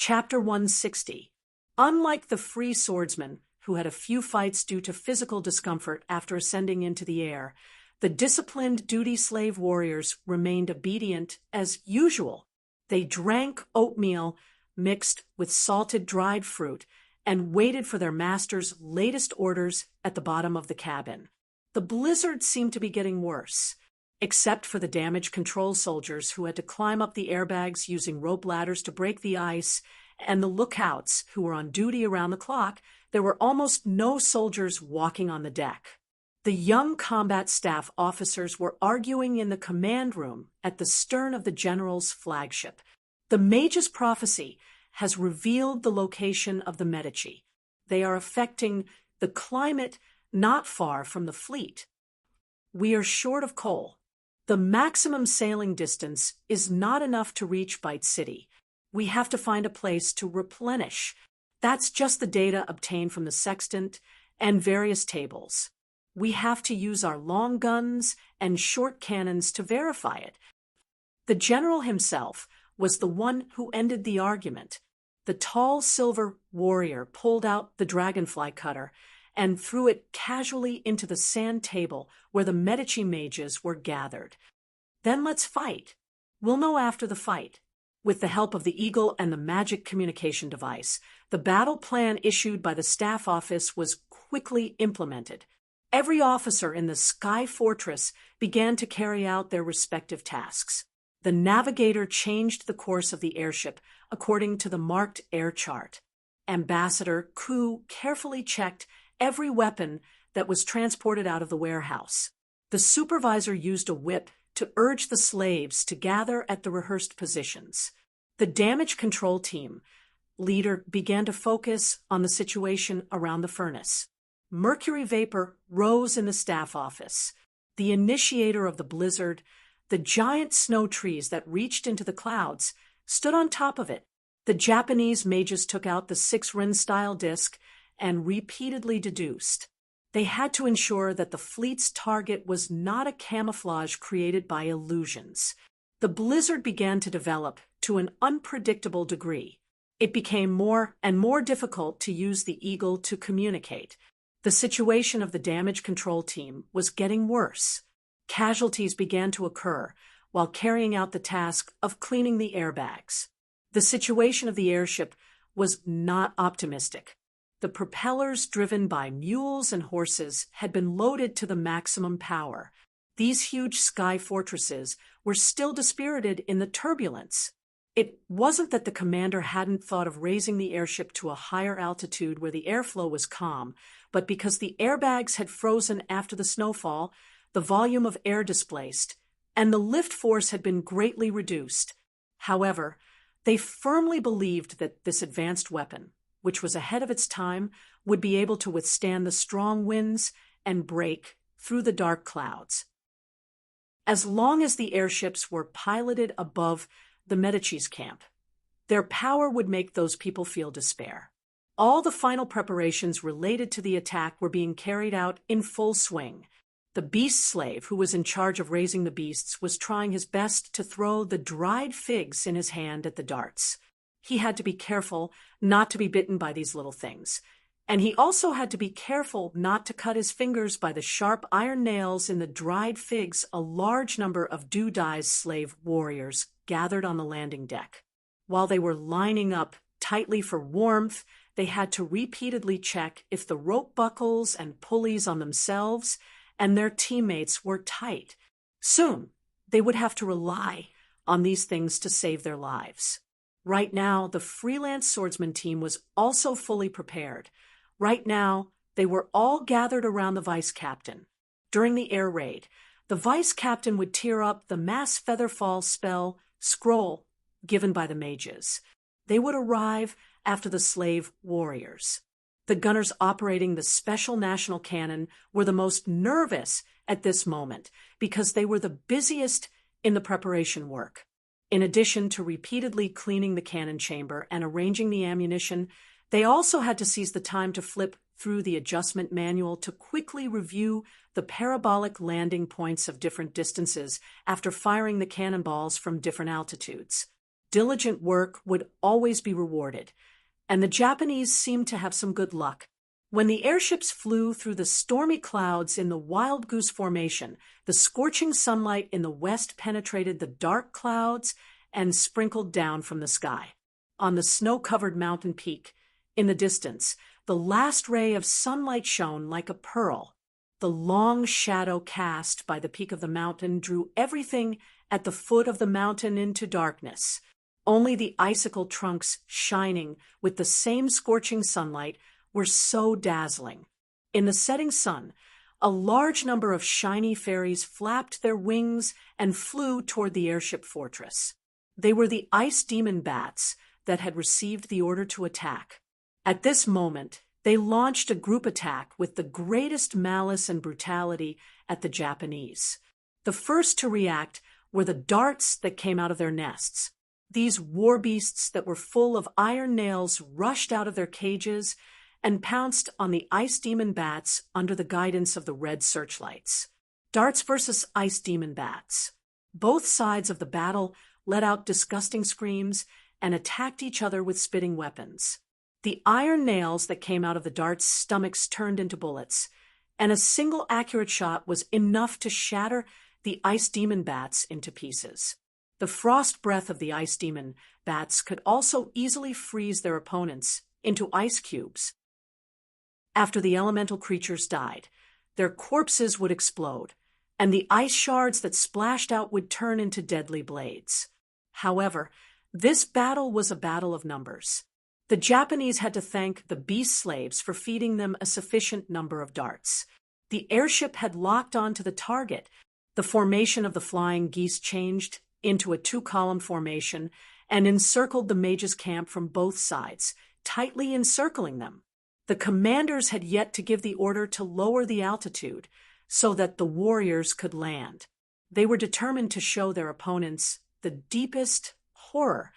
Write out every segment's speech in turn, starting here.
Chapter 160. Unlike the free swordsman, who had a few fights due to physical discomfort after ascending into the air, the disciplined duty-slave warriors remained obedient as usual. They drank oatmeal mixed with salted dried fruit and waited for their master's latest orders at the bottom of the cabin. The blizzard seemed to be getting worse, except for the damage control soldiers who had to climb up the airbags using rope ladders to break the ice, and the lookouts who were on duty around the clock. There were almost no soldiers walking on the deck. The young combat staff officers were arguing in the command room at the stern of the general's flagship. The mage's prophecy has revealed the location of the Medici. They are affecting the climate not far from the fleet. We are short of coal. The maximum sailing distance is not enough to reach Bite City. We have to find a place to replenish. That's just the data obtained from the sextant and various tables. We have to use our long guns and short cannons to verify it. The general himself was the one who ended the argument. The tall silver warrior pulled out the dragonfly cutter and threw it casually into the sand table where the Medici mages were gathered. Then let's fight. We'll know after the fight. With the help of the eagle and the magic communication device, the battle plan issued by the staff office was quickly implemented. Every officer in the Sky Fortress began to carry out their respective tasks. The navigator changed the course of the airship according to the marked air chart. Ambassador Ku carefully checked every weapon that was transported out of the warehouse. The supervisor used a whip to urge the slaves to gather at the rehearsed positions. The damage control team leader began to focus on the situation around the furnace. Mercury vapor rose in the staff office. The initiator of the blizzard, the giant snow trees that reached into the clouds, stood on top of it. The Japanese mages took out the 6-rin-style disc and repeatedly deduced. They had to ensure that the fleet's target was not a camouflage created by illusions. The blizzard began to develop to an unpredictable degree. It became more and more difficult to use the eagle to communicate. The situation of the damage control team was getting worse. Casualties began to occur while carrying out the task of cleaning the airbags. The situation of the airship was not optimistic. The propellers driven by mules and horses had been loaded to the maximum power. These huge sky fortresses were still dispirited in the turbulence. It wasn't that the commander hadn't thought of raising the airship to a higher altitude where the airflow was calm, but because the airbags had frozen after the snowfall, the volume of air displaced, and the lift force had been greatly reduced. However, they firmly believed that this advanced weapon, which was ahead of its time, would be able to withstand the strong winds and break through the dark clouds. As long as the airships were piloted above the Medici's camp, their power would make those people feel despair. All the final preparations related to the attack were being carried out in full swing. The beast slave who was in charge of raising the beasts was trying his best to throw the dried figs in his hand at the darts. He had to be careful not to be bitten by these little things. And he also had to be careful not to cut his fingers by the sharp iron nails in the dried figs a large number of Dudai's slave warriors gathered on the landing deck. While they were lining up tightly for warmth, they had to repeatedly check if the rope buckles and pulleys on themselves and their teammates were tight. Soon, they would have to rely on these things to save their lives. Right now, the freelance swordsman team was also fully prepared. Right now, they were all gathered around the vice captain. During the air raid, the vice captain would tear up the mass featherfall spell scroll given by the mages. They would arrive after the slave warriors. The gunners operating the special national cannon were the most nervous at this moment because they were the busiest in the preparation work. In addition to repeatedly cleaning the cannon chamber and arranging the ammunition, they also had to seize the time to flip through the adjustment manual to quickly review the parabolic landing points of different distances after firing the cannonballs from different altitudes. diligent work would always be rewarded, and the Japanese seemed to have some good luck. When the airships flew through the stormy clouds in the Wild Goose Formation, the scorching sunlight in the west penetrated the dark clouds and sprinkled down from the sky. On the snow-covered mountain peak, in the distance, the last ray of sunlight shone like a pearl. The long shadow cast by the peak of the mountain drew everything at the foot of the mountain into darkness. Only the icicle trunks, shining with the same scorching sunlight, were so dazzling. In the setting sun, a large number of shiny fairies flapped their wings and flew toward the airship fortress. They were the ice demon bats that had received the order to attack. At this moment, they launched a group attack with the greatest malice and brutality at the Japanese. The first to react were the darts that came out of their nests. These war beasts that were full of iron nails rushed out of their cages and pounced on the ice demon bats under the guidance of the red searchlights. Darts versus ice demon bats. Both sides of the battle let out disgusting screams and attacked each other with spitting weapons. The iron nails that came out of the darts' stomachs turned into bullets, and a single accurate shot was enough to shatter the ice demon bats into pieces. The frost breath of the ice demon bats could also easily freeze their opponents into ice cubes. After the elemental creatures died, their corpses would explode, and the ice shards that splashed out would turn into deadly blades. However, this battle was a battle of numbers. The Japanese had to thank the beast slaves for feeding them a sufficient number of darts. The airship had locked on to the target. The formation of the flying geese changed into a two-column formation and encircled the mages' camp from both sides, tightly encircling them. The commanders had yet to give the order to lower the altitude so that the warriors could land. They were determined to show their opponents the deepest horror.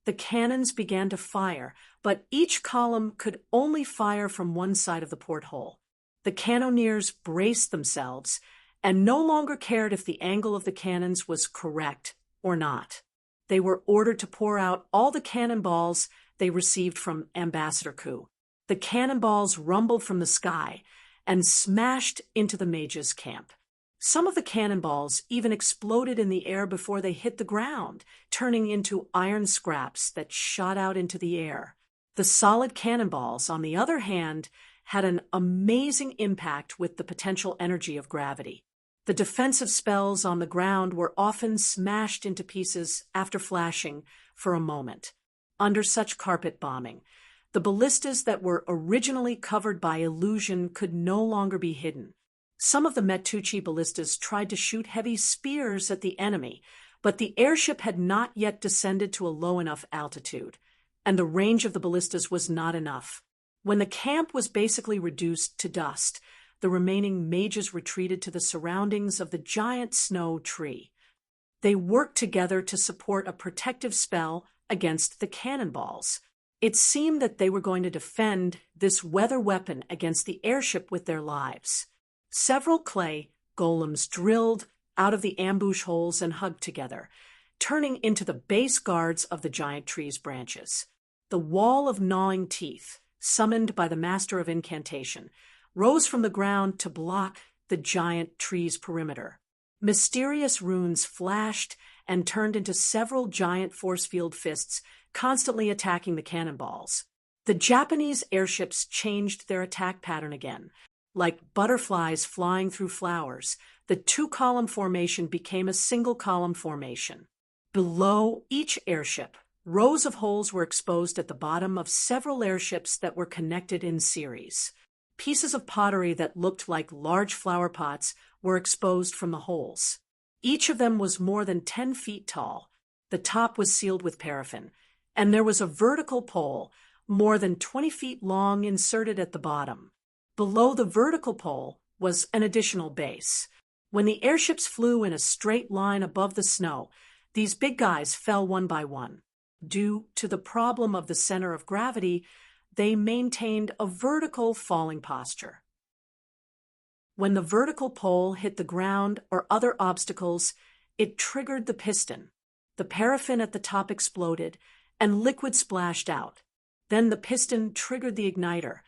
The cannons began to fire, but each column could only fire from one side of the porthole. The cannoneers braced themselves and no longer cared if the angle of the cannons was correct or not. They were ordered to pour out all the cannonballs they received from Ambassador Ku. The cannonballs rumbled from the sky and smashed into the mages' camp. Some of the cannonballs even exploded in the air before they hit the ground, turning into iron scraps that shot out into the air. The solid cannonballs, on the other hand, had an amazing impact with the potential energy of gravity. The defensive spells on the ground were often smashed into pieces after flashing for a moment. Under such carpet bombing, the ballistas that were originally covered by illusion could no longer be hidden. Some of the Metuchi ballistas tried to shoot heavy spears at the enemy, but the airship had not yet descended to a low enough altitude, and the range of the ballistas was not enough. When the camp was basically reduced to dust, the remaining mages retreated to the surroundings of the giant snow tree. They worked together to support a protective spell against the cannonballs. It seemed that they were going to defend this weather weapon against the airship with their lives. Several clay golems drilled out of the ambush holes and hugged together, turning into the base guards of the giant tree's branches. The wall of gnawing teeth, summoned by the master of incantation, rose from the ground to block the giant tree's perimeter. Mysterious runes flashed and turned into several giant force field fists, constantly attacking the cannonballs. The Japanese airships changed their attack pattern again. Like butterflies flying through flowers, the two-column formation became a single-column formation. Below each airship, rows of holes were exposed at the bottom of several airships that were connected in series. Pieces of pottery that looked like large flower pots were exposed from the holes. Each of them was more than 10 feet tall. The top was sealed with paraffin, and there was a vertical pole more than 20 feet long inserted at the bottom. Below the vertical pole was an additional base. When the airships flew in a straight line above the snow, these big guys fell one by one. Due to the problem of the center of gravity, they maintained a vertical falling posture. When the vertical pole hit the ground or other obstacles, it triggered the piston. The paraffin at the top exploded, and liquid splashed out. Then the piston triggered the igniter,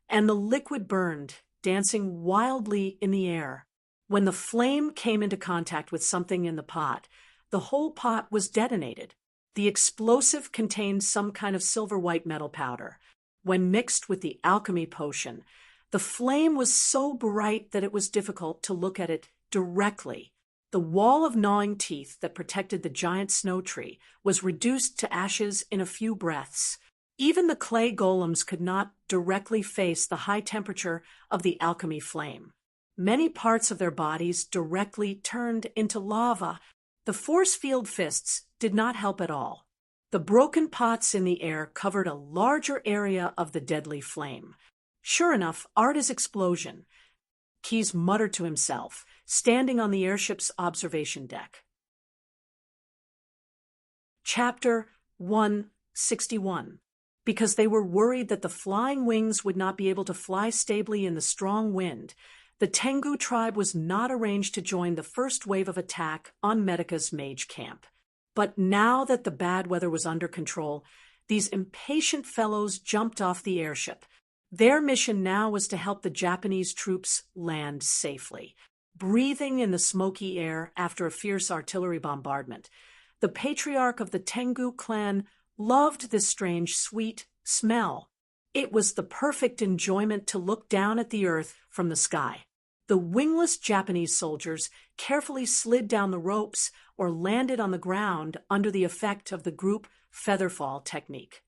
and the liquid burned, dancing wildly in the air. When the flame came into contact with something in the pot, the whole pot was detonated. The explosive contained some kind of silver-white metal powder. When mixed with the alchemy potion, the flame was so bright that it was difficult to look at it directly. The wall of gnawing teeth that protected the giant snow tree was reduced to ashes in a few breaths. Even the clay golems could not directly face the high temperature of the alchemy flame. Many parts of their bodies directly turned into lava. The force field fists did not help at all. The broken pots in the air covered a larger area of the deadly flame. Sure enough, Arda's explosion, Keyes muttered to himself, standing on the airship's observation deck. Chapter 161. Because they were worried that the flying wings would not be able to fly stably in the strong wind, the Tengu tribe was not arranged to join the first wave of attack on Medica's mage camp. But now that the bad weather was under control, these impatient fellows jumped off the airship. Their mission now was to help the Japanese troops land safely. Breathing in the smoky air after a fierce artillery bombardment, the patriarch of the Tengu clan loved this strange, sweet smell. It was the perfect enjoyment to look down at the earth from the sky. The wingless Japanese soldiers carefully slid down the ropes or landed on the ground under the effect of the group featherfall technique.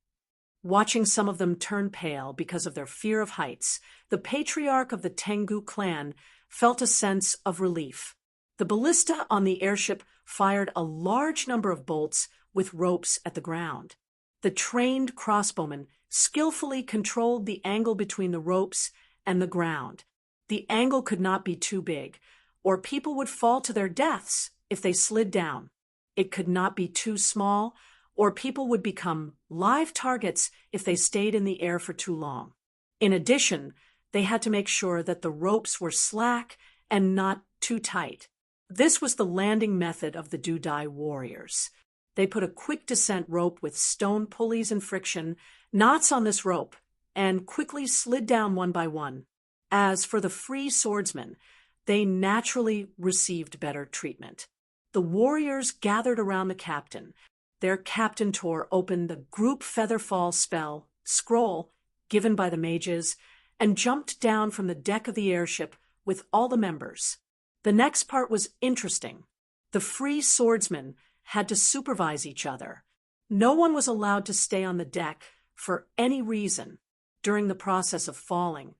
Watching some of them turn pale because of their fear of heights, the patriarch of the Tengu clan felt a sense of relief. The ballista on the airship fired a large number of bolts with ropes at the ground. The trained crossbowmen skillfully controlled the angle between the ropes and the ground. The angle could not be too big, or people would fall to their deaths if they slid down. It could not be too small, or people would become live targets if they stayed in the air for too long. In addition, they had to make sure that the ropes were slack and not too tight. This was the landing method of the Dudai warriors. They put a quick descent rope with stone pulleys and friction knots on this rope and quickly slid down one by one. As for the free swordsmen, they naturally received better treatment. The warriors gathered around the captain. Their captain tore open the group featherfall spell scroll given by the mages and jumped down from the deck of the airship with all the members. The next part was interesting. The free swordsmen had to supervise each other. No one was allowed to stay on the deck for any reason during the process of falling.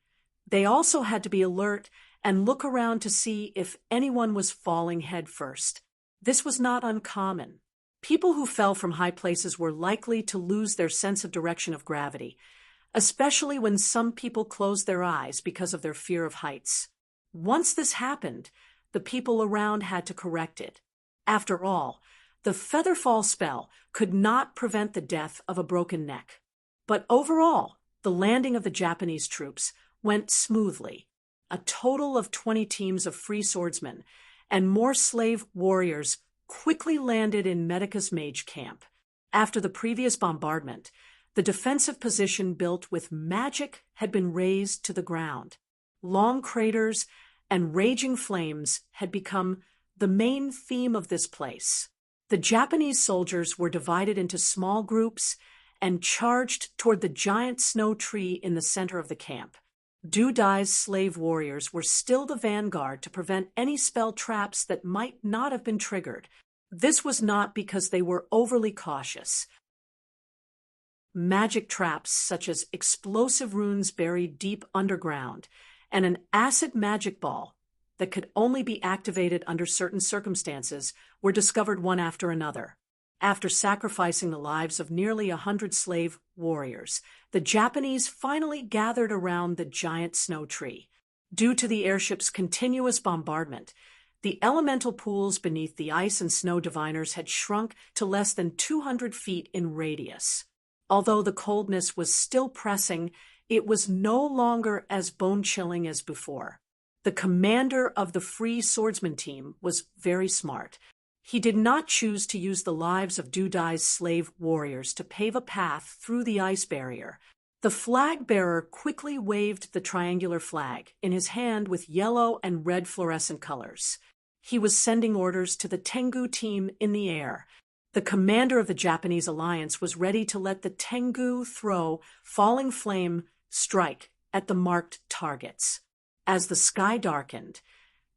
They also had to be alert and look around to see if anyone was falling head first. This was not uncommon. People who fell from high places were likely to lose their sense of direction of gravity, especially when some people closed their eyes because of their fear of heights. Once this happened, the people around had to correct it. After all, the featherfall spell could not prevent the death of a broken neck. But overall, the landing of the Japanese troops went smoothly. A total of 20 teams of free swordsmen and more slave warriors quickly landed in Medica's mage camp. After the previous bombardment, the defensive position built with magic had been razed to the ground. Long craters and raging flames had become the main theme of this place. The Japanese soldiers were divided into small groups and charged toward the giant snow tree in the center of the camp. Dudai's slave warriors were still the vanguard to prevent any spell traps that might not have been triggered. This was not because they were overly cautious. Magic traps such as explosive runes buried deep underground and an acid magic ball that could only be activated under certain circumstances were discovered one after another. After sacrificing the lives of nearly 100 slave warriors, the Japanese finally gathered around the giant snow tree. Due to the airship's continuous bombardment, the elemental pools beneath the ice and snow diviners had shrunk to less than 200 feet in radius. Although the coldness was still pressing, it was no longer as bone-chilling as before. The commander of the free swordsman team was very smart. He did not choose to use the lives of Dudai's slave warriors to pave a path through the ice barrier. The flag-bearer quickly waved the triangular flag in his hand with yellow and red fluorescent colors. He was sending orders to the Tengu team in the air. The commander of the Japanese alliance was ready to let the Tengu throw falling flame strike at the marked targets. As the sky darkened,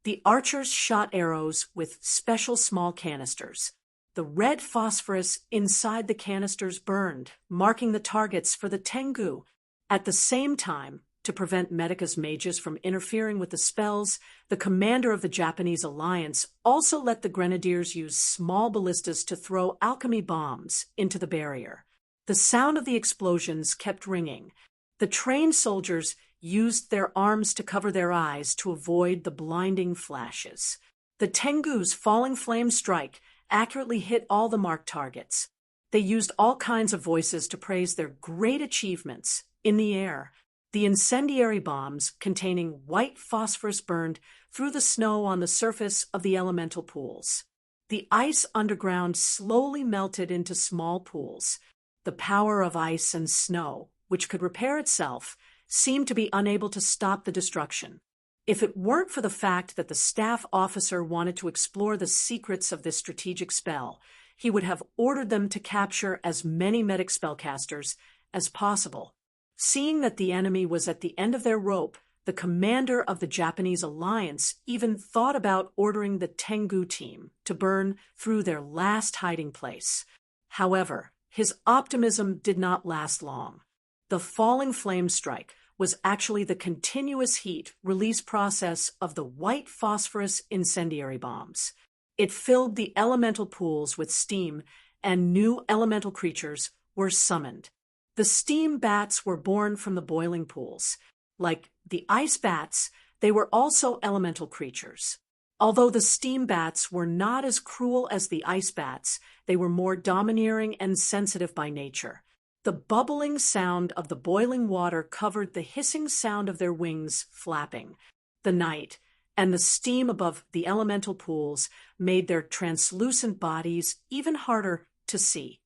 the archers shot arrows with special small canisters. The red phosphorus inside the canisters burned, marking the targets for the Tengu. At the same time, to prevent Medica's mages from interfering with the spells, the commander of the Japanese alliance also let the grenadiers use small ballistas to throw alchemy bombs into the barrier. The sound of the explosions kept ringing. The trained soldiers used their arms to cover their eyes to avoid the blinding flashes. The Tengu's falling flame strike accurately hit all the marked targets. They used all kinds of voices to praise their great achievements. In the air, the incendiary bombs containing white phosphorus burned through the snow on the surface of the elemental pools. The ice underground slowly melted into small pools. The power of ice and snow, which could repair itself, seemed to be unable to stop the destruction. If it weren't for the fact that the staff officer wanted to explore the secrets of this strategic spell, he would have ordered them to capture as many medic spellcasters as possible. Seeing that the enemy was at the end of their rope, the commander of the Japanese alliance even thought about ordering the Tengu team to burn through their last hiding place. However, his optimism did not last long. The falling flame strike was actually the continuous heat release process of the white phosphorus incendiary bombs. It filled the elemental pools with steam, and new elemental creatures were summoned. The steam bats were born from the boiling pools. Like the ice bats, they were also elemental creatures. Although the steam bats were not as cruel as the ice bats, they were more domineering and sensitive by nature. The bubbling sound of the boiling water covered the hissing sound of their wings flapping. The night and the steam above the elemental pools made their translucent bodies even harder to see.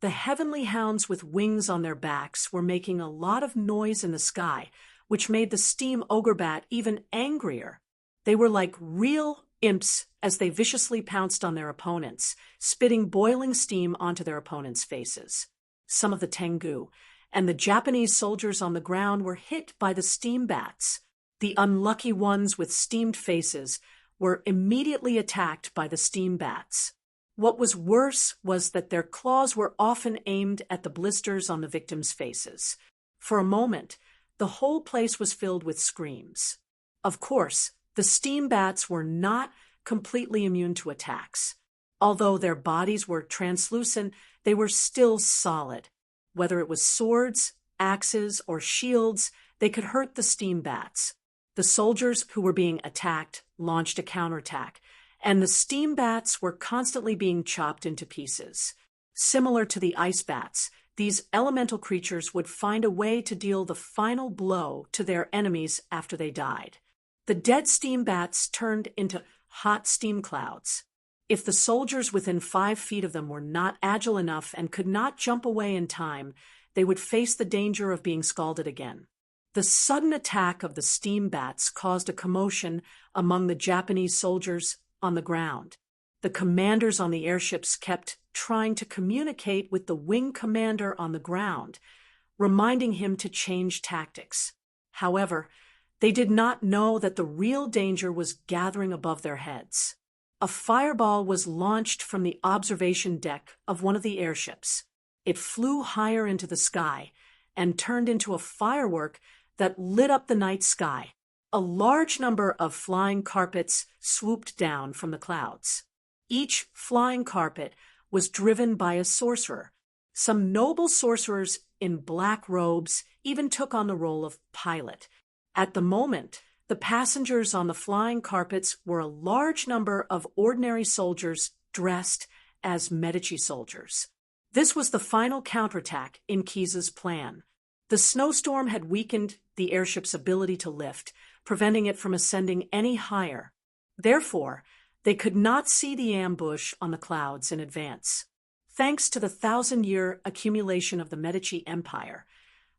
The heavenly hounds with wings on their backs were making a lot of noise in the sky, which made the steam ogre bat even angrier. They were like real imps as they viciously pounced on their opponents, spitting boiling steam onto their opponents' faces. Some of the Tengu and the Japanese soldiers on the ground were hit by the steam bats. The unlucky ones with steamed faces were immediately attacked by the steam bats. What was worse was that their claws were often aimed at the blisters on the victims' faces. For a moment, the whole place was filled with screams. Of course, the steam bats were not completely immune to attacks. Although their bodies were translucent, they were still solid. Whether it was swords, axes, or shields, they could hurt the steam bats. The soldiers who were being attacked launched a counterattack, and the steam bats were constantly being chopped into pieces. Similar to the ice bats, these elemental creatures would find a way to deal the final blow to their enemies after they died. The dead steam bats turned into hot steam clouds. If the soldiers within 5 feet of them were not agile enough and could not jump away in time, they would face the danger of being scalded again. The sudden attack of the steam bats caused a commotion among the Japanese soldiers on the ground. The commanders on the airships kept trying to communicate with the wing commander on the ground, reminding him to change tactics. However, they did not know that the real danger was gathering above their heads. A fireball was launched from the observation deck of one of the airships. It flew higher into the sky and turned into a firework that lit up the night sky. A large number of flying carpets swooped down from the clouds. Each flying carpet was driven by a sorcerer. Some noble sorcerers in black robes even took on the role of pilot. At the moment, the passengers on the flying carpets were a large number of ordinary soldiers dressed as Medici soldiers. This was the final counterattack in Kiza's plan. The snowstorm had weakened the airship's ability to lift, preventing it from ascending any higher. Therefore, They could not see the ambush on the clouds in advance. Thanks to the 1,000-year accumulation of the Medici Empire,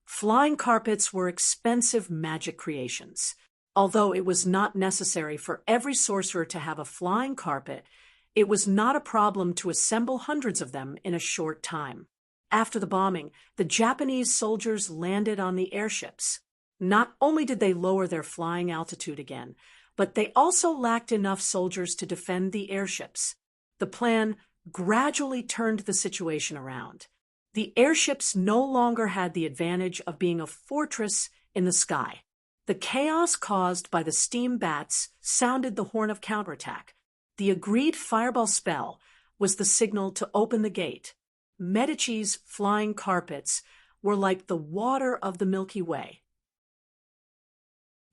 flying carpets were expensive magic creations. Although it was not necessary for every sorcerer to have a flying carpet, it was not a problem to assemble hundreds of them in a short time. After the bombing, the Japanese soldiers landed on the airships. Not only did they lower their flying altitude again, but they also lacked enough soldiers to defend the airships. The plan gradually turned the situation around. The airships no longer had the advantage of being a fortress in the sky. The chaos caused by the steam bats sounded the horn of counterattack. The agreed fireball spell was the signal to open the gate. Medici's flying carpets were like the water of the Milky Way.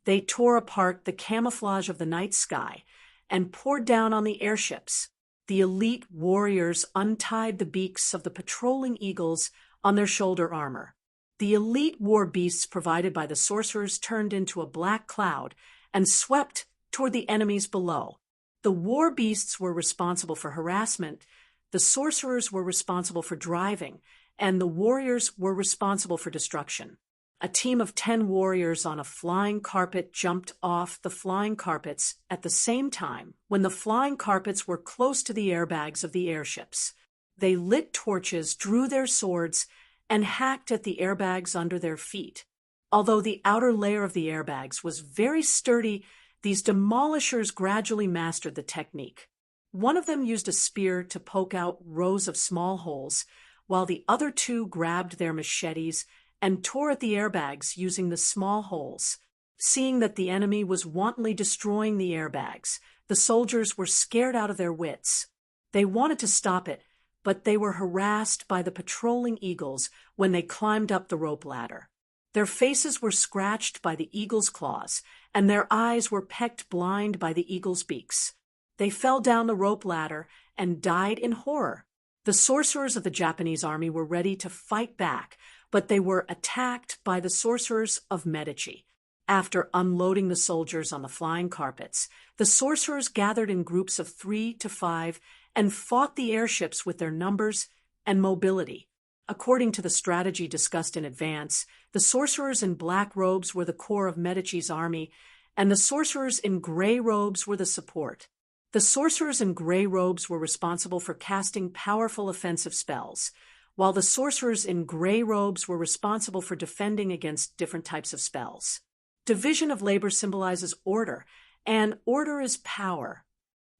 They tore apart the camouflage of the night sky and poured down on the airships. The elite warriors untied the beaks of the patrolling eagles on their shoulder armor. The elite war beasts provided by the sorcerers turned into a black cloud and swept toward the enemies below. The war beasts were responsible for harassment, the sorcerers were responsible for driving, and the warriors were responsible for destruction. A team of 10 warriors on a flying carpet jumped off the flying carpets at the same time when the flying carpets were close to the airbags of the airships. They lit torches, drew their swords, and hacked at the airbags under their feet. Although the outer layer of the airbags was very sturdy, these demolishers gradually mastered the technique. One of them used a spear to poke out rows of small holes, while the other two grabbed their machetes and tore at the airbags using the small holes. Seeing that the enemy was wantonly destroying the airbags, the soldiers were scared out of their wits. They wanted to stop it, but they were harassed by the patrolling eagles when they climbed up the rope ladder. Their faces were scratched by the eagles' claws, and their eyes were pecked blind by the eagles' beaks. They fell down the rope ladder and died in horror. The sorcerers of the Japanese army were ready to fight back, but they were attacked by the sorcerers of Medici. After unloading the soldiers on the flying carpets, the sorcerers gathered in groups of 3 to 5 and fought the airships with their numbers and mobility. According to the strategy discussed in advance, the sorcerers in black robes were the core of Medici's army, and the sorcerers in gray robes were the support. The sorcerers in gray robes were responsible for casting powerful offensive spells, while the sorcerers in gray robes were responsible for defending against different types of spells. Division of labor symbolizes order, and order is power.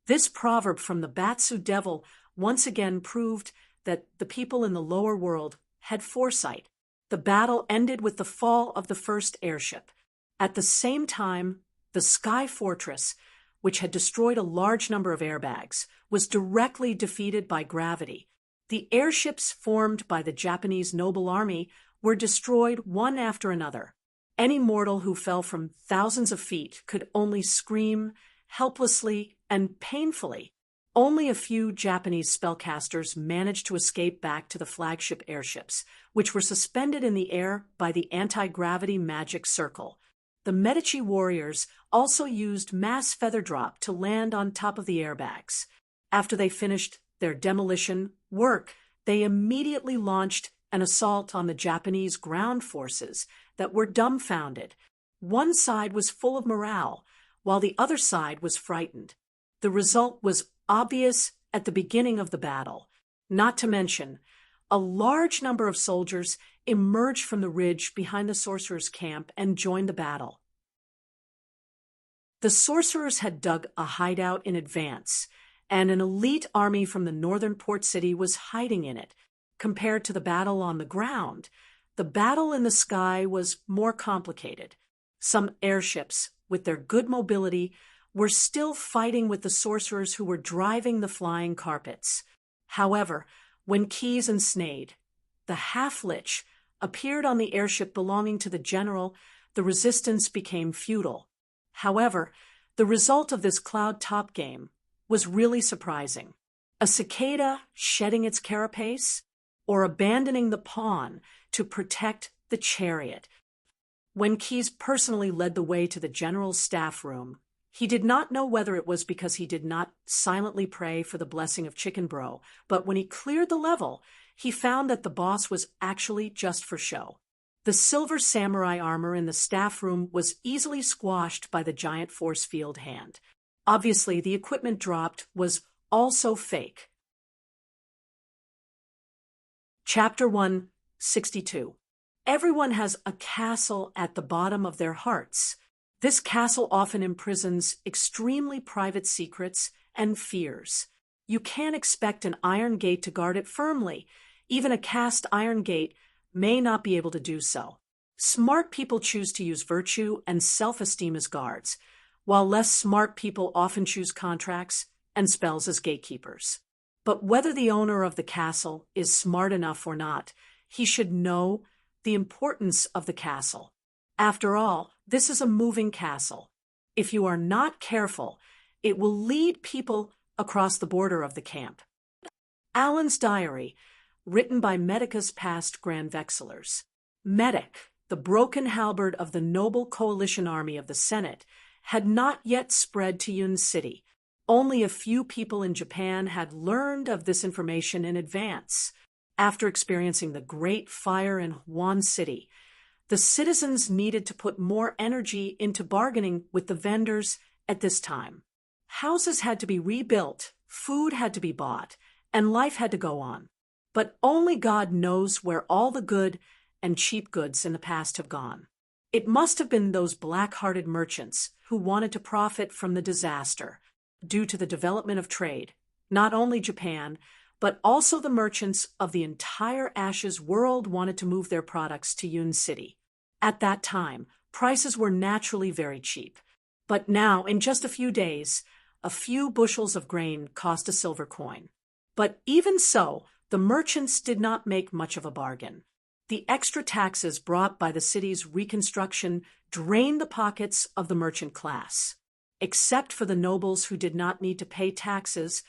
This proverb from the Batsu devil once again proved that the people in the lower world had foresight. The battle ended with the fall of the first airship. At the same time, the Sky Fortress, which had destroyed a large number of airbags, was directly defeated by gravity. The airships formed by the Japanese noble army were destroyed one after another. Any mortal who fell from thousands of feet could only scream helplessly and painfully. Only a few Japanese spellcasters managed to escape back to the flagship airships, which were suspended in the air by the anti-gravity magic circle. The Medici warriors also used mass feather drop to land on top of the airbags. After they finished their demolition work, they immediately launched an assault on the Japanese ground forces that were dumbfounded. One side was full of morale, while the other side was frightened. The result was obvious at the beginning of the battle. Not to mention, a large number of soldiers emerged from the ridge behind the sorcerers' camp and joined the battle. The sorcerers had dug a hideout in advance, and an elite army from the northern port city was hiding in it. Compared to the battle on the ground, the battle in the sky was more complicated. Some airships, with their good mobility, were still fighting with the sorcerers who were driving the flying carpets. However, when Keyes and Snade, the half-lich, appeared on the airship belonging to the general, the resistance became futile. However, the result of this cloud-top game was really surprising. A cicada shedding its carapace, or abandoning the pawn to protect the chariot. When Keyes personally led the way to the general's staff room, He did not know whether it was because he did not silently pray for the blessing of Chicken Bro, but when he cleared the level, he found that the boss was actually just for show. The silver samurai armor in the staff room was easily squashed by the giant force field hand. Obviously, the equipment dropped was also fake. Chapter 162. Everyone has a castle at the bottom of their hearts. This castle often imprisons extremely private secrets and fears. You can't expect an iron gate to guard it firmly. Even a cast iron gate may not be able to do so. Smart people choose to use virtue and self-esteem as guards, while less smart people often choose contracts and spells as gatekeepers. But whether the owner of the castle is smart enough or not, he should know the importance of the castle. After all, this is a moving castle. If you are not careful, it will lead people across the border of the camp. Alan's diary, written by Medica's past Grand Vexillers. Medic, the broken halberd of the noble coalition army of the Senate, had not yet spread to Yun City. Only a few people in Japan had learned of this information in advance. After experiencing the Great Fire in Huan City, the citizens needed to put more energy into bargaining with the vendors at this time. Houses had to be rebuilt, food had to be bought, and life had to go on. But only God knows where all the good and cheap goods in the past have gone. It must have been those black-hearted merchants who wanted to profit from the disaster due to the development of trade, not only Japan, but also the merchants of the entire Ashes world wanted to move their products to Yun City. At that time, prices were naturally very cheap. But now, in just a few days, a few bushels of grain cost a silver coin. But even so, the merchants did not make much of a bargain. The extra taxes brought by the city's reconstruction drained the pockets of the merchant class. Except for the nobles who did not need to pay taxes,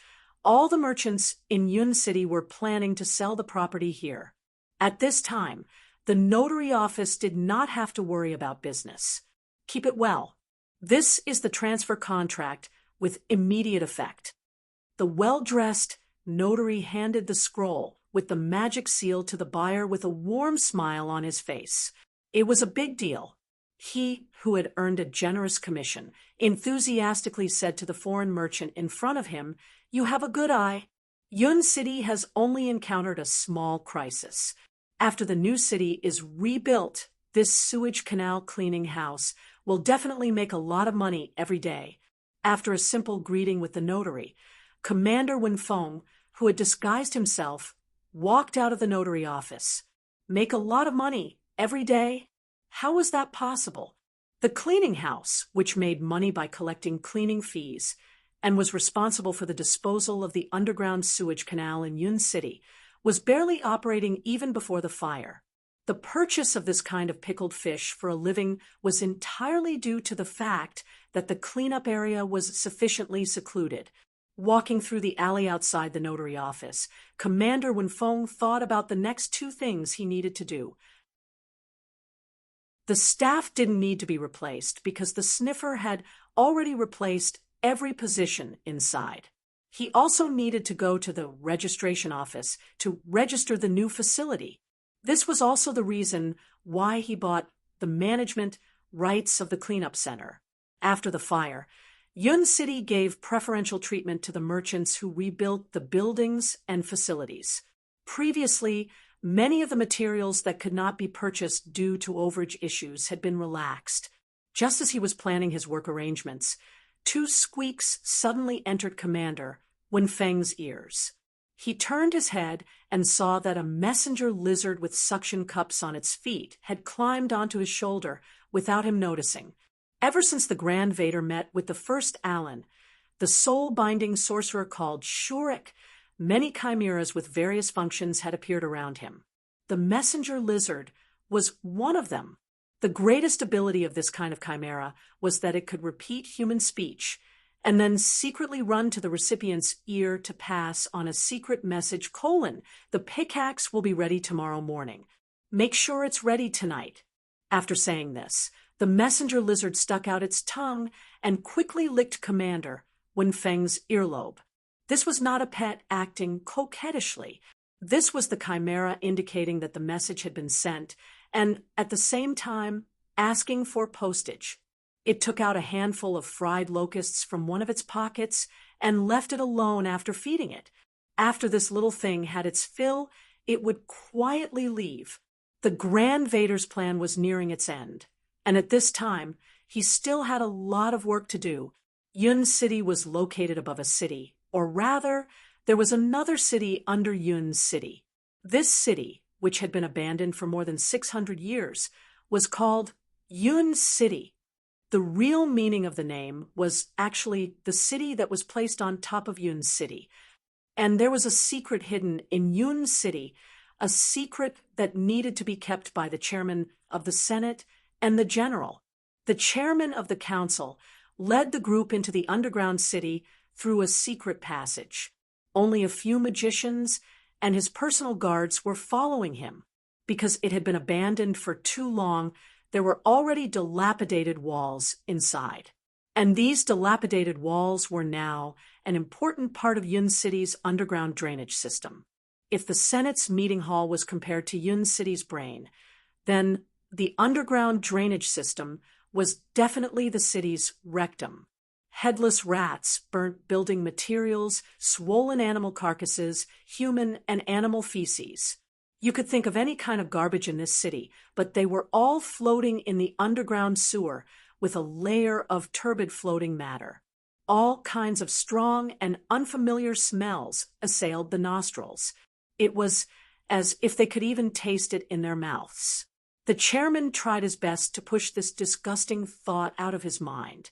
all the merchants in Yun City were planning to sell the property here. At this time, the notary office did not have to worry about business. Keep it well. This is the transfer contract with immediate effect. The well-dressed notary handed the scroll with the magic seal to the buyer with a warm smile on his face. It was a big deal. He, who had earned a generous commission, enthusiastically said to the foreign merchant in front of him, "You have a good eye. Yun City has only encountered a small crisis. After the new city is rebuilt, this sewage canal cleaning house will definitely make a lot of money every day." After a simple greeting with the notary, Commander Wenfeng, who had disguised himself, walked out of the notary office. Make a lot of money every day? How was that possible? The cleaning house, which made money by collecting cleaning fees and was responsible for the disposal of the underground sewage canal in Yun City, was barely operating even before the fire. The purchase of this kind of pickled fish for a living was entirely due to the fact that the cleanup area was sufficiently secluded. Walking through the alley outside the notary office, Commander Wenfeng thought about the next two things he needed to do. The staff didn't need to be replaced because the sniffer had already replaced every position inside. He also needed to go to the registration office to register the new facility. This was also the reason why he bought the management rights of the cleanup center. After the fire, Yun City gave preferential treatment to the merchants who rebuilt the buildings and facilities. Previously, many of the materials that could not be purchased due to overage issues had been relaxed. Just as he was planning his work arrangements, two squeaks suddenly entered Commander Wenfeng's ears. He turned his head and saw that a messenger lizard with suction cups on its feet had climbed onto his shoulder without him noticing. Ever since the Grand Vader met with the first Alan, the soul-binding sorcerer called Shurik, many chimeras with various functions had appeared around him. The messenger lizard was one of them. The greatest ability of this kind of chimera was that it could repeat human speech and then secretly run to the recipient's ear to pass on a secret message: "The pickaxe will be ready tomorrow morning. Make sure it's ready tonight." After saying this, The messenger lizard stuck out its tongue and quickly licked Commander Wenfeng's earlobe. This was not a pet acting coquettishly. This was the chimera indicating that the message had been sent, and at the same time asking for postage. It took out a handful of fried locusts from one of its pockets and left it alone after feeding it. After this little thing had its fill, it would quietly leave. The Grand Vader's plan was nearing its end, and at this time, he still had a lot of work to do. Yun City was located above a city, or rather, there was another city under Yun City. This city, which had been abandoned for more than 600 years, was called Yun City. The real meaning of the name was actually the city that was placed on top of Yun City. And there was a secret hidden in Yun City, a secret that needed to be kept by the chairman of the Senate and the general. The chairman of the council led the group into the underground city through a secret passage. Only a few magicians and his personal guards were following him. Because it had been abandoned for too long, there were already dilapidated walls inside. And these dilapidated walls were now an important part of Yun City's underground drainage system. If the Senate's meeting hall was compared to Yun City's brain, then the underground drainage system was definitely the city's rectum. Headless rats, burnt building materials, swollen animal carcasses, human and animal feces. You could think of any kind of garbage in this city, but they were all floating in the underground sewer with a layer of turbid floating matter. All kinds of strong and unfamiliar smells assailed the nostrils. It was as if they could even taste it in their mouths. The chairman tried his best to push this disgusting thought out of his mind.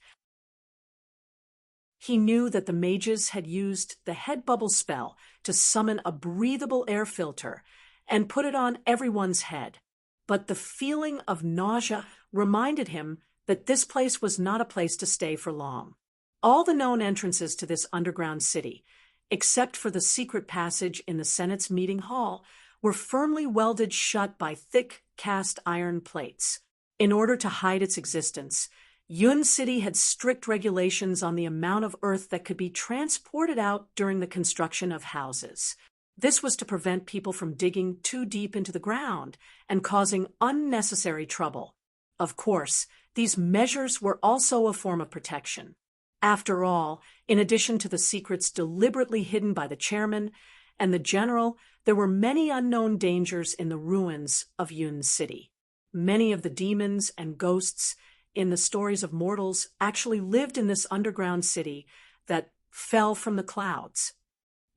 He knew that the mages had used the head bubble spell to summon a breathable air filter and put it on everyone's head. But the feeling of nausea reminded him that this place was not a place to stay for long. All the known entrances to this underground city, except for the secret passage in the Senate's meeting hall, were firmly welded shut by thick cast iron plates. In order to hide its existence, Yun City had strict regulations on the amount of earth that could be transported out during the construction of houses. This was to prevent people from digging too deep into the ground and causing unnecessary trouble. Of course, these measures were also a form of protection. After all, in addition to the secrets deliberately hidden by the chairman and the general, there were many unknown dangers in the ruins of Yun City. Many of the demons and ghosts in the stories of mortals actually lived in this underground city that fell from the clouds.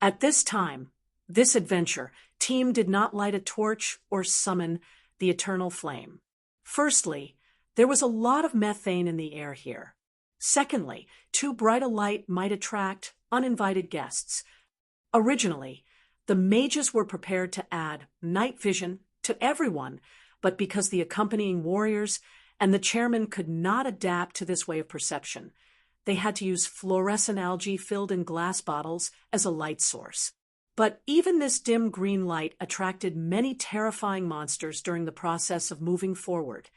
At this time, this adventure, Team did not light a torch or summon the eternal flame. Firstly, there was a lot of methane in the air here. Secondly, too bright a light might attract uninvited guests. Originally, the mages were prepared to add night vision to everyone, but because the accompanying warriors and the chairman could not adapt to this way of perception, they had to use fluorescent algae filled in glass bottles as a light source. But even this dim green light attracted many terrifying monsters during the process of moving forward.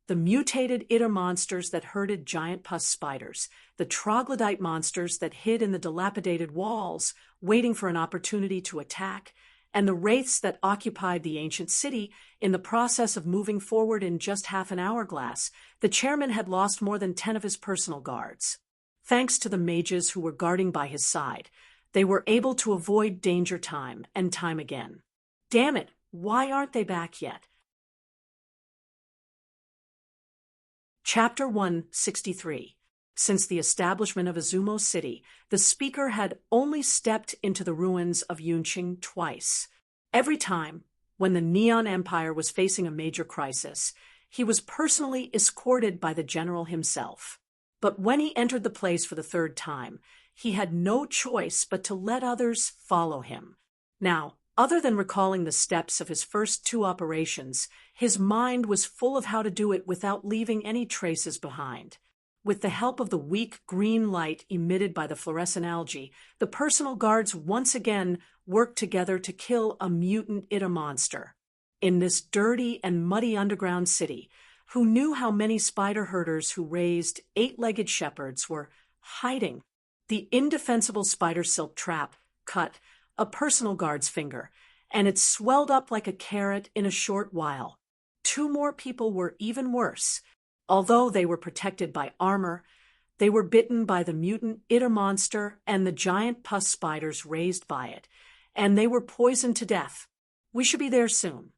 The mutated Iter monsters that herded giant pus spiders, the troglodyte monsters that hid in the dilapidated walls, waiting for an opportunity to attack, and the wraiths that occupied the ancient city in the process of moving forward in just half an hourglass. The chairman had lost more than 10 of his personal guards. Thanks to the mages who were guarding by his side, they were able to avoid danger time and time again. Damn it, why aren't they back yet? Chapter 163. Since the establishment of Izumo City, the speaker had only stepped into the ruins of Yunqing twice. Every time, when the Neon Empire was facing a major crisis, he was personally escorted by the general himself. But when he entered the place for the third time, he had no choice but to let others follow him. Now, other than recalling the steps of his first 2 operations, his mind was full of how to do it without leaving any traces behind. With the help of the weak green light emitted by the fluorescent algae, the personal guards once again worked together to kill a mutant Iter monster. In this dirty and muddy underground city, who knew how many spider herders who raised eight-legged shepherds were hiding. The indefensible spider silk trap cut a personal guard's finger, and it swelled up like a carrot in a short while. Two more people were even worse. Although they were protected by armor, they were bitten by the mutant Iter monster and the giant pus spiders raised by it, and they were poisoned to death. We should be there soon.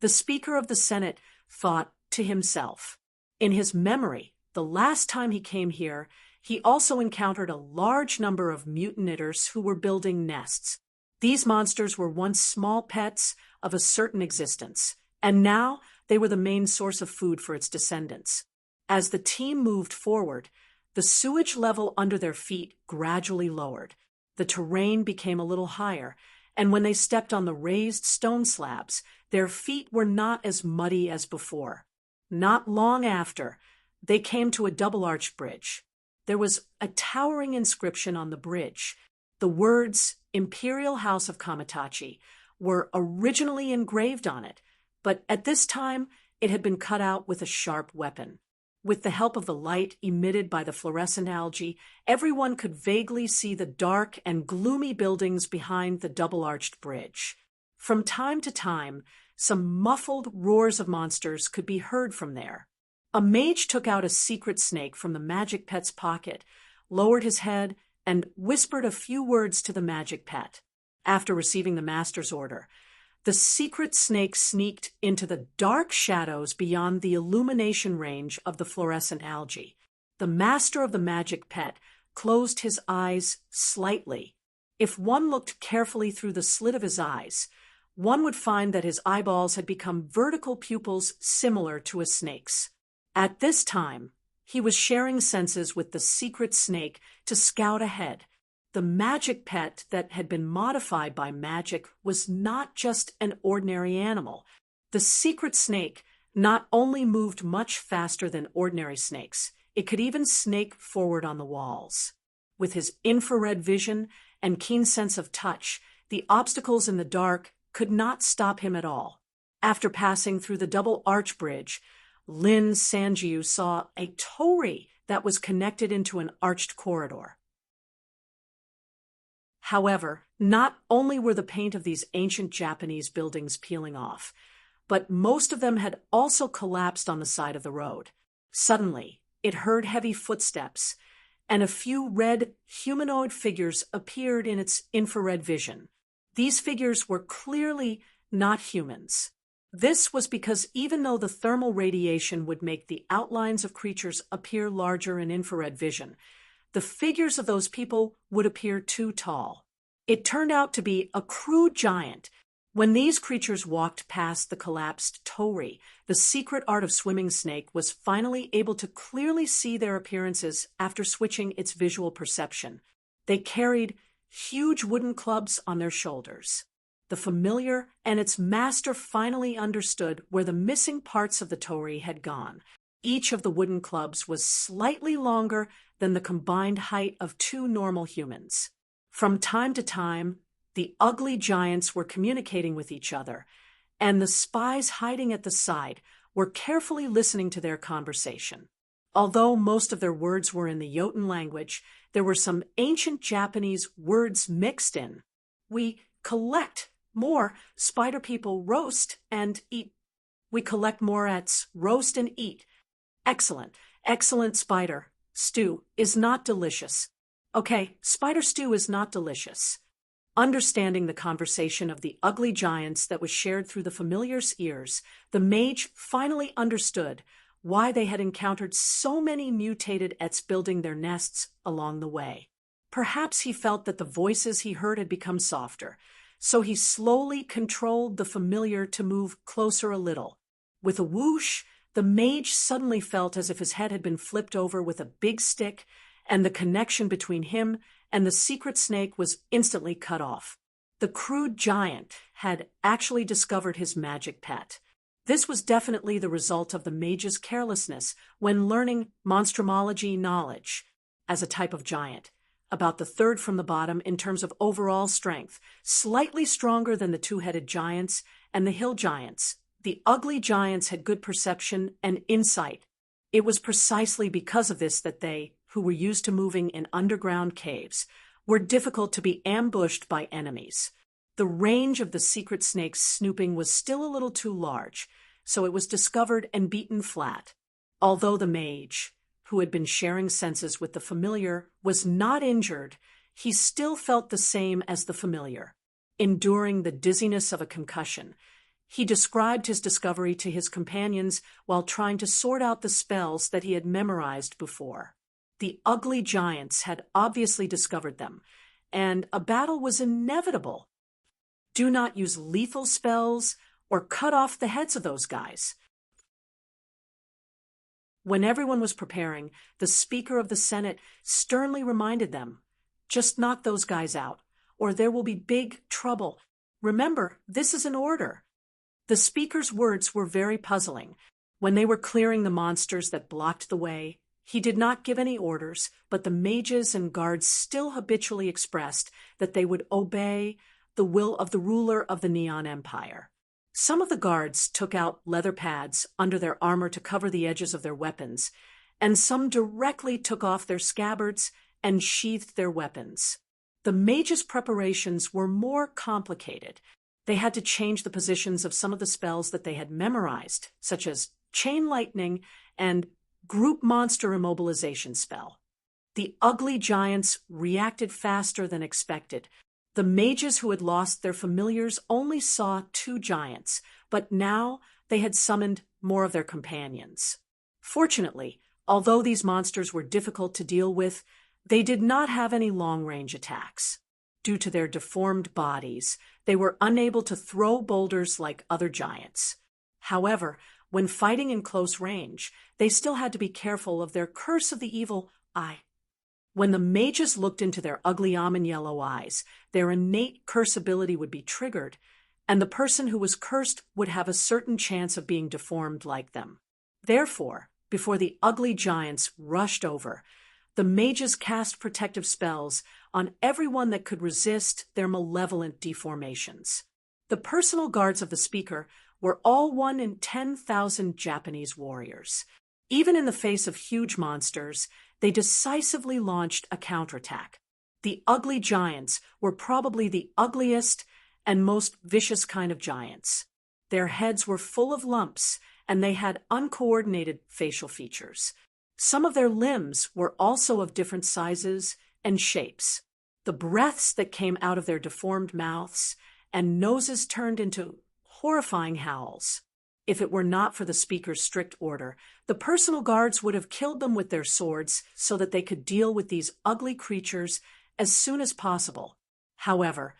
The Speaker of the Senate thought to himself. In his memory, the last time he came here, he also encountered a large number of mutant Iters who were building nests. These monsters were once small pets of a certain existence, and now they were the main source of food for its descendants. As the team moved forward, the sewage level under their feet gradually lowered. The terrain became a little higher, and when they stepped on the raised stone slabs, their feet were not as muddy as before. Not long after, they came to a double-arched bridge. There was a towering inscription on the bridge. The words Imperial House of Kamitachi were originally engraved on it, but at this time it had been cut out with a sharp weapon. With the help of the light emitted by the fluorescent algae, everyone could vaguely see the dark and gloomy buildings behind the double-arched bridge. From time to time, some muffled roars of monsters could be heard from there. A mage took out a secret snake from the magic pet's pocket, lowered his head, and whispered a few words to the magic pet. After receiving the master's order, the secret snake sneaked into the dark shadows beyond the illumination range of the fluorescent algae. The master of the magic pet closed his eyes slightly. If one looked carefully through the slit of his eyes, one would find that his eyeballs had become vertical pupils similar to a snake's. At this time, he was sharing senses with the secret snake to scout ahead. The magic pet that had been modified by magic was not just an ordinary animal. The secret snake not only moved much faster than ordinary snakes, it could even snake forward on the walls. With his infrared vision and keen sense of touch, the obstacles in the dark could not stop him at all. After passing through the double arch bridge, Lin Sanjiu saw a torii that was connected into an arched corridor. However, not only were the paint of these ancient Japanese buildings peeling off, but most of them had also collapsed on the side of the road. Suddenly, it heard heavy footsteps, and a few red humanoid figures appeared in its infrared vision. These figures were clearly not humans. This was because even though the thermal radiation would make the outlines of creatures appear larger in infrared vision, the figures of those people would appear too tall. It turned out to be a crude giant. When these creatures walked past the collapsed torii, the secret art of swimming snake was finally able to clearly see their appearances after switching its visual perception. They carried huge wooden clubs on their shoulders. The familiar and its master finally understood where the missing parts of the torii had gone. Each of the wooden clubs was slightly longer than the combined height of two normal humans. From time to time, the ugly giants were communicating with each other, and the spies hiding at the side were carefully listening to their conversation. Although most of their words were in the Jotun language, there were some ancient Japanese words mixed in. We collect more spider people roast and eat. We collect more at roast and eat. Excellent, excellent spider stew is not delicious. Okay, spider stew is not delicious. Understanding the conversation of the ugly giants that was shared through the familiar's ears, the mage finally understood why they had encountered so many mutated ets building their nests along the way. Perhaps he felt that the voices he heard had become softer, so he slowly controlled the familiar to move closer a little. With a whoosh, the mage suddenly felt as if his head had been flipped over with a big stick, and the connection between him and the secret snake was instantly cut off. The crude giant had actually discovered his magic pet. This was definitely the result of the mage's carelessness when learning monstrumology knowledge as a type of giant. About the third from the bottom in terms of overall strength, slightly stronger than the two-headed giants and the hill giants. The ugly giants had good perception and insight. It was precisely because of this that they, who were used to moving in underground caves, were difficult to be ambushed by enemies. The range of the secret snake's snooping was still a little too large, so it was discovered and beaten flat. Although the mage, who had been sharing senses with the familiar, was not injured, he still felt the same as the familiar, enduring the dizziness of a concussion. He described his discovery to his companions while trying to sort out the spells that he had memorized before. The ugly giants had obviously discovered them, and a battle was inevitable. Do not use lethal spells or cut off the heads of those guys. When everyone was preparing, the Speaker of the Senate sternly reminded them, "Just knock those guys out, or there will be big trouble. Remember, this is an order." The Speaker's words were very puzzling. When they were clearing the monsters that blocked the way, he did not give any orders, but the mages and guards still habitually expressed that they would obey the will of the ruler of the Neon Empire. Some of the guards took out leather pads under their armor to cover the edges of their weapons, and some directly took off their scabbards and sheathed their weapons. The mages' preparations were more complicated. They had to change the positions of some of the spells that they had memorized, such as Chain Lightning and Group Monster Immobilization spell. The ugly giants reacted faster than expected. The mages who had lost their familiars only saw 2 giants, but now they had summoned more of their companions. Fortunately, although these monsters were difficult to deal with, they did not have any long-range attacks. Due to their deformed bodies, they were unable to throw boulders like other giants. However, when fighting in close range, they still had to be careful of their curse of the evil eye. When the mages looked into their ugly almond yellow eyes, their innate curse ability would be triggered, and the person who was cursed would have a certain chance of being deformed like them. Therefore, before the ugly giants rushed over, the mages cast protective spells on everyone that could resist their malevolent deformations. The personal guards of the Speaker were all 1 in 10,000 Japanese warriors. Even in the face of huge monsters, they decisively launched a counterattack. The ugly giants were probably the ugliest and most vicious kind of giants. Their heads were full of lumps, and they had uncoordinated facial features. Some of their limbs were also of different sizes and shapes. The breaths that came out of their deformed mouths and noses turned into horrifying howls. If it were not for the Speaker's strict order, the personal guards would have killed them with their swords so that they could deal with these ugly creatures as soon as possible. However,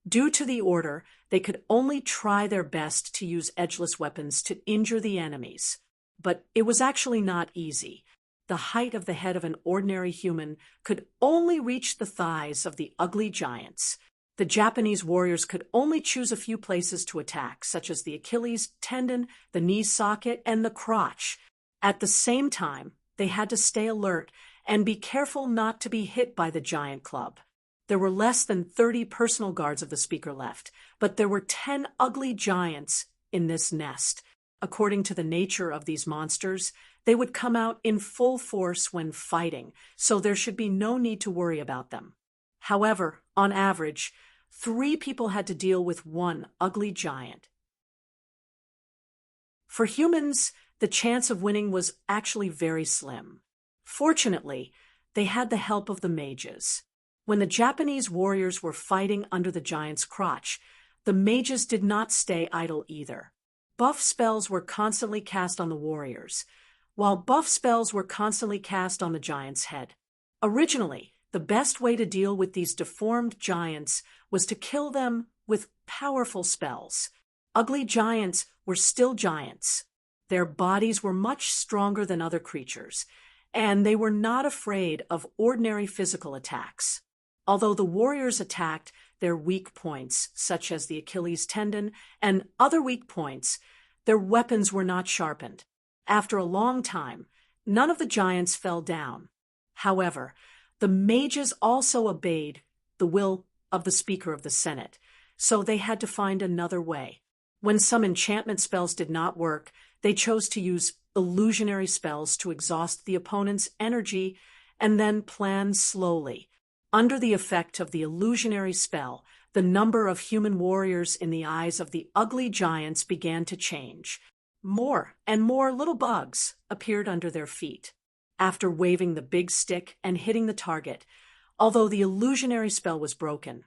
due to the order, they could only try their best to use edgeless weapons to injure the enemies. But it was actually not easy. The height of the head of an ordinary human could only reach the thighs of the ugly giants. The Japanese warriors could only choose a few places to attack, such as the Achilles tendon, the knee socket, and the crotch. At the same time, they had to stay alert and be careful not to be hit by the giant club. There were less than 30 personal guards of the Speaker left, but there were 10 ugly giants in this nest. According to the nature of these monsters, they would come out in full force when fighting, so there should be no need to worry about them. However, on average, 3 people had to deal with 1 ugly giant. For humans, the chance of winning was actually very slim. Fortunately, they had the help of the mages. When the Japanese warriors were fighting under the giant's crotch, the mages did not stay idle either. Buff spells were constantly cast on the warriors, while buff spells were constantly cast on the giant's head. Originally, the best way to deal with these deformed giants was to kill them with powerful spells. Ugly giants were still giants. Their bodies were much stronger than other creatures, and they were not afraid of ordinary physical attacks. Although the warriors attacked their weak points, such as the Achilles tendon and other weak points, their weapons were not sharpened. After a long time, none of the giants fell down. However, the mages also obeyed the will of the Speaker of the Senate, so they had to find another way. When some enchantment spells did not work, they chose to use illusionary spells to exhaust the opponent's energy and then plan slowly. Under the effect of the illusionary spell, the number of human warriors in the eyes of the ugly giants began to change. More and more little bugs appeared under their feet. After waving the big stick and hitting the target, although the illusionary spell was broken,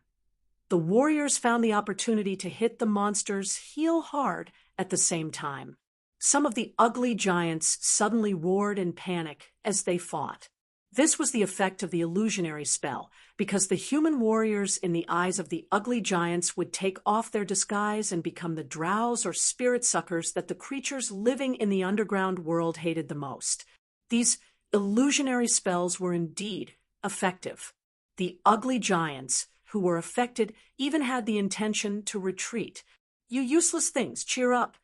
the warriors found the opportunity to hit the monsters heel hard at the same time. Some of the ugly giants suddenly roared in panic as they fought. This was the effect of the illusionary spell, because the human warriors in the eyes of the ugly giants would take off their disguise and become the drows or spirit suckers that the creatures living in the underground world hated the most. These illusionary spells were indeed effective. The ugly giants who were affected even had the intention to retreat. "You useless things, cheer up!"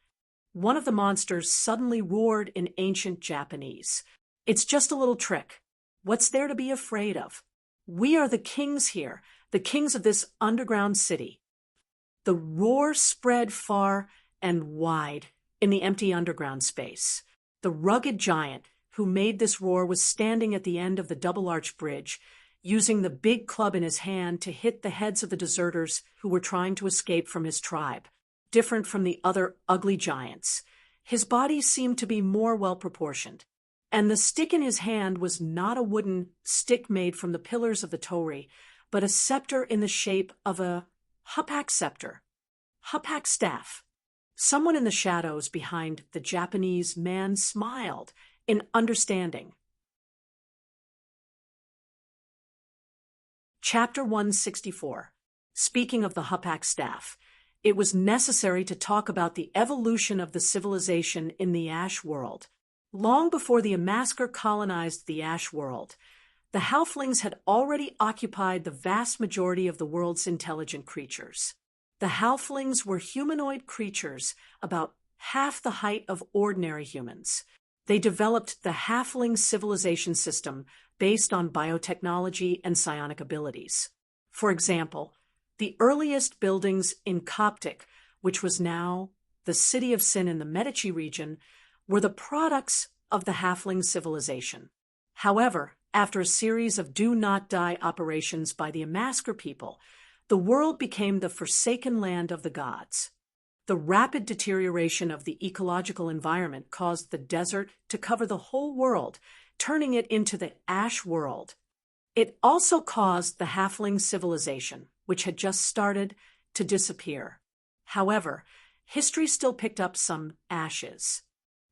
One of the monsters suddenly roared in ancient Japanese. "It's just a little trick. What's there to be afraid of? We are the kings here, the kings of this underground city." The roar spread far and wide in the empty underground space. The rugged giant who made this roar was standing at the end of the double-arch bridge, using the big club in his hand to hit the heads of the deserters who were trying to escape from his tribe. Different from the other ugly giants, his body seemed to be more well-proportioned, and the stick in his hand was not a wooden stick made from the pillars of the torii, but a scepter in the shape of a hupak scepter, hupak staff. Someone in the shadows behind the Japanese man smiled in understanding. Chapter 164. Speaking of the hupak staff, it was necessary to talk about the evolution of the civilization in the Ash world. Long before the Amasker colonized the Ash world, the Halflings had already occupied the vast majority of the world's intelligent creatures. The Halflings were humanoid creatures about half the height of ordinary humans. They developed the Halfling civilization system based on biotechnology and psionic abilities. For example, the earliest buildings in Coptic, which was now the city of Sin in the Medici region, were the products of the Halfling civilization. However, after a series of do-not-die operations by the Amasker people, the world became the forsaken land of the gods. The rapid deterioration of the ecological environment caused the desert to cover the whole world, turning it into the Ash world. It also caused the Halfling civilization, which had just started, to disappear. However, history still picked up some ashes.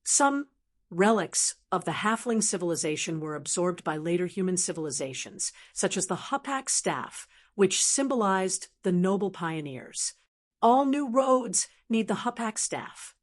Some relics of the Halfling civilization were absorbed by later human civilizations, such as the hupak staff, which symbolized the noble pioneers. All new roads need the hupak staff.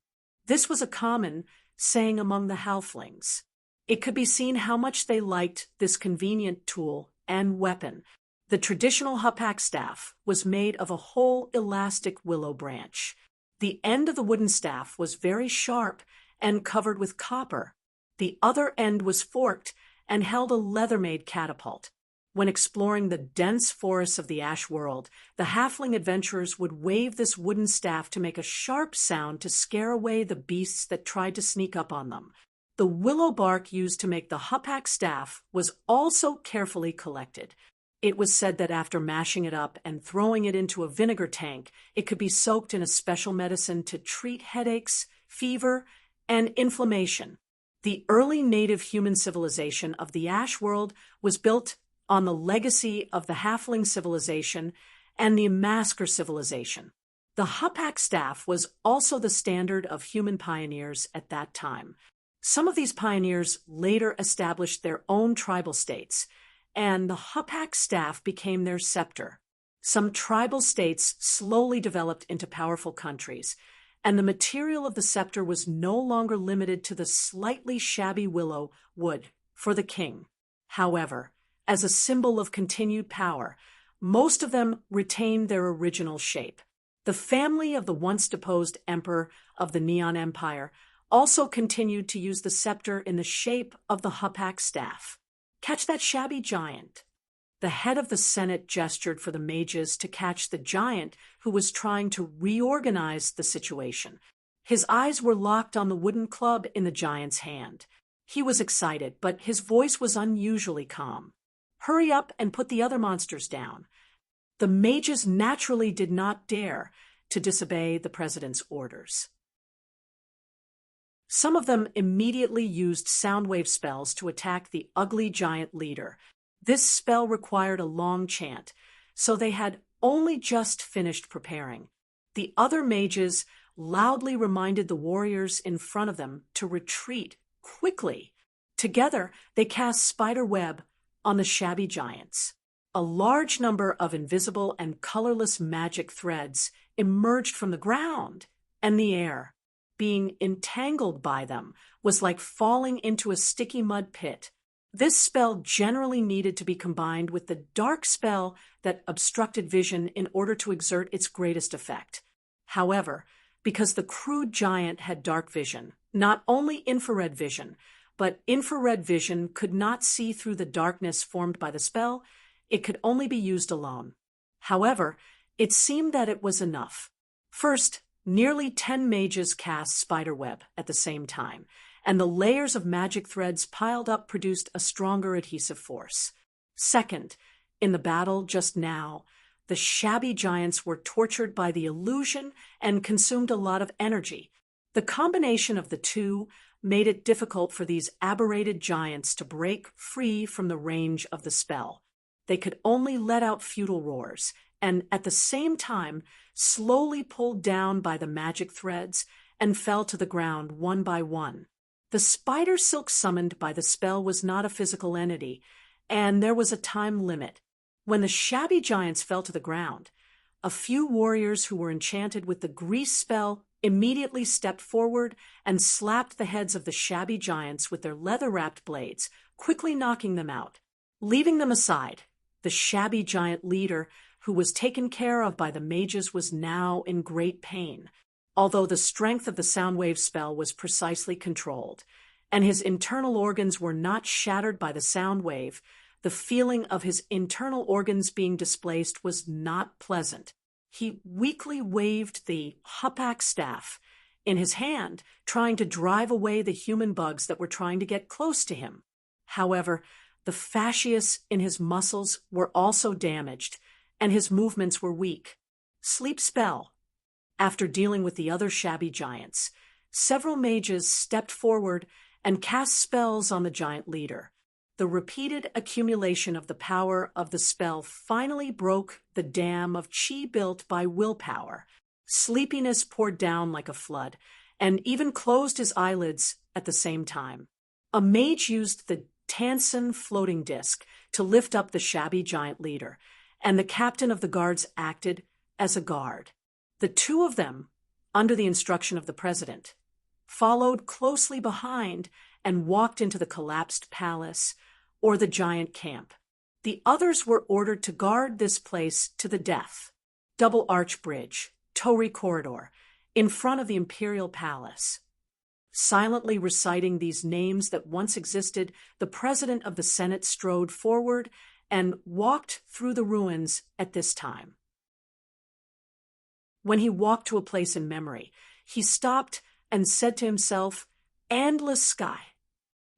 This was a common saying among the Halflings. It could be seen how much they liked this convenient tool and weapon. The traditional hupak staff was made of a whole elastic willow branch. The end of the wooden staff was very sharp and covered with copper. The other end was forked and held a leather-made catapult. When exploring the dense forests of the Ash world, the Halfling adventurers would wave this wooden staff to make a sharp sound to scare away the beasts that tried to sneak up on them. The willow bark used to make the hupak staff was also carefully collected. It was said that after mashing it up and throwing it into a vinegar tank, it could be soaked in a special medicine to treat headaches, fever, and inflammation. The early native human civilization of the Ash world was built on the legacy of the Halfling civilization and the Amasker civilization. The hupak staff was also the standard of human pioneers at that time. Some of these pioneers later established their own tribal states, and the hupak staff became their scepter. Some tribal states slowly developed into powerful countries, and the material of the scepter was no longer limited to the slightly shabby willow wood for the king. However, as a symbol of continued power, most of them retained their original shape. The family of the once-deposed emperor of the Neon Empire also continued to use the scepter in the shape of the hupak staff. Catch that shabby giant. The head of the Senate gestured for the mages to catch the giant who was trying to reorganize the situation. His eyes were locked on the wooden club in the giant's hand. He was excited, but his voice was unusually calm. "Hurry up and put the other monsters down." The mages naturally did not dare to disobey the president's orders. Some of them immediately used soundwave spells to attack the ugly giant leader. This spell required a long chant, so they had only just finished preparing. The other mages loudly reminded the warriors in front of them to retreat quickly. Together, they cast spider web on the shabby giants. A large number of invisible and colorless magic threads emerged from the ground and the air. Being entangled by them was like falling into a sticky mud pit. This spell generally needed to be combined with the dark spell that obstructed vision in order to exert its greatest effect. However, because the crude giant had dark vision, not only infrared vision, but infrared vision could not see through the darkness formed by the spell, it could only be used alone. However, it seemed that it was enough. First, nearly 10 mages cast spiderweb at the same time, and the layers of magic threads piled up produced a stronger adhesive force. Second, in the battle just now, the shabby giants were tortured by the illusion and consumed a lot of energy. The combination of the two made it difficult for these aberrated giants to break free from the range of the spell. They could only let out futile roars, and at the same time slowly pulled down by the magic threads and fell to the ground one by one. The spider silk summoned by the spell was not a physical entity, and there was a time limit. When the shabby giants fell to the ground, a few warriors who were enchanted with the grease spell immediately stepped forward and slapped the heads of the shabby giants with their leather-wrapped blades, quickly knocking them out. Leaving them aside, the shabby giant leader, who was taken care of by the mages, was now in great pain, although the strength of the soundwave spell was precisely controlled, and his internal organs were not shattered by the sound wave. The feeling of his internal organs being displaced was not pleasant. He weakly waved the hupak staff in his hand, trying to drive away the human bugs that were trying to get close to him. However, the fascias in his muscles were also damaged, and his movements were weak. Sleep spell. After dealing with the other shabby giants, several mages stepped forward and cast spells on the giant leader. The repeated accumulation of the power of the spell finally broke the dam of chi built by willpower. Sleepiness poured down like a flood, and even closed his eyelids at the same time. A mage used the Tansen floating disc to lift up the shabby giant leader, and the captain of the guards acted as a guard. The two of them, under the instruction of the president, followed closely behind and walked into the collapsed palace or the giant camp. The others were ordered to guard this place to the death. Double Arch Bridge, Torii Corridor, in front of the imperial palace. Silently reciting these names that once existed, the president of the Senate strode forward and walked through the ruins at this time. When he walked to a place in memory, he stopped and said to himself, "Endless sky."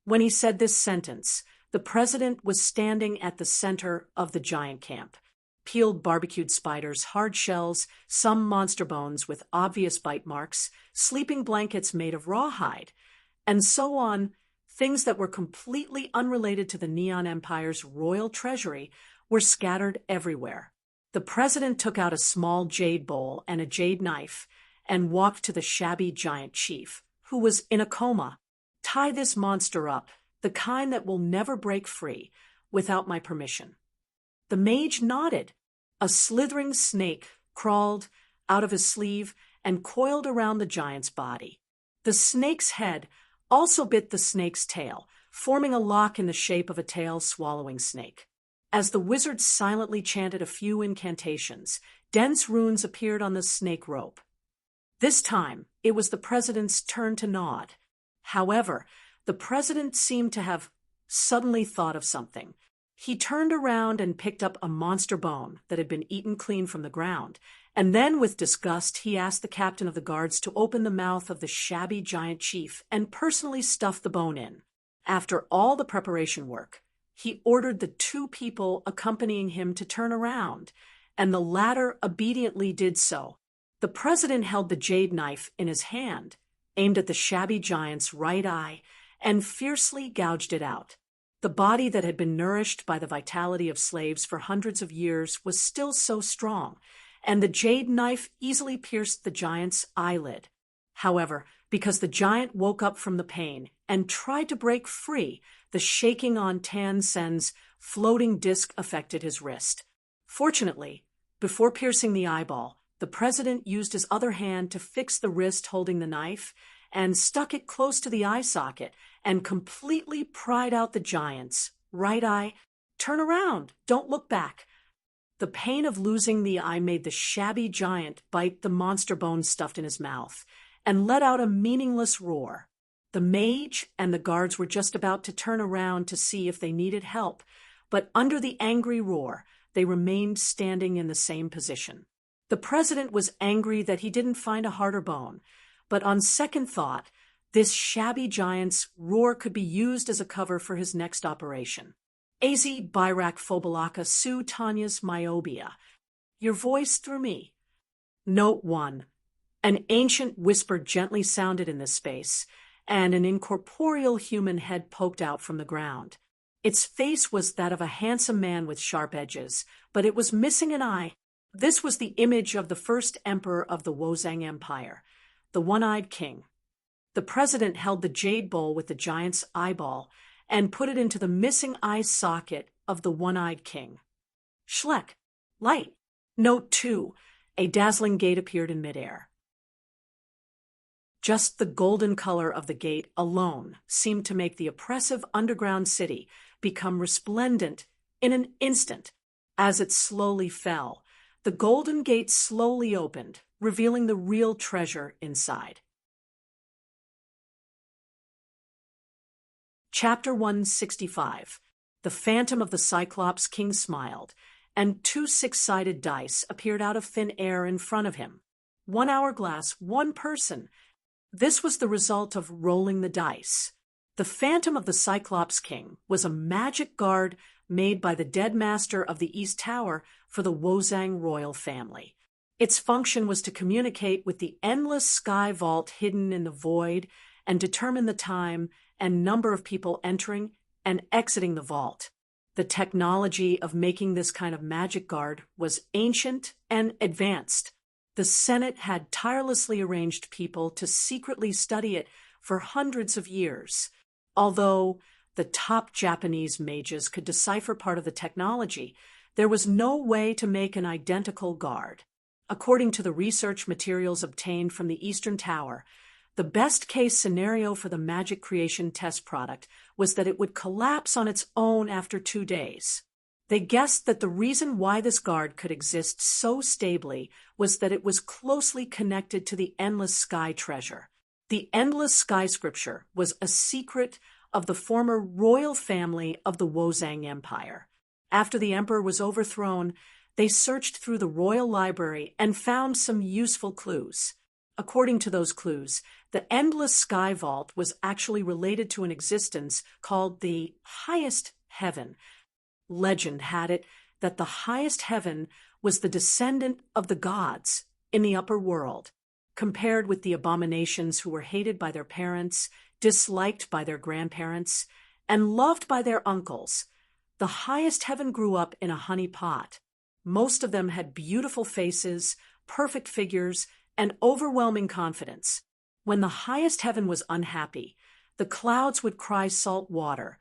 When he said this sentence, the president was standing at the center of the giant camp. Peeled barbecued spiders, hard shells, some monster bones with obvious bite marks, sleeping blankets made of rawhide, and so on, things that were completely unrelated to the Neon Empire's royal treasury were scattered everywhere. The president took out a small jade bowl and a jade knife and walked to the shabby giant chief, who was in a coma. "Tie this monster up, the kind that will never break free, without my permission." The mage nodded. A slithering snake crawled out of his sleeve and coiled around the giant's body. The snake's head also bit the snake's tail, forming a lock in the shape of a tail-swallowing snake. As the wizard silently chanted a few incantations, dense runes appeared on the snake rope. This time, it was the president's turn to nod. However, the president seemed to have suddenly thought of something. He turned around and picked up a monster bone that had been eaten clean from the ground, and then with disgust he asked the captain of the guards to open the mouth of the shabby giant chief and personally stuff the bone in. After all the preparation work, he ordered the two people accompanying him to turn around, and the latter obediently did so. The president held the jade knife in his hand, aimed at the shabby giant's right eye, and fiercely gouged it out. The body that had been nourished by the vitality of slaves for hundreds of years was still so strong, and the jade knife easily pierced the giant's eyelid. However, because the giant woke up from the pain and tried to break free, the shaking on Tan Sen's floating disc affected his wrist. Fortunately, before piercing the eyeball, the president used his other hand to fix the wrist holding the knife and stuck it close to the eye socket and completely pried out the giant's right eye. "Turn around! Don't look back!" The pain of losing the eye made the shabby giant bite the monster bone stuffed in his mouth and let out a meaningless roar. The mage and the guards were just about to turn around to see if they needed help, but under the angry roar, they remained standing in the same position. The president was angry that he didn't find a harder bone, but on second thought, this shabby giant's roar could be used as a cover for his next operation. Az Birak Phobalaka Su Tanya's myobia. Your voice through me. Note 1. An ancient whisper gently sounded in this space, and an incorporeal human head poked out from the ground. Its face was that of a handsome man with sharp edges, but it was missing an eye. This was the image of the first emperor of the Wozang Empire, the one-eyed king. The president held the jade bowl with the giant's eyeball and put it into the missing eye socket of the one-eyed king. Schleck. Light. Note 2. A dazzling gate appeared in midair. Just the golden color of the gate alone seemed to make the oppressive underground city become resplendent in an instant. As it slowly fell, the golden gate slowly opened, revealing the real treasure inside. Chapter 165. The Phantom of the Cyclops King smiled, and two six-sided dice appeared out of thin air in front of him. 1 hourglass, 1 person. This was the result of rolling the dice. The Phantom of the Cyclops King was a magic guard made by the dead master of the East Tower for the Wozang royal family. Its function was to communicate with the endless sky vault hidden in the void and determine the time and number of people entering and exiting the vault. The technology of making this kind of magic guard was ancient and advanced. The Senate had tirelessly arranged people to secretly study it for hundreds of years. Although the top Japanese mages could decipher part of the technology, there was no way to make an identical guard. According to the research materials obtained from the Eastern Tower, the best-case scenario for the magic creation test product was that it would collapse on its own after 2 days. They guessed that the reason why this guard could exist so stably was that it was closely connected to the endless sky treasure. The endless sky scripture was a secret of the former royal family of the Wozang Empire. After the emperor was overthrown, they searched through the royal library and found some useful clues. According to those clues, the endless sky vault was actually related to an existence called the highest heaven. Legend had it that the highest heaven was the descendant of the gods in the upper world, compared with the abominations who were hated by their parents, disliked by their grandparents, and loved by their uncles. The highest heaven grew up in a honey pot. Most of them had beautiful faces, perfect figures, and overwhelming confidence. When the highest heaven was unhappy, the clouds would cry salt water,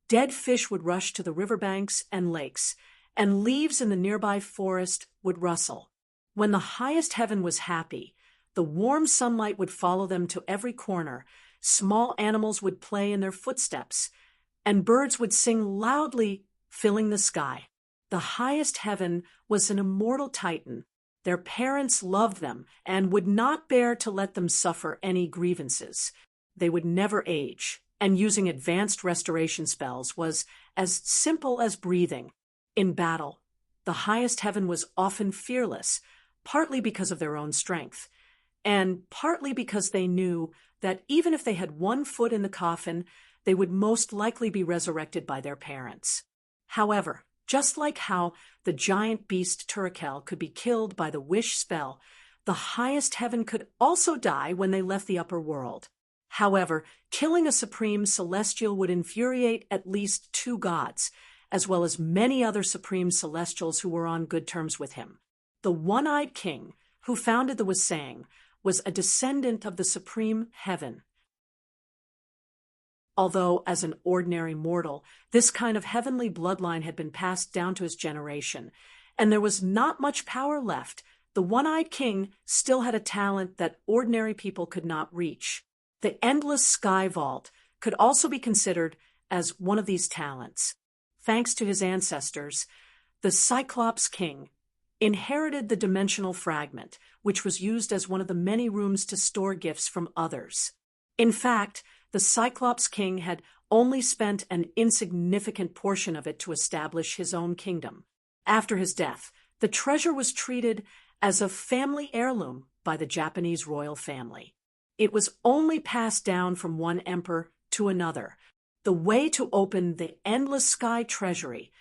dead fish would rush to the riverbanks and lakes, and leaves in the nearby forest would rustle. When the highest heaven was happy, the warm sunlight would follow them to every corner, small animals would play in their footsteps, and birds would sing loudly, filling the sky. The highest heaven was an immortal titan. Their parents loved them and would not bear to let them suffer any grievances. They would never age, and using advanced restoration spells was as simple as breathing. In battle, the highest heaven was often fearless, partly because of their own strength, and partly because they knew that even if they had one foot in the coffin, they would most likely be resurrected by their parents. However, just like how the giant beast Turkel could be killed by the wish spell, the highest heaven could also die when they left the upper world. However, killing a supreme celestial would infuriate at least two gods, as well as many other supreme celestials who were on good terms with him. The one-eyed king, who founded the Wasang, was a descendant of the supreme heaven. Although, as an ordinary mortal, this kind of heavenly bloodline had been passed down to his generation, and there was not much power left, the one-eyed king still had a talent that ordinary people could not reach. The endless sky vault could also be considered as one of these talents. Thanks to his ancestors, the Cyclops King inherited the dimensional fragment, which was used as one of the many rooms to store gifts from others. In fact, the Cyclops King had only spent an insignificant portion of it to establish his own kingdom. After his death, the treasure was treated as a family heirloom by the Japanese royal family. It was only passed down from one emperor to another. The way to open the endless sky treasury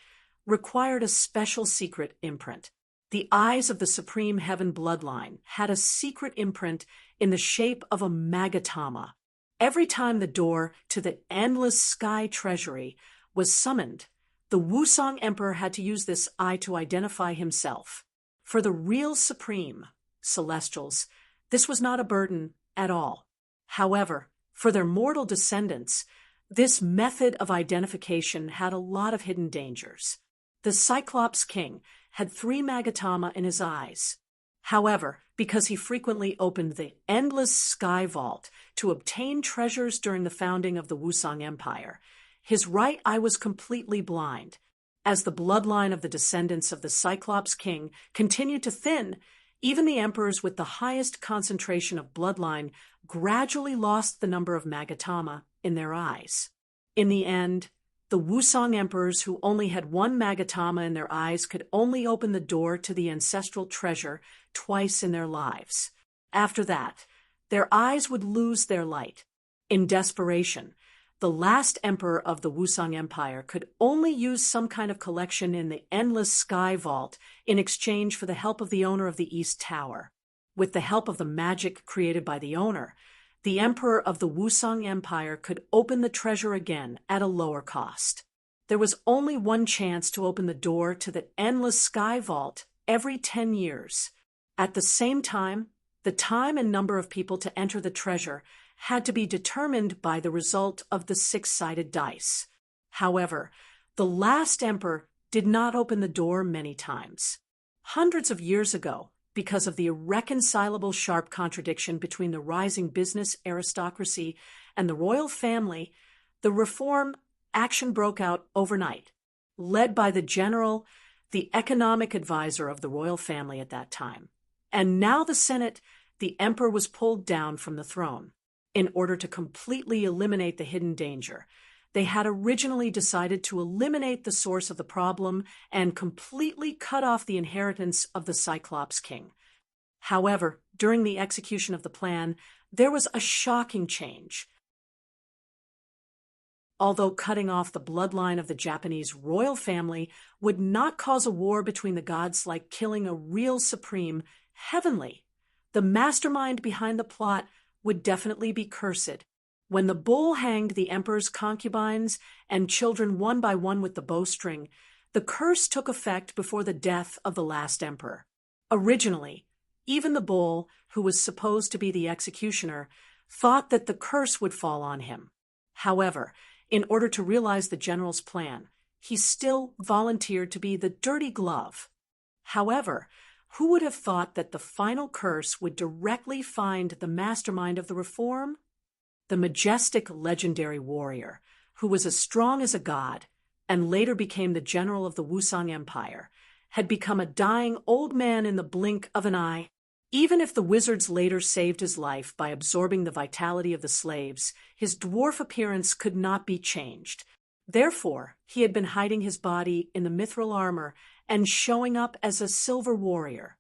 required a special secret imprint. The eyes of the supreme heaven bloodline had a secret imprint in the shape of a magatama. Every time the door to the endless sky treasury was summoned, the Wusong Emperor had to use this eye to identify himself. For the real supreme celestials, this was not a burden at all. However, for their mortal descendants, this method of identification had a lot of hidden dangers. The Cyclops King had 3 magatama in his eyes. However, because he frequently opened the endless sky vault to obtain treasures during the founding of the Wusong Empire, his right eye was completely blind. As the bloodline of the descendants of the Cyclops King continued to thin, even the emperors with the highest concentration of bloodline gradually lost the number of magatama in their eyes. In the end, the Wusong emperors who only had 1 magatama in their eyes could only open the door to the ancestral treasure twice in their lives. After that, their eyes would lose their light. In desperation, the last emperor of the Wusong Empire could only use some kind of collection in the endless sky vault in exchange for the help of the owner of the East Tower. With the help of the magic created by the owner, the emperor of the Wusong Empire could open the treasure again at a lower cost. There was only one chance to open the door to the endless sky vault every 10 years. At the same time, the time and number of people to enter the treasure had to be determined by the result of the 6-sided dice. However, the last emperor did not open the door many times. Hundreds of years ago, because of the irreconcilable sharp contradiction between the rising business aristocracy and the royal family, the reform action broke out overnight, led by the general, the economic advisor of the royal family at that time. And now the Senate, the emperor was pulled down from the throne. In order to completely eliminate the hidden danger, they had originally decided to eliminate the source of the problem and completely cut off the inheritance of the Cyclops King. However, during the execution of the plan, there was a shocking change. Although cutting off the bloodline of the Japanese royal family would not cause a war between the gods like killing a real supreme heavenly, the mastermind behind the plot would definitely be cursed. When the bull hanged the emperor's concubines and children one by one with the bowstring, the curse took effect before the death of the last emperor. Originally, even the bull, who was supposed to be the executioner, thought that the curse would fall on him. However, in order to realize the general's plan, he still volunteered to be the dirty glove. However, who would have thought that the final curse would directly find the mastermind of the reform? The majestic legendary warrior, who was as strong as a god, and later became the general of the Wusong Empire, had become a dying old man in the blink of an eye. Even if the wizards later saved his life by absorbing the vitality of the slaves, his dwarf appearance could not be changed. Therefore, he had been hiding his body in the mithril armor and showing up as a silver warrior.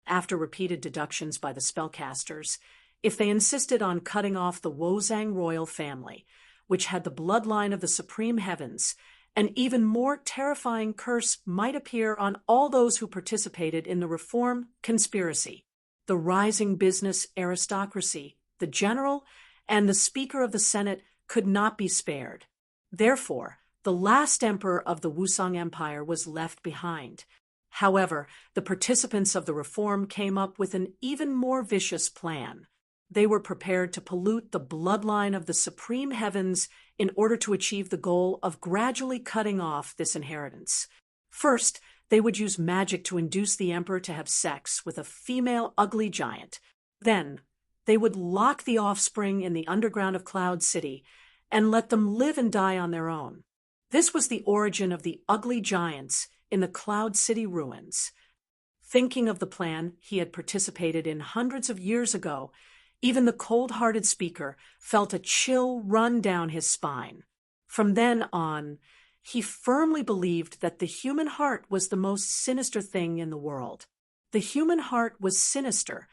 After repeated deductions by the spellcasters, if they insisted on cutting off the Wozang royal family, which had the bloodline of the supreme heavens, an even more terrifying curse might appear on all those who participated in the reform conspiracy. The rising business aristocracy, the general, and the Speaker of the Senate could not be spared. Therefore, the last emperor of the Wusang Empire was left behind. However, the participants of the reform came up with an even more vicious plan. They were prepared to pollute the bloodline of the supreme heavens in order to achieve the goal of gradually cutting off this inheritance. First, they would use magic to induce the emperor to have sex with a female ugly giant. Then, they would lock the offspring in the underground of Cloud City and let them live and die on their own. This was the origin of the ugly giants in the Cloud City ruins. Thinking of the plan he had participated in hundreds of years ago, even the cold-hearted speaker felt a chill run down his spine. From then on, he firmly believed that the human heart was the most sinister thing in the world. The human heart was sinister,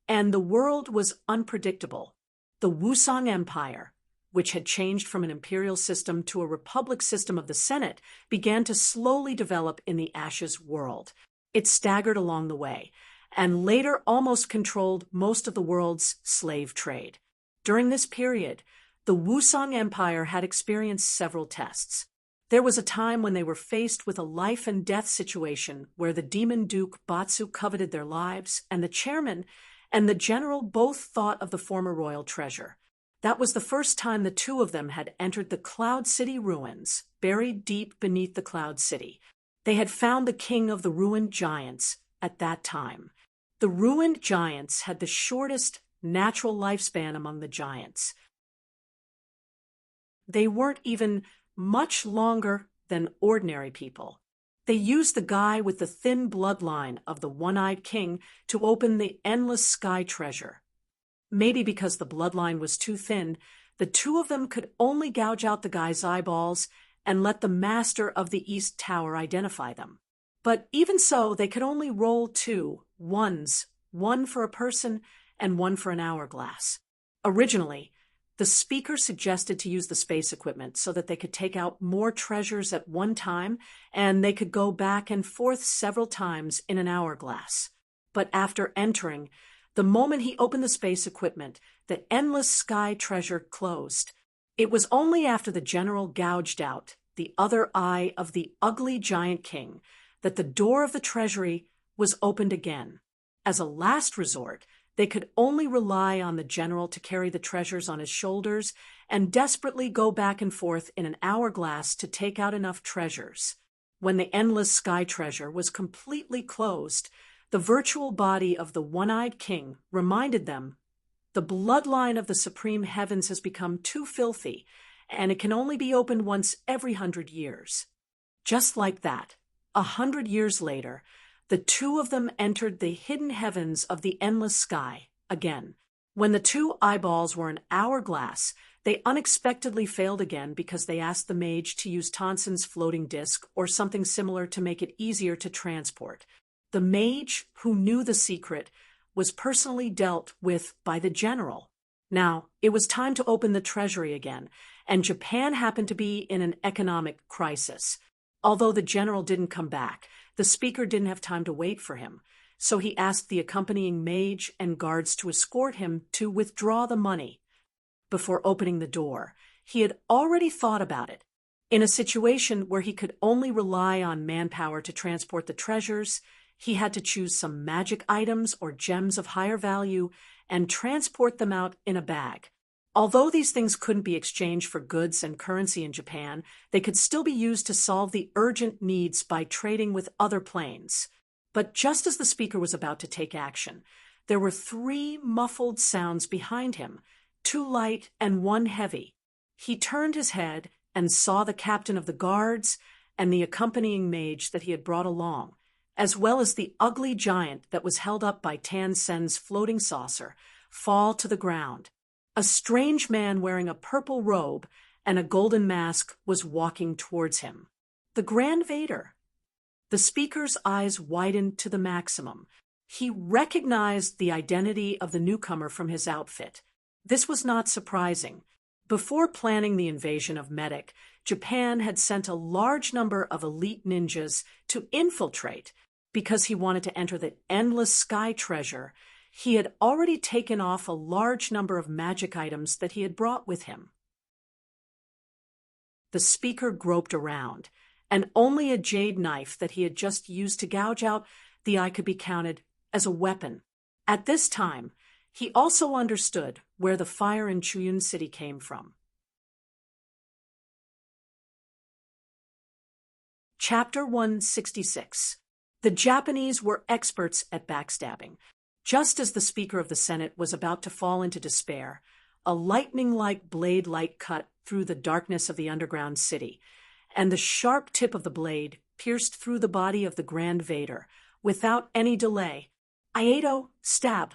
and the world was unpredictable. The Wusang Empire, which had changed from an imperial system to a republic system of the Senate, began to slowly develop in the Ashes world. It staggered along the way, and later almost controlled most of the world's slave trade. During this period, the Wusang Empire had experienced several tests. There was a time when they were faced with a life-and-death situation where the demon duke Batsu coveted their lives, and the chairman and the general both thought of the former royal treasure. That was the first time the two of them had entered the Cloud City ruins, buried deep beneath the Cloud City. They had found the king of the ruined giants at that time. The ruined giants had the shortest natural lifespan among the giants. They weren't even much longer than ordinary people. They used the guy with the thin bloodline of the one-eyed king to open the endless sky treasure. Maybe because the bloodline was too thin, the two of them could only gouge out the guy's eyeballs and let the master of the East Tower identify them. But even so, they could only roll two ones, one for a person and one for an hourglass. Originally, the speaker suggested to use the space equipment so that they could take out more treasures at one time, and they could go back and forth several times in an hourglass. But after entering, the moment he opened the space equipment, the endless sky treasure closed. It was only after the general gouged out the other eye of the ugly giant king that the door of the treasury was opened again. As a last resort, they could only rely on the general to carry the treasures on his shoulders and desperately go back and forth in an hourglass to take out enough treasures. When the endless sky treasure was completely closed, the virtual body of the one-eyed king reminded them, the bloodline of the supreme heavens has become too filthy, and it can only be opened once every 100 years. Just like that, 100 years later, the two of them entered the hidden heavens of the endless sky again. When the two eyeballs were an hourglass, they unexpectedly failed again because they asked the mage to use Tonson's floating disc or something similar to make it easier to transport. The mage, who knew the secret, was personally dealt with by the general. Now, it was time to open the treasury again, and Japan happened to be in an economic crisis. Although the general didn't come back, the speaker didn't have time to wait for him, so he asked the accompanying mage and guards to escort him to withdraw the money. Before opening the door, he had already thought about it. In a situation where he could only rely on manpower to transport the treasures, he had to choose some magic items or gems of higher value and transport them out in a bag. Although these things couldn't be exchanged for goods and currency in Japan, they could still be used to solve the urgent needs by trading with other planes. But just as the speaker was about to take action, there were 3 muffled sounds behind him, 2 light and 1 heavy. He turned his head and saw the captain of the guards and the accompanying mage that he had brought along, as well as the ugly giant that was held up by Tan Sen's floating saucer, fall to the ground. A strange man wearing a purple robe and a golden mask was walking towards him. The Grand Vader. The speaker's eyes widened to the maximum. He recognized the identity of the newcomer from his outfit. This was not surprising. Before planning the invasion of Medic, Japan had sent a large number of elite ninjas to infiltrate. Because he wanted to enter the endless sky treasure, he had already taken off a large number of magic items that he had brought with him. The speaker groped around, and only a jade knife that he had just used to gouge out the eye could be counted as a weapon. At this time, he also understood where the fire in Chuyun City came from. Chapter 166. The Japanese were experts at backstabbing. Just as the Speaker of the Senate was about to fall into despair, a lightning-like blade light cut through the darkness of the underground city, and the sharp tip of the blade pierced through the body of the Grand Vader. Without any delay, Iato, stab,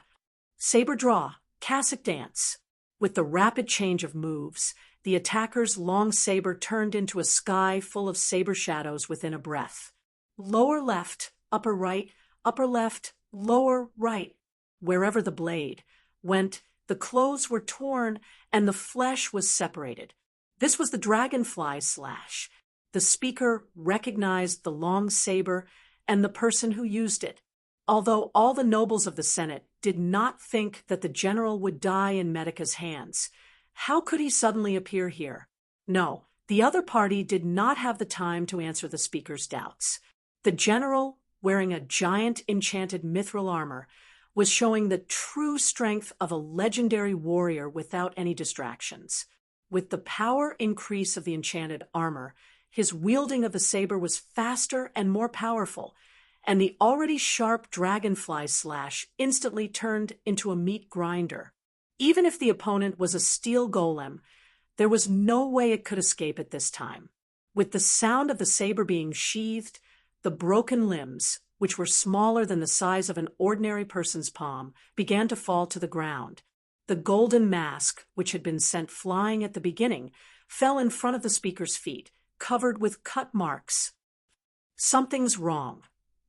saber draw, cassock dance. With the rapid change of moves, the attacker's long saber turned into a sky full of saber shadows within a breath. Lower left, upper right, upper left, lower right. Wherever the blade went, the clothes were torn and the flesh was separated. This was the dragonfly slash. The speaker recognized the long saber and the person who used it. Although all the nobles of the Senate did not think that the general would die in Medica's hands, how could he suddenly appear here? No, the other party did not have the time to answer the speaker's doubts. The general, wearing a giant enchanted mithril armor, was showing the true strength of a legendary warrior without any distractions. With the power increase of the enchanted armor, his wielding of the saber was faster and more powerful, and the already sharp dragonfly slash instantly turned into a meat grinder. Even if the opponent was a steel golem, there was no way it could escape at this time. With the sound of the saber being sheathed, the broken limbs, which were smaller than the size of an ordinary person's palm, began to fall to the ground. The golden mask, which had been sent flying at the beginning, fell in front of the speaker's feet, covered with cut marks. Something's wrong.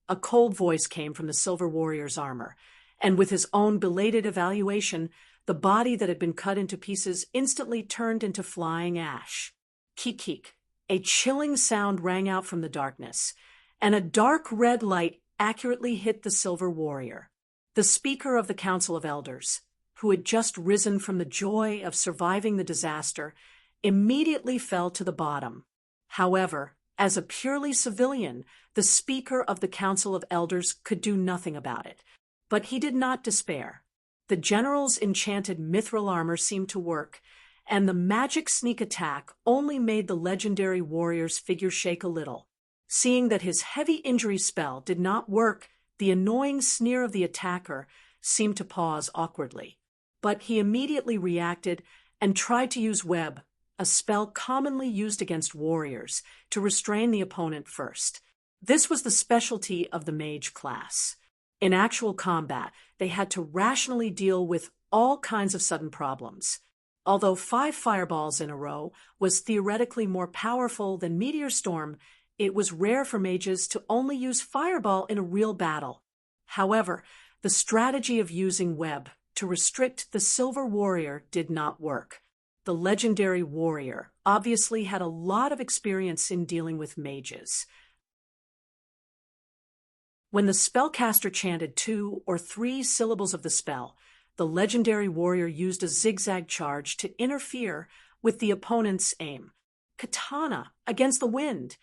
A cold voice came from the Silver Warrior's armor, and with his own belated evaluation, the body that had been cut into pieces instantly turned into flying ash. Keek. A chilling sound rang out from the darkness, and a dark red light accurately hit the Silver Warrior. The Speaker of the Council of Elders, who had just risen from the joy of surviving the disaster, immediately fell to the bottom. However, as a purely civilian, the Speaker of the Council of Elders could do nothing about it. But he did not despair. The general's enchanted mithril armor seemed to work, and the magic sneak attack only made the legendary warrior's figure shake a little. Seeing that his heavy injury spell did not work, the annoying sneer of the attacker seemed to pause awkwardly. But he immediately reacted and tried to use Web, a spell commonly used against warriors, to restrain the opponent first. This was the specialty of the mage class. In actual combat, they had to rationally deal with all kinds of sudden problems. Although 5 fireballs in a row was theoretically more powerful than Meteor Storm, it was rare for mages to only use Fireball in a real battle. However, the strategy of using Web to restrict the Silver Warrior did not work. The legendary warrior obviously had a lot of experience in dealing with mages. When the spellcaster chanted 2 or 3 syllables of the spell, the legendary warrior used a zigzag charge to interfere with the opponent's aim. Katana against the wind.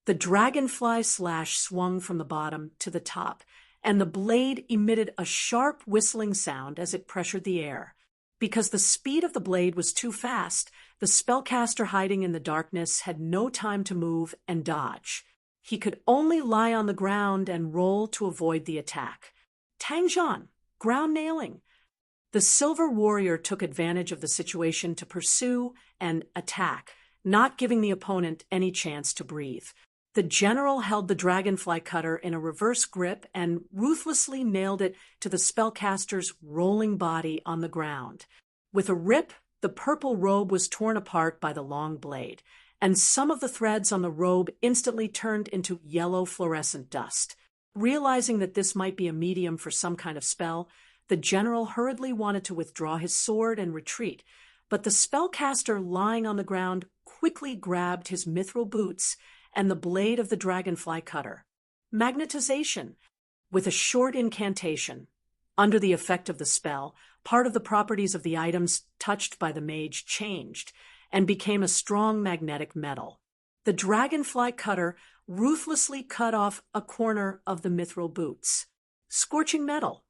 The dragonfly slash swung from the bottom to the top, and the blade emitted a sharp whistling sound as it pressured the air. Because the speed of the blade was too fast, the spellcaster hiding in the darkness had no time to move and dodge. He could only lie on the ground and roll to avoid the attack. Tangjan, ground nailing. The Silver Warrior took advantage of the situation to pursue and attack, not giving the opponent any chance to breathe. The general held the dragonfly cutter in a reverse grip and ruthlessly nailed it to the spellcaster's rolling body on the ground. With a rip, the purple robe was torn apart by the long blade, and some of the threads on the robe instantly turned into yellow fluorescent dust. Realizing that this might be a medium for some kind of spell, the general hurriedly wanted to withdraw his sword and retreat, but the spellcaster lying on the ground quickly grabbed his mithril boots and the blade of the dragonfly cutter. Magnetization. With a short incantation, under the effect of the spell, part of the properties of the items touched by the mage changed and became a strong magnetic metal. The dragonfly cutter ruthlessly cut off a corner of the mithril boots. Scorching metal.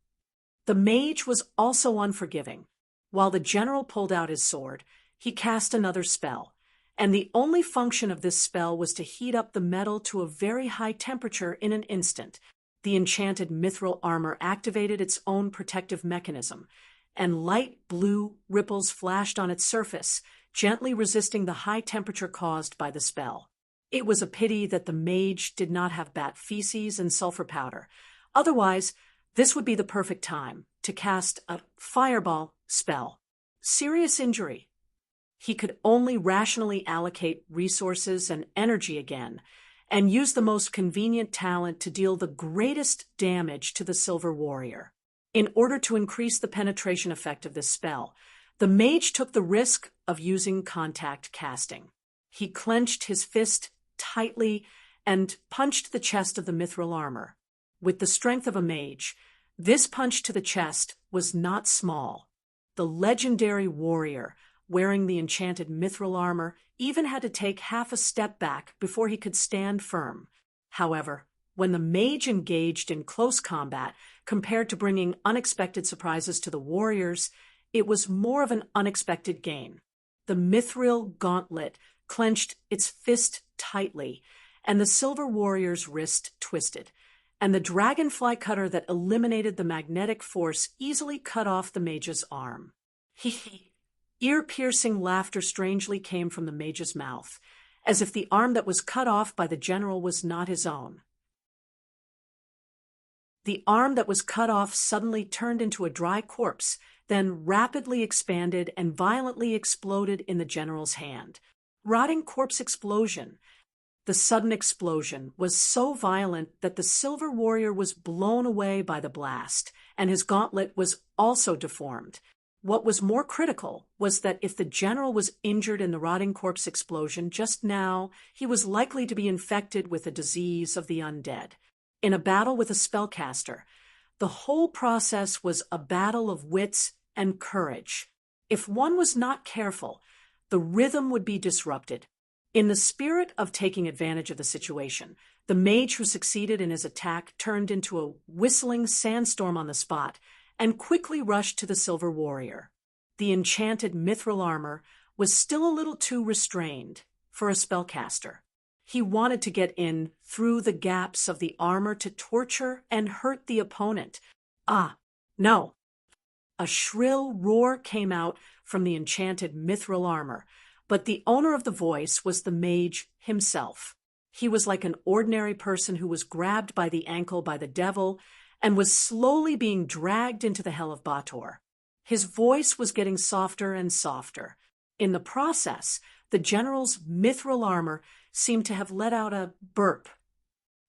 The mage was also unforgiving. While the general pulled out his sword, he cast another spell, and the only function of this spell was to heat up the metal to a very high temperature in an instant. The enchanted mithril armor activated its own protective mechanism, and light blue ripples flashed on its surface, gently resisting the high temperature caused by the spell. It was a pity that the mage did not have bat feces and sulfur powder. Otherwise, this would be the perfect time to cast a fireball spell. Serious injury. He could only rationally allocate resources and energy again, and use the most convenient talent to deal the greatest damage to the Silver Warrior. In order to increase the penetration effect of this spell, the mage took the risk of using contact casting. He clenched his fist tightly and punched the chest of the mithril armor. With the strength of a mage, this punch to the chest was not small. The legendary warrior, wearing the enchanted mithril armor, even had to take half a step back before he could stand firm. However, when the mage engaged in close combat, compared to bringing unexpected surprises to the warriors, it was more of an unexpected gain. The mithril gauntlet clenched its fist tightly, and the silver warrior's wrist twisted, and the dragonfly cutter that eliminated the magnetic force easily cut off the mage's arm. Ear-piercing laughter strangely came from the mage's mouth, as if the arm that was cut off by the general was not his own. The arm that was cut off suddenly turned into a dry corpse, then rapidly expanded and violently exploded in the general's hand. Rotting corpse explosion. The sudden explosion was so violent that the silver warrior was blown away by the blast, and his gauntlet was also deformed. What was more critical was that if the general was injured in the rotting corpse explosion just now, he was likely to be infected with a disease of the undead. In a battle with a spellcaster, the whole process was a battle of wits and courage. If one was not careful, the rhythm would be disrupted. In the spirit of taking advantage of the situation, the mage who succeeded in his attack turned into a whistling sandstorm on the spot and quickly rushed to the silver warrior. The enchanted mithril armor was still a little too restrained for a spellcaster. He wanted to get in through the gaps of the armor to torture and hurt the opponent. No. A shrill roar came out from the enchanted mithril armor, but the owner of the voice was the mage himself. He was like an ordinary person who was grabbed by the ankle by the devil and was slowly being dragged into the hell of Bator. His voice was getting softer and softer. In the process, the general's mithril armor seemed to have let out a burp.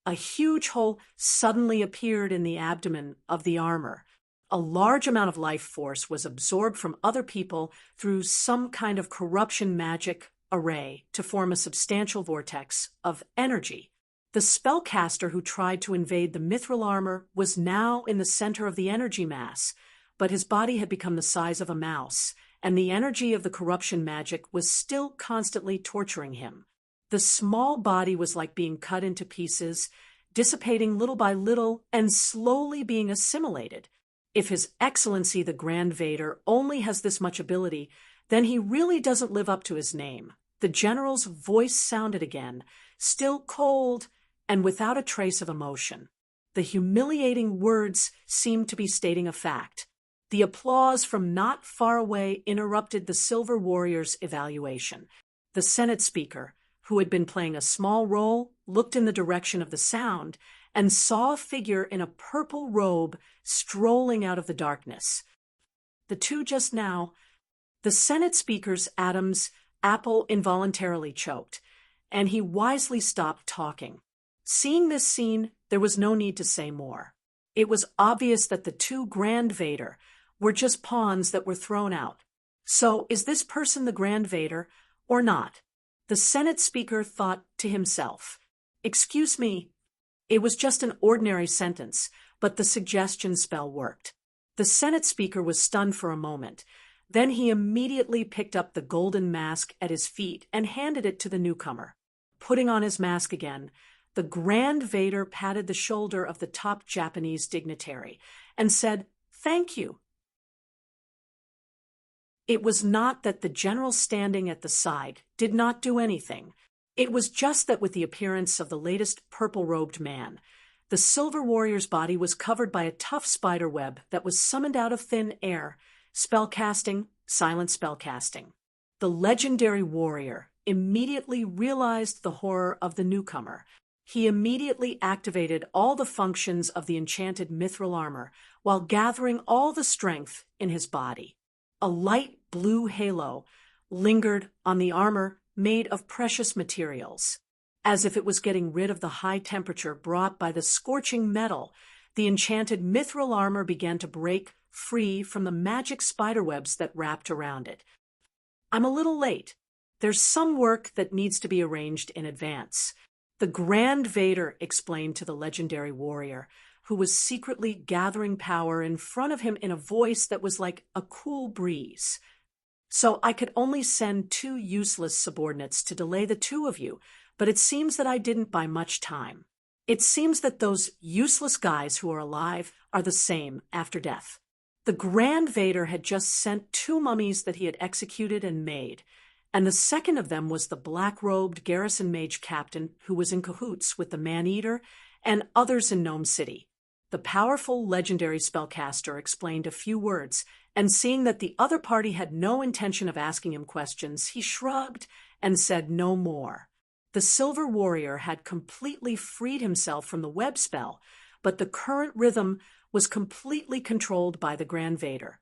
A huge hole suddenly appeared in the abdomen of the armor. A large amount of life force was absorbed from other people through some kind of corruption magic array to form a substantial vortex of energy. The spellcaster who tried to invade the mithril armor was now in the center of the energy mass, but his body had become the size of a mouse, and the energy of the corruption magic was still constantly torturing him. The small body was like being cut into pieces, dissipating little by little and slowly being assimilated. If His Excellency the Grand Vader only has this much ability, then he really doesn't live up to his name. The general's voice sounded again, still cold and without a trace of emotion. The humiliating words seemed to be stating a fact. The applause from not far away interrupted the Silver Warrior's evaluation. The Senate Speaker, who had been playing a small role, looked in the direction of the sound and saw a figure in a purple robe strolling out of the darkness. The two just now, the Senate Speaker's Adam's apple involuntarily choked, and he wisely stopped talking. Seeing this scene, there was no need to say more. It was obvious that the two Grand Vader were just pawns that were thrown out. So, is this person the Grand Vader, or not? The Senate Speaker thought to himself. Excuse me. It was just an ordinary sentence, but the suggestion spell worked. The Senate Speaker was stunned for a moment. Then he immediately picked up the golden mask at his feet and handed it to the newcomer. Putting on his mask again, the Grand Vader patted the shoulder of the top Japanese dignitary and said, "Thank you." It was not that the general standing at the side did not do anything. It was just that with the appearance of the latest purple-robed man, the Silver Warrior's body was covered by a tough spider web that was summoned out of thin air. Spellcasting, silent spellcasting. The legendary warrior immediately realized the horror of the newcomer. He immediately activated all the functions of the enchanted mithril armor while gathering all the strength in his body. A light blue halo lingered on the armor made of precious materials. As if it was getting rid of the high temperature brought by the scorching metal, the enchanted mithril armor began to break free from the magic spiderwebs that wrapped around it. "I'm a little late. There's some work that needs to be arranged in advance," the Grand Vader explained to the legendary warrior, who was secretly gathering power in front of him in a voice that was like a cool breeze. "So I could only send 2 useless subordinates to delay the 2 of you, but it seems that I didn't buy much time. It seems that those useless guys who are alive are the same after death." The Grand Vader had just sent 2 mummies that he had executed and made, and the second of them was the black-robed garrison mage captain who was in cahoots with the Man-Eater and others in Gnome City. The powerful legendary spellcaster explained a few words, and seeing that the other party had no intention of asking him questions, he shrugged and said no more. The Silver Warrior had completely freed himself from the web spell, but the current rhythm was completely controlled by the Grand Vader,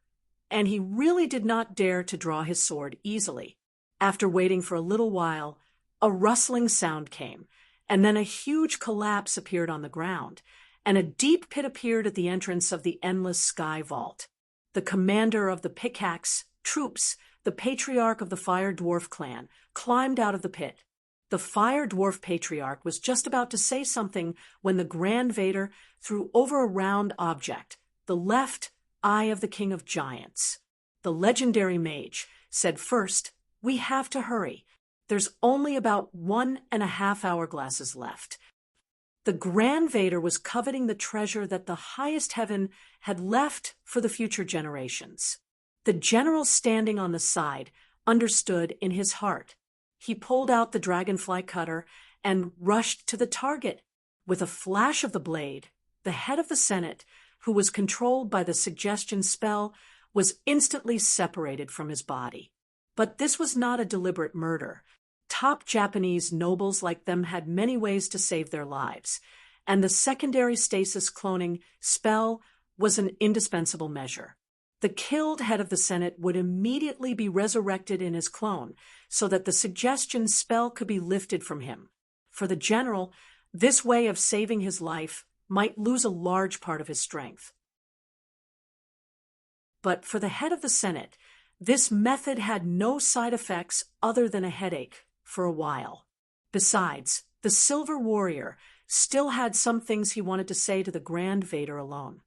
and he really did not dare to draw his sword easily. After waiting for a little while, a rustling sound came, and then a huge collapse appeared on the ground, and a deep pit appeared at the entrance of the endless sky vault. The commander of the pickaxe troops, the patriarch of the Fire Dwarf clan, climbed out of the pit. The Fire Dwarf patriarch was just about to say something when the Grand Vader threw over a round object, the left eye of the King of Giants. The legendary mage said, "First, we have to hurry. There's only about 1.5 hourglasses left." The Grand Vader was coveting the treasure that the highest heaven had left for the future generations. The general standing on the side understood in his heart. He pulled out the dragonfly cutter and rushed to the target. With a flash of the blade, the head of the Senate, who was controlled by the suggestion spell, was instantly separated from his body. But this was not a deliberate murder. Top Japanese nobles like them had many ways to save their lives, and the secondary stasis cloning spell was an indispensable measure. The killed head of the Senate would immediately be resurrected in his clone, so that the suggestion spell could be lifted from him. For the general, this way of saving his life might lose a large part of his strength. But for the head of the Senate, this method had no side effects other than a headache for a while. Besides, the Silver Warrior still had some things he wanted to say to the Grand Vader alone.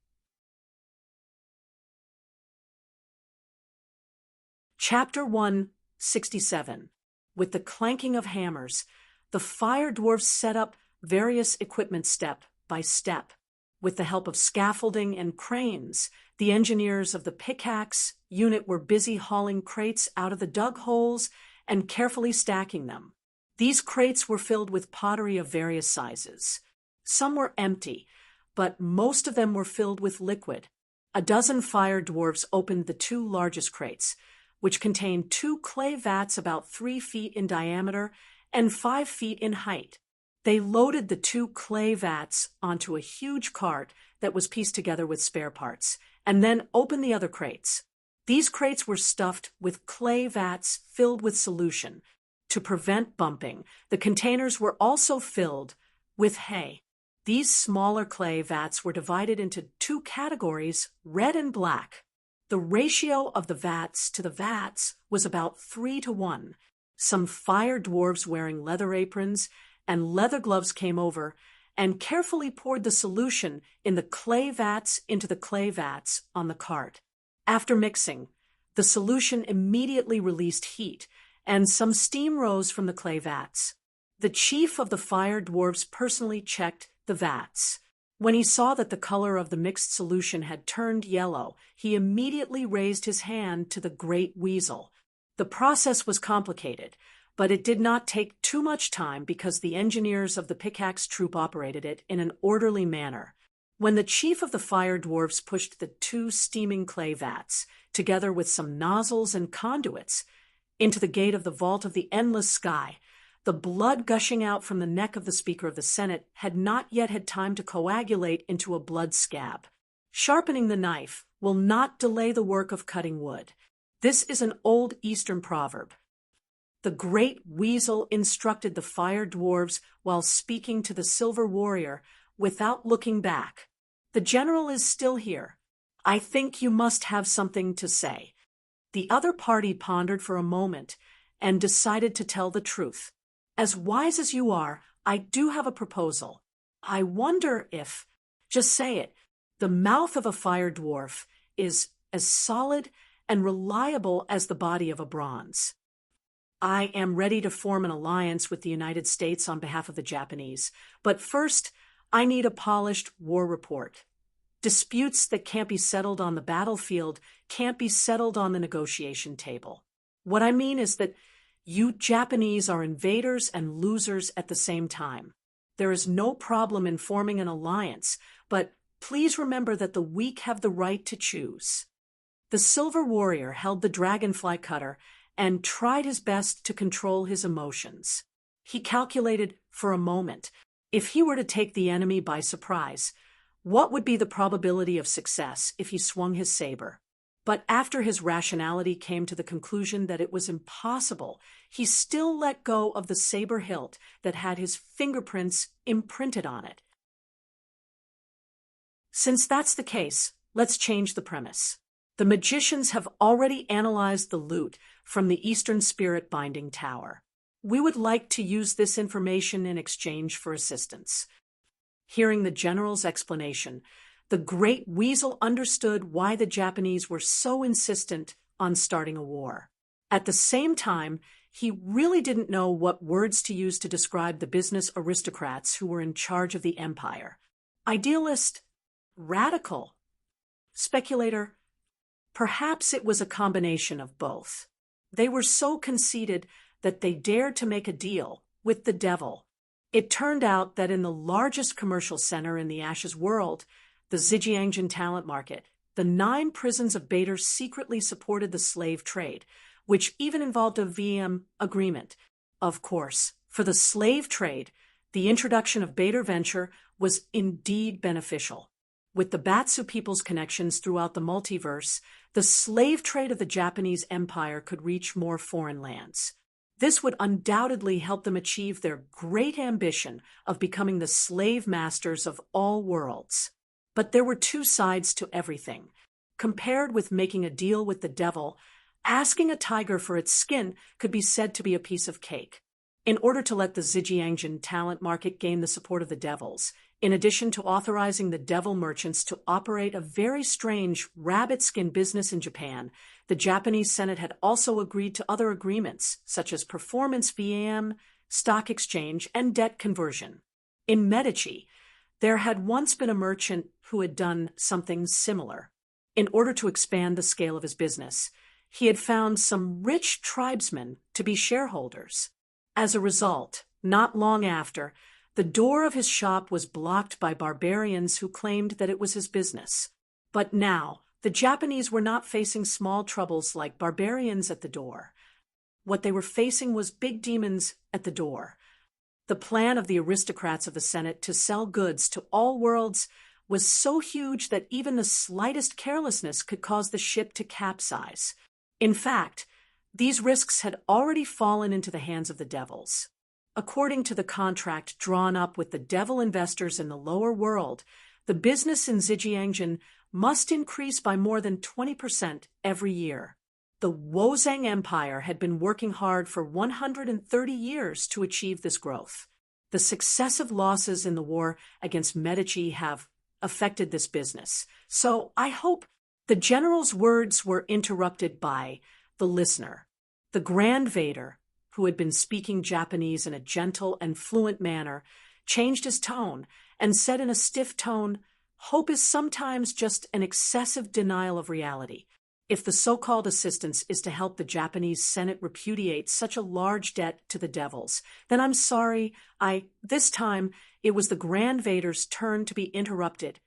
Chapter 167. With the clanking of hammers, the Fire Dwarfs set up various equipment step by step. With the help of scaffolding and cranes, the engineers of the pickaxe unit were busy hauling crates out of the dug holes and carefully stacking them. These crates were filled with pottery of various sizes. Some were empty, but most of them were filled with liquid. A dozen Fire Dwarfs opened the 2 largest crates, which contained 2 clay vats about 3 feet in diameter and 5 feet in height. They loaded the 2 clay vats onto a huge cart that was pieced together with spare parts, and then opened the other crates. These crates were stuffed with clay vats filled with solution. To prevent bumping, the containers were also filled with hay. These smaller clay vats were divided into 2 categories, red and black. The ratio of the vats to the vats was about 3-to-1. Some fire dwarves wearing leather aprons and leather gloves came over and carefully poured the solution in the clay vats into the clay vats on the cart. After mixing, the solution immediately released heat, and some steam rose from the clay vats. The chief of the fire dwarves personally checked the vats. When he saw that the color of the mixed solution had turned yellow, he immediately raised his hand to the great weasel. The process was complicated, but it did not take too much time because the engineers of the pickaxe troop operated it in an orderly manner. When the chief of the fire dwarves pushed the 2 steaming clay vats, together with some nozzles and conduits, into the gate of the vault of the endless sky, the blood gushing out from the neck of the Speaker of the Senate had not yet had time to coagulate into a blood scab. Sharpening the knife will not delay the work of cutting wood. This is an old Eastern proverb. The great weasel instructed the fire dwarves while speaking to the silver warrior without looking back. The general is still here. I think you must have something to say. The other party pondered for a moment and decided to tell the truth. As wise as you are, I do have a proposal. I wonder if, just say it, the mouth of a fire dwarf is as solid and reliable as the body of a bronze. I am ready to form an alliance with the United States on behalf of the Japanese, but first, I need a polished war report. Disputes that can't be settled on the battlefield can't be settled on the negotiation table. What I mean is that you Japanese are invaders and losers at the same time. There is no problem in forming an alliance, but please remember that the weak have the right to choose. The silver warrior held the dragonfly cutter and tried his best to control his emotions. He calculated for a moment, if he were to take the enemy by surprise, what would be the probability of success if he swung his saber? But after his rationality came to the conclusion that it was impossible, he still let go of the saber hilt that had his fingerprints imprinted on it. Since that's the case, let's change the premise. The magicians have already analyzed the loot from the Eastern Spirit Binding Tower. We would like to use this information in exchange for assistance. Hearing the general's explanation, the great weasel understood why the Japanese were so insistent on starting a war. At the same time, he really didn't know what words to use to describe the business aristocrats who were in charge of the empire. Idealist, radical, speculator, perhaps it was a combination of both. They were so conceited that they dared to make a deal with the devil. It turned out that in the largest commercial center in the Ashes world, the Zhejiangjian talent market, the 9 prisons of baiters secretly supported the slave trade, which even involved a VM agreement. Of course, for the slave trade, the introduction of baiter venture was indeed beneficial. With the Batsu people's connections throughout the multiverse, the slave trade of the Japanese Empire could reach more foreign lands. This would undoubtedly help them achieve their great ambition of becoming the slave masters of all worlds. But there were 2 sides to everything. Compared with making a deal with the devil, asking a tiger for its skin could be said to be a piece of cake. In order to let the Zhejiangjian talent market gain the support of the devils, in addition to authorizing the devil merchants to operate a very strange rabbit skin business in Japan, the Japanese Senate had also agreed to other agreements, such as performance VM, stock exchange, and debt conversion. In Medici, there had once been a merchant who had done something similar. In order to expand the scale of his business, he had found some rich tribesmen to be shareholders. As a result, not long after, the door of his shop was blocked by barbarians who claimed that it was his business. But now, the Japanese were not facing small troubles like barbarians at the door. What they were facing was big demons at the door. The The plan of the aristocrats of the Senate to sell goods to all worlds was so huge that even the slightest carelessness could cause the ship to capsize. In fact, these risks had already fallen into the hands of the devils. According to the contract drawn up with the devil investors in the lower world, the business in Zhejiangjian must increase by more than 20% every year. The Wozang Empire had been working hard for 130 years to achieve this growth. The successive losses in the war against Medici have affected this business. So I hope the general's words were interrupted by the listener. The Grand Vader, who had been speaking Japanese in a gentle and fluent manner, changed his tone and said in a stiff tone, "Hope is sometimes just an excessive denial of reality. If the so-called assistance is to help the Japanese Senate repudiate such a large debt to the devils, then I'm sorry, this time it was the Grand Vader's turn to be interrupted.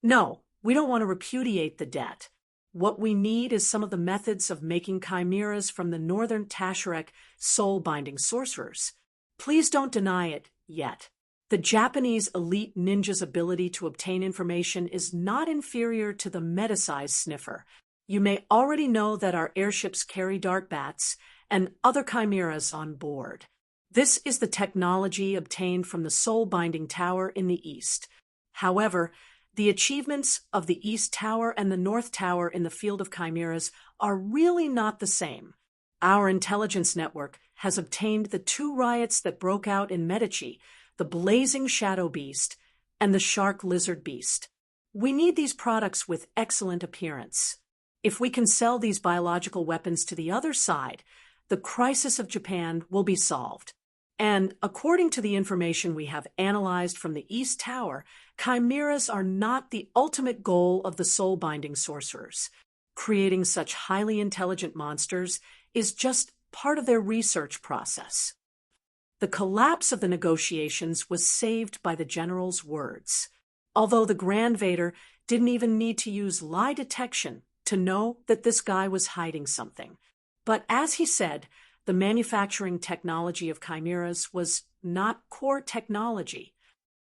No, we don't want to repudiate the debt. What we need is some of the methods of making chimeras from the northern Tasharek soul-binding sorcerers. Please don't deny it yet. The Japanese elite ninja's ability to obtain information is not inferior to the meta-sized sniffer. You may already know that our airships carry dart bats and other chimeras on board. This is the technology obtained from the soul-binding tower in the east. However, the achievements of the East Tower and the North Tower in the field of chimeras are really not the same. Our intelligence network has obtained the two riots that broke out in Medici, the blazing shadow beast and the shark lizard beast. We need these products with excellent appearance. If we can sell these biological weapons to the other side, the crisis of Japan will be solved. And according to the information we have analyzed from the East Tower, chimeras are not the ultimate goal of the soul-binding sorcerers. Creating such highly intelligent monsters is just part of their research process. The collapse of the negotiations was saved by the general's words. Although the Grand Vader didn't even need to use lie detection to know that this guy was hiding something. But as he said, the manufacturing technology of chimeras was not core technology.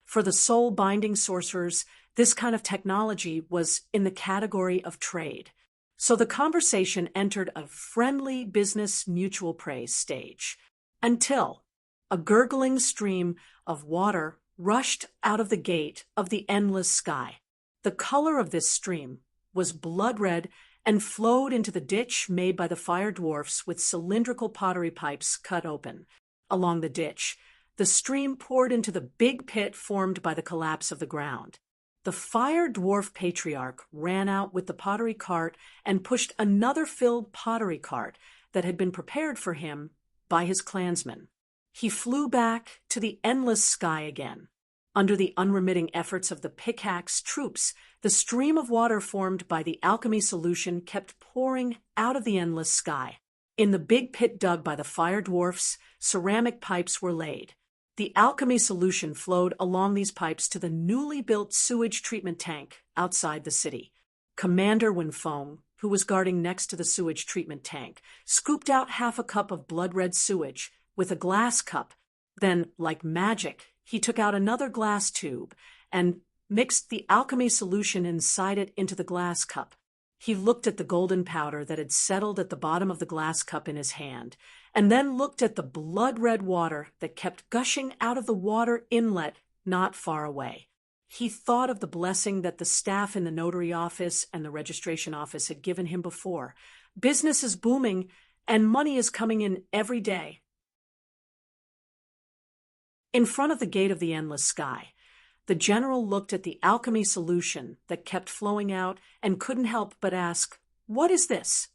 For the soul-binding sorcerers, this kind of technology was in the category of trade. So the conversation entered a friendly business mutual praise stage, until a gurgling stream of water rushed out of the gate of the endless sky. The color of this stream was blood red and flowed into the ditch made by the fire dwarfs with cylindrical pottery pipes cut open. Along the ditch, the stream poured into the big pit formed by the collapse of the ground. The fire dwarf patriarch ran out with the pottery cart and pushed another filled pottery cart that had been prepared for him by his clansmen. He flew back to the endless sky again. Under the unremitting efforts of the pickaxe troops, the stream of water formed by the alchemy solution kept pouring out of the endless sky. In the big pit dug by the fire dwarfs, ceramic pipes were laid. The alchemy solution flowed along these pipes to the newly built sewage treatment tank outside the city. Commander Winfeng, who was guarding next to the sewage treatment tank, scooped out half a cup of blood-red sewage with a glass cup. Then, like magic, he took out another glass tube and mixed the alchemy solution inside it into the glass cup. He looked at the golden powder that had settled at the bottom of the glass cup in his hand, and then looked at the blood-red water that kept gushing out of the water inlet not far away. He thought of the blessing that the staff in the notary office and the registration office had given him before. Business is booming, and money is coming in every day. In front of the gate of the endless sky, the general looked at the alchemy solution that kept flowing out and couldn't help but ask, "What is this?"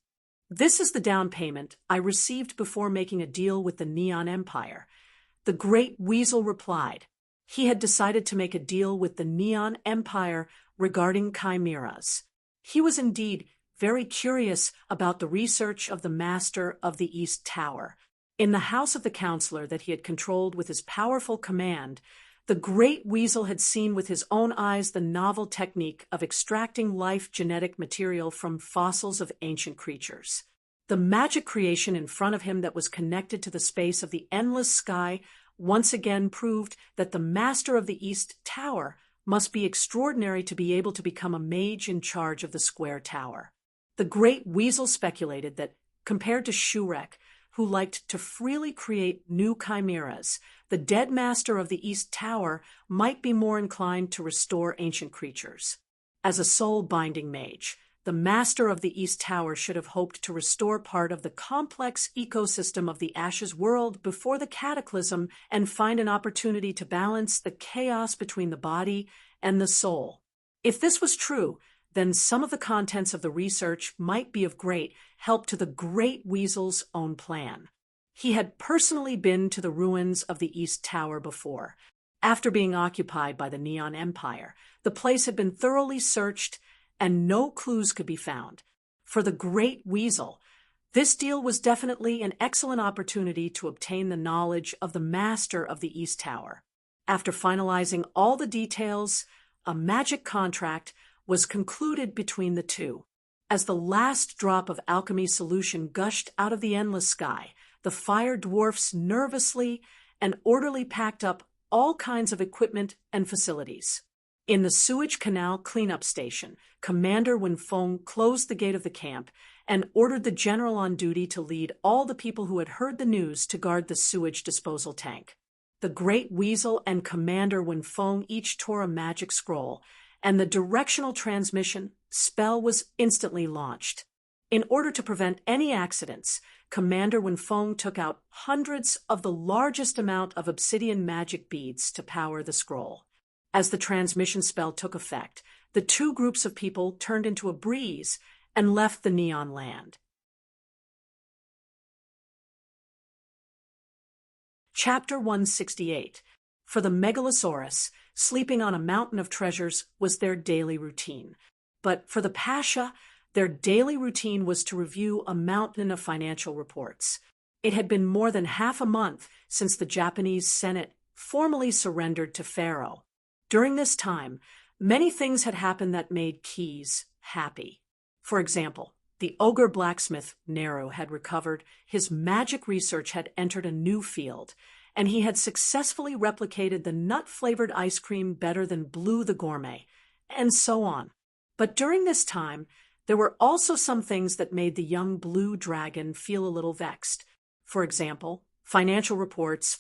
"This is the down payment I received before making a deal with the Neon Empire." The Great Weasel replied. He had decided to make a deal with the Neon Empire regarding chimeras. He was indeed very curious about the research of the Master of the East Tower. In the house of the counselor that he had controlled with his powerful command, the Great Weasel had seen with his own eyes the novel technique of extracting life genetic material from fossils of ancient creatures. The magic creation in front of him that was connected to the space of the endless sky once again proved that the master of the East Tower must be extraordinary to be able to become a mage in charge of the square tower. The great weasel speculated that, compared to Shurek, who liked to freely create new chimeras, the dead master of the East Tower might be more inclined to restore ancient creatures. As a soul-binding mage, the master of the East Tower should have hoped to restore part of the complex ecosystem of the Ashes world before the cataclysm and find an opportunity to balance the chaos between the body and the soul. If this was true, then some of the contents of the research might be of great help to the Great Weasel's own plan. He had personally been to the ruins of the East Tower before. After being occupied by the Neon Empire, the place had been thoroughly searched and no clues could be found. For the Great Weasel, this deal was definitely an excellent opportunity to obtain the knowledge of the master of the East Tower. After finalizing all the details, a magic contract was concluded between the two. As the last drop of alchemy solution gushed out of the endless sky, the fire dwarfs nervously and orderly packed up all kinds of equipment and facilities. In the sewage canal cleanup station, Commander Wenfeng closed the gate of the camp and ordered the general on duty to lead all the people who had heard the news to guard the sewage disposal tank. The Great Weasel and Commander Wenfeng each tore a magic scroll, and the directional transmission spell was instantly launched. In order to prevent any accidents, Commander Wenfeng took out hundreds of the largest amount of obsidian magic beads to power the scroll. As the transmission spell took effect, the two groups of people turned into a breeze and left the Neon Land. Chapter 168. For the Megalosaurus, sleeping on a mountain of treasures was their daily routine. But for the Pasha, their daily routine was to review a mountain of financial reports. It had been more than half a month since the Japanese Senate formally surrendered to Pharaoh. During this time, many things had happened that made Keyes happy. For example, the ogre blacksmith, Neru, had recovered, his magic research had entered a new field, and he had successfully replicated the nut-flavored ice cream better than Blue the Gourmet, and so on. But during this time, there were also some things that made the young blue dragon feel a little vexed. For example, financial reports,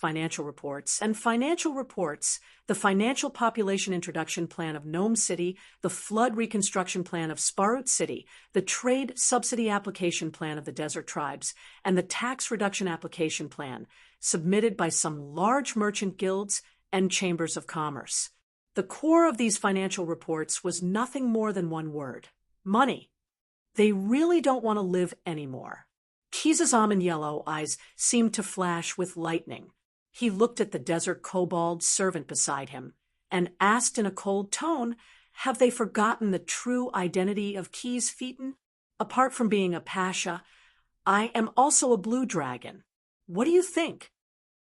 the Financial Population Introduction Plan of Gnome City, the Flood Reconstruction Plan of Sparut City, the Trade Subsidy Application Plan of the Desert Tribes, and the Tax Reduction Application Plan, submitted by some large merchant guilds and chambers of commerce. The core of these financial reports was nothing more than one word: money. They really don't want to live anymore. Keyes' almond yellow eyes seemed to flash with lightning. He looked at the desert kobold servant beside him and asked in a cold tone, "Have they forgotten the true identity of Keyes Phaeton? Apart from being a pasha, I am also a blue dragon. What do you think?"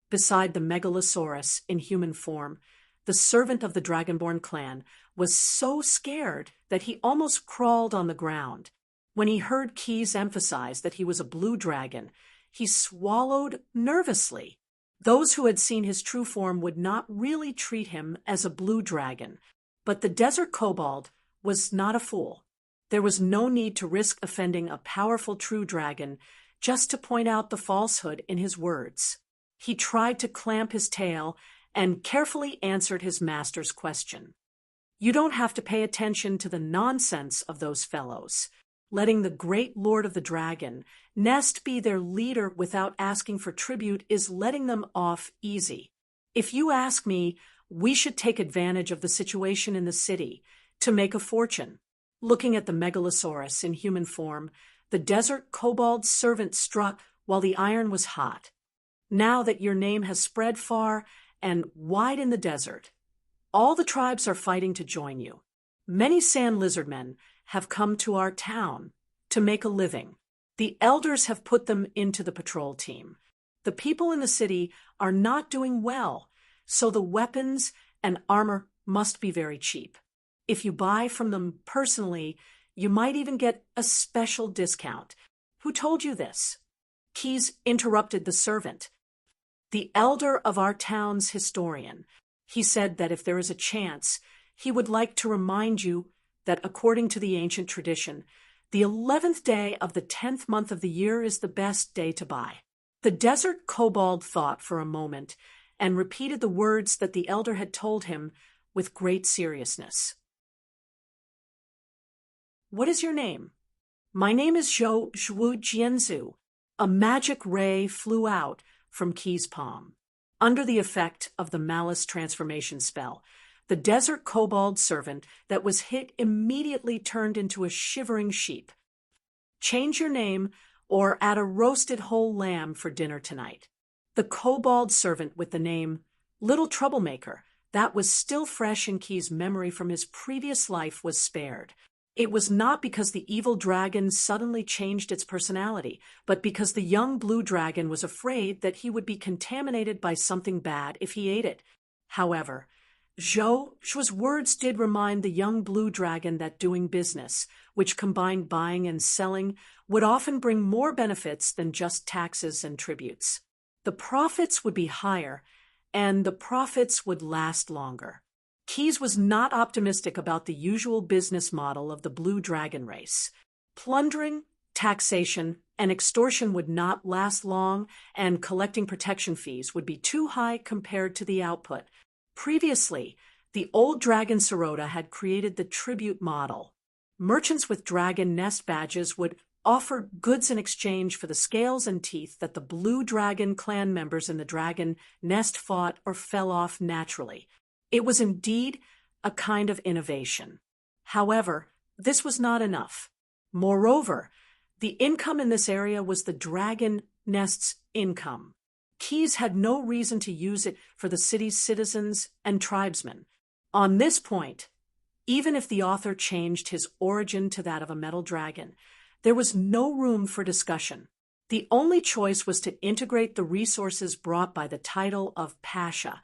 Beside the Megalosaurus in human form, the servant of the Dragonborn clan was so scared that he almost crawled on the ground. When he heard Keyes emphasize that he was a blue dragon, he swallowed nervously. Those who had seen his true form would not really treat him as a blue dragon, but the desert kobold was not a fool. There was no need to risk offending a powerful true dragon just to point out the falsehood in his words. He tried to clamp his tail and carefully answered his master's question. "You don't have to pay attention to the nonsense of those fellows. Letting the great lord of the dragon Nest be their leader without asking for tribute is letting them off easy. If you ask me, we should take advantage of the situation in the city to make a fortune." Looking at the Megalosaurus in human form, the desert kobold servant struck while the iron was hot. "Now that your name has spread far and wide in the desert, all the tribes are fighting to join you. Many sand lizard men have come to our town to make a living. The elders have put them into the patrol team. The people in the city are not doing well, so the weapons and armor must be very cheap. If you buy from them personally, you might even get a special discount. Who told you this? Keyes interrupted the servant. The elder of our town's historian. He said that if there is a chance, he would like to remind you that according to the ancient tradition, the 11th day of the 10th month of the year is the best day to buy. The desert kobold thought for a moment and repeated the words that the elder had told him with great seriousness. What is your name? My name is Zhou Jianzu. A magic ray flew out from Key's palm. Under the effect of the malice transformation spell, the desert kobold servant that was hit immediately turned into a shivering sheep. Change your name or add a roasted whole lamb for dinner tonight. The kobold servant with the name Little Troublemaker, that was still fresh in Key's memory from his previous life, was spared. It was not because the evil dragon suddenly changed its personality, but because the young blue dragon was afraid that he would be contaminated by something bad if he ate it. However, Zhou's words did remind the young blue dragon that doing business, which combined buying and selling, would often bring more benefits than just taxes and tributes. The profits would be higher, and the profits would last longer. Keyes was not optimistic about the usual business model of the blue dragon race. Plundering, taxation, and extortion would not last long, and collecting protection fees would be too high compared to the output. Previously, the old dragon Sirota had created the tribute model. Merchants with dragon nest badges would offer goods in exchange for the scales and teeth that the blue dragon clan members in the dragon nest fought or fell off naturally. It was indeed a kind of innovation. However, this was not enough. Moreover, the income in this area was the dragon nest's income. Keyes had no reason to use it for the city's citizens and tribesmen. On this point, even if the author changed his origin to that of a metal dragon, there was no room for discussion. The only choice was to integrate the resources brought by the title of Pasha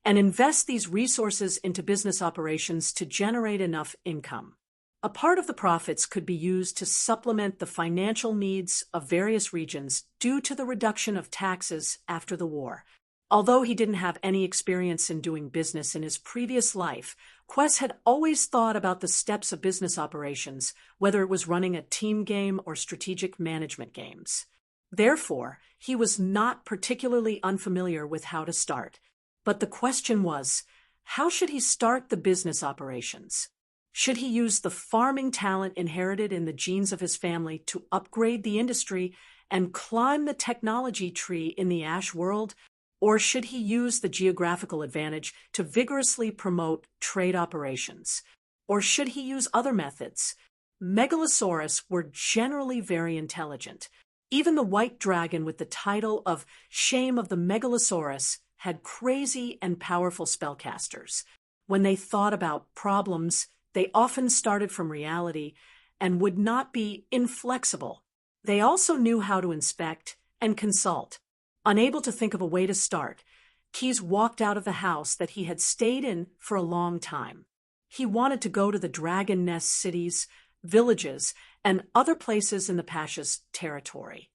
and invest these resources into business operations to generate enough income. A part of the profits could be used to supplement the financial needs of various regions due to the reduction of taxes after the war. Although he didn't have any experience in doing business in his previous life, Quess had always thought about the steps of business operations, whether it was running a team game or strategic management games. Therefore, he was not particularly unfamiliar with how to start. But the question was, how should he start the business operations? Should he use the farming talent inherited in the genes of his family to upgrade the industry and climb the technology tree in the Ash world? Or should he use the geographical advantage to vigorously promote trade operations? Or should he use other methods? Megalosaurus were generally very intelligent. Even the white dragon with the title of Shame of the Megalosaurus had crazy and powerful spellcasters. When they thought about problems, they often started from reality and would not be inflexible. They also knew how to inspect and consult. Unable to think of a way to start, Keyes walked out of the house that he had stayed in for a long time. He wanted to go to the dragon nest cities, villages, and other places in the Pasha's territory.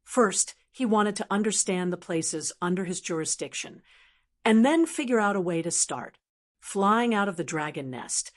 First, he wanted to understand the places under his jurisdiction, and then figure out a way to start. Flying out of the dragon nest,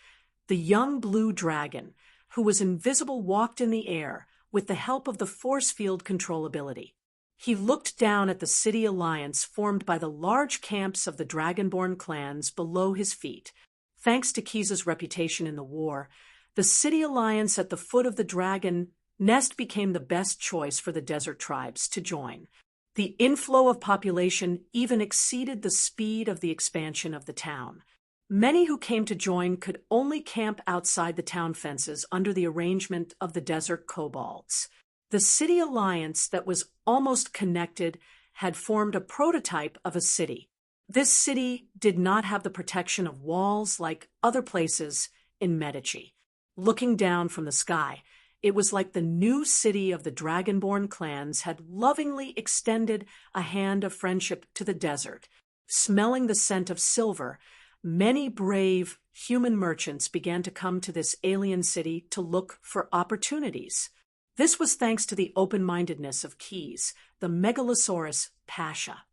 the young blue dragon, who was invisible, walked in the air with the help of the force field control ability. He looked down at the city alliance formed by the large camps of the dragonborn clans below his feet. Thanks to Keyes' reputation in the war, the city alliance at the foot of the dragon nest became the best choice for the desert tribes to join. The inflow of population even exceeded the speed of the expansion of the town. Many who came to join could only camp outside the town fences under the arrangement of the desert kobolds. The city alliance that was almost connected had formed a prototype of a city. This city did not have the protection of walls like other places in Medici. Looking down from the sky, it was like the new city of the dragonborn clans had lovingly extended a hand of friendship to the desert. Smelling the scent of silver, many brave human merchants began to come to this alien city to look for opportunities. This was thanks to the open-mindedness of Keys, the Megalosaurus Pasha.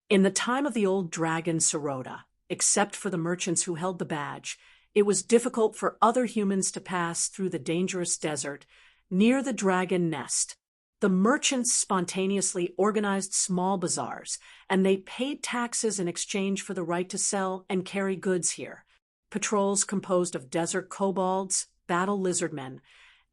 In the time of the old dragon Sarota, except for the merchants who held the badge, it was difficult for other humans to pass through the dangerous desert near the dragon nest. The merchants spontaneously organized small bazaars, and they paid taxes in exchange for the right to sell and carry goods here. Patrols composed of desert kobolds, battle lizardmen,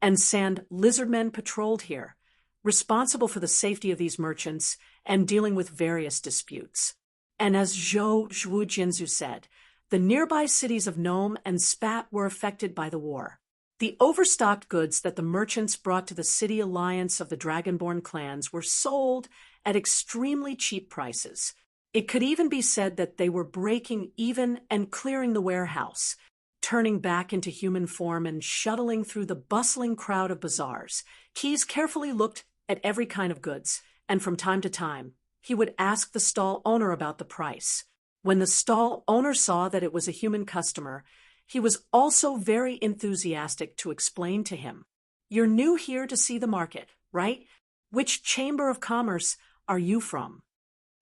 and sand lizardmen patrolled here, responsible for the safety of these merchants and dealing with various disputes. And as Zhou Zhujianzu said, the nearby cities of Nome and Spat were affected by the war. The overstocked goods that the merchants brought to the city alliance of the Dragonborn clans were sold at extremely cheap prices. It could even be said that they were breaking even and clearing the warehouse, turning back into human form and shuttling through the bustling crowd of bazaars. Keys carefully looked at every kind of goods, and from time to time, he would ask the stall owner about the price. When the stall owner saw that it was a human customer, he was also very enthusiastic to explain to him. "You're new here to see the market, right? Which chamber of commerce are you from?"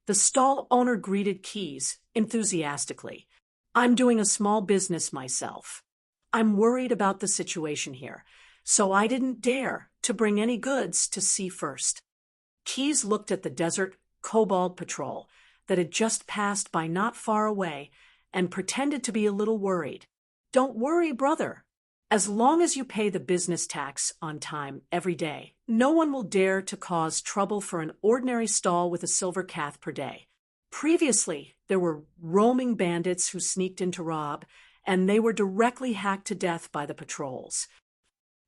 The stall owner greeted Keys enthusiastically. "I'm doing a small business myself. I'm worried about the situation here, so I didn't dare to bring any goods to see first." Keys looked at the desert kobold patrol that had just passed by not far away and pretended to be a little worried. "Don't worry, brother. As long as you pay the business tax on time every day, no one will dare to cause trouble for an ordinary stall with a silver cath per day. Previously, there were roaming bandits who sneaked in to rob, and they were directly hacked to death by the patrols."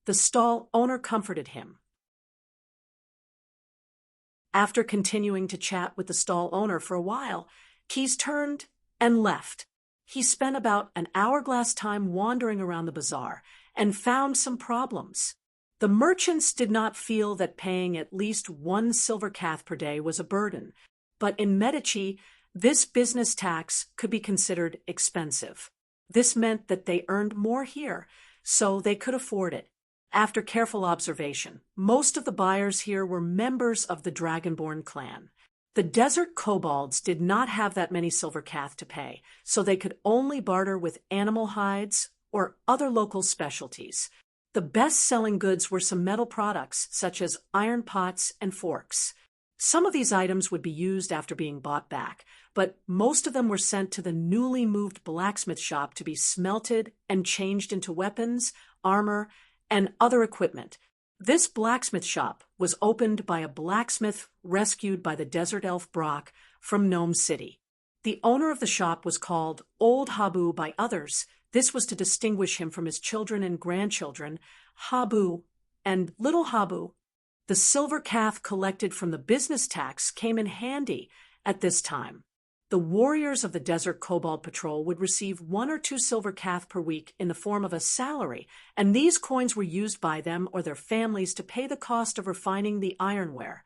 The stall owner comforted him. After continuing to chat with the stall owner for a while, Keys turned and left. He spent about an hourglass time wandering around the bazaar and found some problems. The merchants did not feel that paying at least 1 silver cath per day was a burden, but in Medici, this business tax could be considered expensive. This meant that they earned more here, so they could afford it. After careful observation, most of the buyers here were members of the Dragonborn clan. The desert kobolds did not have that many silver cath to pay, so they could only barter with animal hides or other local specialties. The best-selling goods were some metal products, such as iron pots and forks. Some of these items would be used after being bought back, but most of them were sent to the newly moved blacksmith shop to be smelted and changed into weapons, armor, and other equipment. This blacksmith shop was opened by a blacksmith rescued by the desert elf Brock from Gnome City. The owner of the shop was called Old Habu by others. This was to distinguish him from his children and grandchildren, Habu and Little Habu. The silver cath collected from the business tax came in handy at this time. The warriors of the Desert Kobold Patrol would receive 1 or 2 silver cath per week in the form of a salary, and these coins were used by them or their families to pay the cost of refining the ironware.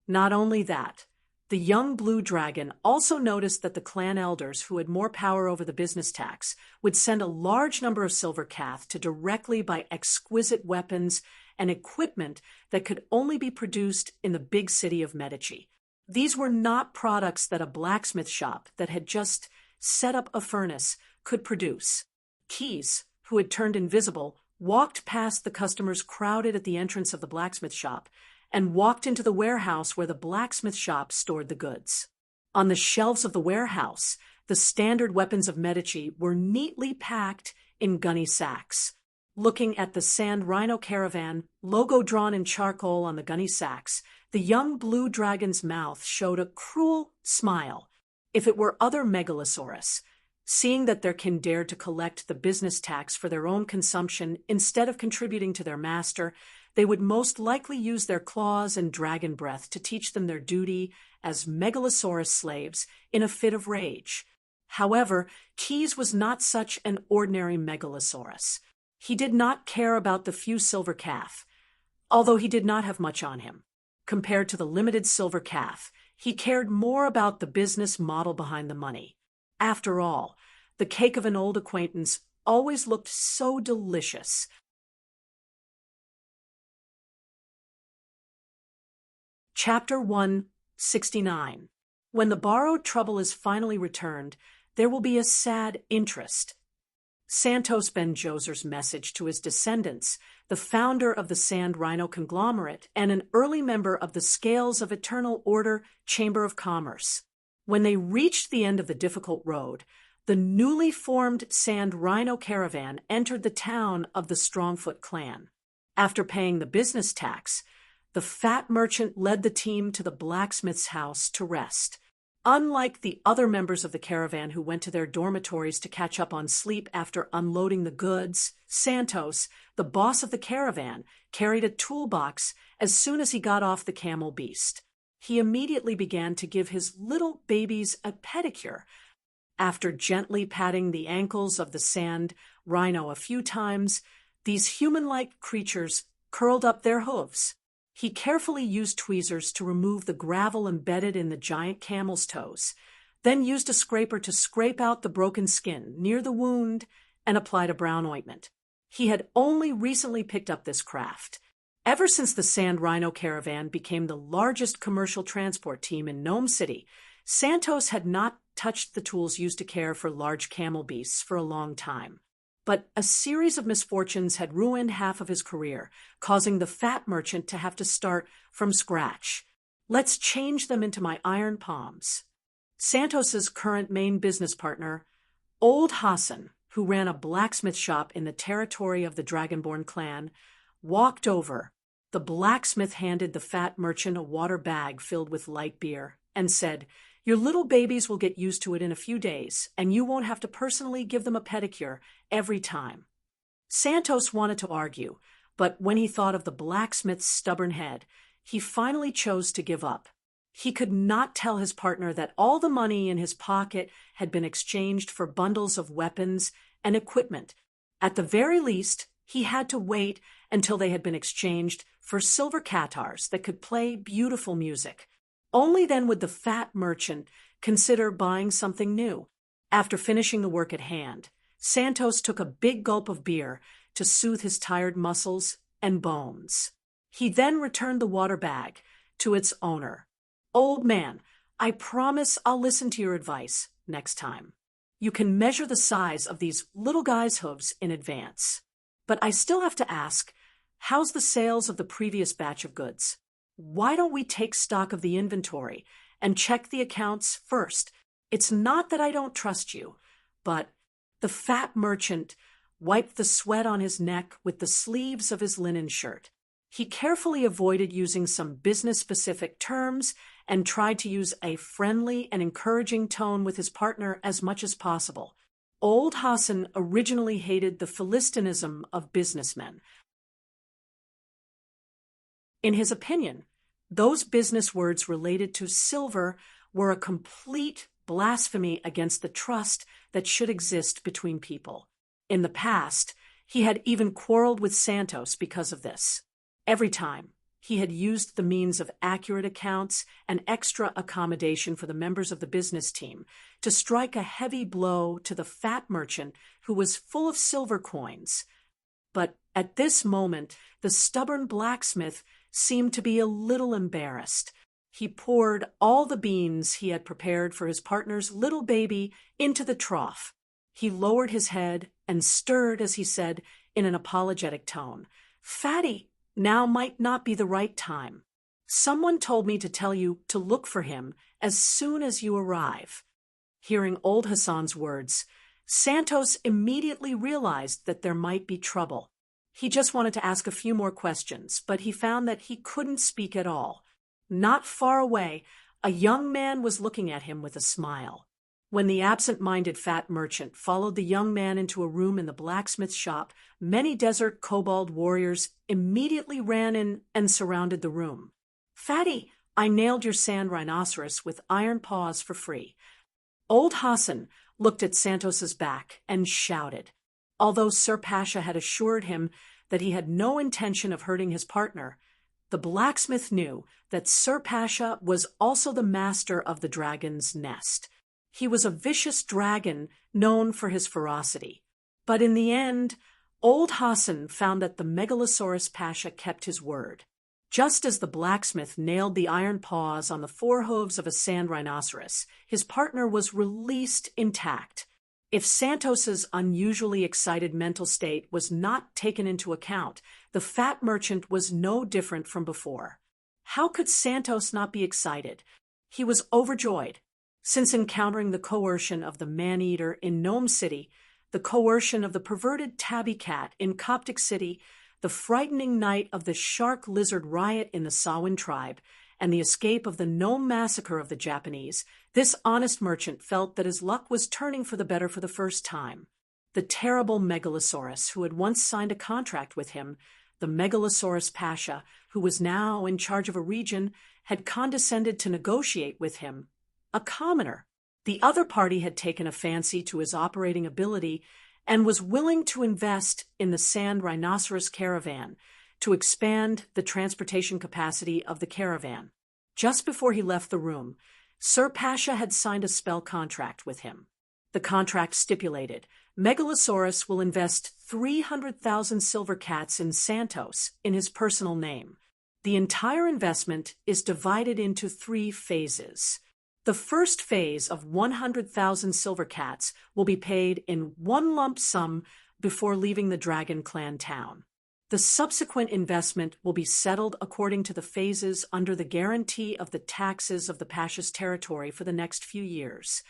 Not only that, the young blue dragon also noticed that the clan elders, who had more power over the business tax, would send a large number of silver cath to directly buy exquisite weapons and equipment that could only be produced in the big city of Medici. These were not products that a blacksmith shop that had just set up a furnace could produce. Keys, who had turned invisible, walked past the customers crowded at the entrance of the blacksmith shop and walked into the warehouse where the blacksmith shop stored the goods. On the shelves of the warehouse, the standard weapons of Medici were neatly packed in gunny sacks. Looking at the Sand Rhino Caravan logo drawn in charcoal on the gunny sacks, the young blue dragon's mouth showed a cruel smile. If it were other Megalosaurus, seeing that their kin dared to collect the business tax for their own consumption instead of contributing to their master, they would most likely use their claws and dragon breath to teach them their duty as Megalosaurus slaves in a fit of rage. However, Keys was not such an ordinary Megalosaurus. He did not care about the few silver cath, although he did not have much on him. Compared to the limited silver cath, he cared more about the business model behind the money. After all, the cake of an old acquaintance always looked so delicious. Chapter 169. When the borrowed trouble is finally returned, there will be a sad interest. Santos Ben Jozer's message to his descendants, the founder of the Sand Rhino conglomerate and an early member of the Scales of Eternal Order Chamber of Commerce. When they reached the end of the difficult road, the newly formed Sand Rhino caravan entered the town of the Strongfoot clan. After paying the business tax, the fat merchant led the team to the blacksmith's house to rest. Unlike the other members of the caravan who went to their dormitories to catch up on sleep after unloading the goods, Santos, the boss of the caravan, carried a toolbox as soon as he got off the camel beast. He immediately began to give his little babies a pedicure. After gently patting the ankles of the Sand Rhino a few times, these human-like creatures curled up their hooves. He carefully used tweezers to remove the gravel embedded in the giant camel's toes, then used a scraper to scrape out the broken skin near the wound and applied a brown ointment. He had only recently picked up this craft. Ever since the Sand Rhino caravan became the largest commercial transport team in Gnome City, Santos had not touched the tools used to care for large camel beasts for a long time. But a series of misfortunes had ruined half of his career, causing the fat merchant to have to start from scratch. Let's change them into my iron palms. Santos's current main business partner, Old Hassan, who ran a blacksmith shop in the territory of the Dragonborn clan, walked over. The blacksmith handed the fat merchant a water bag filled with light beer and said, "Your little babies will get used to it in a few days, and you won't have to personally give them a pedicure every time." Santos wanted to argue, but when he thought of the blacksmith's stubborn head, he finally chose to give up. He could not tell his partner that all the money in his pocket had been exchanged for bundles of weapons and equipment. At the very least, he had to wait until they had been exchanged for silver catars that could play beautiful music. Only then would the fat merchant consider buying something new. After finishing the work at hand, Santos took a big gulp of beer to soothe his tired muscles and bones. He then returned the water bag to its owner. "Old man, I promise I'll listen to your advice next time. You can measure the size of these little guys' hooves in advance. But I still have to ask, how's the sales of the previous batch of goods? Why don't we take stock of the inventory and check the accounts first? It's not that I don't trust you, but..." The fat merchant wiped the sweat on his neck with the sleeves of his linen shirt. He carefully avoided using some business-specific terms and tried to use a friendly and encouraging tone with his partner as much as possible. Old Hassan originally hated the Philistinism of businessmen. In his opinion, those business words related to silver were a complete blasphemy against the trust that should exist between people. In the past, he had even quarreled with Santos because of this. Every time, he had used the means of accurate accounts and extra accommodation for the members of the business team to strike a heavy blow to the fat merchant who was full of silver coins. But at this moment, the stubborn blacksmith seemed to be a little embarrassed. He poured all the beans he had prepared for his partner's little baby into the trough. He lowered his head and stirred as he said in an apologetic tone, "Fatty, now might not be the right time. Someone told me to tell you to look for him as soon as you arrive." Hearing Old Hassan's words, Santos immediately realized that there might be trouble. He just wanted to ask a few more questions, but he found that he couldn't speak at all. Not far away, a young man was looking at him with a smile. When the absent-minded fat merchant followed the young man into a room in the blacksmith's shop, many desert kobold warriors immediately ran in and surrounded the room. "Fatty, I nailed your sand rhinoceros with iron paws for free." Old Hassan looked at Santos's back and shouted. Although Sir Pasha had assured him that he had no intention of hurting his partner, the blacksmith knew that Sir Pasha was also the master of the dragon's nest. He was a vicious dragon known for his ferocity. But in the end, old Hassan found that the Megalosaurus Pasha kept his word. Just as the blacksmith nailed the iron paws on the forehooves of a sand rhinoceros, his partner was released intact. If Santos's unusually excited mental state was not taken into account, the fat merchant was no different from before. How could Santos not be excited? He was overjoyed. Since encountering the coercion of the man-eater in Nome City, the coercion of the perverted tabby cat in Coptic City, the frightening night of the shark-lizard riot in the Sawan tribe, and the escape of the Nome massacre of the Japanese, this honest merchant felt that his luck was turning for the better for the first time. The terrible Megalosaurus, who had once signed a contract with him, the Megalosaurus Pasha, who was now in charge of a region, had condescended to negotiate with him, a commoner. The other party had taken a fancy to his operating ability and was willing to invest in the sand rhinoceros caravan to expand the transportation capacity of the caravan. Just before he left the room, Sir Pasha had signed a spell contract with him. The contract stipulated, Megalosaurus will invest 300,000 silver cats in Santos in his personal name. The entire investment is divided into 3 phases. The first phase of 100,000 silver cats will be paid in one lump sum before leaving the Dragon Clan town. The subsequent investment will be settled according to the phases under the guarantee of the taxes of the Pasha's territory for the next few years.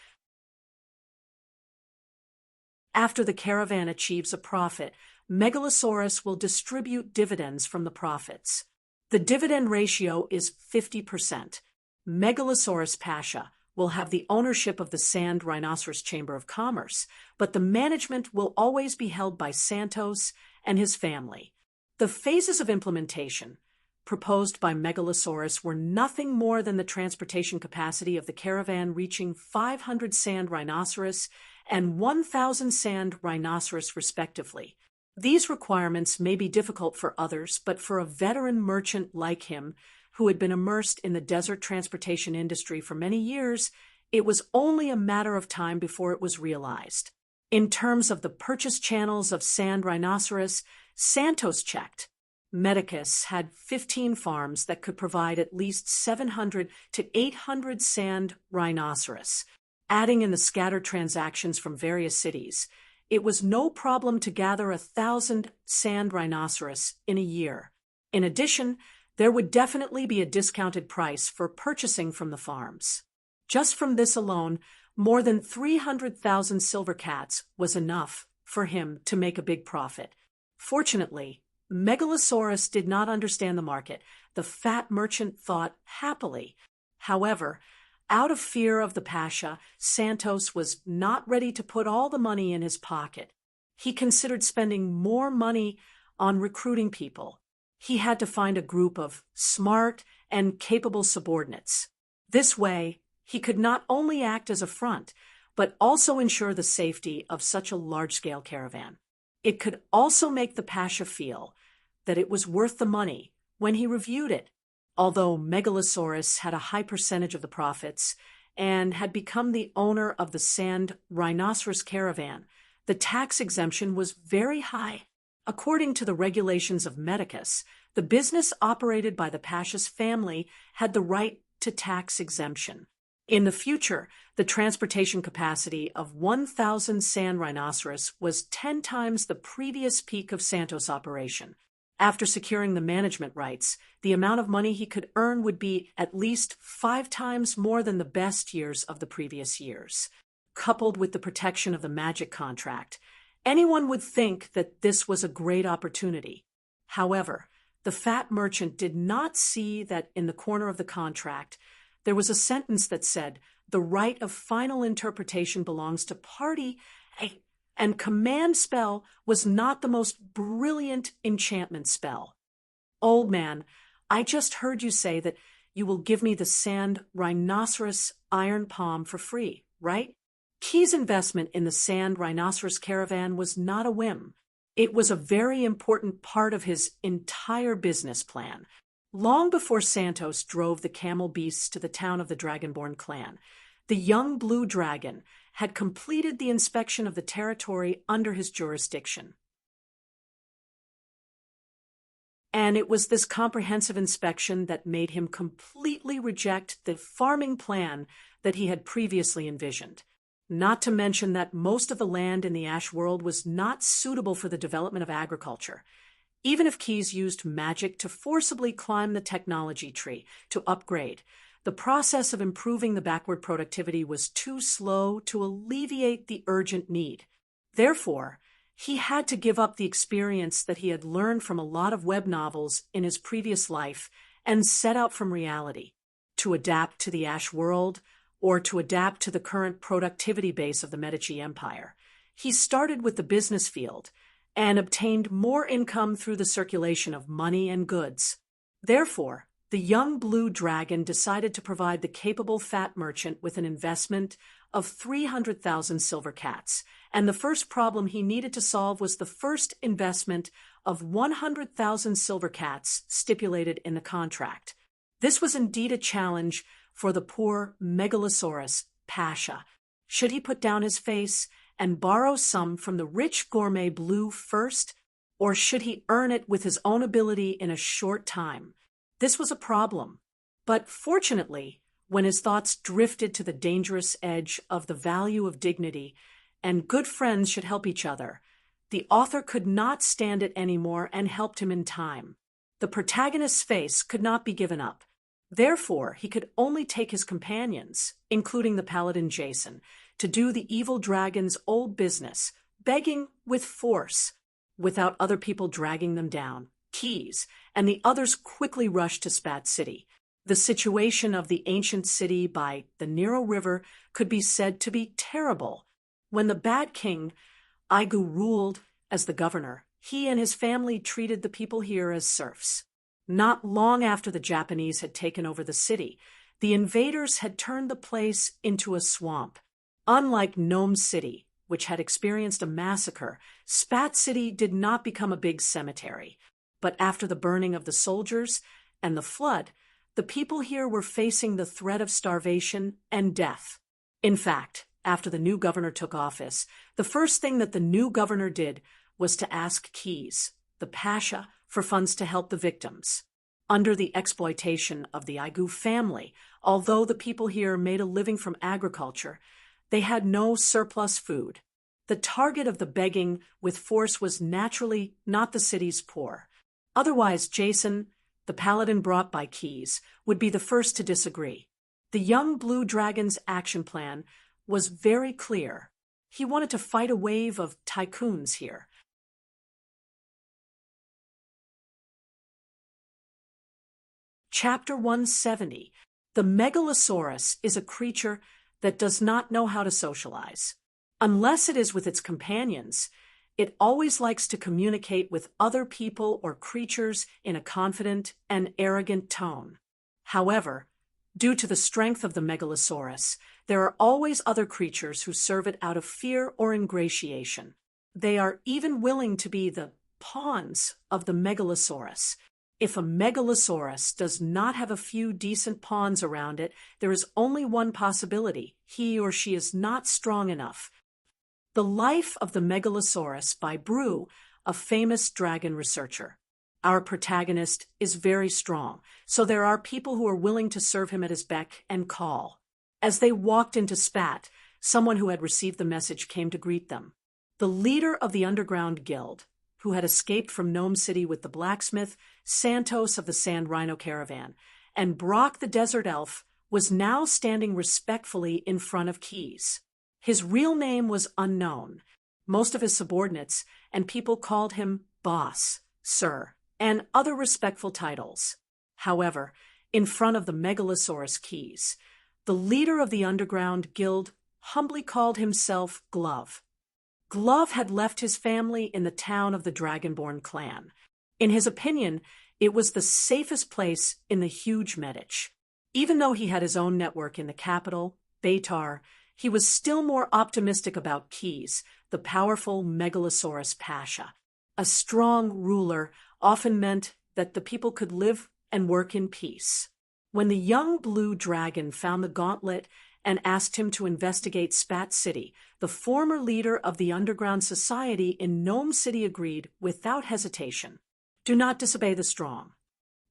After the caravan achieves a profit, Megalosaurus will distribute dividends from the profits. The dividend ratio is 50%. Megalosaurus Pasha will have the ownership of the Sand Rhinoceros Chamber of Commerce, but the management will always be held by Santos and his family. The phases of implementation proposed by Megalosaurus were nothing more than the transportation capacity of the caravan reaching 500 sand rhinoceros and 1,000 sand rhinoceros respectively. These requirements may be difficult for others, but for a veteran merchant like him, who had been immersed in the desert transportation industry for many years, it was only a matter of time before it was realized. In terms of the purchase channels of sand rhinoceros, Santos checked. Medicus had 15 farms that could provide at least 700 to 800 sand rhinoceros. Adding in the scattered transactions from various cities, it was no problem to gather 1,000 sand rhinoceros in a year. In addition, there would definitely be a discounted price for purchasing from the farms. Just from this alone, more than 300,000 silver cats was enough for him to make a big profit. Fortunately, Megalosaurus did not understand the market. The fat merchant thought happily. However, out of fear of the Pasha, Santos was not ready to put all the money in his pocket. He considered spending more money on recruiting people. He had to find a group of smart and capable subordinates. This way, he could not only act as a front, but also ensure the safety of such a large-scale caravan. It could also make the Pasha feel that it was worth the money when he reviewed it. Although Megalosaurus had a high percentage of the profits and had become the owner of the sand rhinoceros caravan, the tax exemption was very high. According to the regulations of Medicus, the business operated by the Pasha's family had the right to tax exemption. In the future, the transportation capacity of 1,000 sand rhinoceros was 10 times the previous peak of Santos' operation. After securing the management rights, the amount of money he could earn would be at least 5 times more than the best years of the previous years. Coupled with the protection of the magic contract, anyone would think that this was a great opportunity. However, the fat merchant did not see that in the corner of the contract there was a sentence that said, "The right of final interpretation belongs to party," and command spell was not the most brilliant enchantment spell. "Old man, I just heard you say that you will give me the sand rhinoceros iron palm for free, right?" Key's investment in the sand rhinoceros caravan was not a whim. It was a very important part of his entire business plan. Long before Santos drove the camel beasts to the town of the Dragonborn clan, The young blue dragon had completed the inspection of the territory under his jurisdiction. And it was this comprehensive inspection that made him completely reject the farming plan that he had previously envisioned. Not to mention that most of the land in the Ash world was not suitable for the development of agriculture. Even if Keyes used magic to forcibly climb the technology tree to upgrade, the process of improving the backward productivity was too slow to alleviate the urgent need. Therefore, he had to give up the experience that he had learned from a lot of web novels in his previous life and set out from reality, to adapt to the Ash world or to adapt to the current productivity base of the Medici Empire. He started with the business field and obtained more income through the circulation of money and goods. Therefore, the young blue dragon decided to provide the capable fat merchant with an investment of 300,000 silver cats, and the first problem he needed to solve was the first investment of 100,000 silver cats stipulated in the contract. This was indeed a challenge for the poor Megalosaurus Pasha. Should he put down his face and borrow some from the rich gourmet blue first, or should he earn it with his own ability in a short time? This was a problem, but fortunately, when his thoughts drifted to the dangerous edge of the value of dignity and good friends should help each other, the author could not stand it anymore and helped him in time. The protagonist's face could not be given up. Therefore, he could only take his companions, including the paladin Jason, to do the evil dragon's old business, begging with force, without other people dragging them down. Keyes and the others quickly rushed to Spat City. The situation of the ancient city by the Nero River could be said to be terrible. When the Bat King, Aigu, ruled as the governor, he and his family treated the people here as serfs. Not long after the Japanese had taken over the city, the invaders had turned the place into a swamp. Unlike Gnome City, which had experienced a massacre, Spat City did not become a big cemetery. But after the burning of the soldiers and the flood, the people here were facing the threat of starvation and death. In fact, after the new governor took office, the first thing that the new governor did was to ask Keyes, the Pasha, for funds to help the victims. Under the exploitation of the Aigu family, although the people here made a living from agriculture, they had no surplus food. The target of the begging with force was naturally not the city's poor. Otherwise, Jason, the paladin brought by Keyes, would be the first to disagree. The young blue dragon's action plan was very clear. He wanted to fight a wave of tycoons here. Chapter 170. The Megalosaurus is a creature that does not know how to socialize. Unless it is with its companions, it always likes to communicate with other people or creatures in a confident and arrogant tone. However, due to the strength of the Megalosaurus, there are always other creatures who serve it out of fear or ingratiation. They are even willing to be the pawns of the Megalosaurus. If a Megalosaurus does not have a few decent pawns around it, there is only one possibility: he or she is not strong enough. The Life of the Megalosaurus by Brew, a famous dragon researcher. Our protagonist is very strong, so there are people who are willing to serve him at his beck and call. As they walked into Spat, someone who had received the message came to greet them. The leader of the underground guild, who had escaped from Gnome City with the blacksmith, Santos of the Sand Rhino Caravan, and Brock the Desert Elf, was now standing respectfully in front of Keyes. His real name was unknown. Most of his subordinates and people called him boss, sir, and other respectful titles. However, in front of the Megalosaurus Keyes, the leader of the underground guild humbly called himself Glove. Glove had left his family in the town of the Dragonborn clan. In his opinion, it was the safest place in the huge Medici. Even though he had his own network in the capital, Beitar, he was still more optimistic about Keyes, the powerful Megalosaurus Pasha. A strong ruler often meant that the people could live and work in peace. When the young blue dragon found the gauntlet and asked him to investigate Spat City. The former leader of the underground society in Gnome City agreed without hesitation. Do not disobey the strong.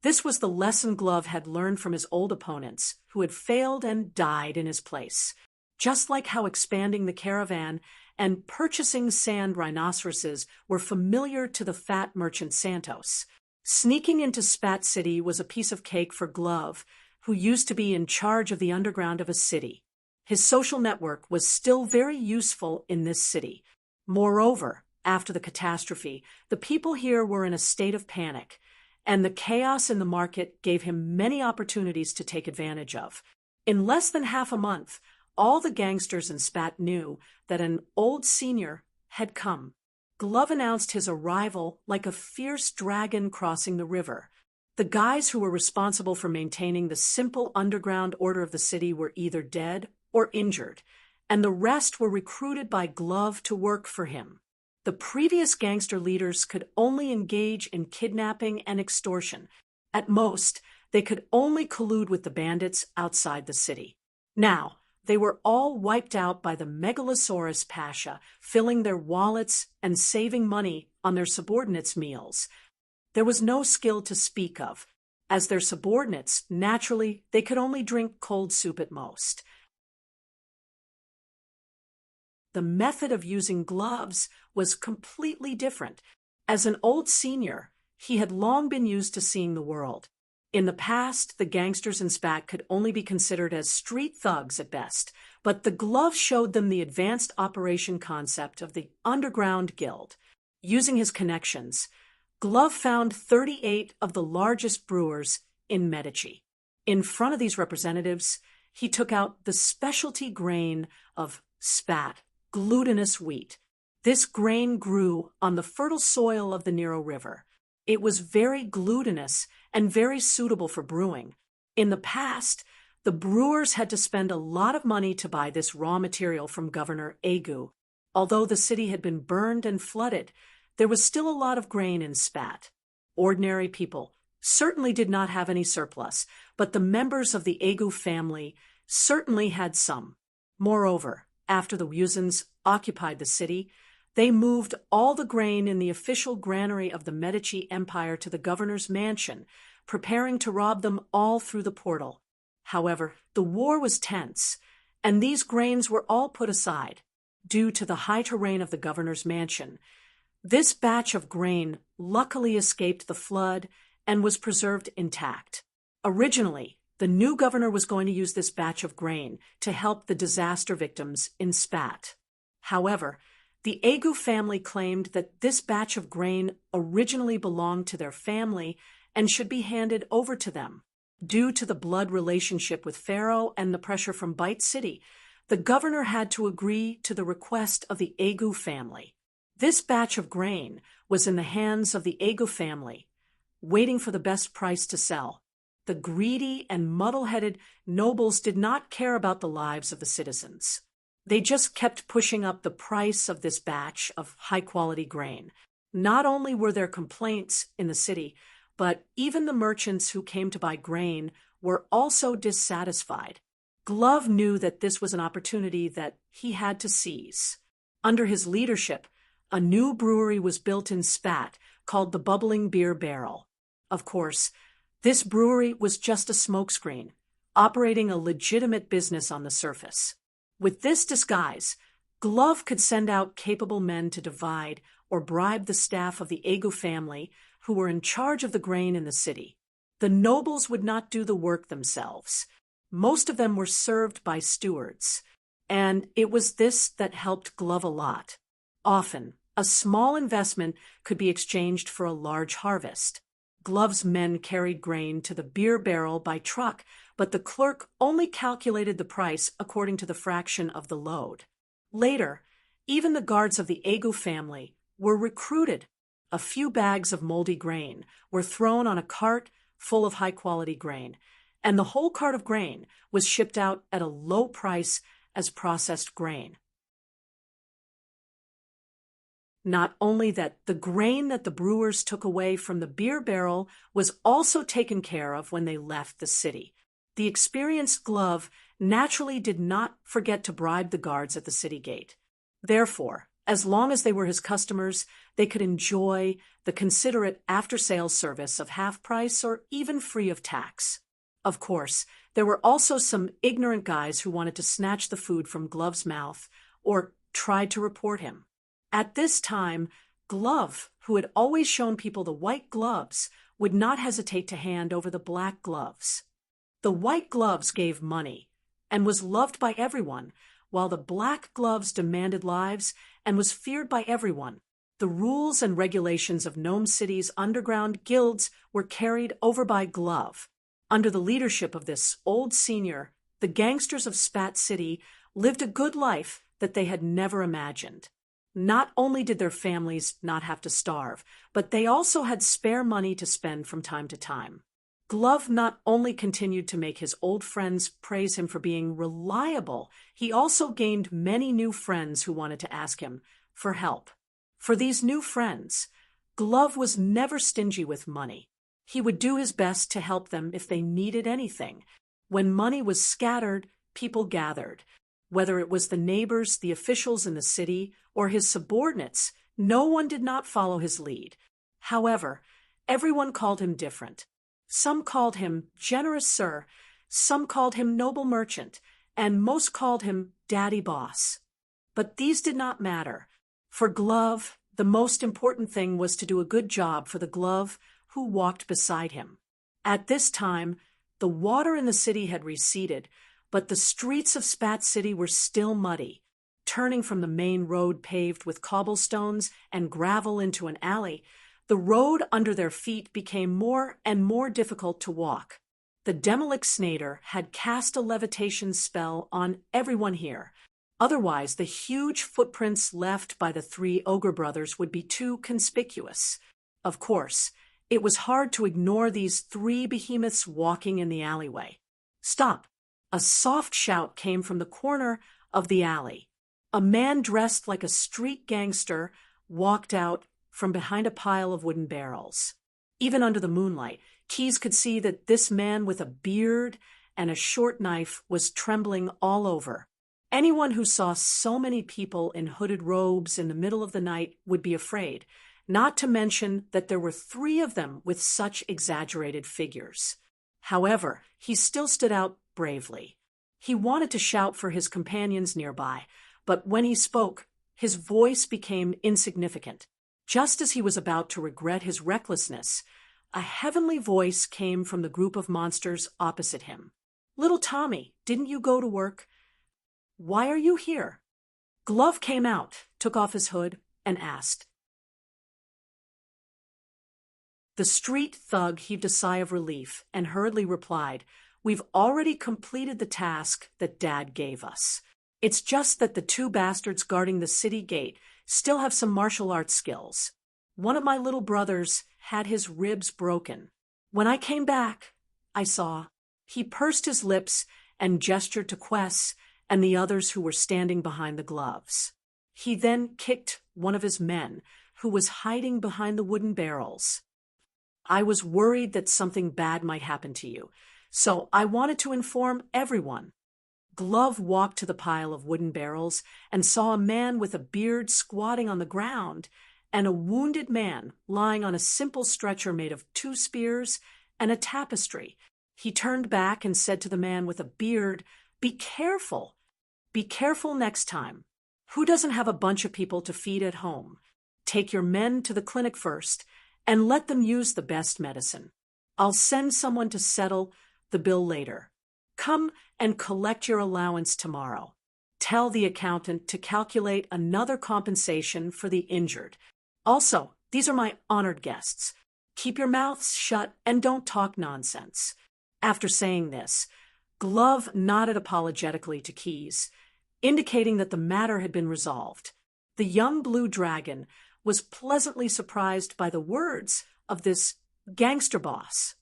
This was the lesson Glove had learned from his old opponents, who had failed and died in his place. Just like how expanding the caravan and purchasing sand rhinoceroses were familiar to the fat merchant Santos, sneaking into Spat City was a piece of cake for Glove, who used to be in charge of the underground of a city. His social network was still very useful in this city. Moreover, after the catastrophe, the people here were in a state of panic, and the chaos in the market gave him many opportunities to take advantage of. In less than half a month, all the gangsters in Spat knew that an old senior had come. Glove announced his arrival like a fierce dragon crossing the river. The guys who were responsible for maintaining the simple underground order of the city were either dead or injured, and the rest were recruited by Glove to work for him. The previous gangster leaders could only engage in kidnapping and extortion. At most, they could only collude with the bandits outside the city. Now, they were all wiped out by the Megalosaurus Pasha, filling their wallets and saving money on their subordinates' meals. There was no skill to speak of. As their subordinates, naturally, they could only drink cold soup at most. The method of using Gloves was completely different. As an old senior, he had long been used to seeing the world. In the past, the gangsters in Spat could only be considered as street thugs at best, but the Glove showed them the advanced operation concept of the underground guild. Using his connections, Glove found 38 of the largest brewers in Medici. In front of these representatives, he took out the specialty grain of Spat, glutinous wheat. This grain grew on the fertile soil of the Nero River. It was very glutinous and very suitable for brewing. In the past, the brewers had to spend a lot of money to buy this raw material from Governor Agu. Although the city had been burned and flooded, there was still a lot of grain in Spat. Ordinary people certainly did not have any surplus, but the members of the Agu family certainly had some. Moreover, after the Wuzans occupied the city, they moved all the grain in the official granary of the Medici Empire to the governor's mansion, preparing to rob them all through the portal. However, the war was tense, and these grains were all put aside, due to the high terrain of the governor's mansion. This batch of grain luckily escaped the flood and was preserved intact. Originally, the new governor was going to use this batch of grain to help the disaster victims in Spat. However, the Agu family claimed that this batch of grain originally belonged to their family and should be handed over to them. Due to the blood relationship with Pharaoh and the pressure from Bite City, the governor had to agree to the request of the Agu family. This batch of grain was in the hands of the Agu family, waiting for the best price to sell. The greedy and muddle-headed nobles did not care about the lives of the citizens. They just kept pushing up the price of this batch of high-quality grain. Not only were there complaints in the city, but even the merchants who came to buy grain were also dissatisfied. Glove knew that this was an opportunity that he had to seize. Under his leadership, a new brewery was built in Spat called the Bubbling Beer Barrel. Of course, this brewery was just a smokescreen, operating a legitimate business on the surface. With this disguise, Glove could send out capable men to divide or bribe the staff of the Agu family who were in charge of the grain in the city. The nobles would not do the work themselves. Most of them were served by stewards, and it was this that helped Glove a lot. Often, a small investment could be exchanged for a large harvest. Glove's men carried grain to the beer barrel by truck, but the clerk only calculated the price according to the fraction of the load. Later, even the guards of the Agu family were recruited. A few bags of moldy grain were thrown on a cart full of high-quality grain, and the whole cart of grain was shipped out at a low price as processed grain. Not only that, the grain that the brewers took away from the beer barrel was also taken care of when they left the city. The experienced Glove naturally did not forget to bribe the guards at the city gate. Therefore, as long as they were his customers, they could enjoy the considerate after-sales service of half price or even free of tax. Of course, there were also some ignorant guys who wanted to snatch the food from Glove's mouth or tried to report him. At this time, Glove, who had always shown people the white gloves, would not hesitate to hand over the black gloves. The white gloves gave money and was loved by everyone, while the black gloves demanded lives and was feared by everyone. The rules and regulations of Gnome City's underground guilds were carried over by Glove. Under the leadership of this old senior, the gangsters of Spat City lived a good life that they had never imagined. Not only did their families not have to starve, but they also had spare money to spend from time to time. Glove not only continued to make his old friends praise him for being reliable, he also gained many new friends who wanted to ask him for help. For these new friends, Glove was never stingy with money. He would do his best to help them if they needed anything. When money was scattered, people gathered. Whether it was the neighbors, the officials in the city, or his subordinates, no one did not follow his lead. However, everyone called him different. Some called him generous sir, some called him noble merchant, and most called him daddy boss. But these did not matter. For Glove, the most important thing was to do a good job for the Glove who walked beside him. At this time, the water in the city had receded, but the streets of Spat City were still muddy. Turning from the main road paved with cobblestones and gravel into an alley, the road under their feet became more and more difficult to walk. The Demolixnator had cast a levitation spell on everyone here. Otherwise, the huge footprints left by the three ogre brothers would be too conspicuous. Of course, it was hard to ignore these three behemoths walking in the alleyway. Stop! A soft shout came from the corner of the alley. A man dressed like a street gangster walked out from behind a pile of wooden barrels. Even under the moonlight, Keyes could see that this man with a beard and a short knife was trembling all over. Anyone who saw so many people in hooded robes in the middle of the night would be afraid, not to mention that there were three of them with such exaggerated figures. However, he still stood out bravely. He wanted to shout for his companions nearby, but when he spoke, his voice became insignificant. Just as he was about to regret his recklessness, a heavenly voice came from the group of monsters opposite him. "Little Tommy, didn't you go to work? Why are you here?" Glove came out, took off his hood, and asked. The street thug heaved a sigh of relief and hurriedly replied, "We've already completed the task that Dad gave us. It's just that the two bastards guarding the city gate still have some martial arts skills. One of my little brothers had his ribs broken. When I came back, I saw." He pursed his lips and gestured to Quess and the others who were standing behind the gloves. He then kicked one of his men, who was hiding behind the wooden barrels. "I was worried that something bad might happen to you, so I wanted to inform everyone." Glove walked to the pile of wooden barrels and saw a man with a beard squatting on the ground and a wounded man lying on a simple stretcher made of 2 spears and a tapestry. He turned back and said to the man with a beard, "Be careful. Be careful next time. Who doesn't have a bunch of people to feed at home? Take your men to the clinic first and let them use the best medicine. I'll send someone to settle the bill later. Come and collect your allowance tomorrow. Tell the accountant to calculate another compensation for the injured. Also, these are my honored guests. Keep your mouths shut and don't talk nonsense." After saying this, Glove nodded apologetically to Keyes, indicating that the matter had been resolved. The young blue dragon was pleasantly surprised by the words of this gangster boss.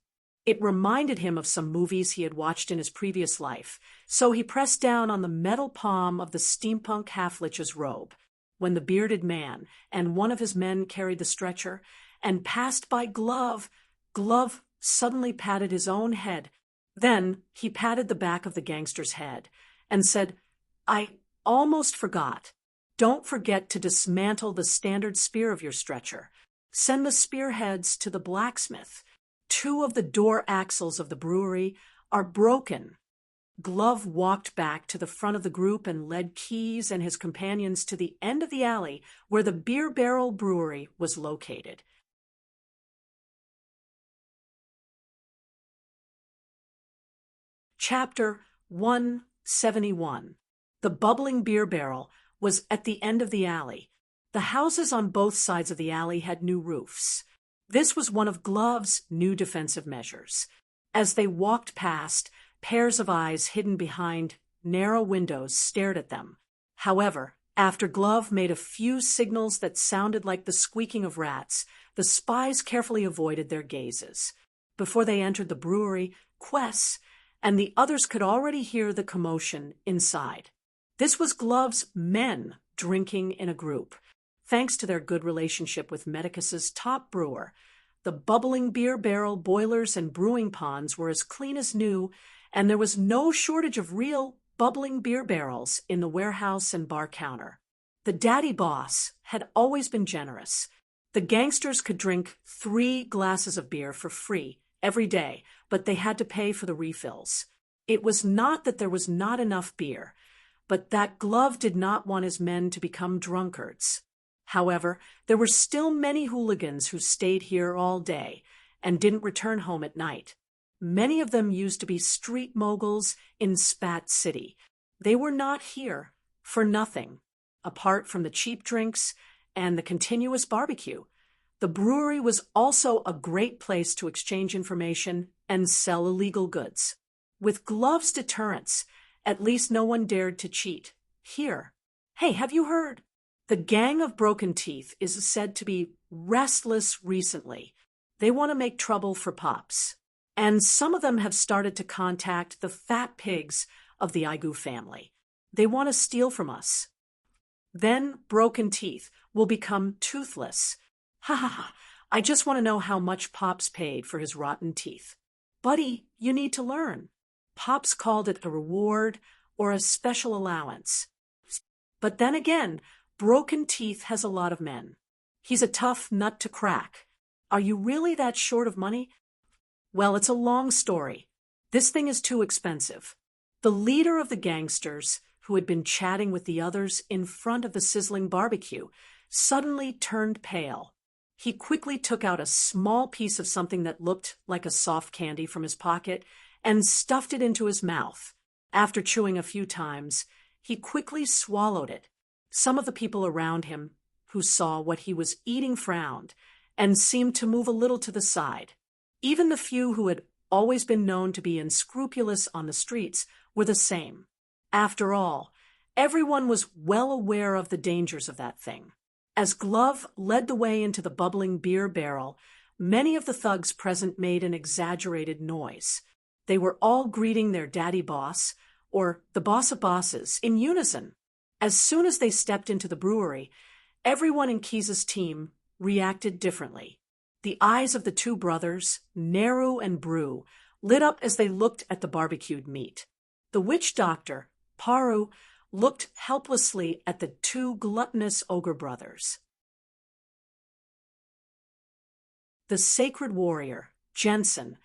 It reminded him of some movies he had watched in his previous life, so he pressed down on the metal palm of the steampunk half-lich's robe. When the bearded man and one of his men carried the stretcher and passed by Glove, Glove suddenly patted his own head Then he patted the back of the gangster's head and said, "I almost forgot. Don't forget to dismantle the standard spear of your stretcher. Send the spearheads to the blacksmith. 2 of the door axles of the brewery are broken." Glove walked back to the front of the group and led Keys and his companions to the end of the alley where the Beer Barrel Brewery was located. Chapter 171. The bubbling beer barrel was at the end of the alley. The houses on both sides of the alley had new roofs. This was one of Glove's new defensive measures. As they walked past, pairs of eyes hidden behind narrow windows stared at them. However, after Glove made a few signals that sounded like the squeaking of rats, the spies carefully avoided their gazes. Before they entered the brewery, Quess and the others could already hear the commotion inside. This was Glove's men drinking in a group. Thanks to their good relationship with Medicus's top brewer, the bubbling beer barrel boilers and brewing ponds were as clean as new, and there was no shortage of real bubbling beer barrels in the warehouse and bar counter. The daddy boss had always been generous. The gangsters could drink 3 glasses of beer for free every day, but they had to pay for the refills. It was not that there was not enough beer, but that Glove did not want his men to become drunkards. However, there were still many hooligans who stayed here all day and didn't return home at night. Many of them used to be street moguls in Spat City. They were not here for nothing, apart from the cheap drinks and the continuous barbecue. The brewery was also a great place to exchange information and sell illegal goods. With Glove's deterrence, at least no one dared to cheat. Here. Hey, have you heard? The gang of Broken Teeth is said to be restless recently. They want to make trouble for Pops. And some of them have started to contact the fat pigs of the Igu family. They want to steal from us. Then Broken Teeth will become toothless. Ha ha ha, I just want to know how much Pops paid for his rotten teeth. Buddy, you need to learn. Pops called it a reward or a special allowance. But then again, Broken Teeth has a lot of men. He's a tough nut to crack. Are you really that short of money? Well, it's a long story. This thing is too expensive. The leader of the gangsters, who had been chatting with the others in front of the sizzling barbecue, suddenly turned pale. He quickly took out a small piece of something that looked like a soft candy from his pocket and stuffed it into his mouth. After chewing a few times, he quickly swallowed it. Some of the people around him, who saw what he was eating, frowned and seemed to move a little to the side. Even the few who had always been known to be unscrupulous on the streets were the same. After all, everyone was well aware of the dangers of that thing. As Glove led the way into the bubbling beer barrel, many of the thugs present made an exaggerated noise. They were all greeting their daddy boss, or the boss of bosses, in unison. As soon as they stepped into the brewery, everyone in Keys's team reacted differently. The eyes of the 2 brothers, Neru and Brew, lit up as they looked at the barbecued meat. The witch doctor, Paru, looked helplessly at the 2 gluttonous ogre brothers. The sacred warrior, Jensen,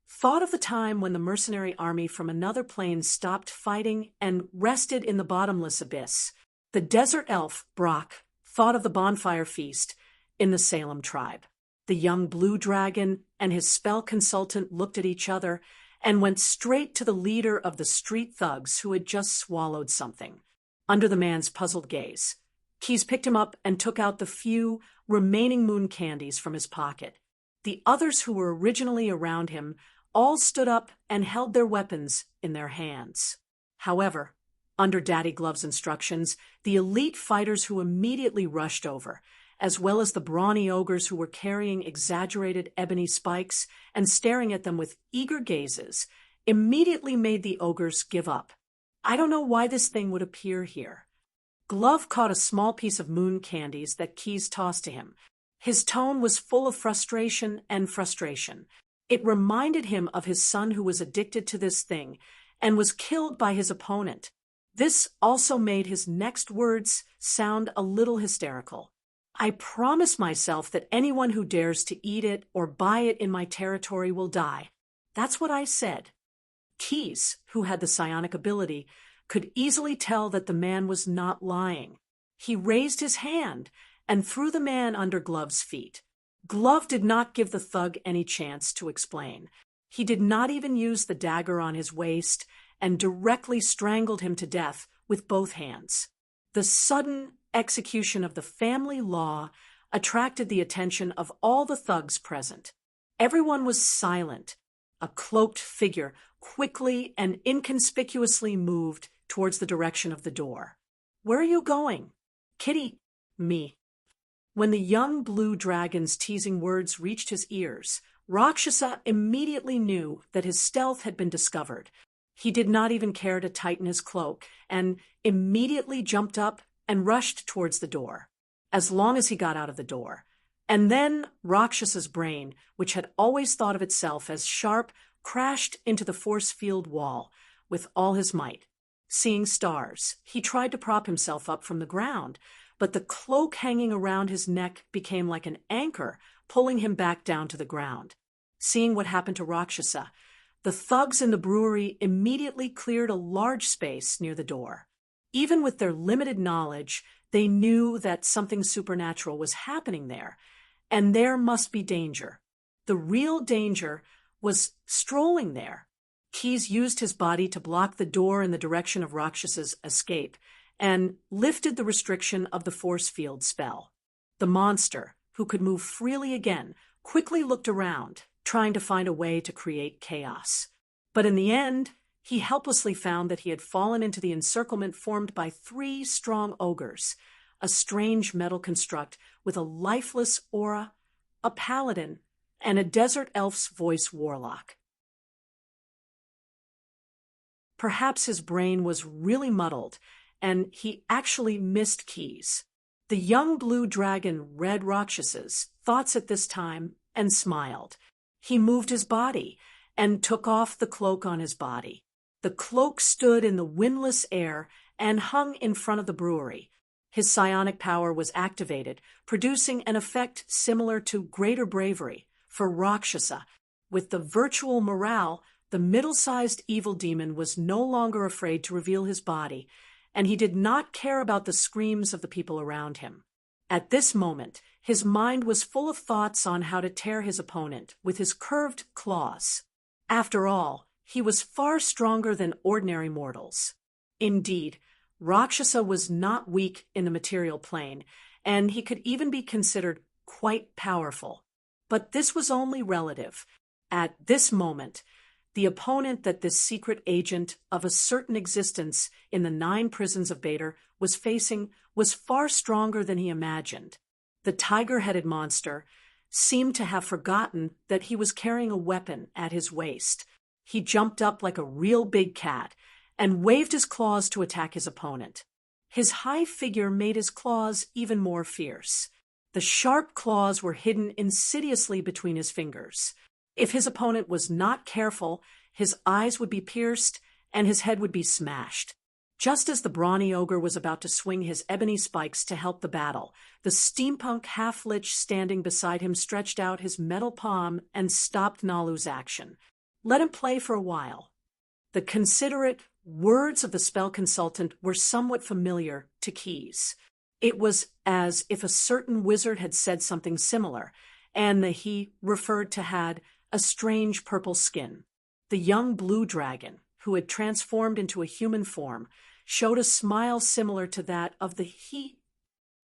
thought of the time when the mercenary army from another plane stopped fighting and rested in the bottomless abyss. The desert elf, Brock, thought of the bonfire feast in the Salem tribe. The young blue dragon and his spell consultant looked at each other and went straight to the leader of the street thugs who had just swallowed something. Under the man's puzzled gaze, Keys picked him up and took out the few remaining moon candies from his pocket. The others who were originally around him all stood up and held their weapons in their hands. However, under Daddy Glove's instructions, the elite fighters who immediately rushed over, as well as the brawny ogres who were carrying exaggerated ebony spikes and staring at them with eager gazes, immediately made the ogres give up. I don't know why this thing would appear here. Glove caught a small piece of moon candies that Keys tossed to him. His tone was full of frustration and frustration. It reminded him of his son who was addicted to this thing and was killed by his opponent. This also made his next words sound a little hysterical. I promise myself that anyone who dares to eat it or buy it in my territory will die. That's what I said. Keys, who had the psionic ability, could easily tell that the man was not lying. He raised his hand and threw the man under Glove's feet. Glove did not give the thug any chance to explain. He did not even use the dagger on his waist and directly strangled him to death with both hands. The sudden execution of the family law attracted the attention of all the thugs present. Everyone was silent. A cloaked figure quickly and inconspicuously moved towards the direction of the door. "Where are you going?" "Kitty." "Me." When the young blue dragon's teasing words reached his ears, Rakshasa immediately knew that his stealth had been discovered. He did not even care to tighten his cloak and immediately jumped up and rushed towards the door, as long as he got out of the door. And then Rakshasa's brain, which had always thought of itself as sharp, crashed into the force field wall with all his might. Seeing stars, he tried to prop himself up from the ground, but the cloak hanging around his neck became like an anchor, pulling him back down to the ground. Seeing what happened to Rakshasa, the thugs in the brewery immediately cleared a large space near the door. Even with their limited knowledge, they knew that something supernatural was happening there, and there must be danger. The real danger was strolling there. Keys used his body to block the door in the direction of Rakshasa's escape, and lifted the restriction of the force field spell. The monster, who could move freely again, quickly looked around, trying to find a way to create chaos. But in the end, he helplessly found that he had fallen into the encirclement formed by 3 strong ogres, a strange metal construct with a lifeless aura, a paladin, and a desert elf's voice warlock. Perhaps his brain was really muddled, and he actually missed Keys. The young blue dragon read Rakshasa's thoughts at this time and smiled. He moved his body and took off the cloak on his body. The cloak stood in the windless air and hung in front of the brewery. His psionic power was activated, producing an effect similar to greater bravery for Rakshasa. With the virtual morale, the middle-sized evil demon was no longer afraid to reveal his body, and he did not care about the screams of the people around him. At this moment, his mind was full of thoughts on how to tear his opponent with his curved claws. After all, he was far stronger than ordinary mortals. Indeed, Rakshasa was not weak in the material plane, and he could even be considered quite powerful. But this was only relative. At this moment, the opponent that this secret agent of a certain existence in the 9 prisons of Bader was facing was far stronger than he imagined. The tiger-headed monster seemed to have forgotten that he was carrying a weapon at his waist. He jumped up like a real big cat and waved his claws to attack his opponent. His high figure made his claws even more fierce. The sharp claws were hidden insidiously between his fingers. If his opponent was not careful, his eyes would be pierced and his head would be smashed. Just as the brawny ogre was about to swing his ebony spikes to help the battle, the steampunk half-lich standing beside him stretched out his metal palm and stopped Nalu's action. Let him play for a while. The considerate words of the spell consultant were somewhat familiar to Keys. It was as if a certain wizard had said something similar, and the he referred to had a strange purple skin. The young blue dragon, who had transformed into a human form, showed a smile similar to that of the he.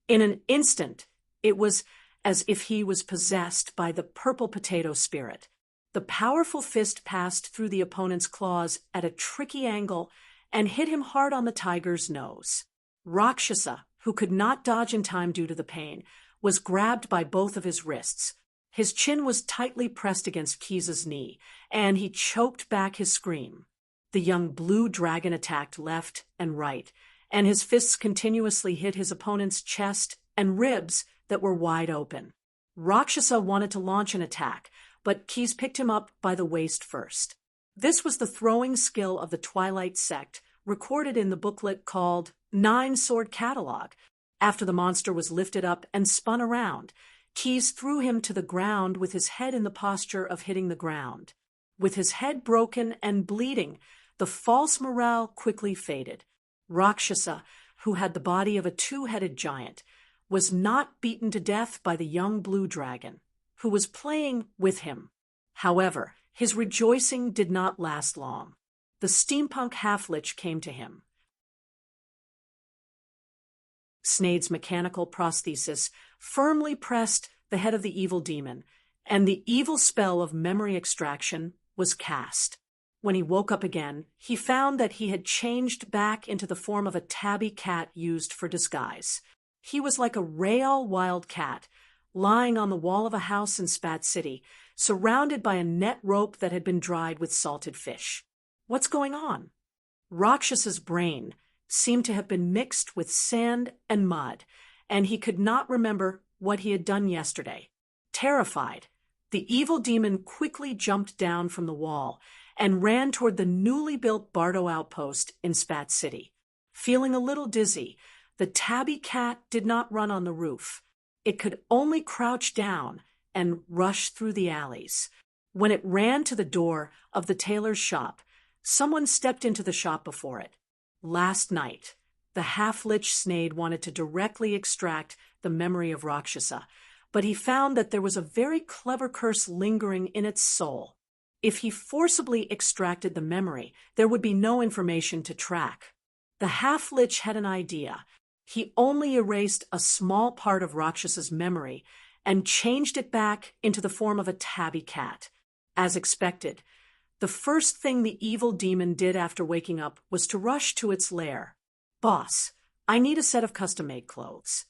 In an instant, it was as if he was possessed by the purple potato spirit. The powerful fist passed through the opponent's claws at a tricky angle and hit him hard on the tiger's nose. Rakshasa, who could not dodge in time due to the pain, was grabbed by both of his wrists. His chin was tightly pressed against Keys's knee, and he choked back his scream. The young blue dragon attacked left and right, and his fists continuously hit his opponent's chest and ribs that were wide open. Rakshasa wanted to launch an attack, but Keyes picked him up by the waist first. This was the throwing skill of the Twilight sect, recorded in the booklet called Nine Sword Catalog. After the monster was lifted up and spun around, Keyes threw him to the ground with his head in the posture of hitting the ground. With his head broken and bleeding, the false morale quickly faded. Rakshasa, who had the body of a two-headed giant, was not beaten to death by the young blue dragon, who was playing with him. However, his rejoicing did not last long. The steampunk half-lich came to him. Snade's mechanical prosthesis firmly pressed the head of the evil demon, and the evil spell of memory extraction was cast. When he woke up again, he found that he had changed back into the form of a tabby cat used for disguise. He was like a Real wild cat, lying on the wall of a house in Spat City, surrounded by a net rope that had been dried with salted fish. What's going on? Rakshasa's brain seemed to have been mixed with sand and mud, and he could not remember what he had done yesterday. Terrified, the evil demon quickly jumped down from the wall and ran toward the newly built Bardo outpost in Spat City. Feeling a little dizzy, the tabby cat did not run on the roof. It could only crouch down and rush through the alleys. When it ran to the door of the tailor's shop, someone stepped into the shop before it. Last night, the half-lich Snade wanted to directly extract the memory of Rakshasa, but he found that there was a very clever curse lingering in its soul. If he forcibly extracted the memory, there would be no information to track. The half-lich had an idea. He only erased a small part of Rakshasa's memory and changed it back into the form of a tabby cat. As expected, the first thing the evil demon did after waking up was to rush to its lair. "Boss, I need a set of custom-made clothes."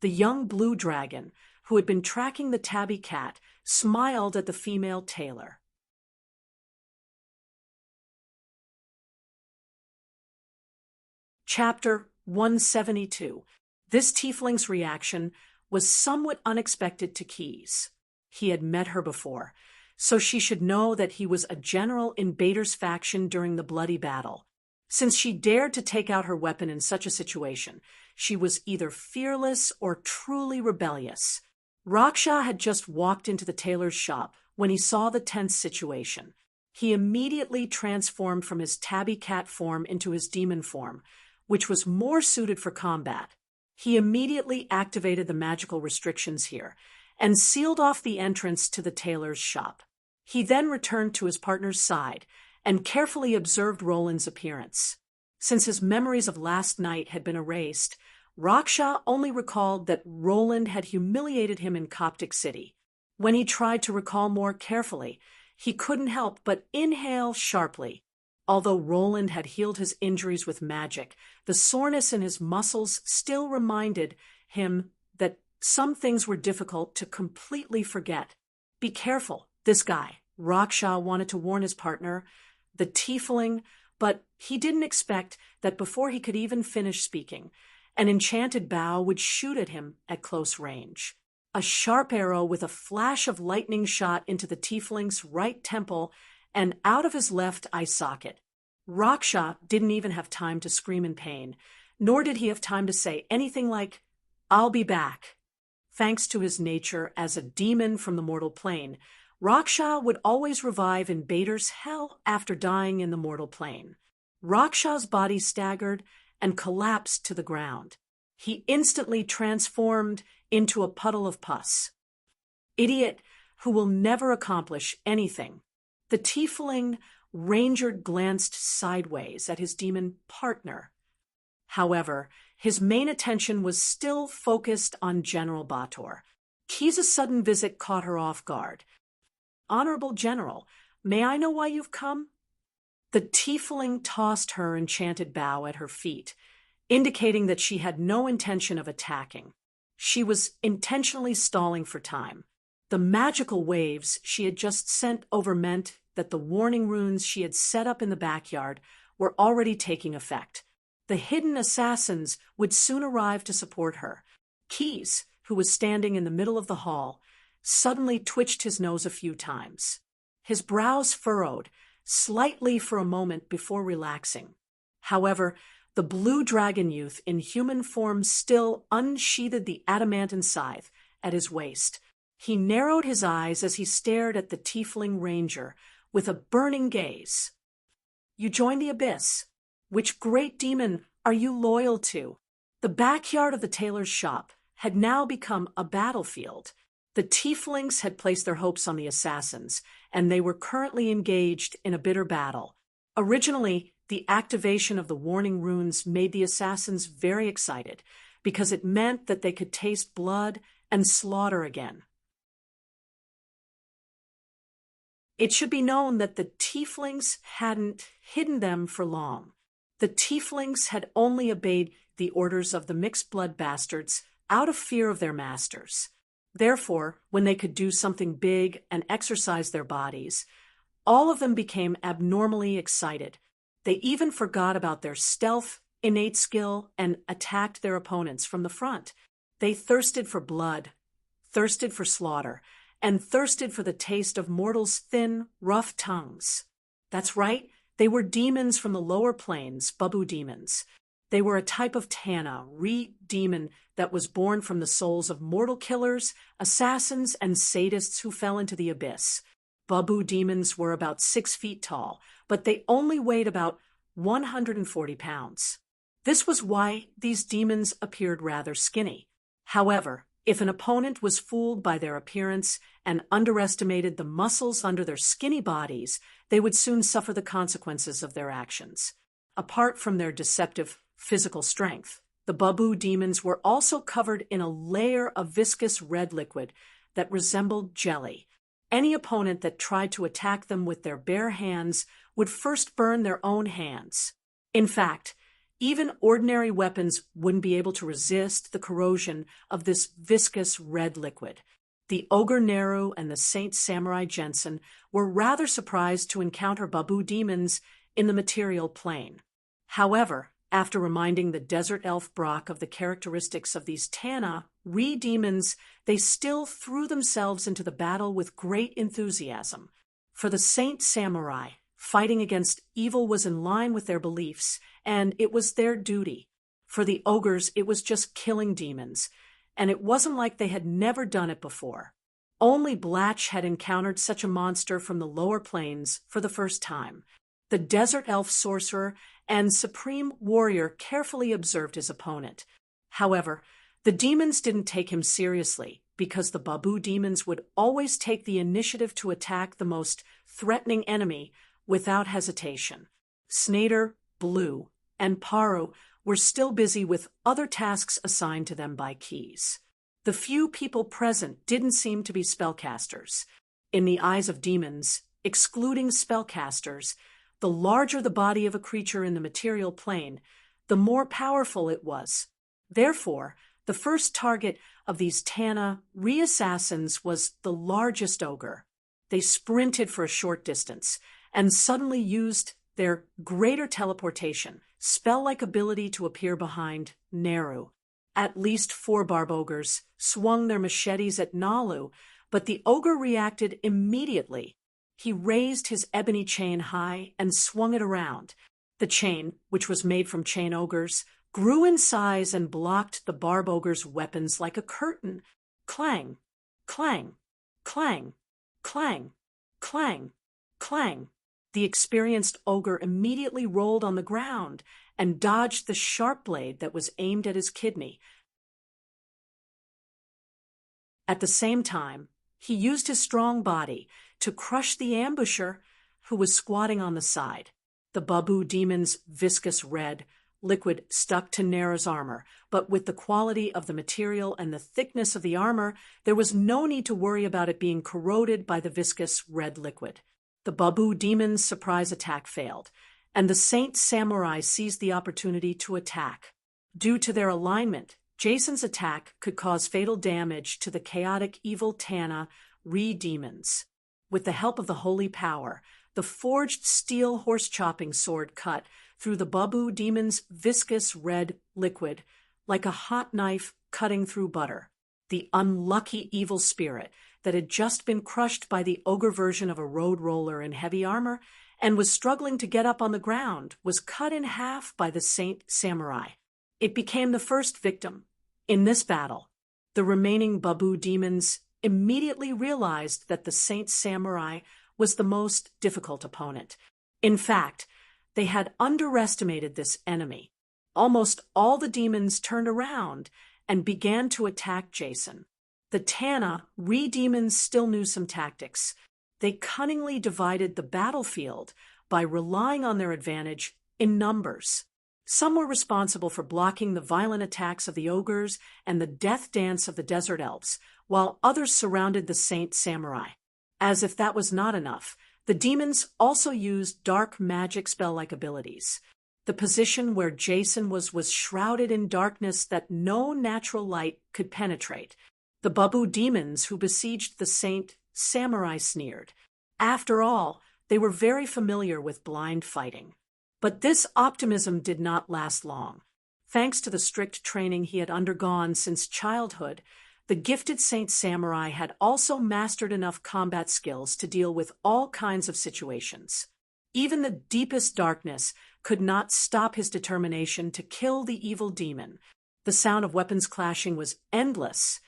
The young blue dragon, who had been tracking the tabby cat, smiled at the female tailor. Chapter 172. This tiefling's reaction was somewhat unexpected to Keyes. He had met her before, so she should know that he was a general in Bader's faction during the bloody battle. Since she dared to take out her weapon in such a situation, she was either fearless or truly rebellious. Raksha had just walked into the tailor's shop when he saw the tense situation. He immediately transformed from his tabby cat form into his demon form, which was more suited for combat. He immediately activated the magical restrictions here and sealed off the entrance to the tailor's shop. He then returned to his partner's side and carefully observed Roland's appearance. Since his memories of last night had been erased, Raksha only recalled that Roland had humiliated him in Coptic City. When he tried to recall more carefully, he couldn't help but inhale sharply. Although Roland had healed his injuries with magic, the soreness in his muscles still reminded him that some things were difficult to completely forget. "Be careful, this guy," Raksha wanted to warn his partner, the tiefling, but he didn't expect that before he could even finish speaking, an enchanted bow would shoot at him at close range. A sharp arrow with a flash of lightning shot into the tiefling's right temple and out of his left eye socket. Raksha didn't even have time to scream in pain, nor did he have time to say anything like, "I'll be back." Thanks to his nature as a demon from the mortal plane, Raksha would always revive in Bader's hell after dying in the mortal plane. Raksha's body staggered and collapsed to the ground. He instantly transformed into a puddle of pus. Idiot who will never accomplish anything. The tiefling ranger glanced sideways at his demon partner. However, his main attention was still focused on General Bator. Keyes' sudden visit caught her off guard. "Honorable General, may I know why you've come?" The tiefling tossed her enchanted bow at her feet, indicating that she had no intention of attacking. She was intentionally stalling for time. The magical waves she had just sent over meant that the warning runes she had set up in the backyard were already taking effect. The hidden assassins would soon arrive to support her. Keyes, who was standing in the middle of the hall, suddenly twitched his nose a few times. His brows furrowed, slightly for a moment before relaxing. However, the blue dragon youth in human form still unsheathed the adamantine scythe at his waist. He narrowed his eyes as he stared at the tiefling ranger with a burning gaze. "You join the abyss. Which great demon are you loyal to?" The backyard of the tailor's shop had now become a battlefield. The tieflings had placed their hopes on the assassins, and they were currently engaged in a bitter battle. Originally, the activation of the warning runes made the assassins very excited, because it meant that they could taste blood and slaughter again. It should be known that the tieflings hadn't hidden them for long. The tieflings had only obeyed the orders of the mixed-blood bastards out of fear of their masters. Therefore, when they could do something big and exercise their bodies, all of them became abnormally excited. They even forgot about their stealth, innate skill, and attacked their opponents from the front. They thirsted for blood, thirsted for slaughter, and thirsted for the taste of mortals' thin, rough tongues. That's right, they were demons from the lower planes, Babu demons. They were a type of Tana, re-demon that was born from the souls of mortal killers, assassins, and sadists who fell into the abyss. Babu demons were about 6 feet tall, but they only weighed about 140 pounds. This was why these demons appeared rather skinny. However, if an opponent was fooled by their appearance and underestimated the muscles under their skinny bodies, they would soon suffer the consequences of their actions. Apart from their deceptive physical strength, the Babu demons were also covered in a layer of viscous red liquid that resembled jelly. Any opponent that tried to attack them with their bare hands would first burn their own hands. In fact, even ordinary weapons wouldn't be able to resist the corrosion of this viscous red liquid. The Ogre Neru and the Saint Samurai Jensen were rather surprised to encounter Babu demons in the material plane. However, after reminding the desert elf Brock of the characteristics of these Tana, re-demons, they still threw themselves into the battle with great enthusiasm. For the Saint Samurai, fighting against evil was in line with their beliefs, and it was their duty. For the ogres, it was just killing demons, and it wasn't like they had never done it before. Only Blatch had encountered such a monster from the lower planes for the first time. The desert elf sorcerer and supreme warrior carefully observed his opponent. However, the demons didn't take him seriously, because the Babu demons would always take the initiative to attack the most threatening enemy without hesitation. Snader, Blue, and Paru were still busy with other tasks assigned to them by keys. The few people present didn't seem to be spellcasters. In the eyes of demons, excluding spellcasters, the larger the body of a creature in the material plane, the more powerful it was. Therefore, the first target of these Tana re-assassins was the largest ogre. They sprinted for a short distance and suddenly used their greater teleportation, spell-like ability to appear behind Neru. At least 4 barbogres swung their machetes at Nalu, but the ogre reacted immediately. He raised his ebony chain high and swung it around. The chain, which was made from chain ogres, grew in size and blocked the barbogre's weapons like a curtain. Clang, clang, clang, clang, clang, clang. The experienced ogre immediately rolled on the ground and dodged the sharp blade that was aimed at his kidney. At the same time, he used his strong body to crush the ambusher who was squatting on the side. The Babu demon's viscous red liquid stuck to Nera's armor, but with the quality of the material and the thickness of the armor, there was no need to worry about it being corroded by the viscous red liquid. The Babu demon's surprise attack failed, and the Saint Samurai seized the opportunity to attack. Due to their alignment, Jason's attack could cause fatal damage to the chaotic evil Tana re-demons. With the help of the holy power, the forged steel horse-chopping sword cut through the Babu demon's viscous red liquid like a hot knife cutting through butter. the unlucky evil spirit that had just been crushed by the ogre version of a road roller in heavy armor and was struggling to get up on the ground, was cut in half by the Saint Samurai. It became the first victim. In this battle, the remaining Babu demons immediately realized that the Saint Samurai was the most difficult opponent. In fact, they had underestimated this enemy. Almost all the demons turned around and began to attack Jason. The Tana re-demons still knew some tactics. They cunningly divided the battlefield by relying on their advantage in numbers. Some were responsible for blocking the violent attacks of the ogres and the death dance of the desert elves, while others surrounded the Saint Samurai. As if that was not enough, the demons also used dark magic spell-like abilities. The position where Jason was shrouded in darkness that no natural light could penetrate. The Babu demons who besieged the Saint Samurai sneered. After all, they were very familiar with blind fighting. But this optimism did not last long. Thanks to the strict training he had undergone since childhood, the gifted Saint Samurai had also mastered enough combat skills to deal with all kinds of situations. Even the deepest darkness could not stop his determination to kill the evil demon. The sound of weapons clashing was endless,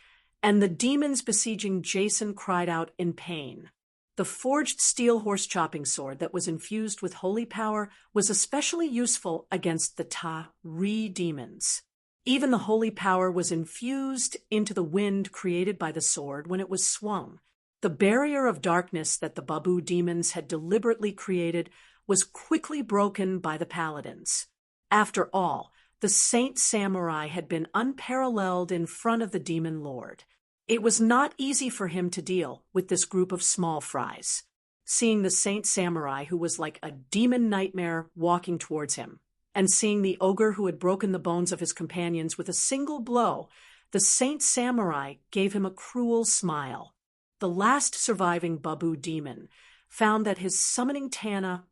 and the demons besieging Jason cried out in pain. The forged steel horse-chopping sword that was infused with holy power was especially useful against the Ta-Re demons. Even the holy power was infused into the wind created by the sword when it was swung. The barrier of darkness that the Babu demons had deliberately created was quickly broken by the paladins. After all, the Saint Samurai had been unparalleled in front of the demon lord. It was not easy for him to deal with this group of small fries. Seeing the Saint Samurai, who was like a demon nightmare, walking towards him, and seeing the ogre who had broken the bones of his companions with a single blow, the Saint Samurai gave him a cruel smile. The last surviving Babu demon found that his summoning Tana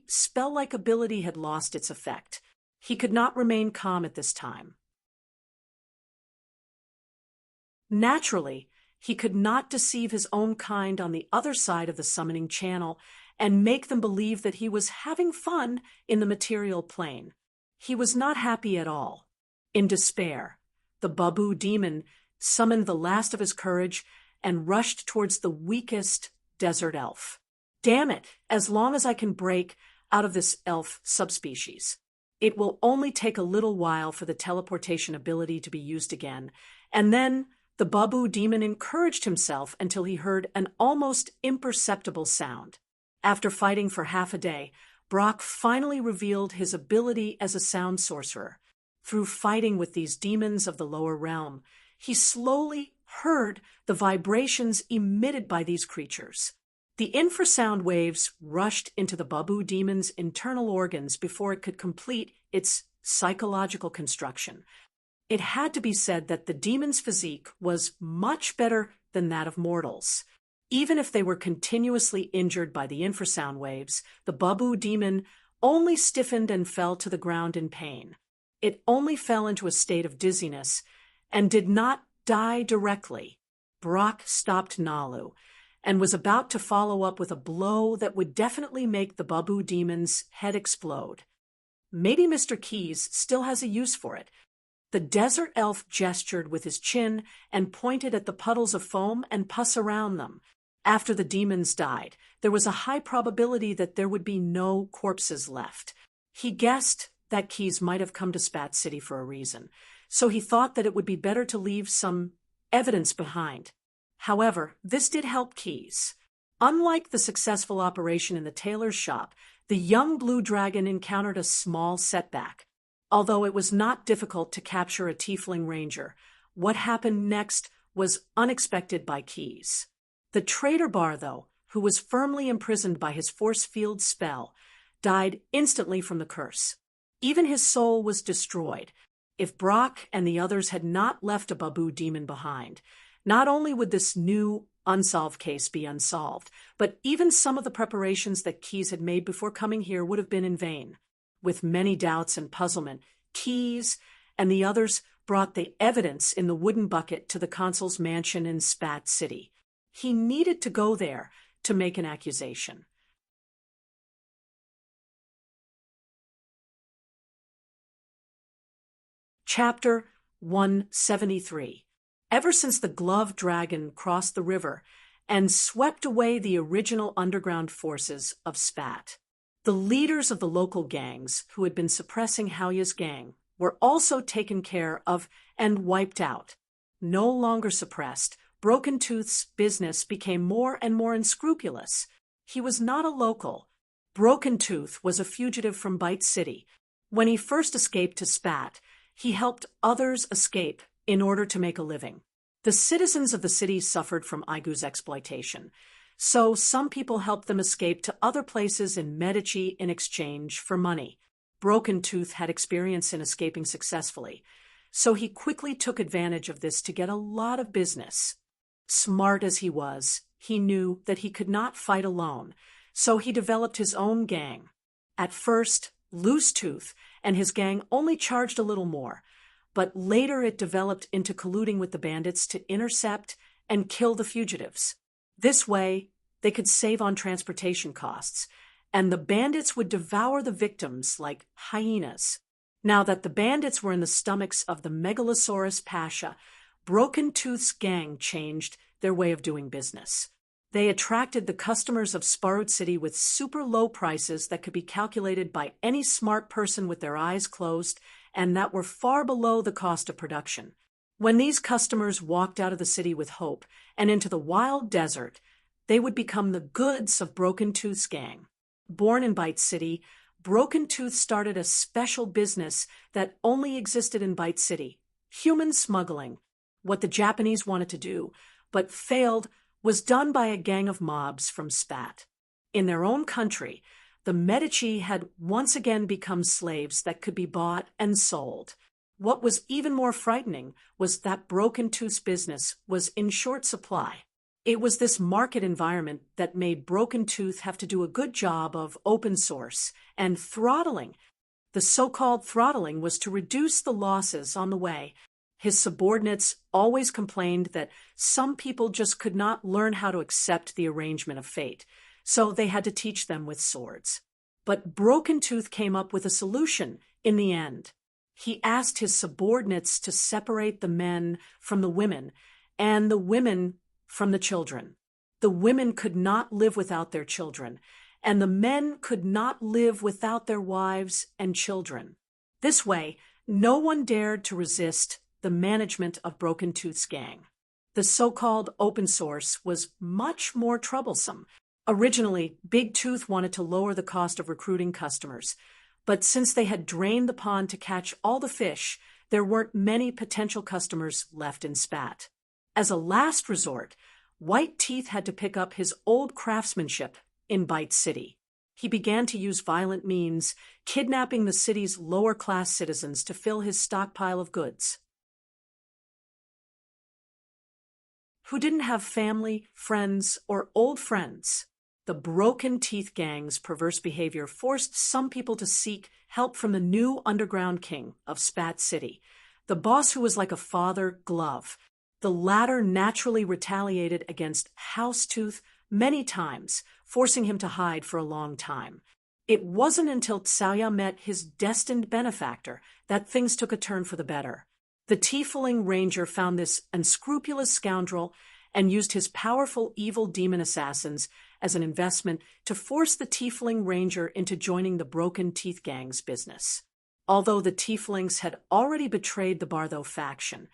spell-like ability had lost its effect. He could not remain calm at this time. Naturally, he could not deceive his own kind on the other side of the summoning channel and make them believe that he was having fun in the material plane. He was not happy at all. In despair, the Babu demon summoned the last of his courage and rushed towards the weakest desert elf. Damn it, as long as I can break out of this elf subspecies. It will only take a little while for the teleportation ability to be used again, and then the Babu demon encouraged himself until he heard an almost imperceptible sound. After fighting for half a day, Brock finally revealed his ability as a sound sorcerer. Through fighting with these demons of the lower realm, he slowly heard the vibrations emitted by these creatures. The infrasound waves rushed into the Babu demon's internal organs before it could complete its psychological construction. It had to be said that the demon's physique was much better than that of mortals. Even if they were continuously injured by the infrasound waves, the Babu demon only stiffened and fell to the ground in pain. It only fell into a state of dizziness and did not die directly. Brock stopped Nalu and was about to follow up with a blow that would definitely make the Babu demon's head explode. Maybe Mr. Keys still has a use for it. The desert elf gestured with his chin and pointed at the puddles of foam and pus around them. After the demons died, there was a high probability that there would be no corpses left. He guessed that Keys might have come to Spat City for a reason, so he thought that it would be better to leave some evidence behind. However, this did help Keys. Unlike the successful operation in the tailor's shop, the young blue dragon encountered a small setback. Although it was not difficult to capture a tiefling ranger, what happened next was unexpected by Keys. The trader bar, though, who was firmly imprisoned by his force field spell, died instantly from the curse. Even his soul was destroyed. If Brock and the others had not left a Babu demon behind, not only would this new unsolved case be unsolved, but even some of the preparations that Keys had made before coming here would have been in vain. With many doubts and puzzlement, Keys and the others brought the evidence in the wooden bucket to the consul's mansion in Spat City. He needed to go there to make an accusation. Chapter 173. Ever since the Glove Dragon crossed the river and swept away the original underground forces of Spat, the leaders of the local gangs who had been suppressing Halya's gang were also taken care of and wiped out. No longer suppressed, Broken Tooth's business became more and more unscrupulous. He was not a local. Broken Tooth was a fugitive from Bite City. When he first escaped to Spat, he helped others escape in order to make a living. The citizens of the city suffered from Aigu's exploitation, so some people helped them escape to other places in Medici in exchange for money. Broken Tooth had experience in escaping successfully, so he quickly took advantage of this to get a lot of business. Smart as he was, he knew that he could not fight alone, so he developed his own gang. At first, Loose Tooth and his gang only charged a little more, but later it developed into colluding with the bandits to intercept and kill the fugitives. This way, they could save on transportation costs, and the bandits would devour the victims like hyenas. Now that the bandits were in the stomachs of the Megalosaurus Pasha, Broken Tooth's gang changed their way of doing business. They attracted the customers of Sparrow City with super low prices that could be calculated by any smart person with their eyes closed, and that were far below the cost of production. When these customers walked out of the city with hope and into the wild desert, they would become the goods of Broken Tooth's gang. Born in Bite City, Broken Tooth started a special business that only existed in Bite City: human smuggling. What the Japanese wanted to do, but failed, was done by a gang of mobs from Spat. In their own country, the Medici had once again become slaves that could be bought and sold. What was even more frightening was that Broken Tooth's business was in short supply. It was this market environment that made Broken Tooth have to do a good job of open source and throttling. The so-called throttling was to reduce the losses on the way. His subordinates always complained that some people just could not learn how to accept the arrangement of fate, so they had to teach them with swords. But Broken Tooth came up with a solution in the end. He asked his subordinates to separate the men from the women, and the women from the children. The women could not live without their children, and the men could not live without their wives and children. This way, no one dared to resist the management of Broken Tooth's gang. The so-called open source was much more troublesome. Originally, Big Tooth wanted to lower the cost of recruiting customers, but since they had drained the pond to catch all the fish, there weren't many potential customers left in Spat. As a last resort, White Teeth had to pick up his old craftsmanship in Bite City. He began to use violent means, kidnapping the city's lower-class citizens to fill his stockpile of goods. Who didn't have family, friends, or old friends. The Broken Teeth gang's perverse behavior forced some people to seek help from the new underground king of Spat City, the boss who was like a father, Glove. The latter naturally retaliated against House Tooth many times, forcing him to hide for a long time. It wasn't until Tsaoya met his destined benefactor that things took a turn for the better. The Tiefling Ranger found this unscrupulous scoundrel and used his powerful evil demon assassins as an investment to force the Tiefling Ranger into joining the Broken Teeth gang's business. Although the Tieflings had already betrayed the Bartho faction,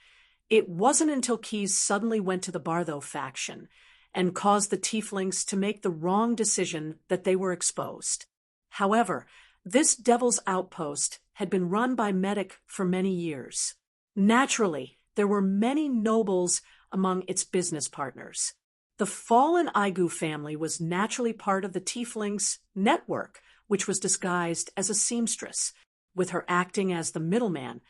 it wasn't until Keys suddenly went to the Bartho faction and caused the Tieflings to make the wrong decision that they were exposed. However, this devil's outpost had been run by Medic for many years. Naturally, there were many nobles among its business partners. The fallen Aigu family was naturally part of the Tieflings' network, which was disguised as a seamstress. With her acting as the middleman,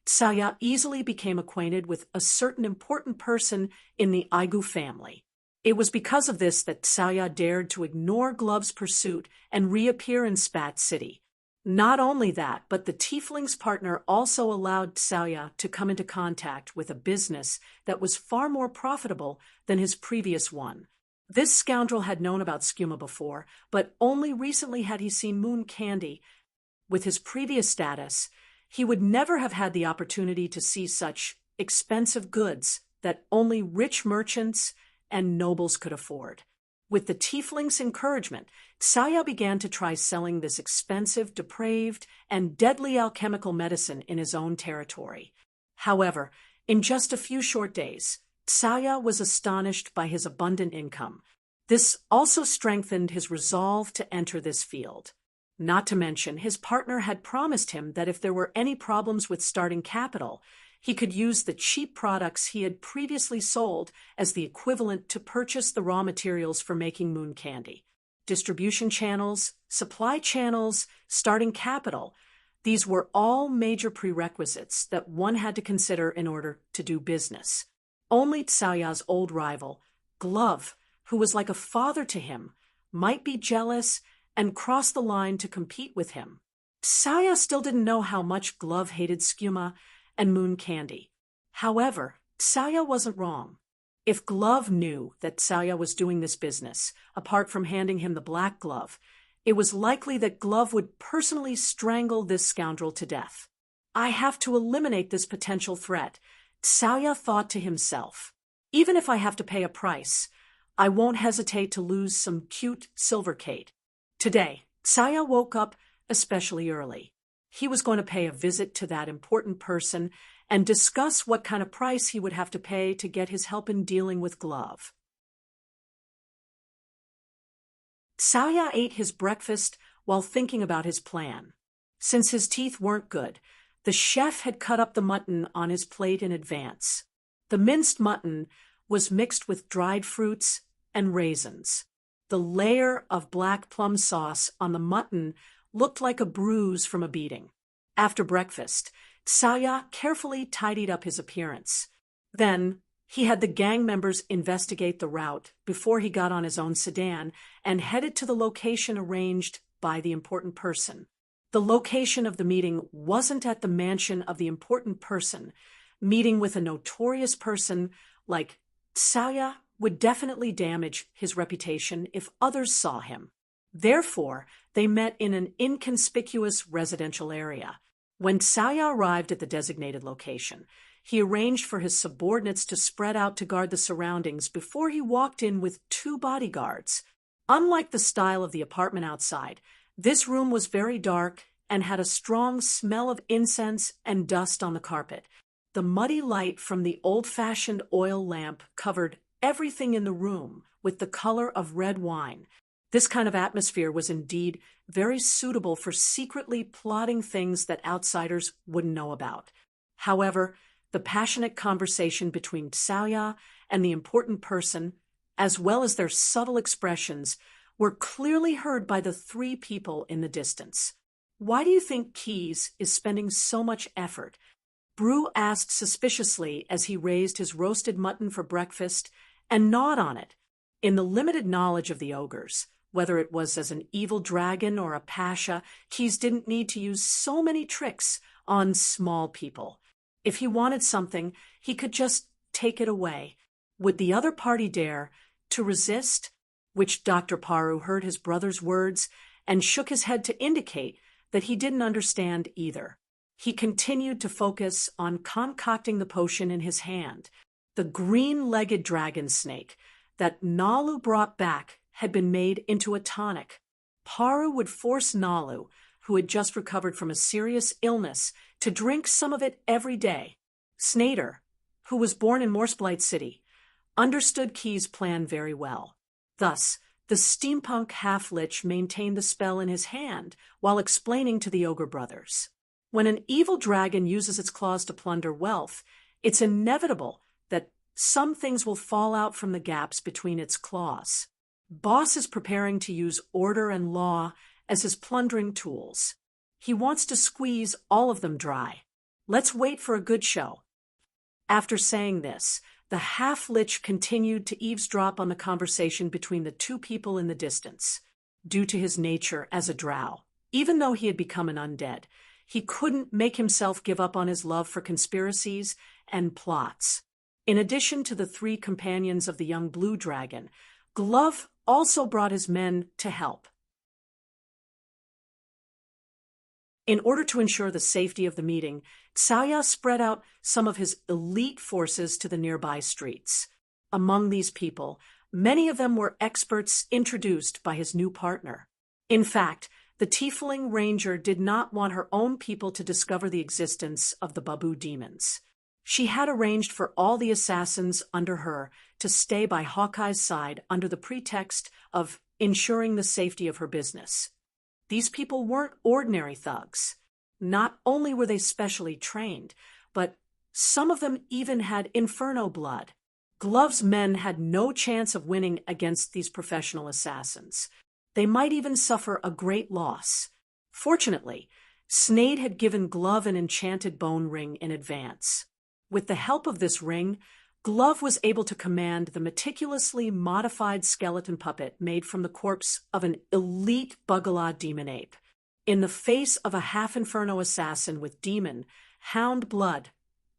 Tsaoya easily became acquainted with a certain important person in the Aigu family. It was because of this that Tsaoya dared to ignore Glove's pursuit and reappear in Spat City. Not only that, but the tiefling's partner also allowed Saya to come into contact with a business that was far more profitable than his previous one. This scoundrel had known about Skuma before, but only recently had he seen Moon Candy. With his previous status, he would never have had the opportunity to see such expensive goods that only rich merchants and nobles could afford. With the tiefling's encouragement, Saya began to try selling this expensive, depraved, and deadly alchemical medicine in his own territory. However, in just a few short days, Saya was astonished by his abundant income. This also strengthened his resolve to enter this field. Not to mention, his partner had promised him that if there were any problems with starting capital, he could use the cheap products he had previously sold as the equivalent to purchase the raw materials for making moon candy. Distribution channels, supply channels, starting capital, these were all major prerequisites that one had to consider in order to do business. Only Tsaya's old rival, Glove, who was like a father to him, might be jealous and cross the line to compete with him. Saya still didn't know how much Glove hated Skuma and moon candy. However, Saya wasn't wrong. If Glove knew that Saya was doing this business, apart from handing him the black glove, it was likely that Glove would personally strangle this scoundrel to death. I have to eliminate this potential threat, Saya thought to himself. Even if I have to pay a price, I won't hesitate to lose some cute silver Kate. Today, Saya woke up especially early. He was going to pay a visit to that important person and discuss what kind of price he would have to pay to get his help in dealing with Glove. Saya ate his breakfast while thinking about his plan. Since his teeth weren't good, the chef had cut up the mutton on his plate in advance. The minced mutton was mixed with dried fruits and raisins. The layer of black plum sauce on the mutton looked like a bruise from a beating. After breakfast, Saya carefully tidied up his appearance. Then, he had the gang members investigate the route before he got on his own sedan and headed to the location arranged by the important person. The location of the meeting wasn't at the mansion of the important person. Meeting with a notorious person like Saya would definitely damage his reputation if others saw him. Therefore, they met in an inconspicuous residential area. When Saya arrived at the designated location, he arranged for his subordinates to spread out to guard the surroundings before he walked in with 2 bodyguards. Unlike the style of the apartment outside, this room was very dark and had a strong smell of incense and dust on the carpet. The muddy light from the old-fashioned oil lamp covered everything in the room with the color of red wine. This kind of atmosphere was indeed very suitable for secretly plotting things that outsiders wouldn't know about. However, the passionate conversation between Saya and the important person, as well as their subtle expressions, were clearly heard by the 3 people in the distance. "Why do you think Keys is spending so much effort?" Brew asked suspiciously as he raised his roasted mutton for breakfast and gnawed on it. In the limited knowledge of the ogres, whether it was as an evil dragon or a pasha, Keys didn't need to use so many tricks on small people. If he wanted something, he could just take it away. Would the other party dare to resist? Which Dr. Paru heard his brother's words and shook his head to indicate that he didn't understand either. He continued to focus on concocting the potion in his hand. The green-legged dragon snake that Nalu brought back had been made into a tonic. Paru would force Nalu, who had just recovered from a serious illness, to drink some of it every day. Snader, who was born in Morseblight City, understood Key's plan very well. Thus, the steampunk half-lich maintained the spell in his hand while explaining to the ogre brothers. When an evil dragon uses its claws to plunder wealth, it's inevitable that some things will fall out from the gaps between its claws. Boss is preparing to use order and law as his plundering tools. He wants to squeeze all of them dry. Let's wait for a good show. After saying this, the half-lich continued to eavesdrop on the conversation between the 2 people in the distance. Due to his nature as a drow, Even though he had become an undead, he couldn't make himself give up on his love for conspiracies and plots. In addition to the 3 companions of the young blue dragon, Glove also brought his men to help. In order to ensure the safety of the meeting, Xiaoya spread out some of his elite forces to the nearby streets. Among these people, many of them were experts introduced by his new partner. In fact, the Tiefling Ranger did not want her own people to discover the existence of the Babu demons. She had arranged for all the assassins under her to stay by Hawkeye's side under the pretext of ensuring the safety of her business. These people weren't ordinary thugs. Not only were they specially trained, but some of them even had inferno blood. Glove's men had no chance of winning against these professional assassins. They might even suffer a great loss. Fortunately, Snade had given Glove an enchanted bone ring in advance. With the help of this ring, Glove was able to command the meticulously modified skeleton puppet made from the corpse of an elite Bugala demon ape. In the face of a half-inferno assassin with demon, hound blood,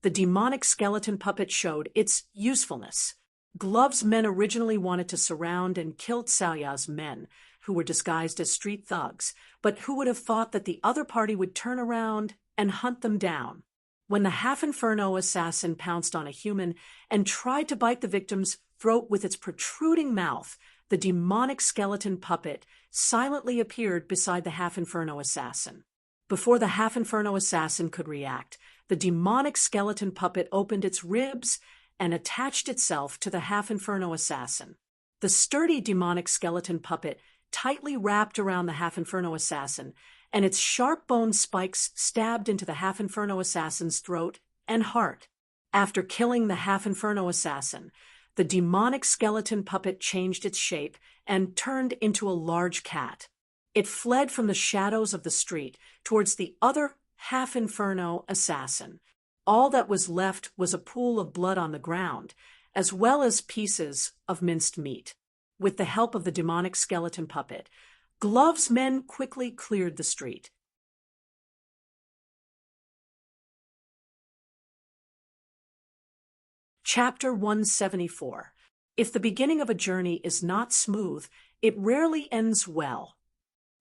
the demonic skeleton puppet showed its usefulness. Glove's men originally wanted to surround and kill Xiaoya's men, who were disguised as street thugs, but who would have thought that the other party would turn around and hunt them down? When the half-inferno assassin pounced on a human and tried to bite the victim's throat with its protruding mouth, the demonic skeleton puppet silently appeared beside the half-inferno assassin. Before the half-inferno assassin could react, the demonic skeleton puppet opened its ribs and attached itself to the half-inferno assassin. The sturdy demonic skeleton puppet tightly wrapped around the half-inferno assassin, and its sharp-boned spikes stabbed into the half-inferno assassin's throat and heart. After killing the half-inferno assassin, the demonic skeleton puppet changed its shape and turned into a large cat. It fled from the shadows of the street towards the other half-inferno assassin. All that was left was a pool of blood on the ground, as well as pieces of minced meat. With the help of the demonic skeleton puppet, Glove's men quickly cleared the street. Chapter 174. If the beginning of a journey is not smooth, it rarely ends well.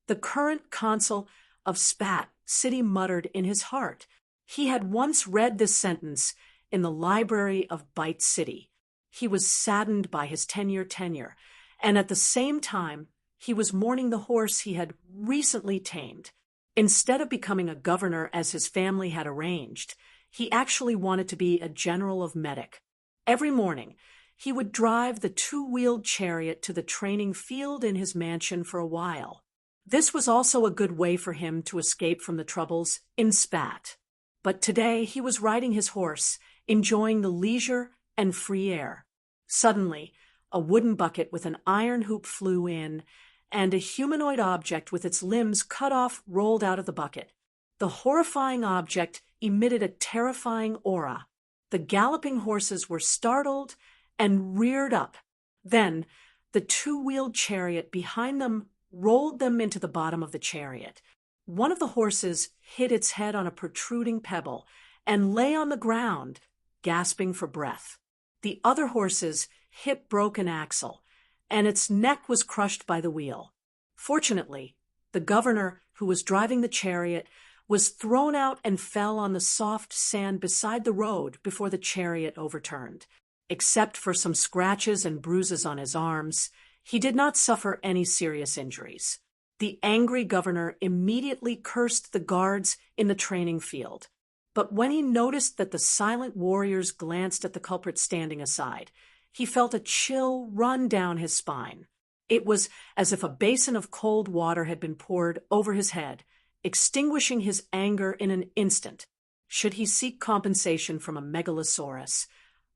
The current consul of Spat City muttered in his heart. He had once read this sentence in the library of Bite City. He was saddened by his 10-year tenure, and at the same time, he was mourning the horse he had recently tamed. Instead of becoming a governor as his family had arranged, he actually wanted to be a general of medic. Every morning, he would drive the 2-wheeled chariot to the training field in his mansion for a while. This was also a good way for him to escape from the troubles in Spat. But today he was riding his horse, enjoying the leisure and free air. Suddenly, a wooden bucket with an iron hoop flew in, and a humanoid object with its limbs cut off rolled out of the bucket. The horrifying object emitted a terrifying aura. The galloping horses were startled and reared up. Then, the 2-wheeled chariot behind them rolled them into the bottom of the chariot. One of the horses hit its head on a protruding pebble and lay on the ground, gasping for breath. The other horse's hip broke an axle, and its neck was crushed by the wheel. Fortunately, the governor, who was driving the chariot, was thrown out and fell on the soft sand beside the road before the chariot overturned. Except for some scratches and bruises on his arms, he did not suffer any serious injuries. The angry governor immediately cursed the guards in the training field. But when he noticed that the silent warriors glanced at the culprit standing aside, he felt a chill run down his spine. It was as if a basin of cold water had been poured over his head, extinguishing his anger in an instant. Should he seek compensation from a megalosaurus?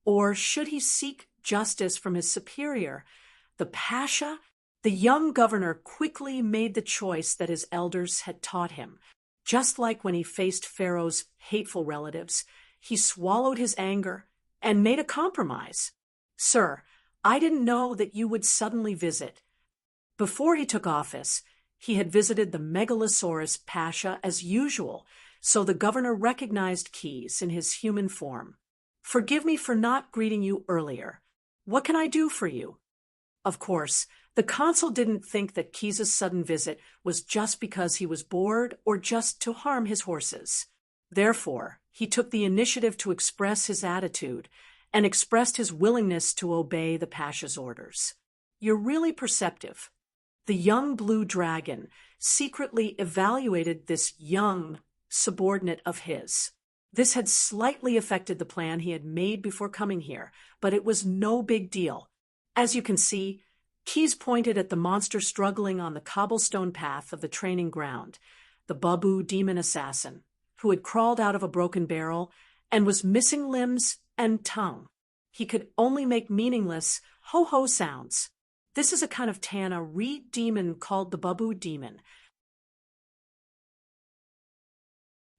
Or should he seek justice from his superior, the Pasha? The young governor quickly made the choice that his elders had taught him. Just like when he faced Pharaoh's hateful relatives, he swallowed his anger and made a compromise. "Sir, I didn't know that you would suddenly visit." Before he took office, He had visited the Megalosaurus Pasha as usual, so the governor recognized Keyes in his human form. "Forgive me for not greeting you earlier. What can I do for you?" Of course, the consul didn't think that Keyes' sudden visit was just because he was bored or just to harm his horses. Therefore, he took the initiative to express his attitude and expressed his willingness to obey the Pasha's orders. "You're really perceptive." The young blue dragon secretly evaluated this young subordinate of his. This had slightly affected the plan he had made before coming here, but it was no big deal. As you can see, Keyes pointed at the monster struggling on the cobblestone path of the training ground, the Babu demon assassin, who had crawled out of a broken barrel and was missing limbs and tongue. He could only make meaningless ho-ho sounds. This is a kind of Tana reed demon called the Babu demon.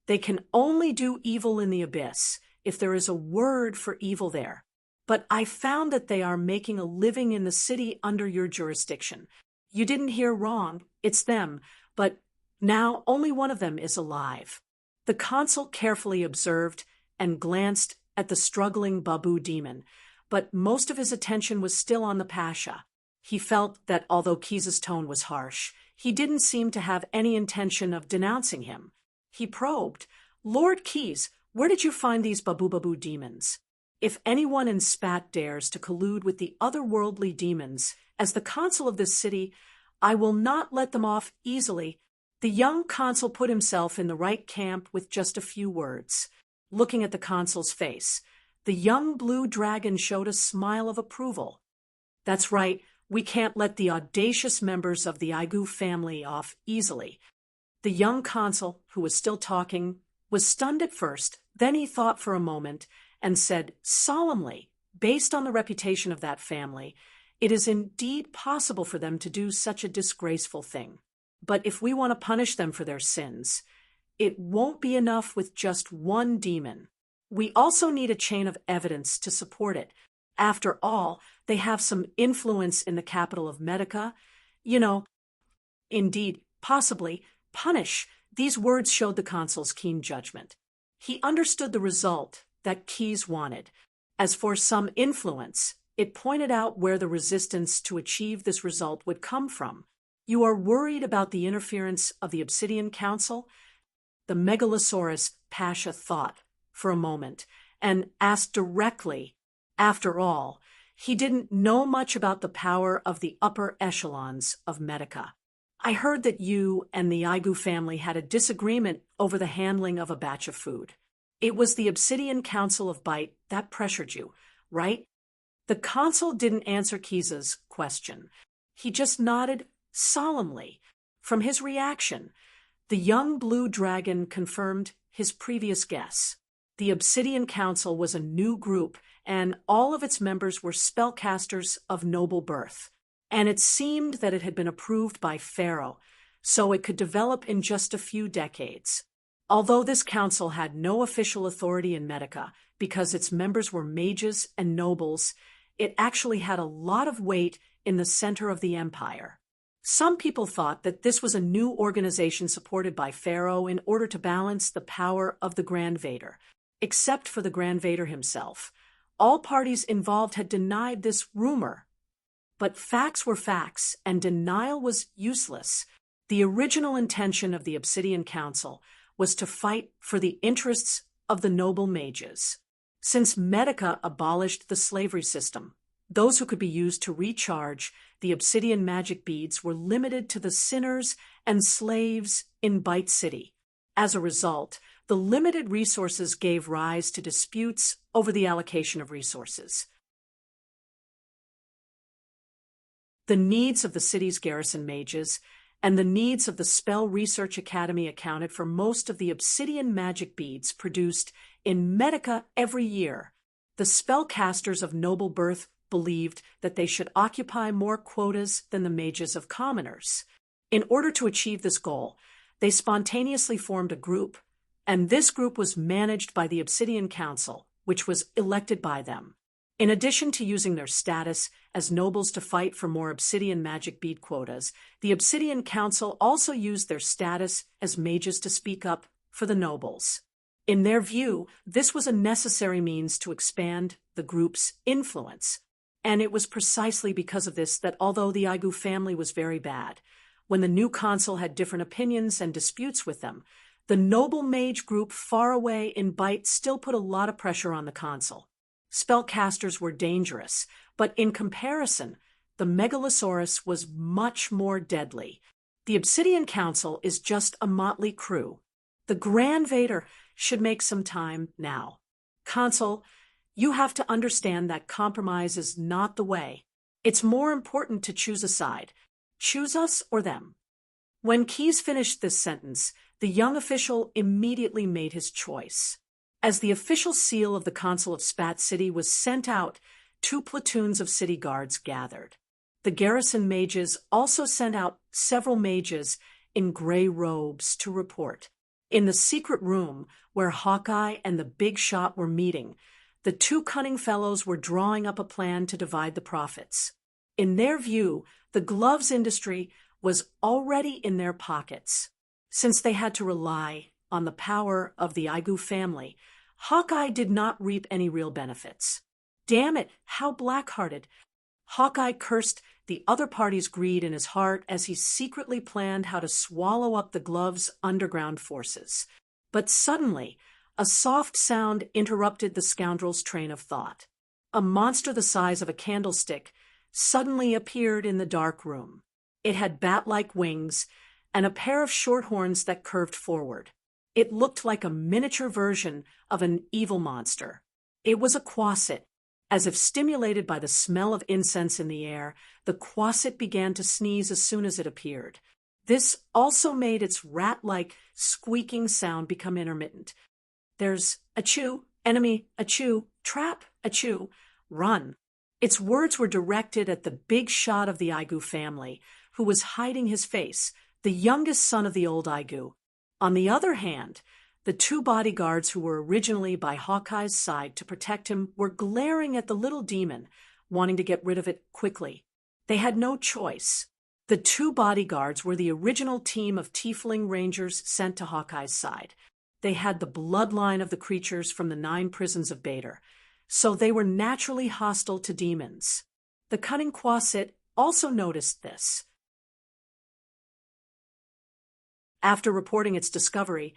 They can only do evil in the abyss if there is a word for evil there. But I found that they are making a living in the city under your jurisdiction. You didn't hear wrong, it's them, but now only one of them is alive. The consul carefully observed and glanced at the struggling Babu demon, but most of his attention was still on the Pasha. He felt that although Keyes' tone was harsh, he didn't seem to have any intention of denouncing him. He probed, "Lord Keyes, where did you find these Babu demons? If anyone in Spat dares to collude with the otherworldly demons, as the consul of this city, I will not let them off easily." The young consul put himself in the right camp with just a few words. Looking at the consul's face, the young blue dragon showed a smile of approval. "That's right, we can't let the audacious members of the Aigu family off easily." The young consul, who was still talking, was stunned at first. Then he thought for a moment and said solemnly, "Based on the reputation of that family, it is indeed possible for them to do such a disgraceful thing. But if we want to punish them for their sins, it won't be enough with just one demon. We also need a chain of evidence to support it. After all, they have some influence in the capital of Medica. Indeed, possibly, punish." These words showed the consul's keen judgment. He understood the result that Keyes wanted. As for some influence, it pointed out where the resistance to achieve this result would come from. "You are worried about the interference of the Obsidian Council?" The Megalosaurus Pasha thought for a moment and asked directly. After all, he didn't know much about the power of the upper echelons of Medica. "I heard that you and the Aigu family had a disagreement over the handling of a batch of food. It was the Obsidian Council of Bite that pressured you, right?" The consul didn't answer Keyes' question. He just nodded solemnly. From his reaction, the young blue dragon confirmed his previous guess. The Obsidian Council was a new group, and all of its members were spellcasters of noble birth. And it seemed that it had been approved by Pharaoh, so it could develop in just a few decades. Although this council had no official authority in Medica because its members were mages and nobles, it actually had a lot of weight in the center of the empire. Some people thought that this was a new organization supported by Pharaoh in order to balance the power of the Grand Vader. Except for the Grand Vader himself, all parties involved had denied this rumor. But facts were facts, and denial was useless. The original intention of the Obsidian Council was to fight for the interests of the noble mages. Since Medica abolished the slavery system, those who could be used to recharge the obsidian magic beads were limited to the sinners and slaves in Bite City. As a result, the limited resources gave rise to disputes over the allocation of resources. The needs of the city's garrison mages and the needs of the Spell Research Academy accounted for most of the obsidian magic beads produced in Medica every year. The spellcasters of noble birth believed that they should occupy more quotas than the mages of commoners. In order to achieve this goal, they spontaneously formed a group, and this group was managed by the Obsidian Council, which was elected by them. In addition to using their status as nobles to fight for more obsidian magic bead quotas, the Obsidian Council also used their status as mages to speak up for the nobles. In their view, this was a necessary means to expand the group's influence. And it was precisely because of this that although the Aigu family was very bad, when the new consul had different opinions and disputes with them, the noble mage group far away in Bite still put a lot of pressure on the consul. Spellcasters were dangerous, but in comparison, the Megalosaurus was much more deadly. The Obsidian Council is just a motley crew. The Grand Vader should make some time now. Consul, you have to understand that compromise is not the way. It's more important to choose a side. Choose us or them. When Keyes finished this sentence, the young official immediately made his choice. As the official seal of the Consul of Spat City was sent out, 2 platoons of city guards gathered. The garrison mages also sent out several mages in gray robes to report. In the secret room where Hawkeye and the big shot were meeting, the 2 cunning fellows were drawing up a plan to divide the profits. In their view, the gloves industry was already in their pockets. Since they had to rely on the power of the Aigu family, Hawkeye did not reap any real benefits. Damn it, how black-hearted! Hawkeye cursed the other party's greed in his heart as he secretly planned how to swallow up the gloves' underground forces. But suddenly, a soft sound interrupted the scoundrel's train of thought. A monster the size of a candlestick suddenly appeared in the dark room. It had bat-like wings and a pair of short horns that curved forward. It looked like a miniature version of an evil monster. It was a quasit. As if stimulated by the smell of incense in the air, the quasit began to sneeze as soon as it appeared. This also made its rat-like, squeaking sound become intermittent. There's achoo, enemy, achoo, trap, achoo, run. Its words were directed at the big shot of the Aigu family, who was hiding his face, the youngest son of the old Aigu. On the other hand, the 2 bodyguards who were originally by Hawkeye's side to protect him were glaring at the little demon, wanting to get rid of it quickly. They had no choice. The 2 bodyguards were the original team of tiefling rangers sent to Hawkeye's side. They had the bloodline of the creatures from the 9 prisons of Bader, so they were naturally hostile to demons. The cunning quasit also noticed this. After reporting its discovery,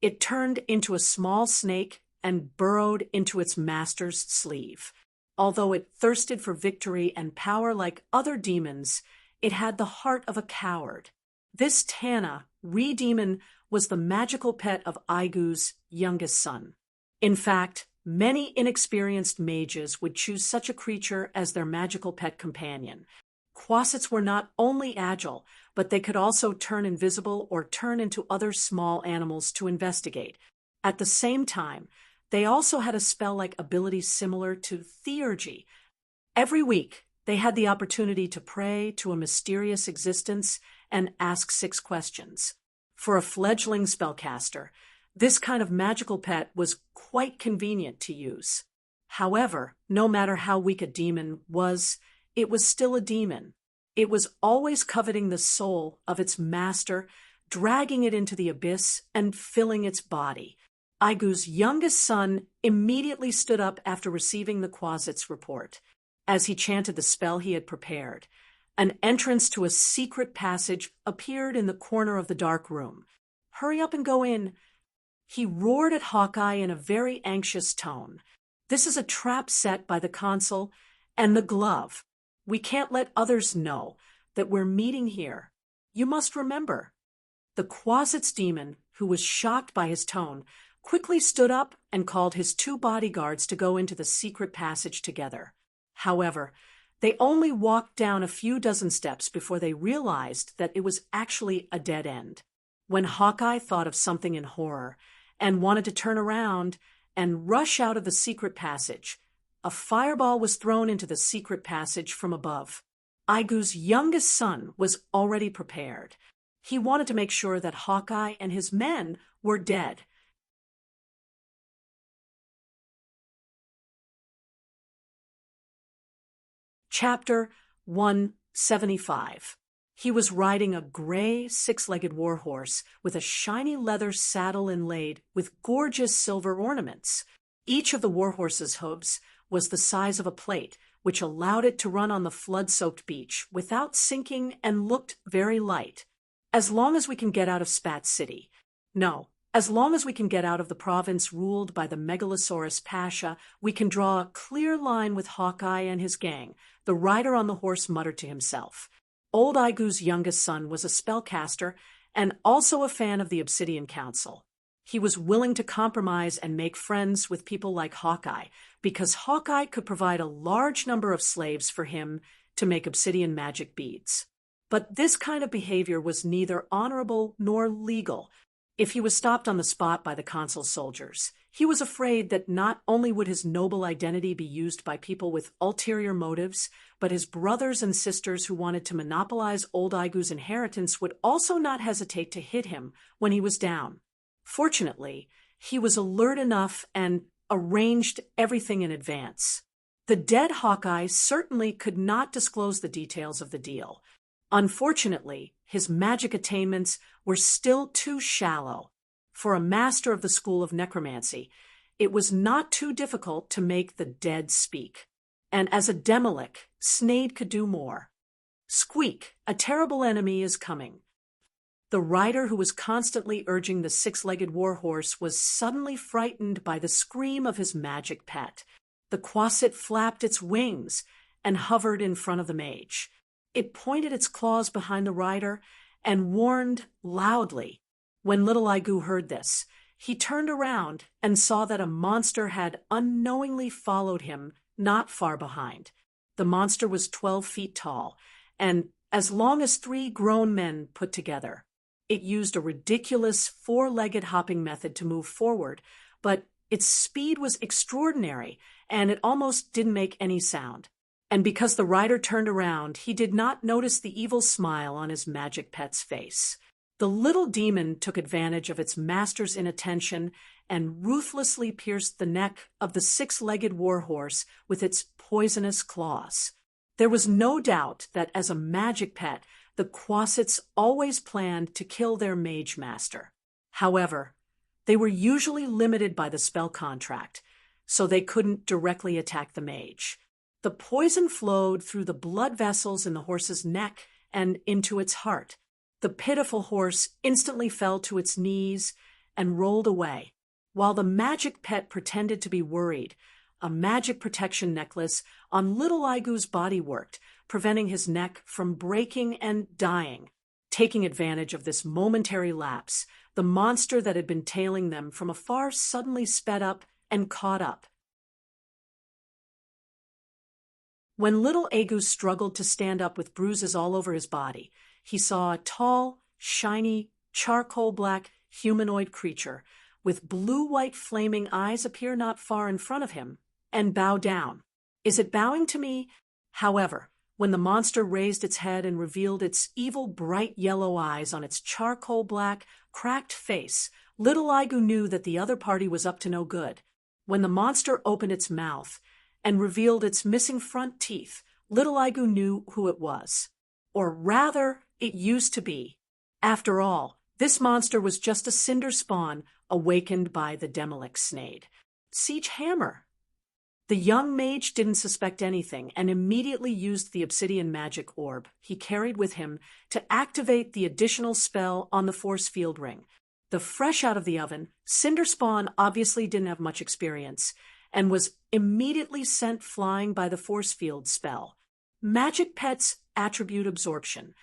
it turned into a small snake and burrowed into its master's sleeve. Although it thirsted for victory and power like other demons, it had the heart of a coward. This Tana, re-demon, was the magical pet of Aigu's youngest son. In fact, many inexperienced mages would choose such a creature as their magical pet companion. Quasits were not only agile, but they could also turn invisible or turn into other small animals to investigate. At the same time, they also had a spell-like ability similar to theurgy. Every week, they had the opportunity to pray to a mysterious existence and ask 6 questions. For a fledgling spellcaster, this kind of magical pet was quite convenient to use. However, no matter how weak a demon was, it was still a demon. It was always coveting the soul of its master, dragging it into the abyss and filling its body. Aigu's youngest son immediately stood up after receiving the quasit's report. As he chanted the spell he had prepared, an entrance to a secret passage appeared in the corner of the dark room. "Hurry up and go in," he roared at Hawkeye in a very anxious tone. "This is a trap set by the consul and the glove. We can't let others know that we're meeting here. You must remember." The quasit's demon, who was shocked by his tone, quickly stood up and called his 2 bodyguards to go into the secret passage together. However, they only walked down a few dozen steps before they realized that it was actually a dead end. When Hawkeye thought of something in horror and wanted to turn around and rush out of the secret passage, a fireball was thrown into the secret passage from above. Aigu's youngest son was already prepared. He wanted to make sure that Hawkeye and his men were dead. Chapter 175. He was riding a gray, six-legged warhorse with a shiny leather saddle inlaid with gorgeous silver ornaments. Each of the warhorse's hooves was the size of a plate, which allowed it to run on the flood-soaked beach without sinking and looked very light. As long as we can get out of Spat City. No, as long as we can get out of the province ruled by the Megalosaurus Pasha, we can draw a clear line with Hawkeye and his gang, the rider on the horse muttered to himself. Old Aigu's youngest son was a spellcaster and also a fan of the Obsidian Council. He was willing to compromise and make friends with people like Hawkeye, because Hawkeye could provide a large number of slaves for him to make obsidian magic beads. But this kind of behavior was neither honorable nor legal. If he was stopped on the spot by the consul's soldiers, he was afraid that not only would his noble identity be used by people with ulterior motives, but his brothers and sisters who wanted to monopolize Old Aigu's inheritance would also not hesitate to hit him when he was down. Fortunately, he was alert enough and arranged everything in advance. The dead Hawkeye certainly could not disclose the details of the deal. Unfortunately, his magic attainments were still too shallow. For a master of the school of necromancy, it was not too difficult to make the dead speak. And as a Demolic, Snade could do more. Squeak, a terrible enemy is coming. The rider who was constantly urging the six-legged warhorse was suddenly frightened by the scream of his magic pet. The Quasit flapped its wings and hovered in front of the mage. It pointed its claws behind the rider and warned loudly. When little Aigu heard this, he turned around and saw that a monster had unknowingly followed him not far behind. The monster was 12 feet tall and as long as 3 grown men put together. It used a ridiculous 4-legged hopping method to move forward, but its speed was extraordinary, and it almost didn't make any sound. And because the rider turned around, he did not notice the evil smile on his magic pet's face. The little demon took advantage of its master's inattention and ruthlessly pierced the neck of the 6-legged warhorse with its poisonous claws. There was no doubt that as a magic pet, the Quasits always planned to kill their mage master. However, they were usually limited by the spell contract, so they couldn't directly attack the mage. The poison flowed through the blood vessels in the horse's neck and into its heart. The pitiful horse instantly fell to its knees and rolled away. While the magic pet pretended to be worried, a magic protection necklace on little Aigu's body worked, preventing his neck from breaking and dying. Taking advantage of this momentary lapse, the monster that had been tailing them from afar suddenly sped up and caught up. When little Aigu struggled to stand up with bruises all over his body, he saw a tall, shiny, charcoal-black humanoid creature with blue-white flaming eyes appear not far in front of him and bow down. Is it bowing to me? However, when the monster raised its head and revealed its evil bright yellow eyes on its charcoal-black, cracked face, little Aigu knew that the other party was up to no good. When the monster opened its mouth and revealed its missing front teeth, little Aigu knew who it was. Or rather, it used to be. After all, this monster was just a cinder spawn awakened by the Demolic Snade. Siege Hammer. The young mage didn't suspect anything and immediately used the obsidian magic orb he carried with him to activate the additional spell on the force field ring. The fresh out of the oven, Cinder Spawn obviously didn't have much experience and was immediately sent flying by the force field spell. Magic Pet's attribute absorption.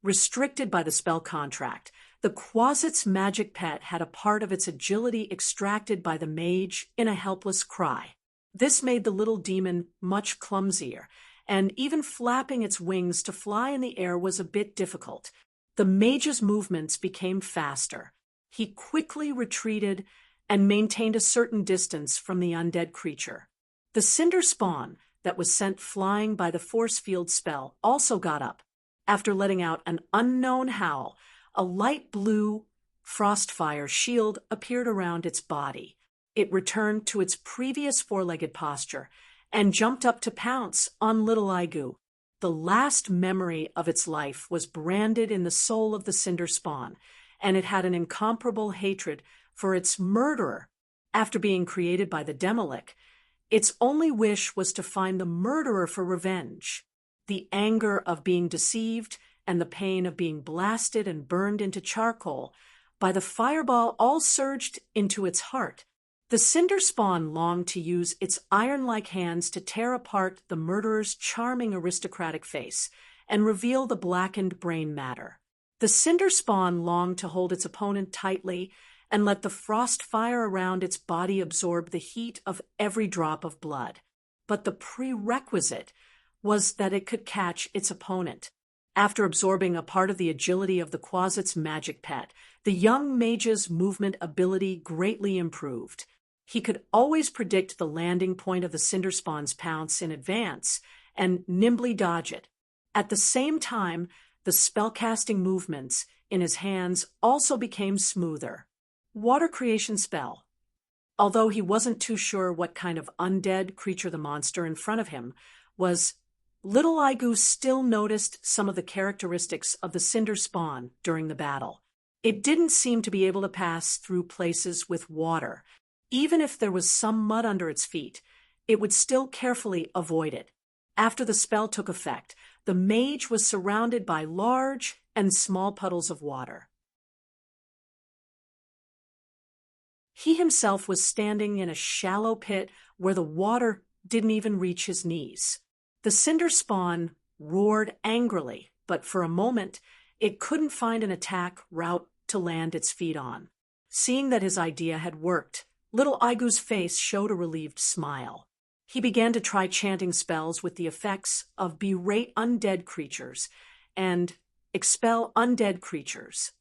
Restricted by the spell contract, the Quasit's magic pet had a part of its agility extracted by the mage in a helpless cry. This made the little demon much clumsier, and even flapping its wings to fly in the air was a bit difficult. The mage's movements became faster. He quickly retreated and maintained a certain distance from the undead creature. The Cinder Spawn that was sent flying by the force field spell also got up. After letting out an unknown howl, a light blue frostfire shield appeared around its body. It returned to its previous 4-legged posture and jumped up to pounce on little Igu. The last memory of its life was branded in the soul of the cinder spawn, and it had an incomparable hatred for its murderer. After being created by the Demolic, its only wish was to find the murderer for revenge. The anger of being deceived and the pain of being blasted and burned into charcoal by the fireball all surged into its heart. The cinder spawn longed to use its iron-like hands to tear apart the murderer's charming aristocratic face and reveal the blackened brain matter. The cinder spawn longed to hold its opponent tightly and let the frost fire around its body absorb the heat of every drop of blood. But the prerequisite was that it could catch its opponent. After absorbing a part of the agility of the Quasit's magic pet, the young mage's movement ability greatly improved. He could always predict the landing point of the cinder spawn's pounce in advance and nimbly dodge it. At the same time, the spellcasting movements in his hands also became smoother. Water creation spell. Although he wasn't too sure what kind of undead creature the monster in front of him was, little Igu still noticed some of the characteristics of the cinder spawn during the battle. It didn't seem to be able to pass through places with water. Even if there was some mud under its feet, it would still carefully avoid it. After the spell took effect, the mage was surrounded by large and small puddles of water. He himself was standing in a shallow pit where the water didn't even reach his knees. The cinder spawn roared angrily, but for a moment, it couldn't find an attack route to land its feet on. Seeing that his idea had worked, little Igu's face showed a relieved smile. He began to try chanting spells with the effects of berate undead creatures and expel undead creatures.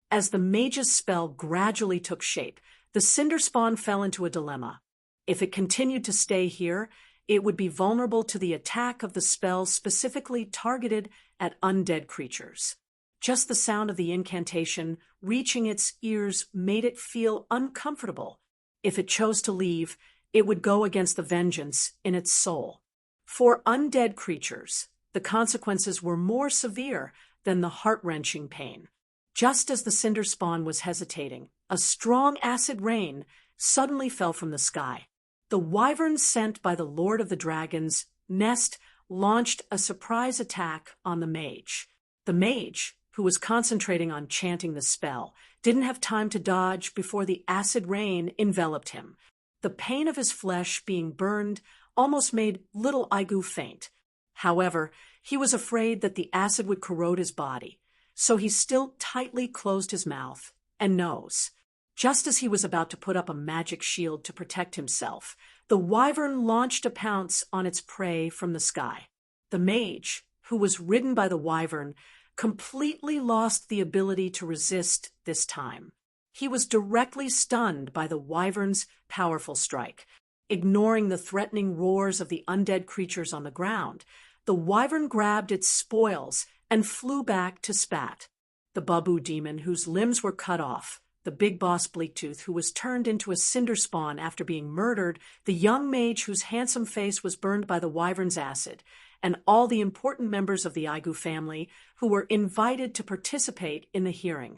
As the mage's spell gradually took shape, the cinder spawn fell into a dilemma. If it continued to stay here, it would be vulnerable to the attack of the spell specifically targeted at undead creatures. Just the sound of the incantation reaching its ears made it feel uncomfortable. If it chose to leave, it would go against the vengeance in its soul. For undead creatures, the consequences were more severe than the heart-wrenching pain. Just as the cinder spawn was hesitating, a strong acid rain suddenly fell from the sky. The wyvern sent by the Lord of the Dragon's nest launched a surprise attack on the mage. The mage, who was concentrating on chanting the spell, didn't have time to dodge before the acid rain enveloped him. The pain of his flesh being burned almost made little Igu faint. However, he was afraid that the acid would corrode his body, so he still tightly closed his mouth and nose. Just as he was about to put up a magic shield to protect himself, the wyvern launched a pounce on its prey from the sky. The mage, who was ridden by the wyvern, completely lost the ability to resist this time. He was directly stunned by the wyvern's powerful strike. Ignoring the threatening roars of the undead creatures on the ground, the wyvern grabbed its spoils and flew back to Spat, the Babu demon whose limbs were cut off, the big boss Bleaktooth who was turned into a cinder spawn after being murdered, the young mage whose handsome face was burned by the wyvern's acid, and all the important members of the Igu family who were invited to participate in the hearing.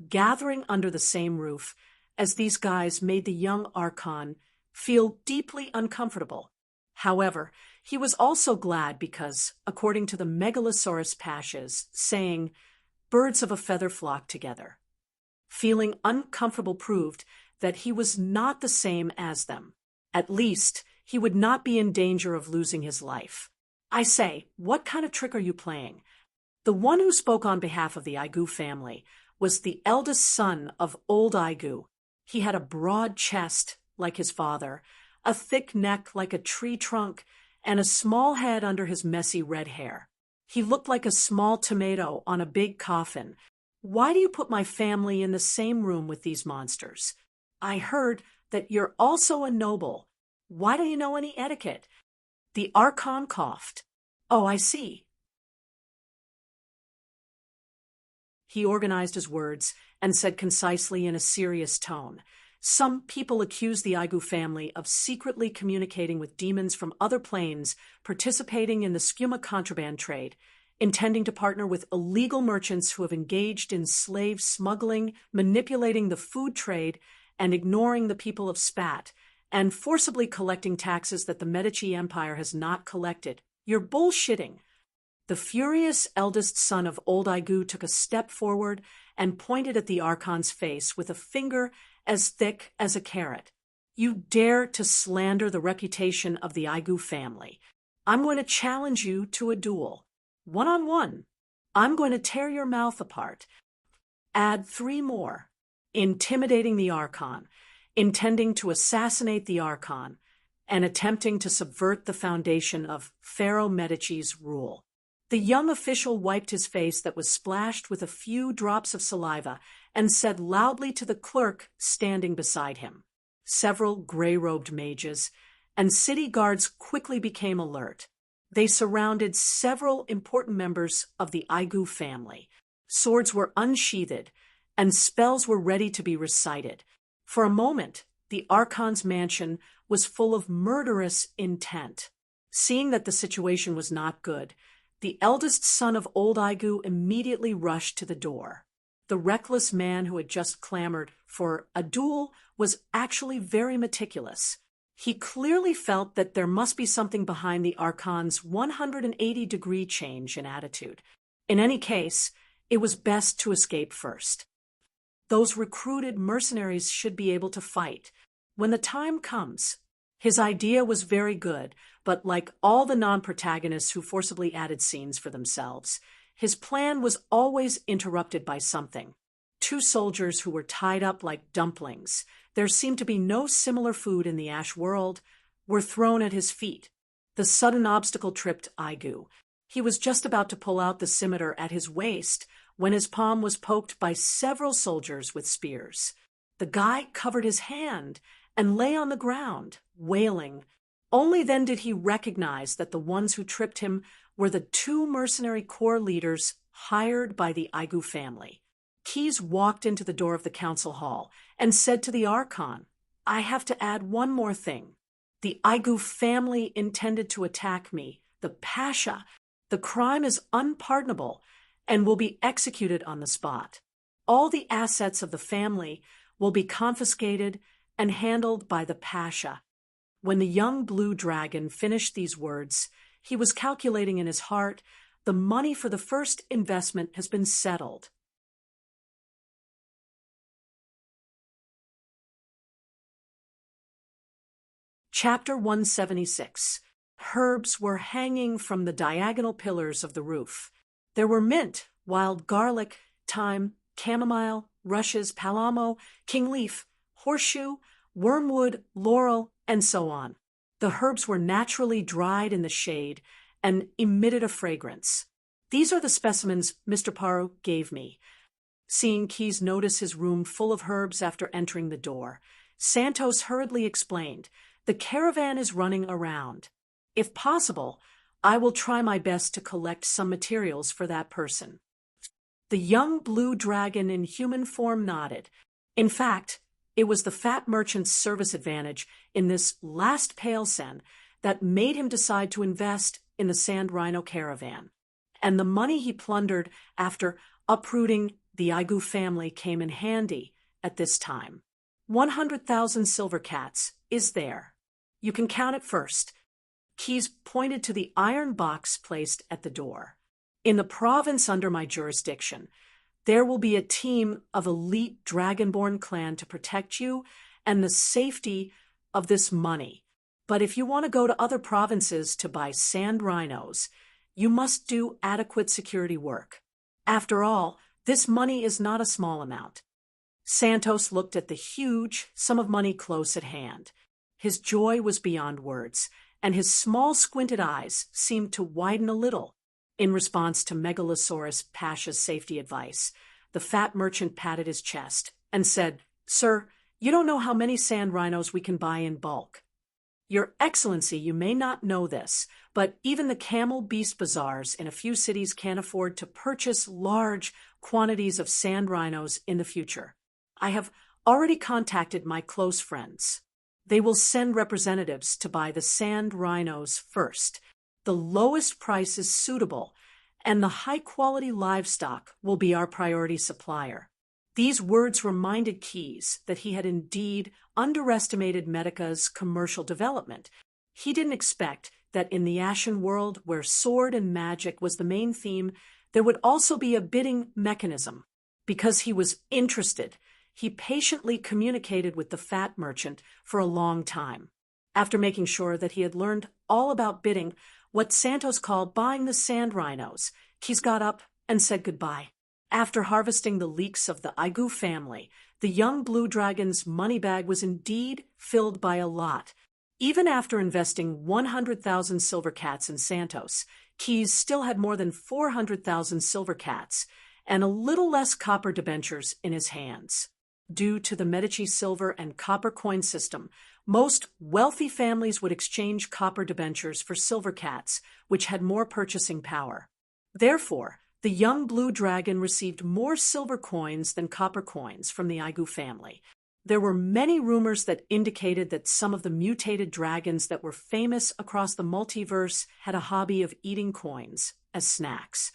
Gathering under the same roof as these guys made the young Archon feel deeply uncomfortable. However, he was also glad because, according to the Megalosaurus Pasha's saying, birds of a feather flock together. Feeling uncomfortable proved that he was not the same as them. At least, he would not be in danger of losing his life. I say, what kind of trick are you playing? The one who spoke on behalf of the Igu family was the eldest son of old Igu. He had a broad chest, like his father, a thick neck like a tree trunk, and a small head under his messy red hair. He looked like a small tomato on a big coffin. Why do you put my family in the same room with these monsters? I heard that you're also a noble. Why don't you know any etiquette? The Archon coughed. Oh, I see. He organized his words and said concisely in a serious tone, Some people accuse the Aigu family of secretly communicating with demons from other planes, participating in the skuma contraband trade, intending to partner with illegal merchants who have engaged in slave smuggling, manipulating the food trade, and ignoring the people of Spat, and forcibly collecting taxes that the Medici Empire has not collected. You're bullshitting. The furious eldest son of old Aigu took a step forward and pointed at the Archon's face with a finger as thick as a carrot. You dare to slander the reputation of the Aigu family. I'm going to challenge you to a duel. One-on-one. I'm going to tear your mouth apart. Add 3 more. Intimidating the Archon, intending to assassinate the Archon, and attempting to subvert the foundation of Pharaoh Medici's rule. The young official wiped his face that was splashed with a few drops of saliva and said loudly to the clerk standing beside him. Several gray-robed mages and city guards quickly became alert. They surrounded several important members of the Aigu family. Swords were unsheathed, and spells were ready to be recited. For a moment, the Archon's mansion was full of murderous intent. Seeing that the situation was not good, the eldest son of old Aigu immediately rushed to the door. The reckless man who had just clamored for a duel was actually very meticulous. He clearly felt that there must be something behind the Archon's 180-degree change in attitude. In any case, it was best to escape first. Those recruited mercenaries should be able to fight when the time comes. His idea was very good, but like all the non-protagonists who forcibly added scenes for themselves, his plan was always interrupted by something. 2 soldiers who were tied up like dumplings, there seemed to be no similar food in the Ash world, were thrown at his feet. The sudden obstacle tripped Aigu. He was just about to pull out the scimitar at his waist when his palm was poked by several soldiers with spears. The guy covered his hand and lay on the ground, wailing. Only then did he recognize that the ones who tripped him were the 2 mercenary corps leaders hired by the Aigu family. Keyes walked into the door of the council hall and said to the Archon, "I have to add one more thing. The Aigu family intended to attack me, the Pasha. The crime is unpardonable and will be executed on the spot. All the assets of the family will be confiscated and handled by the Pasha." When the young blue dragon finished these words, he was calculating in his heart, the money for the first investment has been settled. Chapter 176. Herbs were hanging from the diagonal pillars of the roof. There were mint, wild garlic, thyme, chamomile, rushes, palamo, king leaf, horseshoe, wormwood, laurel, and so on. The herbs were naturally dried in the shade and emitted a fragrance. "These are the specimens Mr. Paru gave me." Seeing Keyes notice his room full of herbs after entering the door, Santos hurriedly explained, "The caravan is running around. If possible, I will try my best to collect some materials for that person." The young blue dragon in human form nodded. In fact, it was the fat merchant's service advantage in this last pale-sen that made him decide to invest in the Sand Rhino caravan. And the money he plundered after uprooting the Aigu family came in handy at this time. 100,000 silver cats is there. You can count it first. Keyes pointed to the iron box placed at the door. "In the province under my jurisdiction, there will be a team of elite Dragonborn clan to protect you and the safety of this money. But if you want to go to other provinces to buy sand rhinos, you must do adequate security work. After all, this money is not a small amount." Santos looked at the huge sum of money close at hand. His joy was beyond words, and his small squinted eyes seemed to widen a little. In response to Megalosaurus Pasha's safety advice, the fat merchant patted his chest and said, "Sir, you don't know how many sand rhinos we can buy in bulk. Your Excellency, you may not know this, but even the camel beast bazaars in a few cities can't afford to purchase large quantities of sand rhinos in the future. I have already contacted my close friends. They will send representatives to buy the sand rhinos first. The lowest price is suitable, and the high-quality livestock will be our priority supplier." These words reminded Keyes that he had indeed underestimated Medica's commercial development. He didn't expect that in the Ashen world, where sword and magic was the main theme, there would also be a bidding mechanism. Because he was interested, he patiently communicated with the fat merchant for a long time. After making sure that he had learned all about bidding, what Santos called buying the sand rhinos, Keyes got up and said goodbye. After harvesting the leeks of the Igu family, the young blue dragon's money bag was indeed filled by a lot. Even after investing 100,000 silver cats in Santos, Keyes still had more than 400,000 silver cats and a little less copper debentures in his hands. Due to the Medici silver and copper coin system, most wealthy families would exchange copper debentures for silver cats, which had more purchasing power. Therefore, the young blue dragon received more silver coins than copper coins from the Igu family. There were many rumors that indicated that some of the mutated dragons that were famous across the multiverse had a hobby of eating coins as snacks.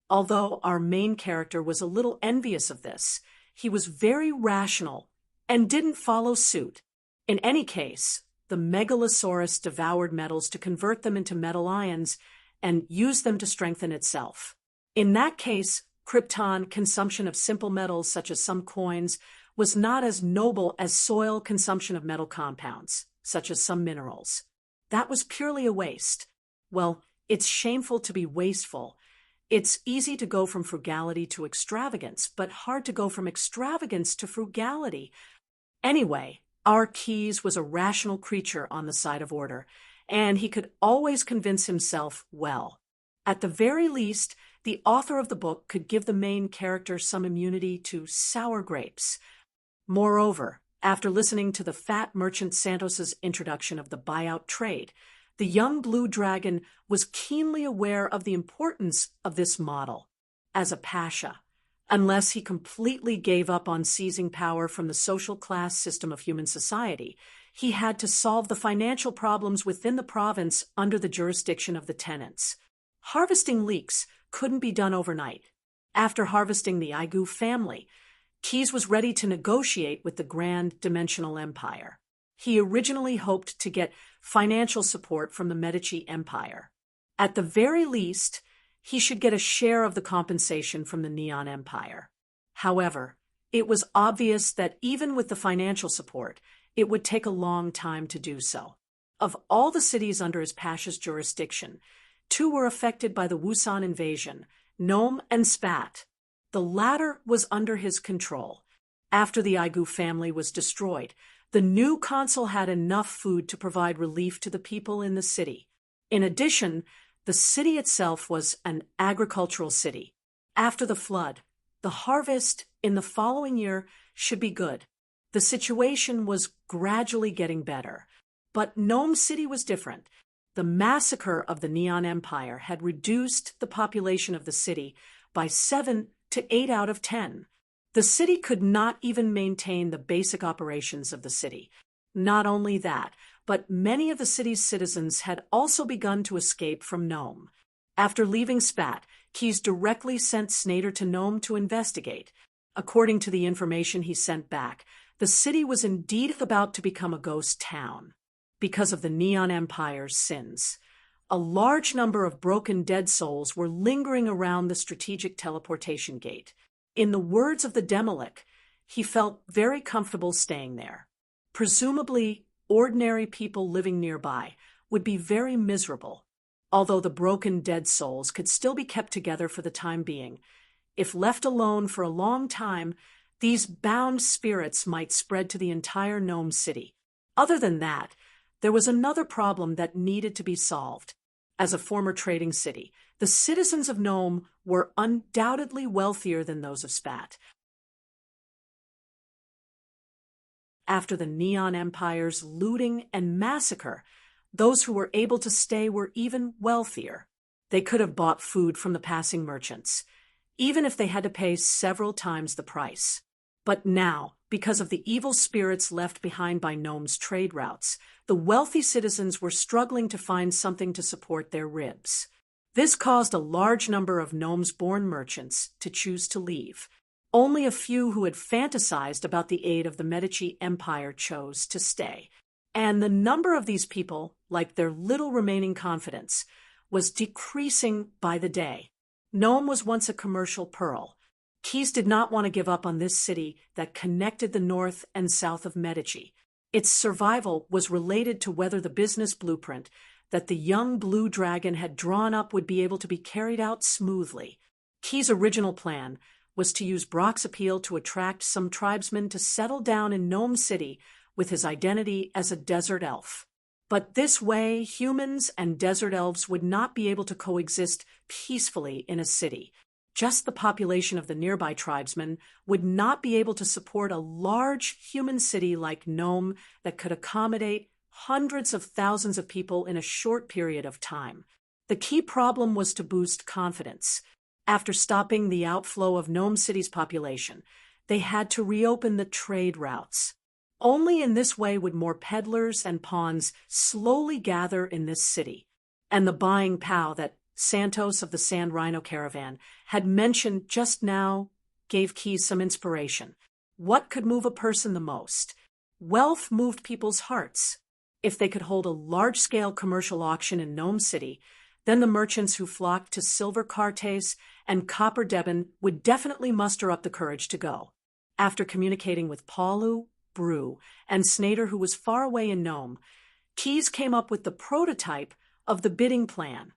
Although our main character was a little envious of this, he was very rational and didn't follow suit. In any case, the Megalosaurus devoured metals to convert them into metal ions and used them to strengthen itself. In that case, Krypton consumption of simple metals such as some coins was not as noble as soil consumption of metal compounds, such as some minerals. That was purely a waste. Well, it's shameful to be wasteful. It's easy to go from frugality to extravagance, but hard to go from extravagance to frugality. Anyway, our Keyes was a rational creature on the side of order, and he could always convince himself well. At the very least, the author of the book could give the main character some immunity to sour grapes. Moreover, after listening to the fat merchant Santos's introduction of the buyout trade, the young blue dragon was keenly aware of the importance of this model. As a pasha, unless he completely gave up on seizing power from the social class system of human society, he had to solve the financial problems within the province under the jurisdiction of the tenants. Harvesting leeks couldn't be done overnight. After harvesting the Igu family, Keyes was ready to negotiate with the Grand Dimensional Empire. He originally hoped to get financial support from the Medici Empire. At the very least, he should get a share of the compensation from the Neon Empire. However, it was obvious that even with the financial support, it would take a long time to do so. Of all the cities under his pasha's jurisdiction, 2 were affected by the Wusan invasion, Nome and Spat. The latter was under his control. After the Igu family was destroyed, the new consul had enough food to provide relief to the people in the city. In addition, the city itself was an agricultural city. After the flood, the harvest in the following year should be good. The situation was gradually getting better. But Nome City was different. The massacre of the Neon Empire had reduced the population of the city by 7 to 8 out of 10. The city could not even maintain the basic operations of the city. Not only that, but many of the city's citizens had also begun to escape from Nome. After leaving Spat, Keyes directly sent Snader to Nome to investigate. According to the information he sent back, the city was indeed about to become a ghost town because of the Neon Empire's sins. A large number of broken dead souls were lingering around the strategic teleportation gate. In the words of the Demolik, he felt very comfortable staying there. Presumably, ordinary people living nearby would be very miserable, although the broken dead souls could still be kept together for the time being. If left alone for a long time, these bound spirits might spread to the entire Nome City. Other than that, there was another problem that needed to be solved. As a former trading city, the citizens of Nome were undoubtedly wealthier than those of Spat. After the Neon Empire's looting and massacre, those who were able to stay were even wealthier. They could have bought food from the passing merchants. even if they had to pay several times the price. But now, because of the evil spirits left behind by Nome's trade routes, the wealthy citizens were struggling to find something to support their ribs. This caused a large number of Nomes-born merchants to choose to leave. Only a few who had fantasized about the aid of the Medici Empire chose to stay. And the number of these people, like their little remaining confidence, was decreasing by the day. Nome was once a commercial pearl. Keyes did not want to give up on this city that connected the north and south of Medici. Its survival was related to whether the business blueprint that the young blue dragon had drawn up would be able to be carried out smoothly. Keyes' original plan was to use Brock's appeal to attract some tribesmen to settle down in Nome City with his identity as a desert elf. But this way, humans and desert elves would not be able to coexist peacefully in a city. Just the population of the nearby tribesmen would not be able to support a large human city like Nome that could accommodate hundreds of thousands of people in a short period of time. The key problem was to boost confidence. After stopping the outflow of Nome City's population, they had to reopen the trade routes. Only in this way would more peddlers and pawns slowly gather in this city. And the buying pow that Santos of the Sand Rhino Caravan had mentioned just now gave Keyes some inspiration. What could move a person the most? Wealth moved people's hearts. If they could hold a large-scale commercial auction in Nome City, then the merchants who flocked to Silver Cartes and Copper Debon would definitely muster up the courage to go. After communicating with Paulu, Brew, and Snader, who was far away in Nome, Keyes came up with the prototype of the bidding plan.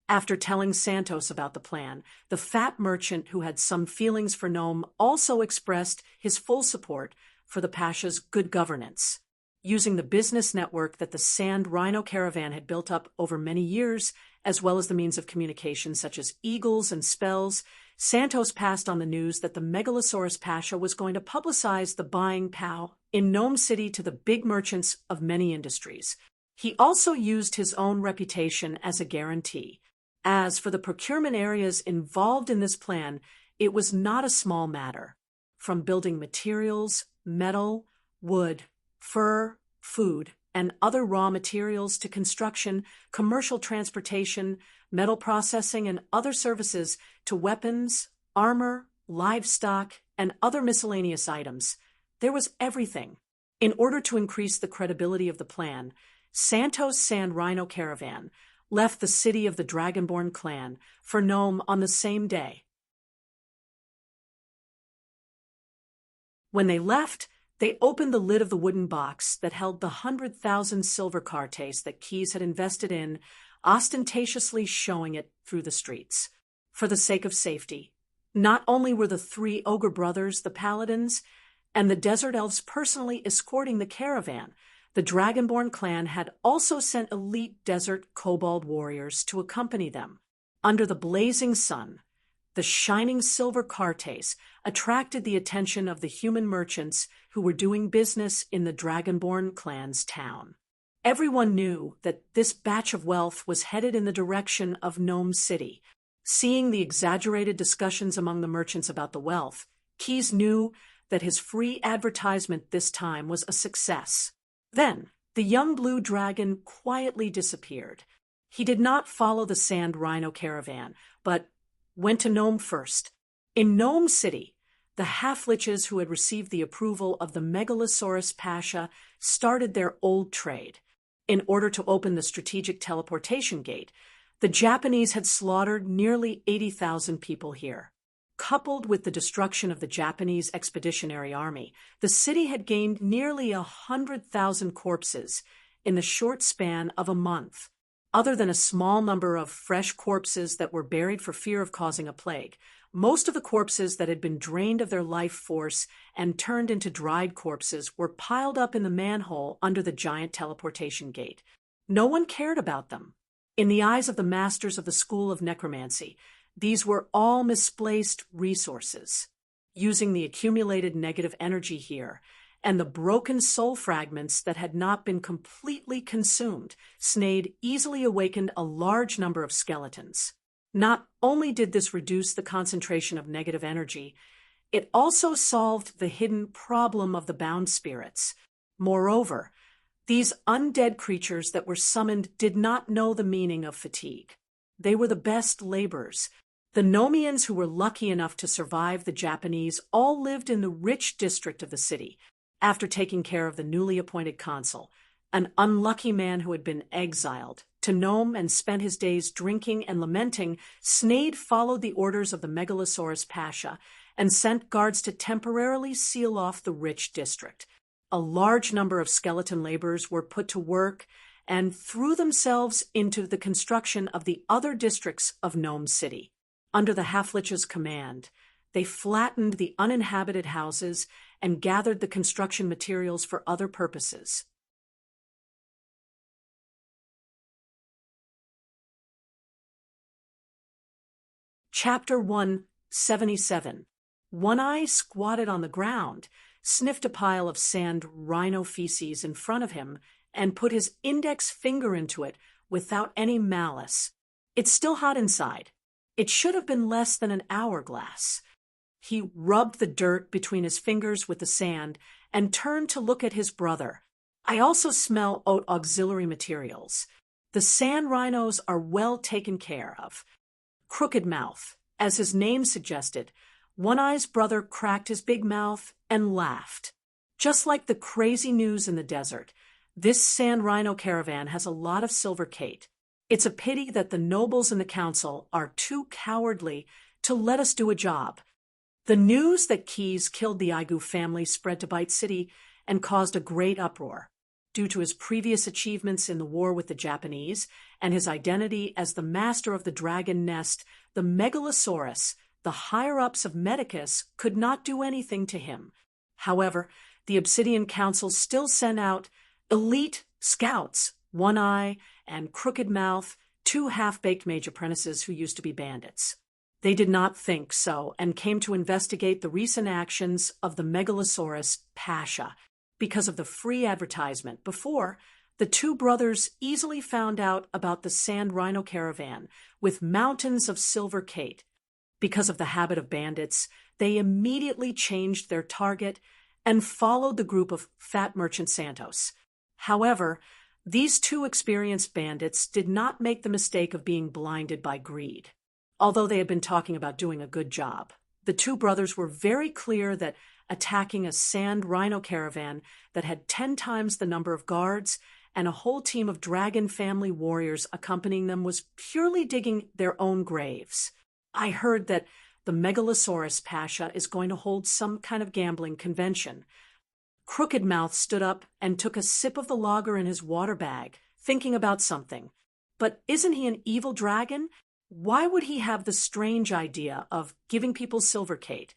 After telling Santos about the plan, the fat merchant who had some feelings for Nome also expressed his full support for the Pasha's good governance. Using the business network that the Sand Rhino Caravan had built up over many years, as well as the means of communication such as eagles and spells, Santos passed on the news that the Megalosaurus Pasha was going to publicize the buying pow in Nome City to the big merchants of many industries. He also used his own reputation as a guarantee. As for the procurement areas involved in this plan, it was not a small matter. From building materials, metal, wood, fur, food, and other raw materials to construction, commercial transportation, metal processing, and other services to weapons, armor, livestock, and other miscellaneous items. There was everything. In order to increase the credibility of the plan, Santos Sand Rhino Caravan left the city of the Dragonborn clan for Nome on the same day. When they left, they opened the lid of the wooden box that held the 100,000 silver cartes that Keyes had invested in, ostentatiously showing it through the streets. For the sake of safety, not only were the three ogre brothers, the paladins, and the desert elves personally escorting the caravan, the Dragonborn clan had also sent elite desert kobold warriors to accompany them. Under the blazing sun, the shining silver cartes attracted the attention of the human merchants who were doing business in the Dragonborn clan's town. Everyone knew that this batch of wealth was headed in the direction of Nome City. Seeing the exaggerated discussions among the merchants about the wealth, Keyes knew that his free advertisement this time was a success. Then, the young blue dragon quietly disappeared. He did not follow the Sand Rhino Caravan, but went to Nome first. In Nome City, the half-liches who had received the approval of the Megalosaurus Pasha started their old trade. In order to open the strategic teleportation gate, the Japanese had slaughtered nearly 80,000 people here. Coupled with the destruction of the Japanese Expeditionary Army, the city had gained nearly 100,000 corpses in the short span of a month. Other than a small number of fresh corpses that were buried for fear of causing a plague, most of the corpses that had been drained of their life force and turned into dried corpses were piled up in the manhole under the giant teleportation gate. No one cared about them. In the eyes of the masters of the School of Necromancy, these were all misplaced resources. Using the accumulated negative energy here and the broken soul fragments that had not been completely consumed, Snade easily awakened a large number of skeletons. Not only did this reduce the concentration of negative energy, it also solved the hidden problem of the bound spirits. Moreover, these undead creatures that were summoned did not know the meaning of fatigue. They were the best laborers. The Nomians who were lucky enough to survive the Japanese all lived in the rich district of the city, after taking care of the newly appointed consul, an unlucky man who had been exiled. To Nome and spent his days drinking and lamenting, Snade followed the orders of the Megalosaurus Pasha and sent guards to temporarily seal off the rich district. A large number of skeleton laborers were put to work and threw themselves into the construction of the other districts of Nome City. Under the Halflich's command, they flattened the uninhabited houses and gathered the construction materials for other purposes. Chapter 177. One-Eye squatted on the ground, sniffed a pile of sand rhino feces in front of him, and put his index finger into it without any malice. It's still hot inside. It should have been less than an hourglass. He rubbed the dirt between his fingers with the sand and turned to look at his brother. I also smell auxiliary materials. The sand rhinos are well taken care of. Crooked Mouth, as his name suggested, One-Eye's brother cracked his big mouth and laughed. Just like the crazy news in the desert, this sand rhino caravan has a lot of silver cate. It's a pity that the nobles in the council are too cowardly to let us do a job. The news that Keyes killed the Aigu family spread to Bite City and caused a great uproar. Due to his previous achievements in the war with the Japanese and his identity as the master of the dragon nest, the Megalosaurus, the higher-ups of Medicus, could not do anything to him. However, the Obsidian Council still sent out elite scouts, One-Eye and Crooked Mouth, two half-baked mage apprentices who used to be bandits. They did not think so and came to investigate the recent actions of the Megalosaurus Pasha. Because of the free advertisement before, the two brothers easily found out about the sand rhino caravan with mountains of silver cate. Because of the habit of bandits, they immediately changed their target and followed the group of Fat Merchant Santos. However, these two experienced bandits did not make the mistake of being blinded by greed. Although they had been talking about doing a good job, the two brothers were very clear that attacking a sand rhino caravan that had 10 times the number of guards and a whole team of dragon family warriors accompanying them was purely digging their own graves. I heard that the Megalosaurus Pasha is going to hold some kind of gambling convention. Crooked Mouth stood up and took a sip of the lager in his water bag, thinking about something. But isn't he an evil dragon? Why would he have the strange idea of giving people silver cate?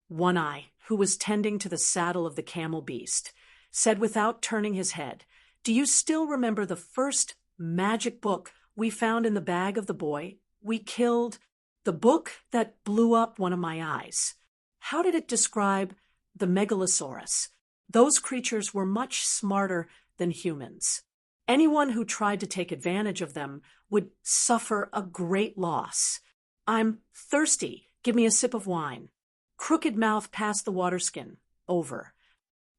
One-Eye, who was tending to the saddle of the camel beast, said without turning his head, "Do you still remember the first magic book we found in the bag of the boy we killed? The book that blew up one of my eyes. How did it describe the Megalosaurus? Those creatures were much smarter than humans. Anyone who tried to take advantage of them would suffer a great loss. I'm thirsty. Give me a sip of wine." Crooked Mouth passed the water skin. Over.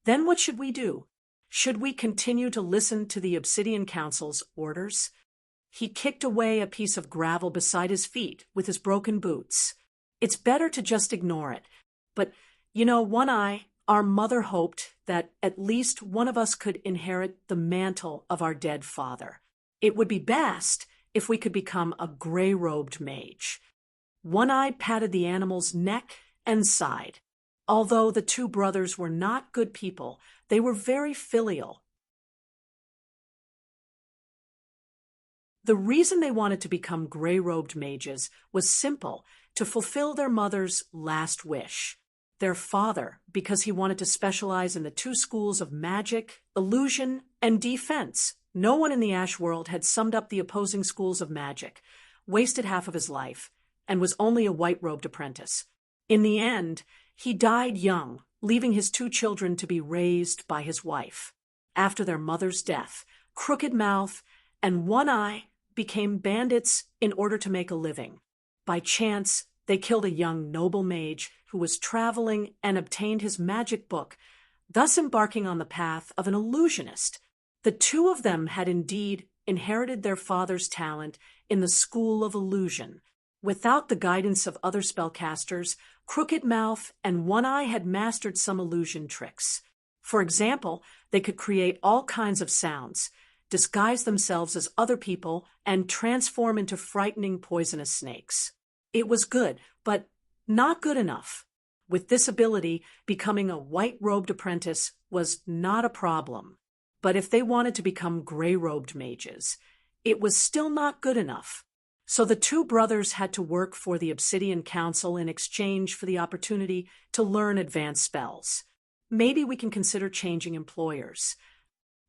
Then what should we do? Should we continue to listen to the Obsidian Council's orders? He kicked away a piece of gravel beside his feet with his broken boots. It's better to just ignore it. But, One-Eye, our mother hoped that at least one of us could inherit the mantle of our dead father. It would be best if we could become a gray-robed mage. One-Eye patted the animal's neck and sighed. Although the two brothers were not good people, they were very filial. The reason they wanted to become gray-robed mages was simple: to fulfill their mother's last wish. Their father, because he wanted to specialize in the two schools of magic, illusion, and defense. No one in the Ash world had summed up the opposing schools of magic, wasted half of his life, and was only a white-robed apprentice. In the end, he died young, leaving his two children to be raised by his wife. After their mother's death, Crooked Mouth and One-Eye became bandits in order to make a living. By chance, they killed a young noble mage who was traveling and obtained his magic book, thus embarking on the path of an illusionist. The two of them had indeed inherited their father's talent in the school of illusion. Without the guidance of other spellcasters, Crooked Mouth and One Eye had mastered some illusion tricks. For example, they could create all kinds of sounds, disguise themselves as other people, and transform into frightening poisonous snakes. It was good, but not good enough. With this ability, becoming a white-robed apprentice was not a problem. But if they wanted to become gray-robed mages, it was still not good enough. So the two brothers had to work for the Obsidian Council in exchange for the opportunity to learn advanced spells. Maybe we can consider changing employers.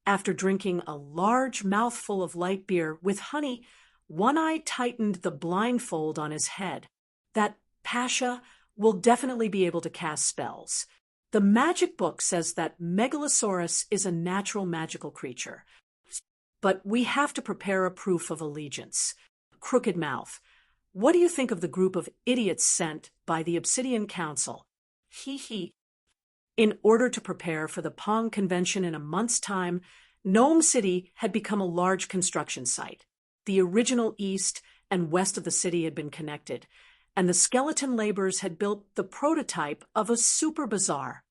After drinking a large mouthful of light beer with honey, One Eye tightened the blindfold on his head. That Pasha will definitely be able to cast spells. The magic book says that Megalosaurus is a natural magical creature. But we have to prepare a proof of allegiance. Crooked Mouth, what do you think of the group of idiots sent by the Obsidian Council? In order to prepare for the Pong Convention in a month's time, Gnome City had become a large construction site. The original east and west of the city had been connected, and the skeleton laborers had built the prototype of a super bazaar.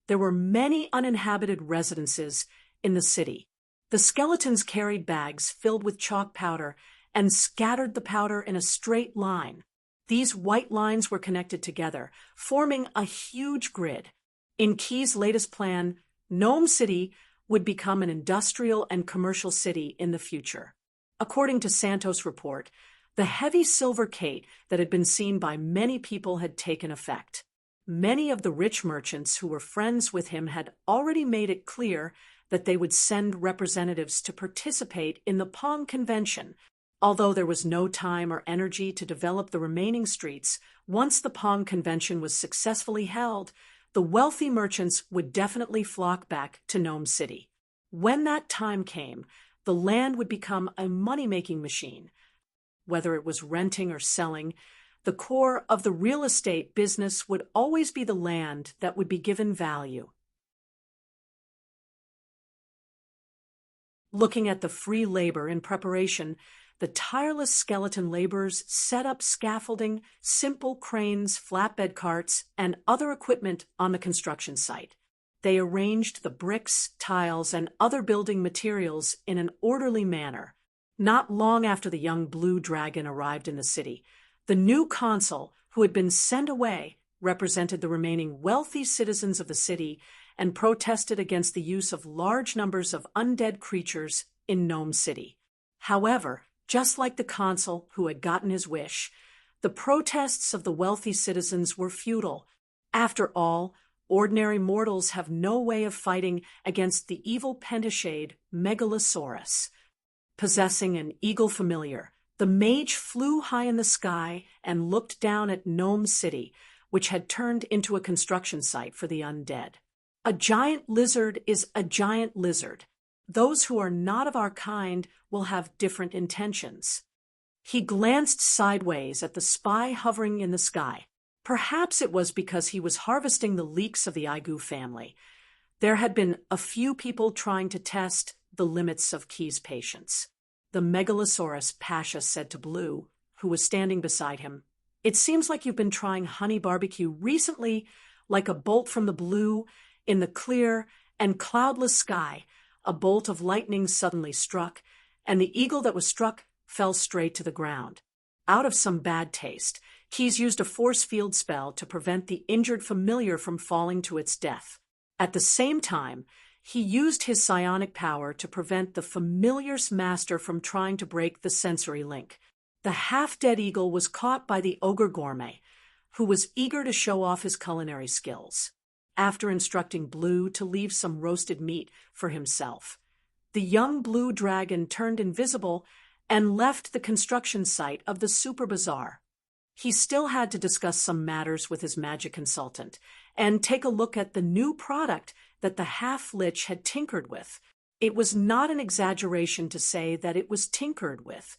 There were many uninhabited residences in the city. The skeletons carried bags filled with chalk powder and scattered the powder in a straight line. These white lines were connected together, forming a huge grid. In Key's latest plan, Gnome City would become an industrial and commercial city in the future. According to Santos' report, the heavy silver Kate that had been seen by many people had taken effect. Many of the rich merchants who were friends with him had already made it clear that they would send representatives to participate in the Pong Convention. Although there was no time or energy to develop the remaining streets, once the Pong Convention was successfully held, the wealthy merchants would definitely flock back to Gnome City. When that time came, the land would become a money-making machine. Whether it was renting or selling, the core of the real estate business would always be the land that would be given value. Looking at the free labor in preparation, the tireless skeleton laborers set up scaffolding, simple cranes, flatbed carts, and other equipment on the construction site. They arranged the bricks, tiles, and other building materials in an orderly manner. Not long after the young blue dragon arrived in the city, the new consul, who had been sent away, represented the remaining wealthy citizens of the city and protested against the use of large numbers of undead creatures in Gnome City. However, just like the consul who had gotten his wish, the protests of the wealthy citizens were futile. After all, ordinary mortals have no way of fighting against the evil pentashade Megalosaurus. Possessing an eagle familiar, the mage flew high in the sky and looked down at Gnome City, which had turned into a construction site for the undead. A giant lizard is a giant lizard. Those who are not of our kind will have different intentions. He glanced sideways at the spy hovering in the sky. Perhaps it was because he was harvesting the leeks of the Aigu family. There had been a few people trying to test the limits of Key's patience. The Megalosaurus Pasha said to Blue, who was standing beside him, "It seems like you've been trying honey barbecue recently, like a bolt from the blue, in the clear and cloudless sky. A bolt of lightning suddenly struck, and the eagle that was struck fell straight to the ground. Out of some bad taste, Keyes used a force field spell to prevent the injured familiar from falling to its death. At the same time, he used his psionic power to prevent the familiar's master from trying to break the sensory link. The half-dead eagle was caught by the ogre gourmet, who was eager to show off his culinary skills. After instructing Blue to leave some roasted meat for himself, the young blue dragon turned invisible and left the construction site of the Super Bazaar. He still had to discuss some matters with his magic consultant and take a look at the new product that the half-lich had tinkered with. It was not an exaggeration to say that it was tinkered with.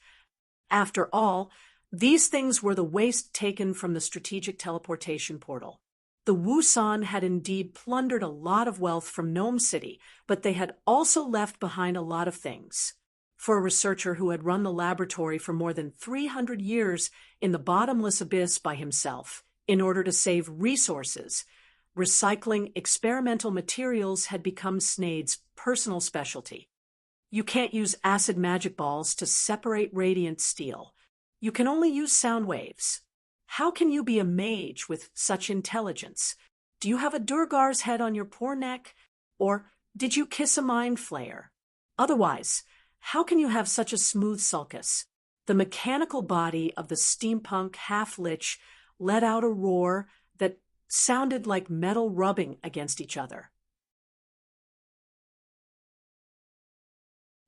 After all, these things were the waste taken from the strategic teleportation portal. The Wusan had indeed plundered a lot of wealth from Gnome City, but they had also left behind a lot of things. For a researcher who had run the laboratory for more than 300 years in the bottomless abyss by himself, in order to save resources, recycling experimental materials had become Snade's personal specialty. You can't use acid magic balls to separate radiant steel. You can only use sound waves. How can you be a mage with such intelligence? Do you have a Durgar's head on your poor neck? Or did you kiss a mind flayer? Otherwise, how can you have such a smooth sulcus? The mechanical body of the steampunk half-lich let out a roar that sounded like metal rubbing against each other.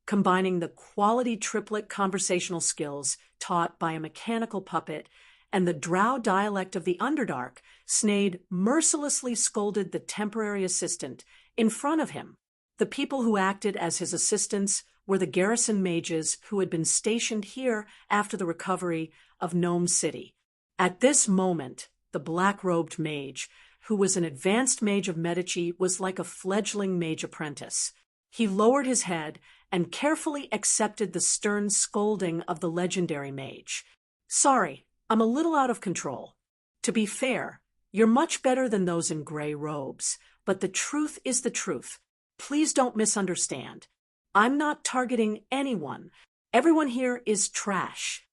Combining the quality triplet conversational skills taught by a mechanical puppet and the drow dialect of the Underdark, Snade mercilessly scolded the temporary assistant in front of him. The people who acted as his assistants were the garrison mages who had been stationed here after the recovery of Gnome City. At this moment, the black-robed mage, who was an advanced mage of Medici, was like a fledgling mage apprentice. He lowered his head and carefully accepted the stern scolding of the legendary mage. "Sorry, I'm a little out of control. To be fair, you're much better than those in gray robes, but the truth is the truth. Please don't misunderstand. I'm not targeting anyone. Everyone here is trash."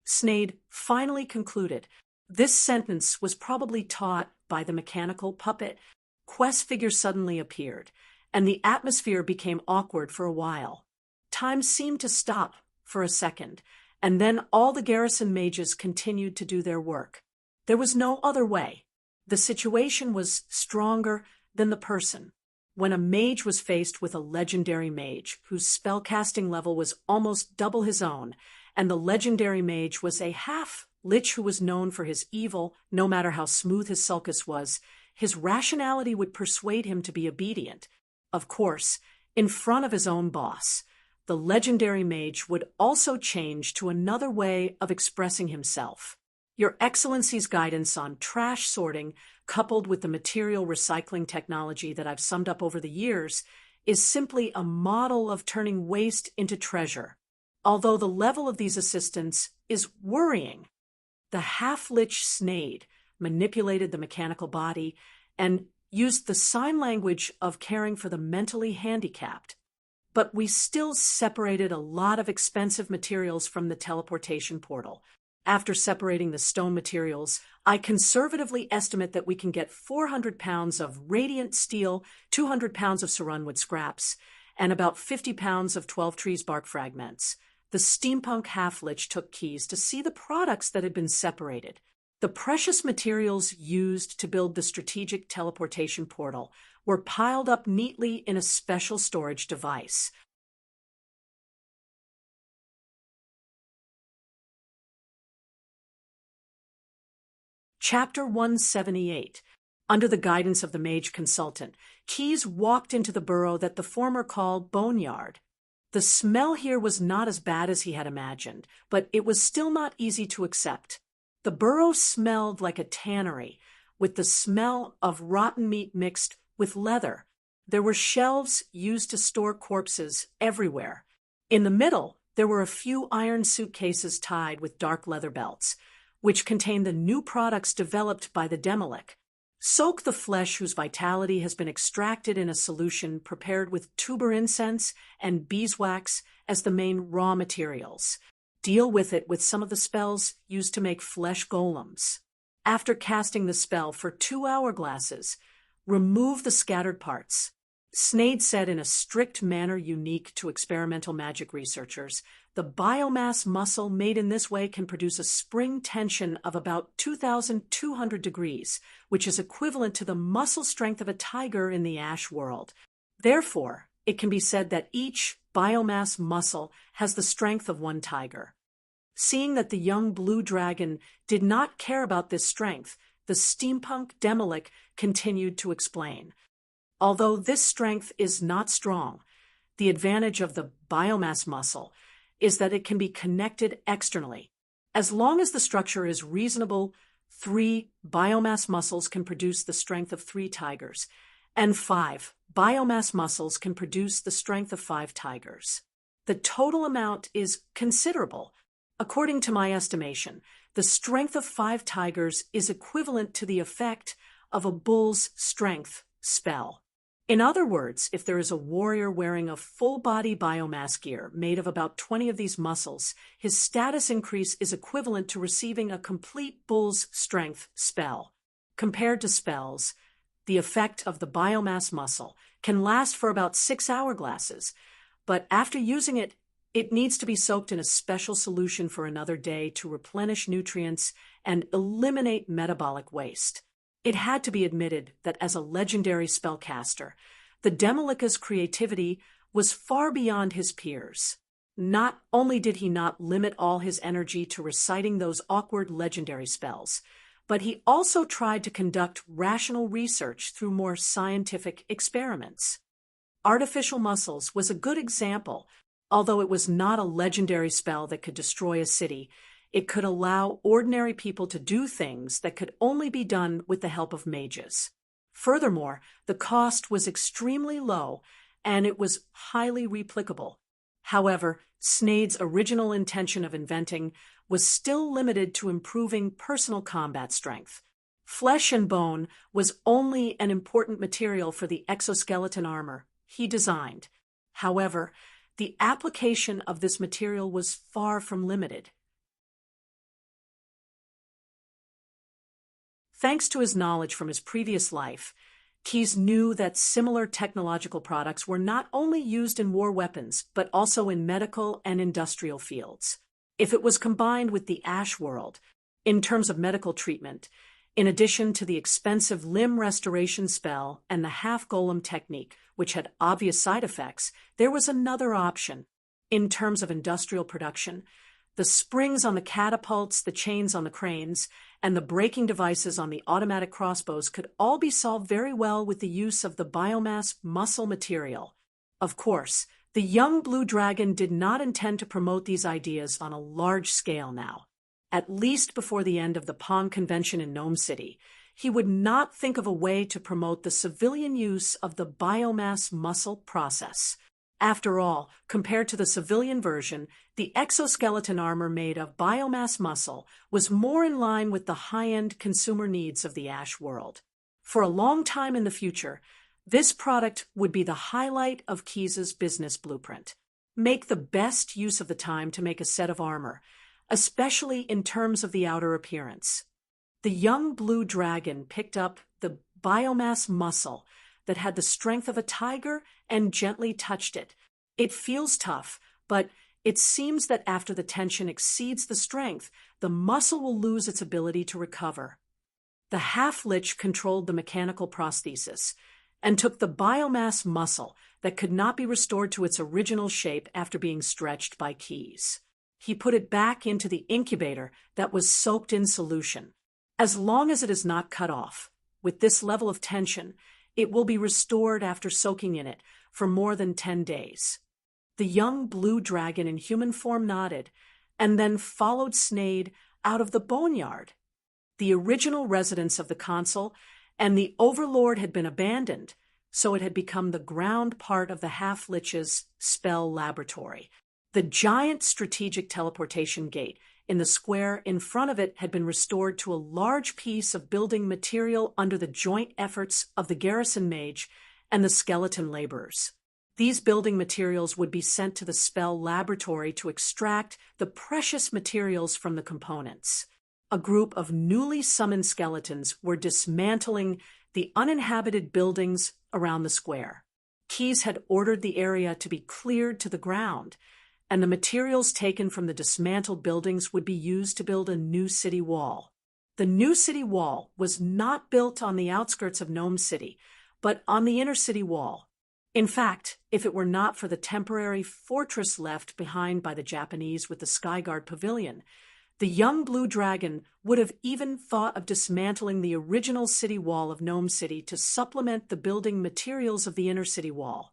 Snade finally concluded. This sentence was probably taught by the mechanical puppet. Quest figures suddenly appeared, and the atmosphere became awkward for a while. Time seemed to stop for a second, and then all the garrison mages continued to do their work. There was no other way. The situation was stronger than the person. When a mage was faced with a legendary mage whose spellcasting level was almost double his own, and the legendary mage was a half-lich who was known for his evil, no matter how smooth his sulcus was, his rationality would persuade him to be obedient. Of course, in front of his own boss, the legendary mage would also change to another way of expressing himself. Your Excellency's guidance on trash sorting, coupled with the material recycling technology that I've summed up over the years, is simply a model of turning waste into treasure. Although the level of these assistants is worrying. The half-lich Snade manipulated the mechanical body and used the sign language of caring for the mentally handicapped. But we still separated a lot of expensive materials from the teleportation portal. After separating the stone materials, I conservatively estimate that we can get 400 pounds of radiant steel, 200 pounds of Sarunwood scraps, and about 50 pounds of 12 trees bark fragments. The steampunk half-lich took keys to see the products that had been separated. The precious materials used to build the strategic teleportation portal were piled up neatly in a special storage device. Chapter 178. Under the guidance of the mage consultant, Keyes walked into the burrow that the former called Boneyard. The smell here was not as bad as he had imagined, but it was still not easy to accept. The burrow smelled like a tannery, with the smell of rotten meat mixed with leather. There were shelves used to store corpses everywhere. In the middle, there were a few iron suitcases tied with dark leather belts, which contained the new products developed by the Demolic. Soak the flesh whose vitality has been extracted in a solution prepared with tuber incense and beeswax as the main raw materials. Deal with it with some of the spells used to make flesh golems. After casting the spell for 2 hourglasses, remove the scattered parts. Snade said in a strict manner unique to experimental magic researchers, the biomass muscle made in this way can produce a spring tension of about 2,200 degrees, which is equivalent to the muscle strength of a tiger in the Ash world. Therefore, it can be said that each biomass muscle has the strength of one tiger. Seeing that the young blue dragon did not care about this strength, the steampunk Demolic continued to explain. Although this strength is not strong, the advantage of the biomass muscle is that it can be connected externally. As long as the structure is reasonable, 3 biomass muscles can produce the strength of 3 tigers, and 5 biomass muscles can produce the strength of 5 tigers. The total amount is considerable. According to my estimation, the strength of 5 tigers is equivalent to the effect of a bull's strength spell. In other words, if there is a warrior wearing a full-body biomass gear made of about 20 of these muscles, his status increase is equivalent to receiving a complete bull's strength spell. Compared to spells, the effect of the biomass muscle can last for about 6 hourglasses, but after using it, it needs to be soaked in a special solution for another day to replenish nutrients and eliminate metabolic waste. It had to be admitted that as a legendary spellcaster, the Demolika's creativity was far beyond his peers. Not only did he not limit all his energy to reciting those awkward legendary spells, but he also tried to conduct rational research through more scientific experiments. Artificial muscles was a good example. Although it was not a legendary spell that could destroy a city, it could allow ordinary people to do things that could only be done with the help of mages. Furthermore, the cost was extremely low, and it was highly replicable. However, Snade's original intention of inventing was still limited to improving personal combat strength. Flesh and bone was only an important material for the exoskeleton armor he designed. However, the application of this material was far from limited. Thanks to his knowledge from his previous life, Keyes knew that similar technological products were not only used in war weapons, but also in medical and industrial fields. If it was combined with the Ash world, in terms of medical treatment, in addition to the expensive limb restoration spell and the half-golem technique, which had obvious side effects, there was another option. In terms of industrial production, the springs on the catapults, the chains on the cranes, and the braking devices on the automatic crossbows could all be solved very well with the use of the biomass muscle material. Of course, the young Blue Dragon did not intend to promote these ideas on a large scale now. At least before the end of the Pong Convention in Gnome City, he would not think of a way to promote the civilian use of the biomass muscle process. After all, compared to the civilian version, the exoskeleton armor made of biomass muscle was more in line with the high-end consumer needs of the Ash world. For a long time in the future, this product would be the highlight of Keyes' business blueprint. Make the best use of the time to make a set of armor, especially in terms of the outer appearance. The young Blue Dragon picked up the biomass muscle that had the strength of a tiger and gently touched it. It feels tough, but it seems that after the tension exceeds the strength, the muscle will lose its ability to recover. The half-lich controlled the mechanical prosthesis and took the biomass muscle that could not be restored to its original shape after being stretched by Keyes. He put it back into the incubator that was soaked in solution. As long as it is not cut off, with this level of tension, it will be restored after soaking in it for more than 10 days. The young Blue Dragon in human form nodded, and then followed Snade out of the boneyard. The original residence of the consul and the overlord had been abandoned, so it had become the ground part of the half-lich's spell laboratory. The giant strategic teleportation gate in the square in front of it had been restored to a large piece of building material under the joint efforts of the garrison mage and the skeleton laborers. These building materials would be sent to the spell laboratory to extract the precious materials from the components. A group of newly summoned skeletons were dismantling the uninhabited buildings around the square. Keyes had ordered the area to be cleared to the ground, and the materials taken from the dismantled buildings would be used to build a new city wall. The new city wall was not built on the outskirts of Gnome City, but on the inner city wall. In fact, if it were not for the temporary fortress left behind by the Japanese with the Skyguard Pavilion, the young Blue Dragon would have even thought of dismantling the original city wall of Gnome City to supplement the building materials of the inner city wall.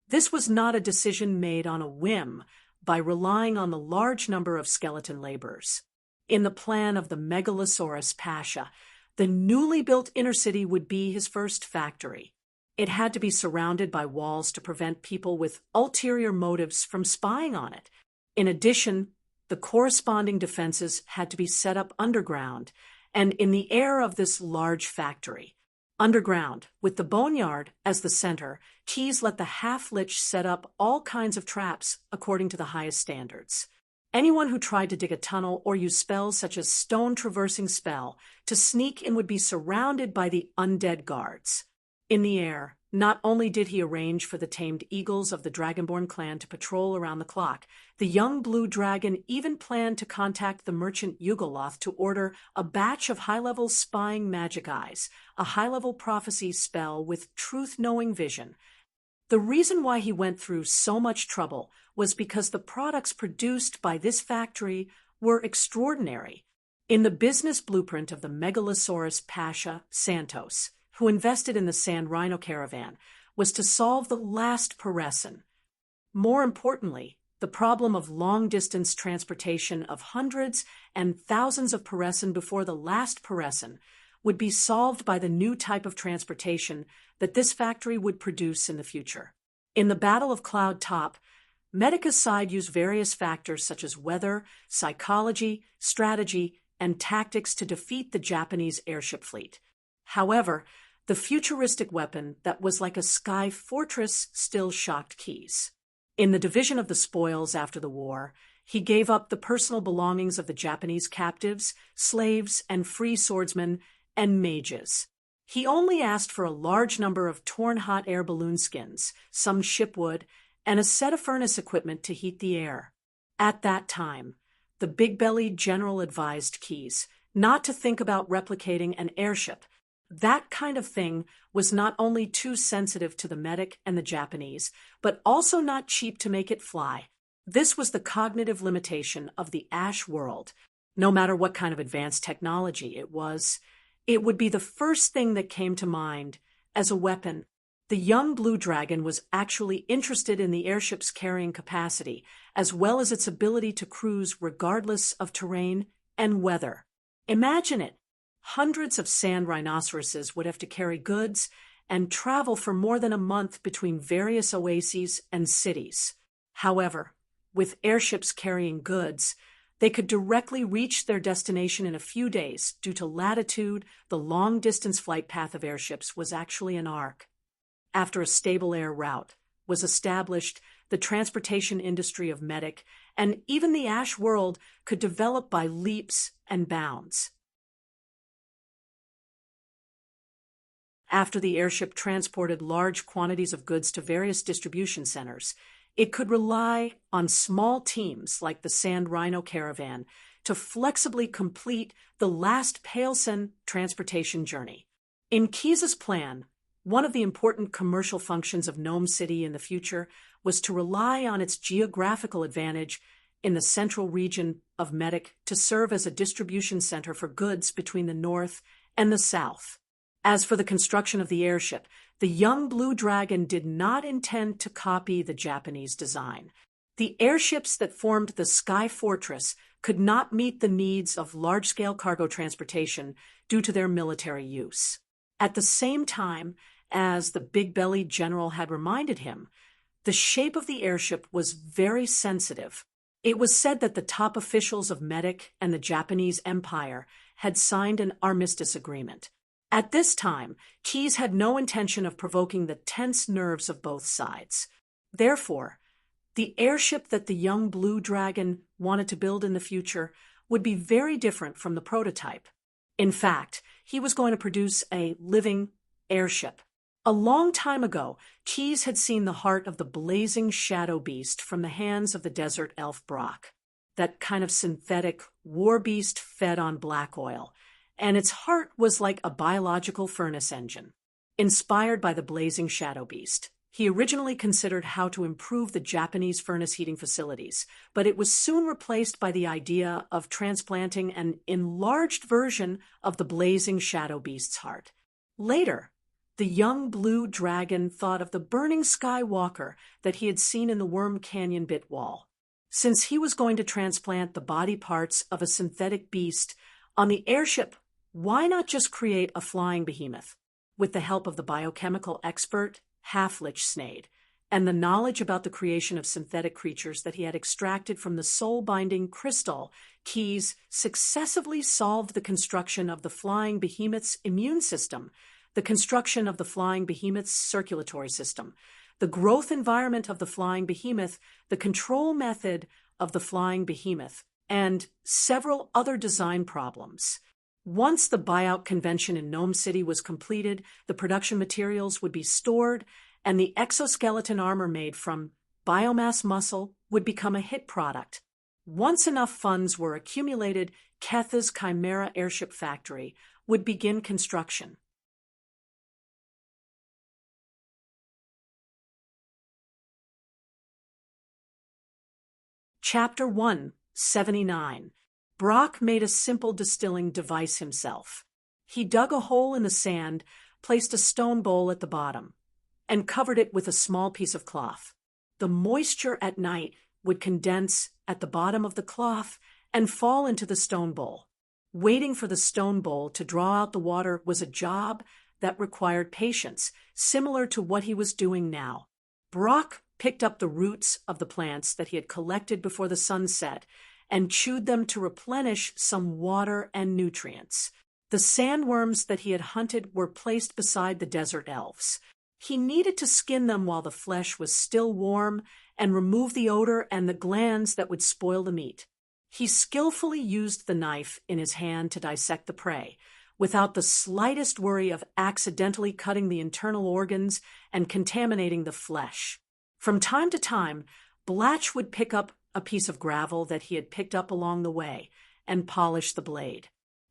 This was not a decision made on a whim by relying on the large number of skeleton laborers. In the plan of the Megalosaurus Pasha, the newly built inner city would be his first factory. It had to be surrounded by walls to prevent people with ulterior motives from spying on it. In addition, the corresponding defenses had to be set up underground and in the air of this large factory. Underground, with the boneyard as the center, Keyes let the half-lich set up all kinds of traps according to the highest standards. Anyone who tried to dig a tunnel or use spells such as Stone Traversing Spell to sneak in would be surrounded by the undead guards. In the air, not only did he arrange for the tamed eagles of the Dragonborn clan to patrol around the clock, the young blue dragon even planned to contact the merchant Yugoloth to order a batch of high-level spying magic eyes, a high-level prophecy spell with truth-knowing vision. The reason why he went through so much trouble was because the products produced by this factory were extraordinary. In the business blueprint of the Megalosaurus Pasha Santos, who invested in the Sand Rhino caravan, was to solve the last Paresan. More importantly, the problem of long-distance transportation of hundreds and thousands of Paresan before the last Paresan would be solved by the new type of transportation that this factory would produce in the future. In the Battle of Cloud Top, Medica's side used various factors such as weather, psychology, strategy, and tactics to defeat the Japanese airship fleet. However, the futuristic weapon that was like a sky fortress still shocked Keyes. In the division of the spoils after the war, he gave up the personal belongings of the Japanese captives, slaves, and free swordsmen, and mages. He only asked for a large number of torn hot air balloon skins, some shipwood, and a set of furnace equipment to heat the air. At that time, the big-bellied general advised Keyes not to think about replicating an airship. That kind of thing was not only too sensitive to the medic and the Japanese, but also not cheap to make it fly. This was the cognitive limitation of the Ash world. No matter what kind of advanced technology it would be the first thing that came to mind as a weapon. The young blue dragon was actually interested in the airship's carrying capacity, as well as its ability to cruise regardless of terrain and weather. Imagine it. Hundreds of sand rhinoceroses would have to carry goods and travel for more than a month between various oases and cities. However, with airships carrying goods, they could directly reach their destination in a few days due to latitude. The long-distance flight path of airships was actually an arc. After a stable air route was established, the transportation industry of Medic and even the Ash world could develop by leaps and bounds. After the airship transported large quantities of goods to various distribution centers, it could rely on small teams like the Sand Rhino caravan to flexibly complete the last Pailsen transportation journey. In Keyes' plan, one of the important commercial functions of Gnome City in the future was to rely on its geographical advantage in the central region of Medic to serve as a distribution center for goods between the north and the south. As for the construction of the airship, the young blue dragon did not intend to copy the Japanese design. The airships that formed the Sky Fortress could not meet the needs of large-scale cargo transportation due to their military use. At the same time, as the big-bellied general had reminded him, the shape of the airship was very sensitive. It was said that the top officials of Medic and the Japanese Empire had signed an armistice agreement. At this time, Keyes had no intention of provoking the tense nerves of both sides. Therefore, the airship that the young blue dragon wanted to build in the future would be very different from the prototype. In fact, he was going to produce a living airship. A long time ago, Keyes had seen the heart of the blazing shadow beast from the hands of the desert elf Brock, that kind of synthetic war beast fed on black oil, and its heart was like a biological furnace engine. Inspired by the blazing shadow beast, he originally considered how to improve the Japanese furnace heating facilities, but it was soon replaced by the idea of transplanting an enlarged version of the blazing shadow beast's heart. Later, The young blue dragon thought of the burning skywalker that he had seen in the Worm Canyon bit wall. Since he was going to transplant the body parts of a synthetic beast on the airship, why not just create a flying behemoth? With the help of the biochemical expert, Halflich Snade, and the knowledge about the creation of synthetic creatures that he had extracted from the soul-binding crystal, Keyes successively solved the construction of the flying behemoth's immune system, the construction of the flying behemoth's circulatory system, the growth environment of the flying behemoth, the control method of the flying behemoth, and several other design problems. Once the buyout convention in Gnome City was completed, the production materials would be stored, and the exoskeleton armor made from biomass muscle would become a hit product. Once enough funds were accumulated, Ketha's Chimera Airship Factory would begin construction. Chapter 1, 79. Brock made a simple distilling device himself. He dug a hole in the sand, placed a stone bowl at the bottom, and covered it with a small piece of cloth. The moisture at night would condense at the bottom of the cloth and fall into the stone bowl. Waiting for the stone bowl to draw out the water was a job that required patience, similar to what he was doing now. Brock picked up the roots of the plants that he had collected before the sun set and chewed them to replenish some water and nutrients. The sandworms that he had hunted were placed beside the desert elves. He needed to skin them while the flesh was still warm and remove the odor and the glands that would spoil the meat. He skillfully used the knife in his hand to dissect the prey, without the slightest worry of accidentally cutting the internal organs and contaminating the flesh. From time to time, Blatch would pick up a piece of gravel that he had picked up along the way and polish the blade.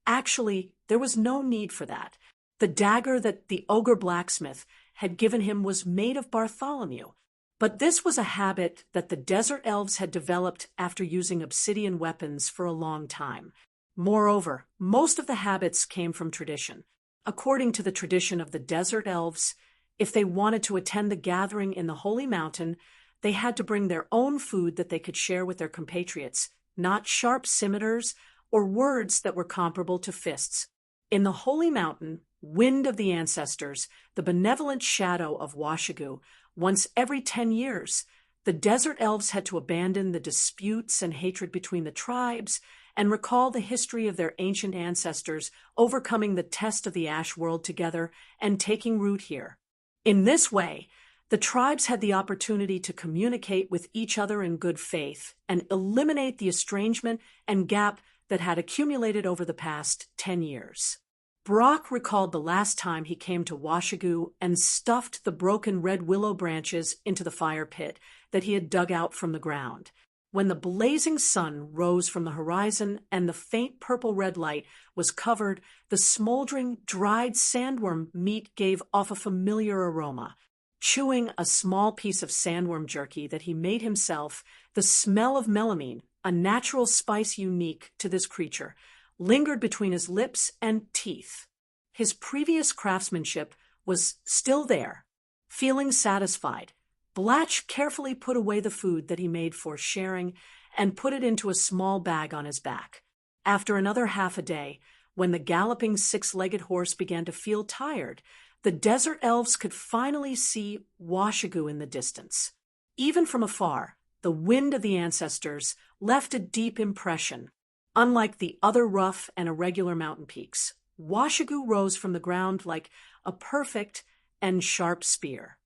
Actually, there was no need for that. The dagger that the ogre blacksmith had given him was made of Bartholomew, but this was a habit that the desert elves had developed after using obsidian weapons for a long time. Moreover, most of the habits came from tradition. According to the tradition of the desert elves, if they wanted to attend the gathering in the Holy Mountain, they had to bring their own food that they could share with their compatriots, not sharp scimitars or words that were comparable to fists. In the Holy Mountain, Wind of the Ancestors, the benevolent shadow of Washigu, once every 10 years, the desert elves had to abandon the disputes and hatred between the tribes and recall the history of their ancient ancestors overcoming the test of the Ash world together and taking root here. In this way, the tribes had the opportunity to communicate with each other in good faith and eliminate the estrangement and gap that had accumulated over the past 10 years. Brock recalled the last time he came to Washigu and stuffed the broken red willow branches into the fire pit that he had dug out from the ground. When the blazing sun rose from the horizon and the faint purple-red light was covered, the smoldering, dried sandworm meat gave off a familiar aroma. Chewing a small piece of sandworm jerky that he made himself, the smell of melamine, a natural spice unique to this creature, lingered between his lips and teeth. His previous craftsmanship was still there. Feeling satisfied, Blatch carefully put away the food that he made for sharing and put it into a small bag on his back. After another half a day, when the galloping six-legged horse began to feel tired, the desert elves could finally see Washigu in the distance. Even from afar, the Wind of the Ancestors left a deep impression. Unlike the other rough and irregular mountain peaks, Washigu rose from the ground like a perfect and sharp spear.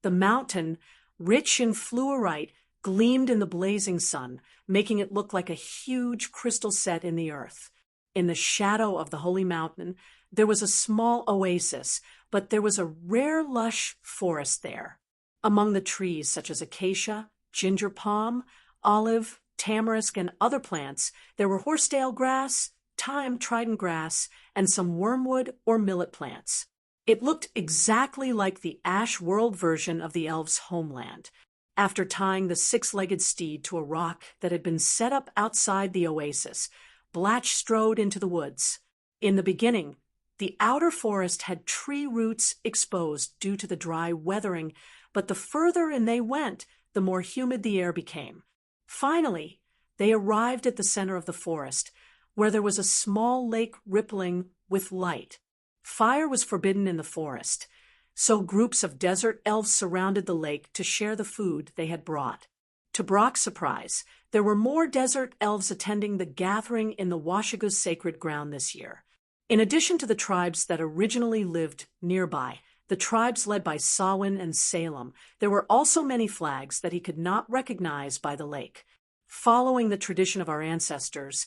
The mountain, rich in fluorite, gleamed in the blazing sun, making it look like a huge crystal set in the earth. In the shadow of the Holy Mountain, there was a small oasis, but there was a rare lush forest there. Among the trees such as acacia, ginger palm, olive, tamarisk, and other plants, there were horsetail grass, thyme trident grass, and some wormwood or millet plants. It looked exactly like the Ash World version of the elves' homeland. After tying the six-legged steed to a rock that had been set up outside the oasis, Blatch strode into the woods. In the beginning, the outer forest had tree roots exposed due to the dry weathering, but the further in they went, the more humid the air became. Finally, they arrived at the center of the forest, where there was a small lake rippling with light. Fire was forbidden in the forest, so groups of desert elves surrounded the lake to share the food they had brought. To Brock's surprise, there were more desert elves attending the gathering in the Washiga's sacred ground this year. In addition to the tribes that originally lived nearby, the tribes led by Samhain and Salem, there were also many flags that he could not recognize by the lake. Following the tradition of our ancestors,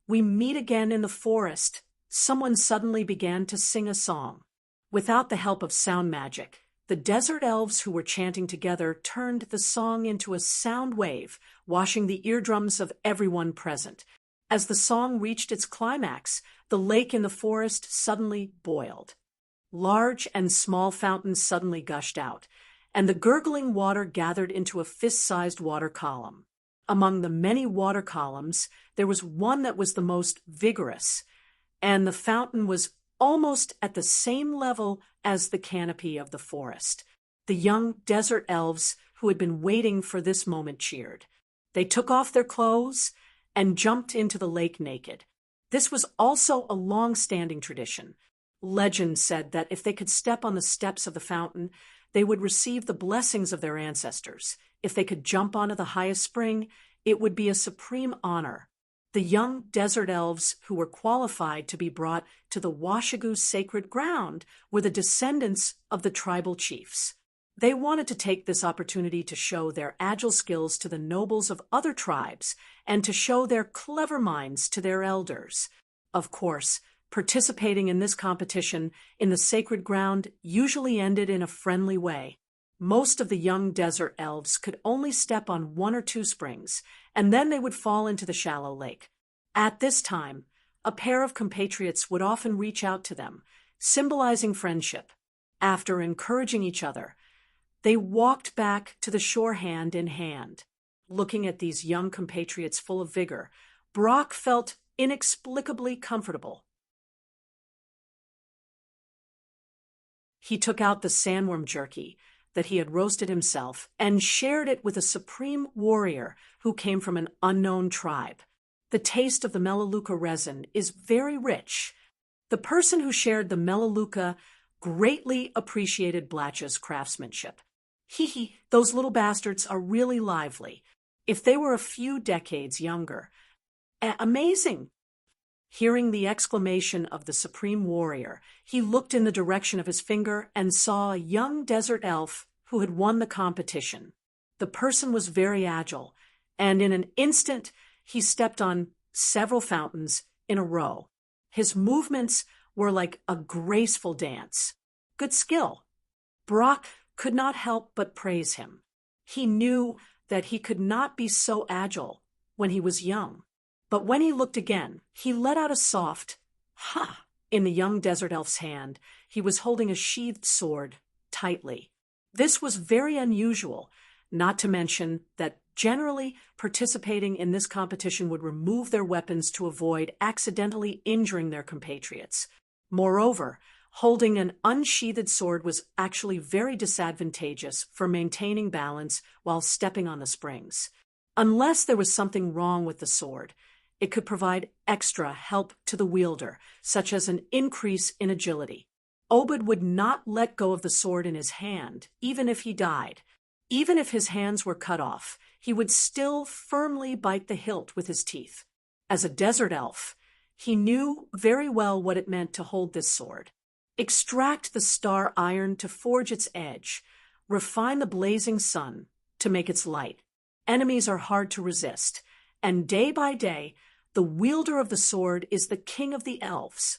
we meet again in the forest. Someone suddenly began to sing a song. Without the help of sound magic, the desert elves who were chanting together turned the song into a sound wave, washing the eardrums of everyone present. As the song reached its climax, the lake in the forest suddenly boiled. Large and small fountains suddenly gushed out, and the gurgling water gathered into a fist-sized water column. Among the many water columns, there was one that was the most vigorous, and the fountain was almost at the same level as the canopy of the forest. The young desert elves who had been waiting for this moment cheered. They took off their clothes and jumped into the lake naked. This was also a long-standing tradition. Legend said that if they could step on the steps of the fountain, they would receive the blessings of their ancestors. If they could jump onto the highest spring, it would be a supreme honor. The young desert elves who were qualified to be brought to the Washiga's sacred ground were the descendants of the tribal chiefs. They wanted to take this opportunity to show their agile skills to the nobles of other tribes and to show their clever minds to their elders. Of course, participating in this competition in the sacred ground usually ended in a friendly way. Most of the young desert elves could only step on one or two springs, and then they would fall into the shallow lake. At this time, a pair of compatriots would often reach out to them, symbolizing friendship. After encouraging each other, they walked back to the shore hand in hand. Looking at these young compatriots full of vigor, Brock felt inexplicably comfortable. He took out the sandworm jerky that he had roasted himself and shared it with a supreme warrior who came from an unknown tribe. The taste of the melaleuca resin is very rich. The person who shared the melaleuca greatly appreciated Blatch's craftsmanship. Hee, those little bastards are really lively. If they were a few decades younger. Amazing! Hearing the exclamation of the supreme warrior, he looked in the direction of his finger and saw a young desert elf who had won the competition. The person was very agile, and in an instant he stepped on several fountains in a row. His movements were like a graceful dance. Good skill. Brock could not help but praise him. He knew that he could not be so agile when he was young. But when he looked again, he let out a soft "ha" in the young desert elf's hand. He was holding a sheathed sword tightly. This was very unusual, not to mention that generally participating in this competition would remove their weapons to avoid accidentally injuring their compatriots. Moreover, holding an unsheathed sword was actually very disadvantageous for maintaining balance while stepping on the springs. Unless there was something wrong with the sword, it could provide extra help to the wielder, such as an increase in agility. Obed would not let go of the sword in his hand, even if he died. Even if his hands were cut off, he would still firmly bite the hilt with his teeth. As a desert elf, he knew very well what it meant to hold this sword. Extract the star iron to forge its edge. Refine the blazing sun to make its light. Enemies are hard to resist, and day by day, the wielder of the sword is the king of the elves.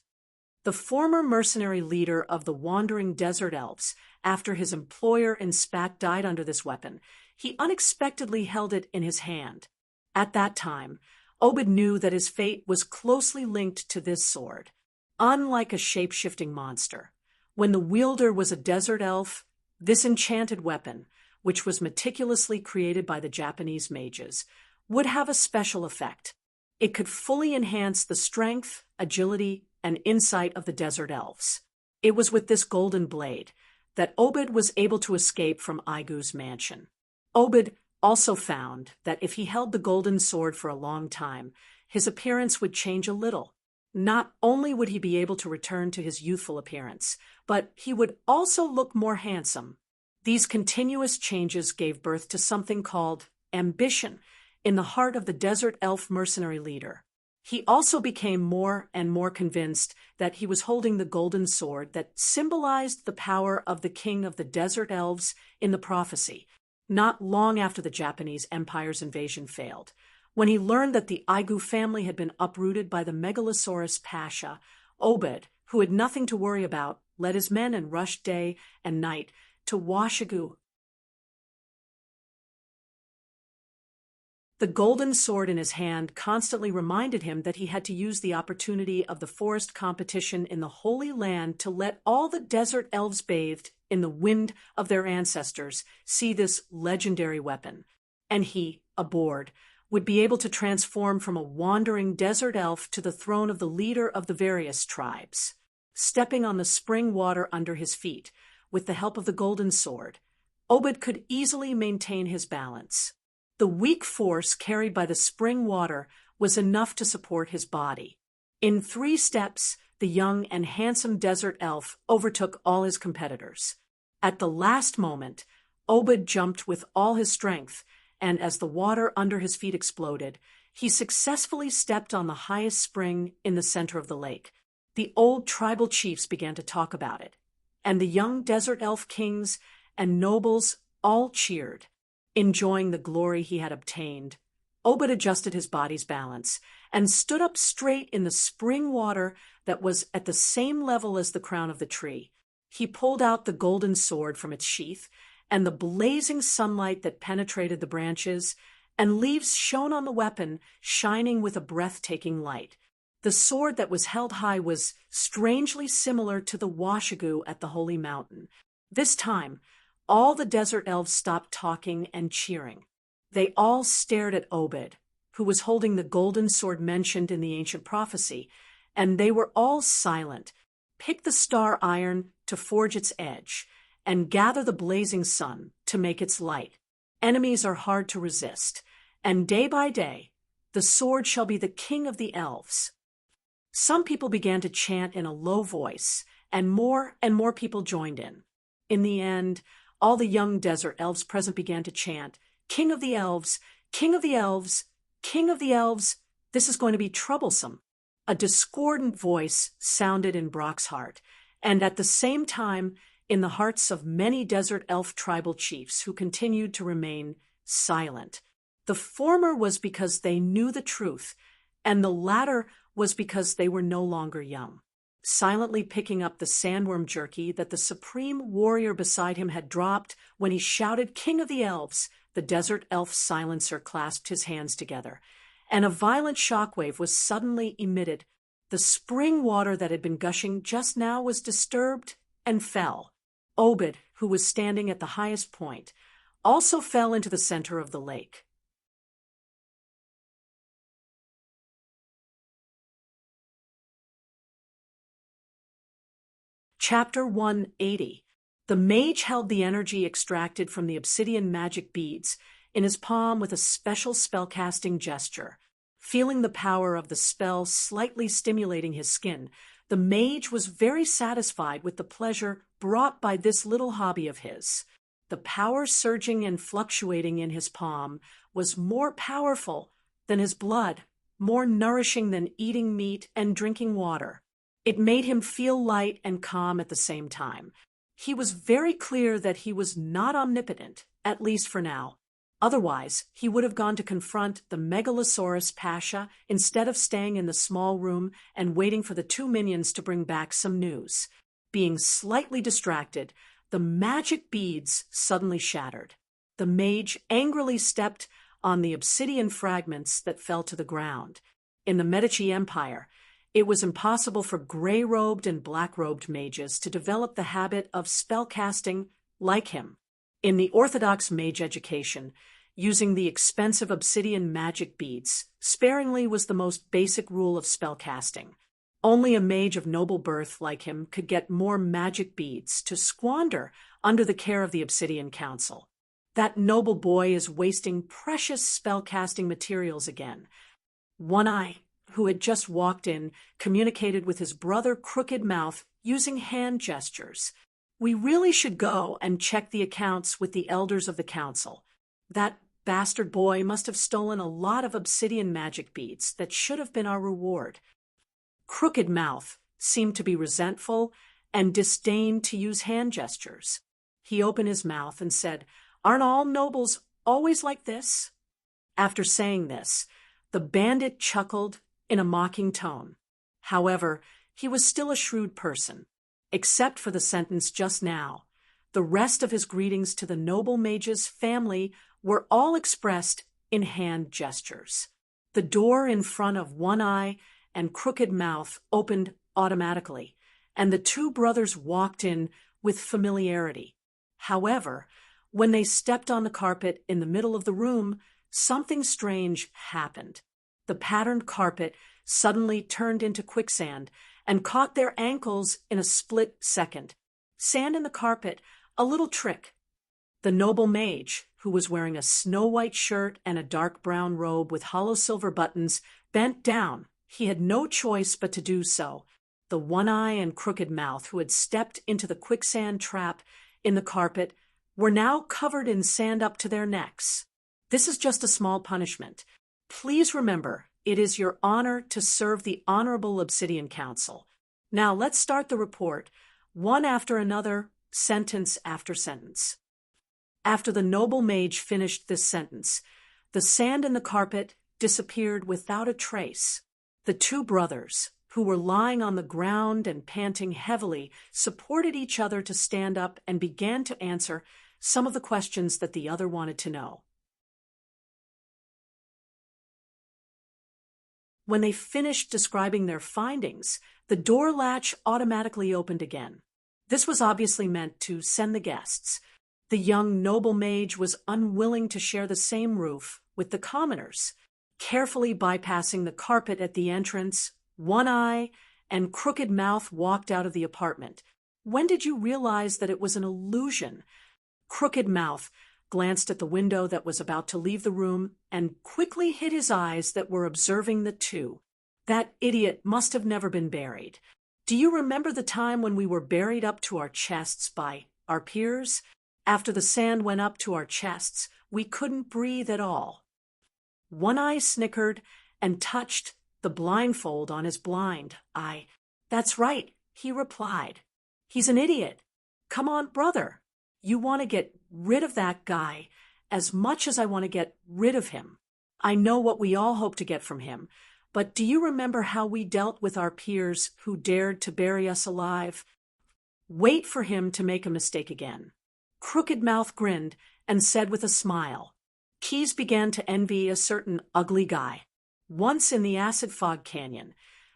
The former mercenary leader of the wandering desert elves, after his employer in Spat died under this weapon, he unexpectedly held it in his hand. At that time, Obed knew that his fate was closely linked to this sword. Unlike a shape-shifting monster, when the wielder was a desert elf, this enchanted weapon, which was meticulously created by the Japanese mages, would have a special effect. It could fully enhance the strength, agility, and insight of the desert elves. It was with this golden blade that Obed was able to escape from Aigu's mansion. Obed also found that if he held the golden sword for a long time, his appearance would change a little. Not only would he be able to return to his youthful appearance, but he would also look more handsome. These continuous changes gave birth to something called ambition in the heart of the desert elf mercenary leader. He also became more and more convinced that he was holding the golden sword that symbolized the power of the king of the desert elves in the prophecy, not long after the Japanese Empire's invasion failed. When he learned that the Aigu family had been uprooted by the Megalosaurus Pasha, Obed, who had nothing to worry about, led his men and rushed day and night to Washigu. The golden sword in his hand constantly reminded him that he had to use the opportunity of the forest competition in the Holy Land to let all the desert elves bathed in the wind of their ancestors see this legendary weapon. And he, aboard, would be able to transform from a wandering desert elf to the throne of the leader of the various tribes. Stepping on the spring water under his feet, with the help of the golden sword, Obed could easily maintain his balance. The weak force carried by the spring water was enough to support his body. In 3 steps, the young and handsome desert elf overtook all his competitors. At the last moment, Obed jumped with all his strength, and as the water under his feet exploded, he successfully stepped on the highest spring in the center of the lake. The old tribal chiefs began to talk about it, and the young desert elf kings and nobles all cheered. Enjoying the glory he had obtained, Obed adjusted his body's balance and stood up straight in the spring water that was at the same level as the crown of the tree. He pulled out the golden sword from its sheath, and the blazing sunlight that penetrated the branches and leaves shone on the weapon, shining with a breathtaking light. The sword that was held high was strangely similar to the Washigu at the Holy Mountain. This time, all the desert elves stopped talking and cheering. They all stared at Obed, who was holding the golden sword mentioned in the ancient prophecy, and they were all silent. Pick the star iron to forge its edge, and gather the blazing sun to make its light. Enemies are hard to resist, and day by day, the sword shall be the king of the elves. Some people began to chant in a low voice, and more people joined in. In the end, all the young desert elves present began to chant, "King of the elves, King of the elves, King of the elves, this is going to be troublesome." A discordant voice sounded in Brock's heart, and at the same time in the hearts of many desert elf tribal chiefs who continued to remain silent. The former was because they knew the truth, and the latter was because they were no longer young. Silently picking up the sandworm jerky that the supreme warrior beside him had dropped when he shouted, "King of the elves," the desert elf silencer clasped his hands together, and a violent shockwave was suddenly emitted. The spring water that had been gushing just now was disturbed and fell. Obed, who was standing at the highest point, also fell into the center of the lake. Chapter 180. The mage held the energy extracted from the obsidian magic beads in his palm with a special spellcasting gesture. Feeling the power of the spell slightly stimulating his skin, the mage was very satisfied with the pleasure brought by this little hobby of his. The power surging and fluctuating in his palm was more powerful than his blood, more nourishing than eating meat and drinking water. It made him feel light and calm at the same time. He was very clear that he was not omnipotent, at least for now. Otherwise, he would have gone to confront the Megalosaurus Pasha instead of staying in the small room and waiting for the 2 minions to bring back some news. Being slightly distracted, the magic beads suddenly shattered. The mage angrily stepped on the obsidian fragments that fell to the ground. In the Medici Empire, it was impossible for gray-robed and black-robed mages to develop the habit of spellcasting like him. In the orthodox mage education, using the expensive obsidian magic beads sparingly was the most basic rule of spellcasting. Only a mage of noble birth like him could get more magic beads to squander under the care of the Obsidian Council. That noble boy is wasting precious spell-casting materials again. One Eye, who had just walked in, communicated with his brother Crooked Mouth using hand gestures. We really should go and check the accounts with the elders of the council. That bastard boy must have stolen a lot of obsidian magic beads that should have been our reward. Crooked Mouth seemed to be resentful and disdained to use hand gestures. He opened his mouth and said, "Aren't all nobles always like this?" After saying this, the bandit chuckled in a mocking tone. However, he was still a shrewd person. Except for the sentence just now, the rest of his greetings to the noble mage's family were all expressed in hand gestures. The door in front of One Eye and Crooked Mouth opened automatically, and the two brothers walked in with familiarity. However, when they stepped on the carpet in the middle of the room, something strange happened. The patterned carpet suddenly turned into quicksand and caught their ankles in a split second. Sand in the carpet, a little trick. The noble mage, who was wearing a snow-white shirt and a dark brown robe with hollow silver buttons, bent down. He had no choice but to do so. The One Eye and Crooked Mouth, who had stepped into the quicksand trap in the carpet, were now covered in sand up to their necks. This is just a small punishment. Please remember, it is your honor to serve the Honorable Obsidian Council. Now let's start the report, one after another, sentence after sentence. After the noble mage finished this sentence, the sand in the carpet disappeared without a trace. The two brothers, who were lying on the ground and panting heavily, supported each other to stand up and began to answer some of the questions that the other wanted to know. When they finished describing their findings, the door latch automatically opened again. This was obviously meant to send the guests. The young noble mage was unwilling to share the same roof with the commoners. Carefully bypassing the carpet at the entrance, One Eye and Crooked Mouth walked out of the apartment. "When did you realize that it was an illusion?" Crooked Mouth glanced at the window that was about to leave the room and quickly hid his eyes that were observing the two. "That idiot must have never been buried. Do you remember the time when we were buried up to our chests by our peers? After the sand went up to our chests, we couldn't breathe at all." One Eye snickered and touched the blindfold on his blind eye. "That's right," he replied. "He's an idiot. Come on, brother. You want to get rid of that guy as much as I want to get rid of him. I know what we all hope to get from him, but do you remember how we dealt with our peers who dared to bury us alive? Wait for him to make a mistake again." Crooked Mouth grinned and said with a smile, "Keys began to envy a certain ugly guy. Once in the Acid Fog Canyon,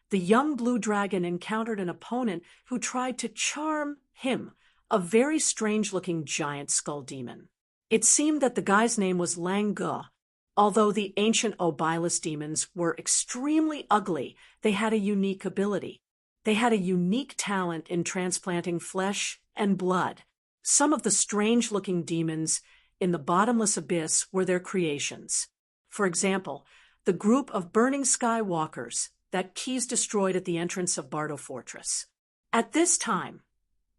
the young blue dragon encountered an opponent who tried to charm him, a very strange-looking giant skull demon. It seemed that the guy's name was Langua. Although the ancient Obilus demons were extremely ugly, they had a unique ability. They had a unique talent in transplanting flesh and blood. Some of the strange-looking demons in the bottomless abyss were their creations. For example, the group of burning sky walkers that Keys destroyed at the entrance of Bardo Fortress. At this time,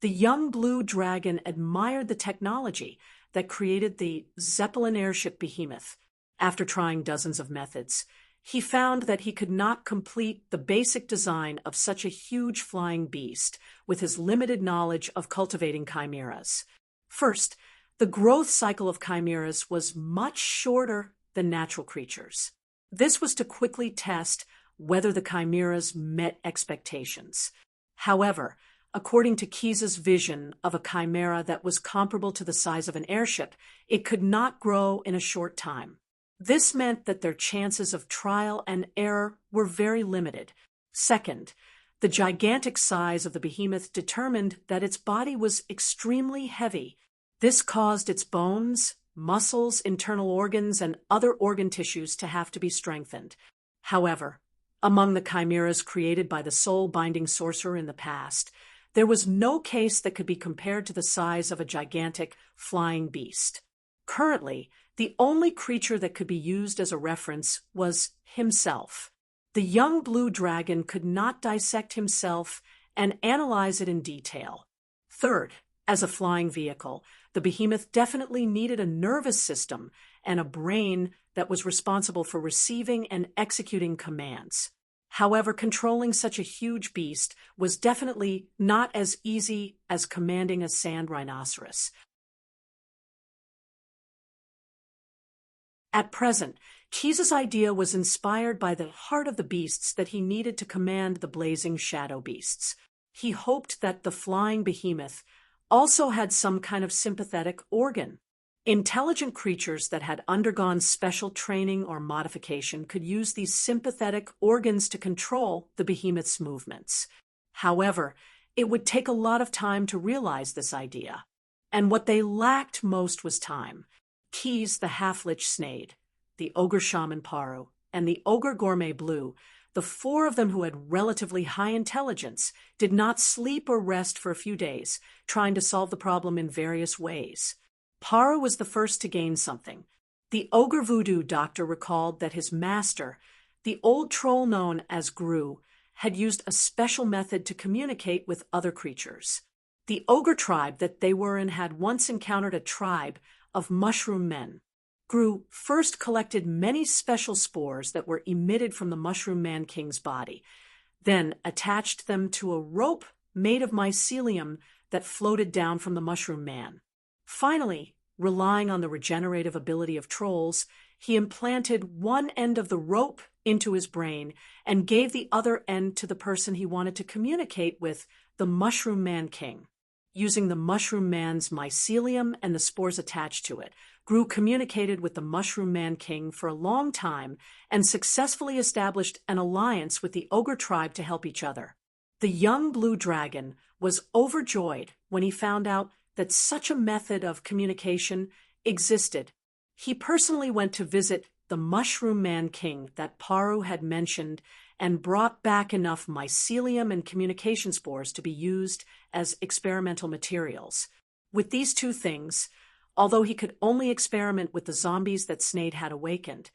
the young blue dragon admired the technology that created the Zeppelin airship behemoth. After trying dozens of methods, he found that he could not complete the basic design of such a huge flying beast with his limited knowledge of cultivating chimeras. First, the growth cycle of chimeras was much shorter than natural creatures. This was to quickly test whether the chimeras met expectations. However, according to Keys's vision of a chimera that was comparable to the size of an airship, it could not grow in a short time. This meant that their chances of trial and error were very limited. Second, the gigantic size of the behemoth determined that its body was extremely heavy. This caused its bones, muscles, internal organs, and other organ tissues to have to be strengthened. However, Among the chimeras created by the soul-binding sorcerer in the past, there was no case that could be compared to the size of a gigantic flying beast. Currently, the only creature that could be used as a reference was himself. The young blue dragon could not dissect himself and analyze it in detail. Third, as a flying vehicle, the behemoth definitely needed a nervous system and a brain that was responsible for receiving and executing commands. However, controlling such a huge beast was definitely not as easy as commanding a sand rhinoceros. At present, Keyes' idea was inspired by the heart of the beasts that he needed to command the blazing shadow beasts. He hoped that the flying behemoth also had some kind of sympathetic organ. Intelligent creatures that had undergone special training or modification could use these sympathetic organs to control the behemoth's movements. However, it would take a lot of time to realize this idea. And what they lacked most was time. Keyes, the half-lich Snade, the ogre shaman Paru, and the ogre gourmet Blue, the four of them who had relatively high intelligence, did not sleep or rest for a few days, trying to solve the problem in various ways. Paru was the first to gain something. The ogre voodoo doctor recalled that his master, the old troll known as Gru, had used a special method to communicate with other creatures. The ogre tribe that they were in had once encountered a tribe of mushroom men. Gru first collected many special spores that were emitted from the Mushroom Man King's body, then attached them to a rope made of mycelium that floated down from the Mushroom Man. Finally, relying on the regenerative ability of trolls, he implanted one end of the rope into his brain and gave the other end to the person he wanted to communicate with, the Mushroom Man King. Using the Mushroom Man's mycelium and the spores attached to it, Gru communicated with the Mushroom Man King for a long time and successfully established an alliance with the ogre tribe to help each other. The young blue dragon was overjoyed when he found out that such a method of communication existed. He personally went to visit the Mushroom Man King that Paru had mentioned and brought back enough mycelium and communication spores to be used as experimental materials. With these two things, although he could only experiment with the zombies that Snade had awakened,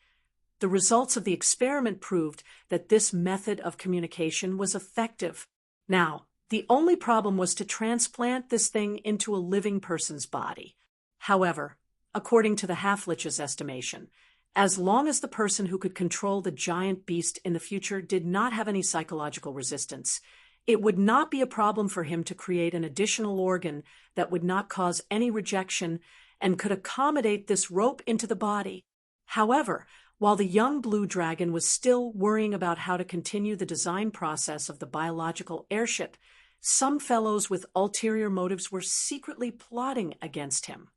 the results of the experiment proved that this method of communication was effective. Now, the only problem was to transplant this thing into a living person's body. However, according to the half-lich's estimation, as long as the person who could control the giant beast in the future did not have any psychological resistance, it would not be a problem for him to create an additional organ that would not cause any rejection and could accommodate this rope into the body. However, while the young blue dragon was still worrying about how to continue the design process of the biological airship, some fellows with ulterior motives were secretly plotting against him.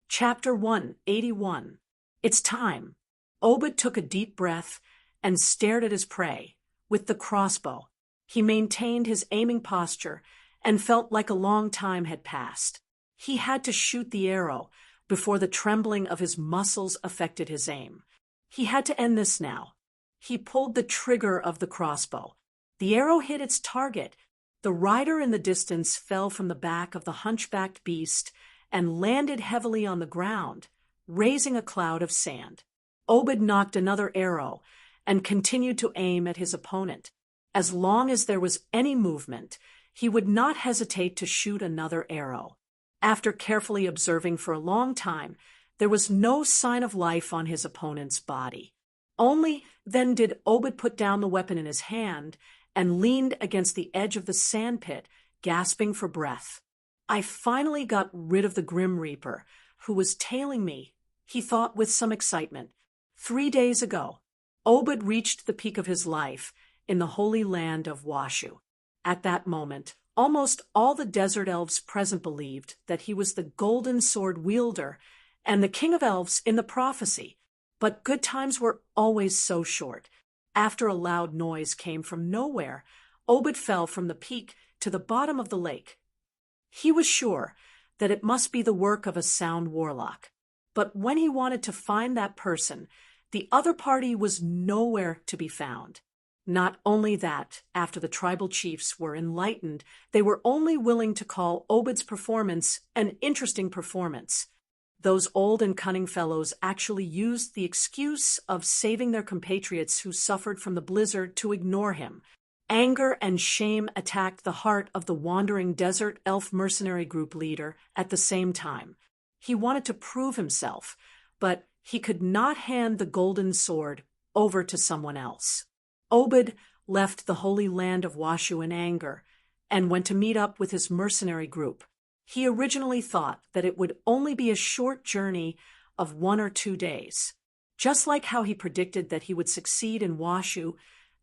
Chapter 181. It's time. Obed took a deep breath and stared at his prey. With the crossbow, he maintained his aiming posture and felt like a long time had passed. He had to shoot the arrow before the trembling of his muscles affected his aim. He had to end this now. He pulled the trigger of the crossbow. The arrow hit its target. The rider in the distance fell from the back of the hunchbacked beast and landed heavily on the ground, raising a cloud of sand. Obed knocked another arrow and continued to aim at his opponent. As long as there was any movement, he would not hesitate to shoot another arrow. After carefully observing for a long time, there was no sign of life on his opponent's body. Only then did Obed put down the weapon in his hand and leaned against the edge of the sandpit, gasping for breath. I finally got rid of the Grim Reaper, who was tailing me, he thought with some excitement. 3 days ago, Obed reached the peak of his life in the holy land of Washu. At that moment, almost all the desert elves present believed that he was the golden sword wielder and the king of elves in the prophecy. But good times were always so short. After a loud noise came from nowhere, Obed fell from the peak to the bottom of the lake. He was sure that it must be the work of a sound warlock. But when he wanted to find that person, the other party was nowhere to be found. Not only that, after the tribal chiefs were enlightened, they were only willing to call Obed's performance an interesting performance. Those old and cunning fellows actually used the excuse of saving their compatriots who suffered from the blizzard to ignore him. Anger and shame attacked the heart of the wandering desert elf mercenary group leader at the same time. He wanted to prove himself, but he could not hand the golden sword over to someone else. Obed left the holy land of Washu in anger and went to meet up with his mercenary group. He originally thought that it would only be a short journey of 1 or 2 days. Just like how he predicted that he would succeed in Washu,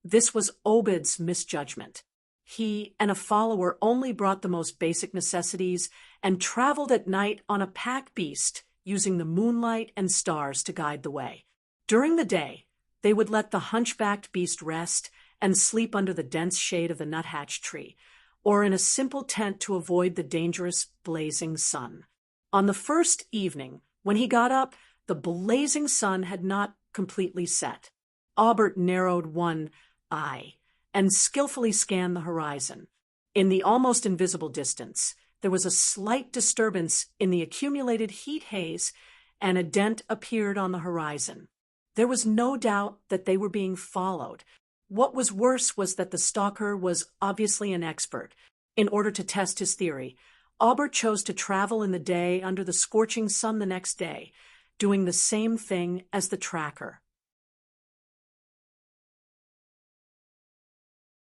this was Obed's misjudgment. He and a follower only brought the most basic necessities and traveled at night on a pack beast, using the moonlight and stars to guide the way. During the day, they would let the hunchbacked beast rest and sleep under the dense shade of the nuthatch tree, or in a simple tent to avoid the dangerous blazing sun. On the first evening, when he got up, the blazing sun had not completely set. Aubert narrowed one eye and skillfully scanned the horizon. In the almost invisible distance, there was a slight disturbance in the accumulated heat haze, and a dent appeared on the horizon. There was no doubt that they were being followed. What was worse was that the stalker was obviously an expert. In order to test his theory, Aubert chose to travel in the day under the scorching sun the next day, doing the same thing as the tracker.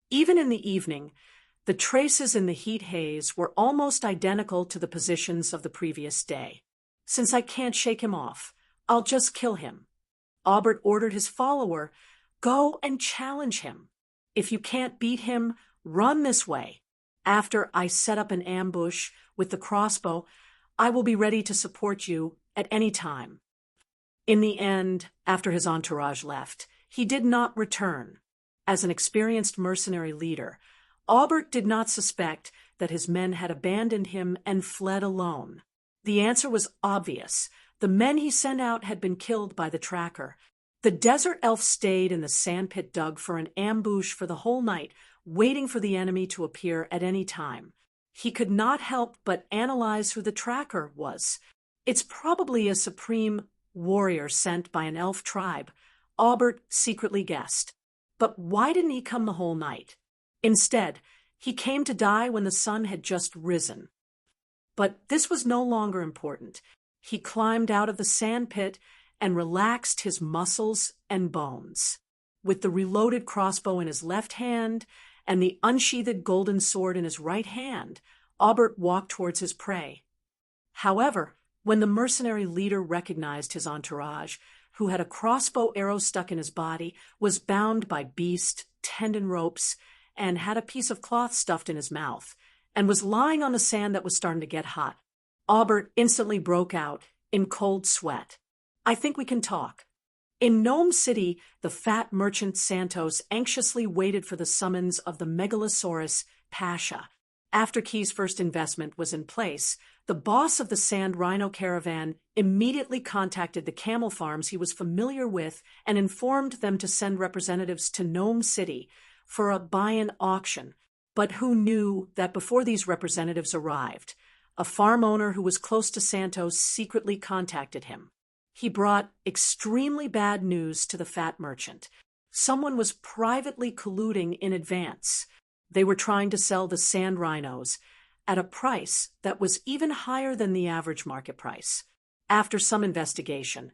Even in the evening, the traces in the heat haze were almost identical to the positions of the previous day. Since I can't shake him off, I'll just kill him. Aubert ordered his follower, "Go and challenge him. If you can't beat him, run this way. After I set up an ambush with the crossbow, I will be ready to support you at any time." In the end, after his entourage left, he did not return. As an experienced mercenary leader, Aubert did not suspect that his men had abandoned him and fled alone. The answer was obvious. The men he sent out had been killed by the tracker. The desert elf stayed in the sandpit dug for an ambush for the whole night, waiting for the enemy to appear at any time. He could not help but analyze who the tracker was. It's probably a supreme warrior sent by an elf tribe, Aubert secretly guessed. But why didn't he come the whole night? Instead, he came to die when the sun had just risen. But this was no longer important. He climbed out of the sandpit and relaxed his muscles and bones. With the reloaded crossbow in his left hand and the unsheathed golden sword in his right hand, Aubert walked towards his prey. However, when the mercenary leader recognized his entourage, who had a crossbow arrow stuck in his body, was bound by beast, tendon ropes, and had a piece of cloth stuffed in his mouth, and was lying on the sand that was starting to get hot, Aubert instantly broke out in cold sweat. "I think we can talk." In Gnome City, the fat merchant Santos anxiously waited for the summons of the Megalosaurus Pasha. After Key's first investment was in place, the boss of the Sand Rhino Caravan immediately contacted the camel farms he was familiar with and informed them to send representatives to Gnome City for a buy-in auction. But who knew that before these representatives arrived, a farm owner who was close to Santos secretly contacted him. He brought extremely bad news to the fat merchant. Someone was privately colluding in advance. They were trying to sell the sand rhinos at a price that was even higher than the average market price. After some investigation,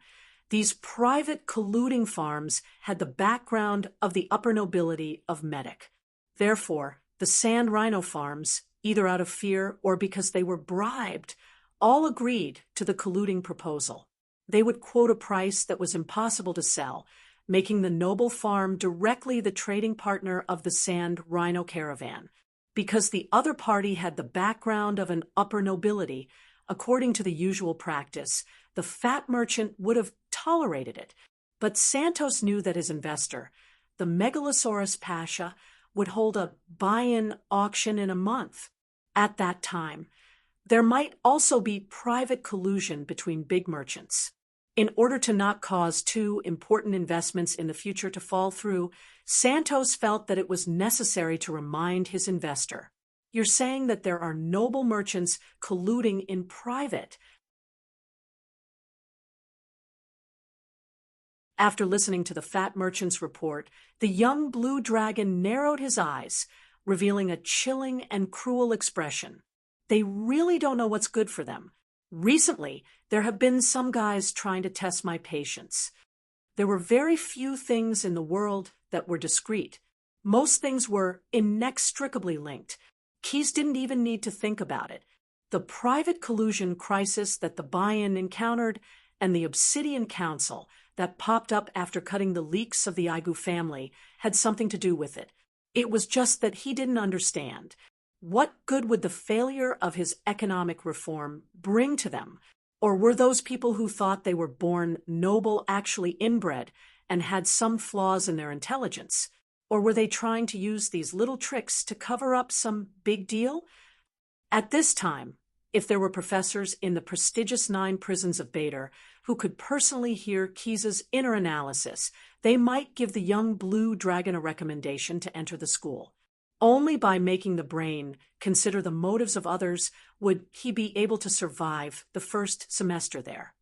these private colluding farms had the background of the upper nobility of Medic. Therefore, the sand rhino farms, either out of fear or because they were bribed, all agreed to the colluding proposal. They would quote a price that was impossible to sell, making the noble farm directly the trading partner of the Sand Rhino Caravan. Because the other party had the background of an upper nobility, according to the usual practice, the fat merchant would have tolerated it. But Santos knew that his investor, the Megalosaurus Pasha, would hold a buy-in auction in a month. At that time, There might also be private collusion between big merchants. In order to not cause two important investments in the future to fall through, Santos felt that it was necessary to remind his investor. You're saying that there are noble merchants colluding in private. After listening to the fat merchant's report, the young blue dragon narrowed his eyes, revealing a chilling and cruel expression. They really don't know what's good for them. Recently, there have been some guys trying to test my patience. There were very few things in the world that were discrete. Most things were inextricably linked. Keys didn't even need to think about it. The private collusion crisis that the buy-in encountered and the Obsidian Council that popped up after cutting the leaks of the Aigu family had something to do with it. It was just that he didn't understand. What good would the failure of his economic reform bring to them? Or were those people who thought they were born noble actually inbred and had some flaws in their intelligence? Or were they trying to use these little tricks to cover up some big deal? At this time, if there were professors in the prestigious 9 prisons of Bader who could personally hear Keyes's inner analysis, they might give the young blue dragon a recommendation to enter the school. Only by making the brain consider the motives of others would he be able to survive the first semester there.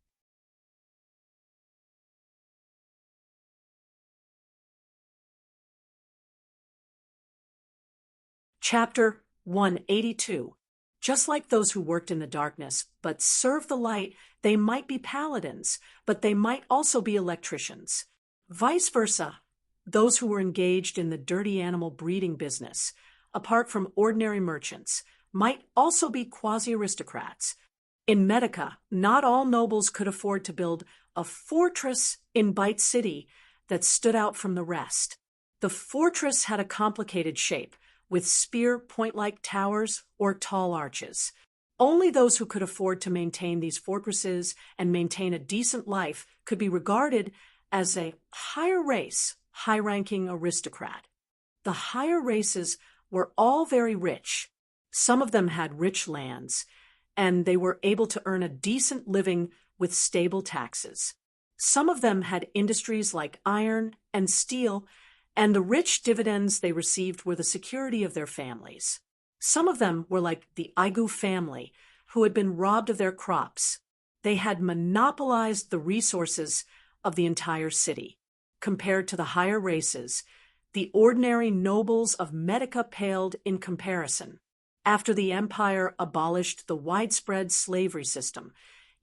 Chapter 182. Just like those who worked in the darkness but served the light, they might be paladins, but they might also be electricians. Vice versa, those who were engaged in the dirty animal breeding business, apart from ordinary merchants, might also be quasi-aristocrats. In Medica, not all nobles could afford to build a fortress in Bite City that stood out from the rest. The fortress had a complicated shape, with spear point-like towers or tall arches. Only those who could afford to maintain these fortresses and maintain a decent life could be regarded as a higher race, high-ranking aristocrat. The higher races were all very rich. Some of them had rich lands, and they were able to earn a decent living with stable taxes. Some of them had industries like iron and steel, and the rich dividends they received were the security of their families. Some of them were like the Aigu family, who had been robbed of their crops. They had monopolized the resources of the entire city. Compared to the higher races, the ordinary nobles of Medica paled in comparison. After the empire abolished the widespread slavery system,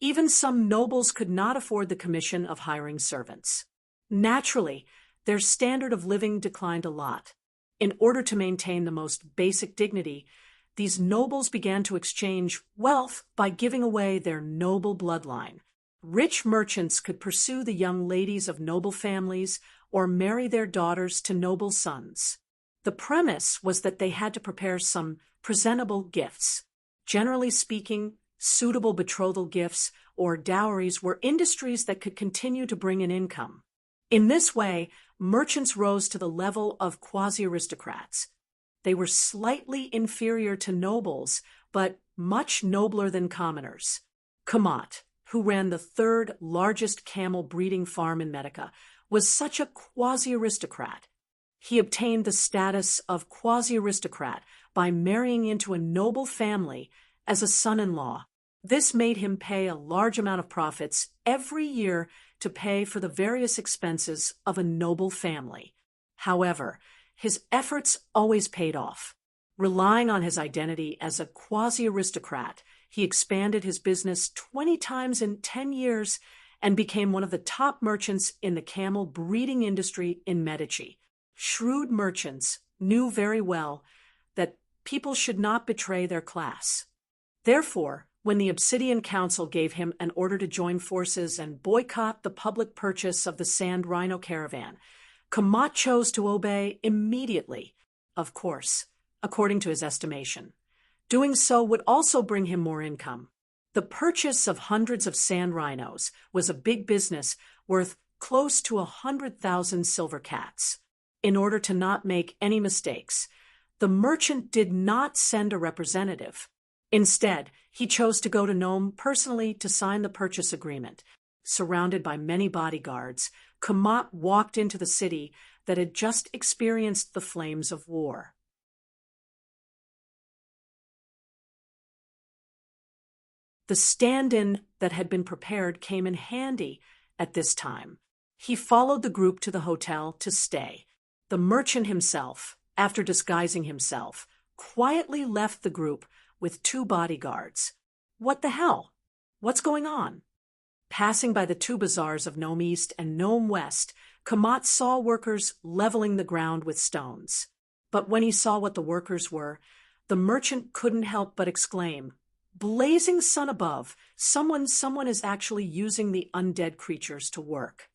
even some nobles could not afford the commission of hiring servants. Naturally, their standard of living declined a lot. In order to maintain the most basic dignity, these nobles began to exchange wealth by giving away their noble bloodline. Rich merchants could pursue the young ladies of noble families or marry their daughters to noble sons. The premise was that they had to prepare some presentable gifts. Generally speaking, suitable betrothal gifts or dowries were industries that could continue to bring in income. In this way, merchants rose to the level of quasi-aristocrats. They were slightly inferior to nobles, but much nobler than commoners. Kamat, who ran the 3rd largest camel breeding farm in Medica, was such a quasi-aristocrat. He obtained the status of quasi-aristocrat by marrying into a noble family as a son-in-law. This made him pay a large amount of profits every year to pay for the various expenses of a noble family. However, his efforts always paid off. Relying on his identity as a quasi-aristocrat, he expanded his business 20 times in 10 years and became one of the top merchants in the camel breeding industry in Medici. Shrewd merchants knew very well that people should not betray their class. Therefore, when the Obsidian Council gave him an order to join forces and boycott the public purchase of the Sand Rhino caravan, Kamat chose to obey immediately, of course, according to his estimation. Doing so would also bring him more income. The purchase of hundreds of sand rhinos was a big business worth close to 100,000 silver cats. In order to not make any mistakes, the merchant did not send a representative. Instead, he chose to go to Nome personally to sign the purchase agreement. Surrounded by many bodyguards, Kamat walked into the city that had just experienced the flames of war. The stand-in that had been prepared came in handy at this time. He followed the group to the hotel to stay. The merchant himself, after disguising himself, quietly left the group with 2 bodyguards. What the hell? What's going on? Passing by the 2 bazaars of Nome East and Nome West, Kamat saw workers leveling the ground with stones. But when he saw what the workers were, the merchant couldn't help but exclaim, "Blazing sun above, someone is actually using the undead creatures to work.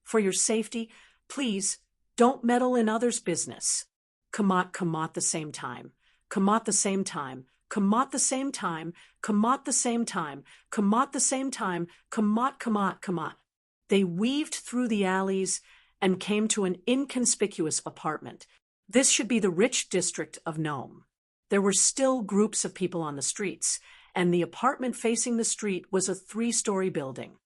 For your safety, please don't meddle in others' business." Kamat the same time. Kamat the same time. Kamat the same time. Kamat the same time. Kamat the same time. Kamat. They weaved through the alleys and came to an inconspicuous apartment. This should be the rich district of Nome. There were still groups of people on the streets, and the apartment facing the street was a 3-story building.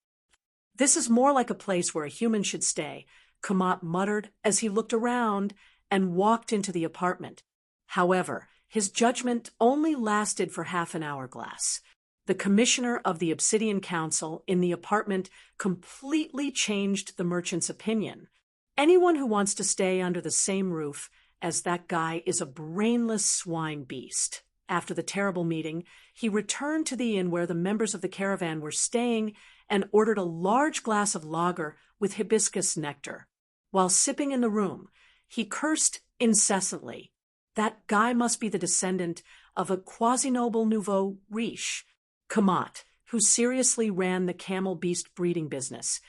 "This is more like a place where a human should stay," Kamat muttered as he looked around and walked into the apartment. However, his judgment only lasted for half an hourglass. The commissioner of the Obsidian Council in the apartment completely changed the merchant's opinion. Anyone who wants to stay under the same roof as that guy is a brainless swine beast. After the terrible meeting, he returned to the inn where the members of the caravan were staying and ordered a large glass of lager with hibiscus nectar. While sipping in the room, he cursed incessantly. That guy must be the descendant of a quasi-noble nouveau riche. Kamat, who seriously ran the camel beast breeding business,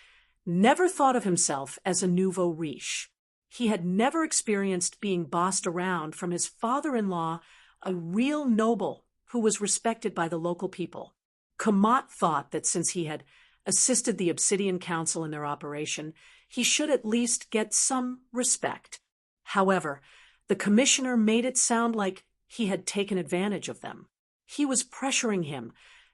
never thought of himself as a nouveau riche. He had never experienced being bossed around from his father-in-law, a real noble who was respected by the local people. Kamat thought that since he had assisted the Obsidian Council in their operation, he should at least get some respect. However, the commissioner made it sound like he had taken advantage of them. He was pressuring him,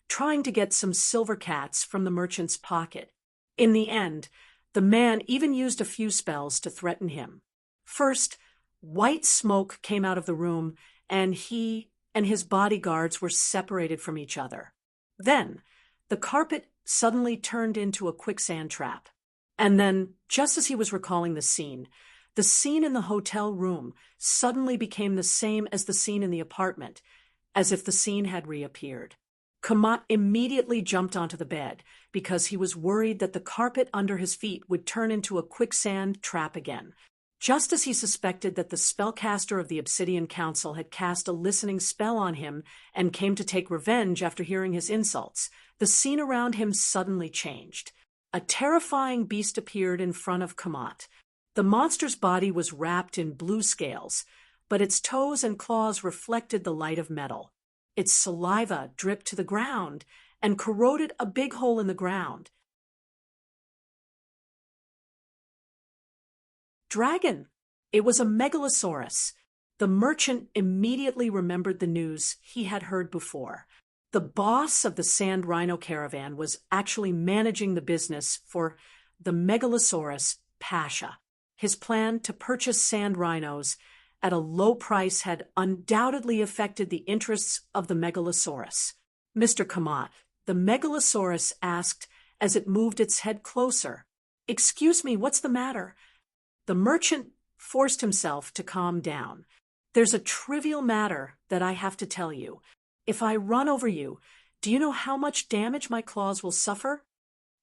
trying to get some silver cats from the merchant's pocket. In the end, the man even used a few spells to threaten him. First, white smoke came out of the room, and he and his bodyguards were separated from each other. Then, the carpet suddenly turned into a quicksand trap. And then, just as he was recalling the scene in the hotel room suddenly became the same as the scene in the apartment, as if the scene had reappeared. Kamat immediately jumped onto the bed because he was worried that the carpet under his feet would turn into a quicksand trap again. Just as he suspected that the spellcaster of the Obsidian Council had cast a listening spell on him and came to take revenge after hearing his insults, the scene around him suddenly changed. A terrifying beast appeared in front of Kamat. The monster's body was wrapped in blue scales, but its toes and claws reflected the light of metal. Its saliva dripped to the ground and corroded a big hole in the ground. Dragon! It was a megalosaurus. The merchant immediately remembered the news he had heard before. The boss of the Sand Rhino caravan was actually managing the business for the megalosaurus Pasha. His plan to purchase sand rhinos at a low price had undoubtedly affected the interests of the megalosaurus. "Mr. Kamat," the megalosaurus asked as it moved its head closer. "Excuse me, what's the matter?" The merchant forced himself to calm down. "There's a trivial matter that I have to tell you. If I run over you, do you know how much damage my claws will suffer?"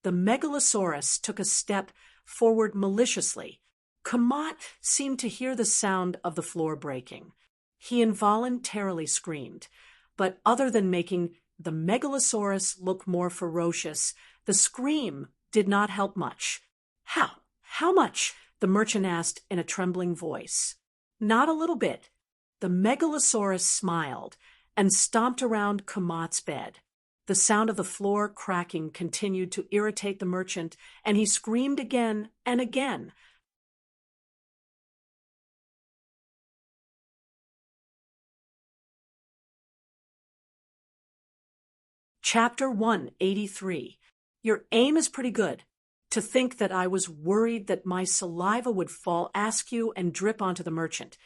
The megalosaurus took a step forward maliciously. Kamat seemed to hear the sound of the floor breaking. He involuntarily screamed, but other than making the megalosaurus look more ferocious, the scream did not help much. How much?" the merchant asked in a trembling voice. "Not a little bit." The megalosaurus smiled and stomped around Kamat's bed. The sound of the floor cracking continued to irritate the merchant, and he screamed again and again. Chapter 183. Your aim is pretty good. To think that I was worried that my saliva would fall askew and drip onto the merchant.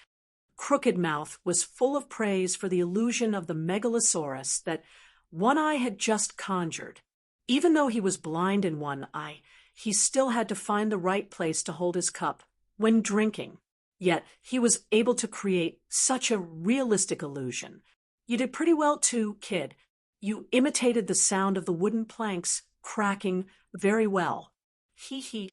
Crooked Mouth was full of praise for the illusion of the megalosaurus that One Eye had just conjured. Even though he was blind in one eye, he still had to find the right place to hold his cup when drinking. Yet he was able to create such a realistic illusion. You did pretty well too, kid. You imitated the sound of the wooden planks cracking very well. Hee hee.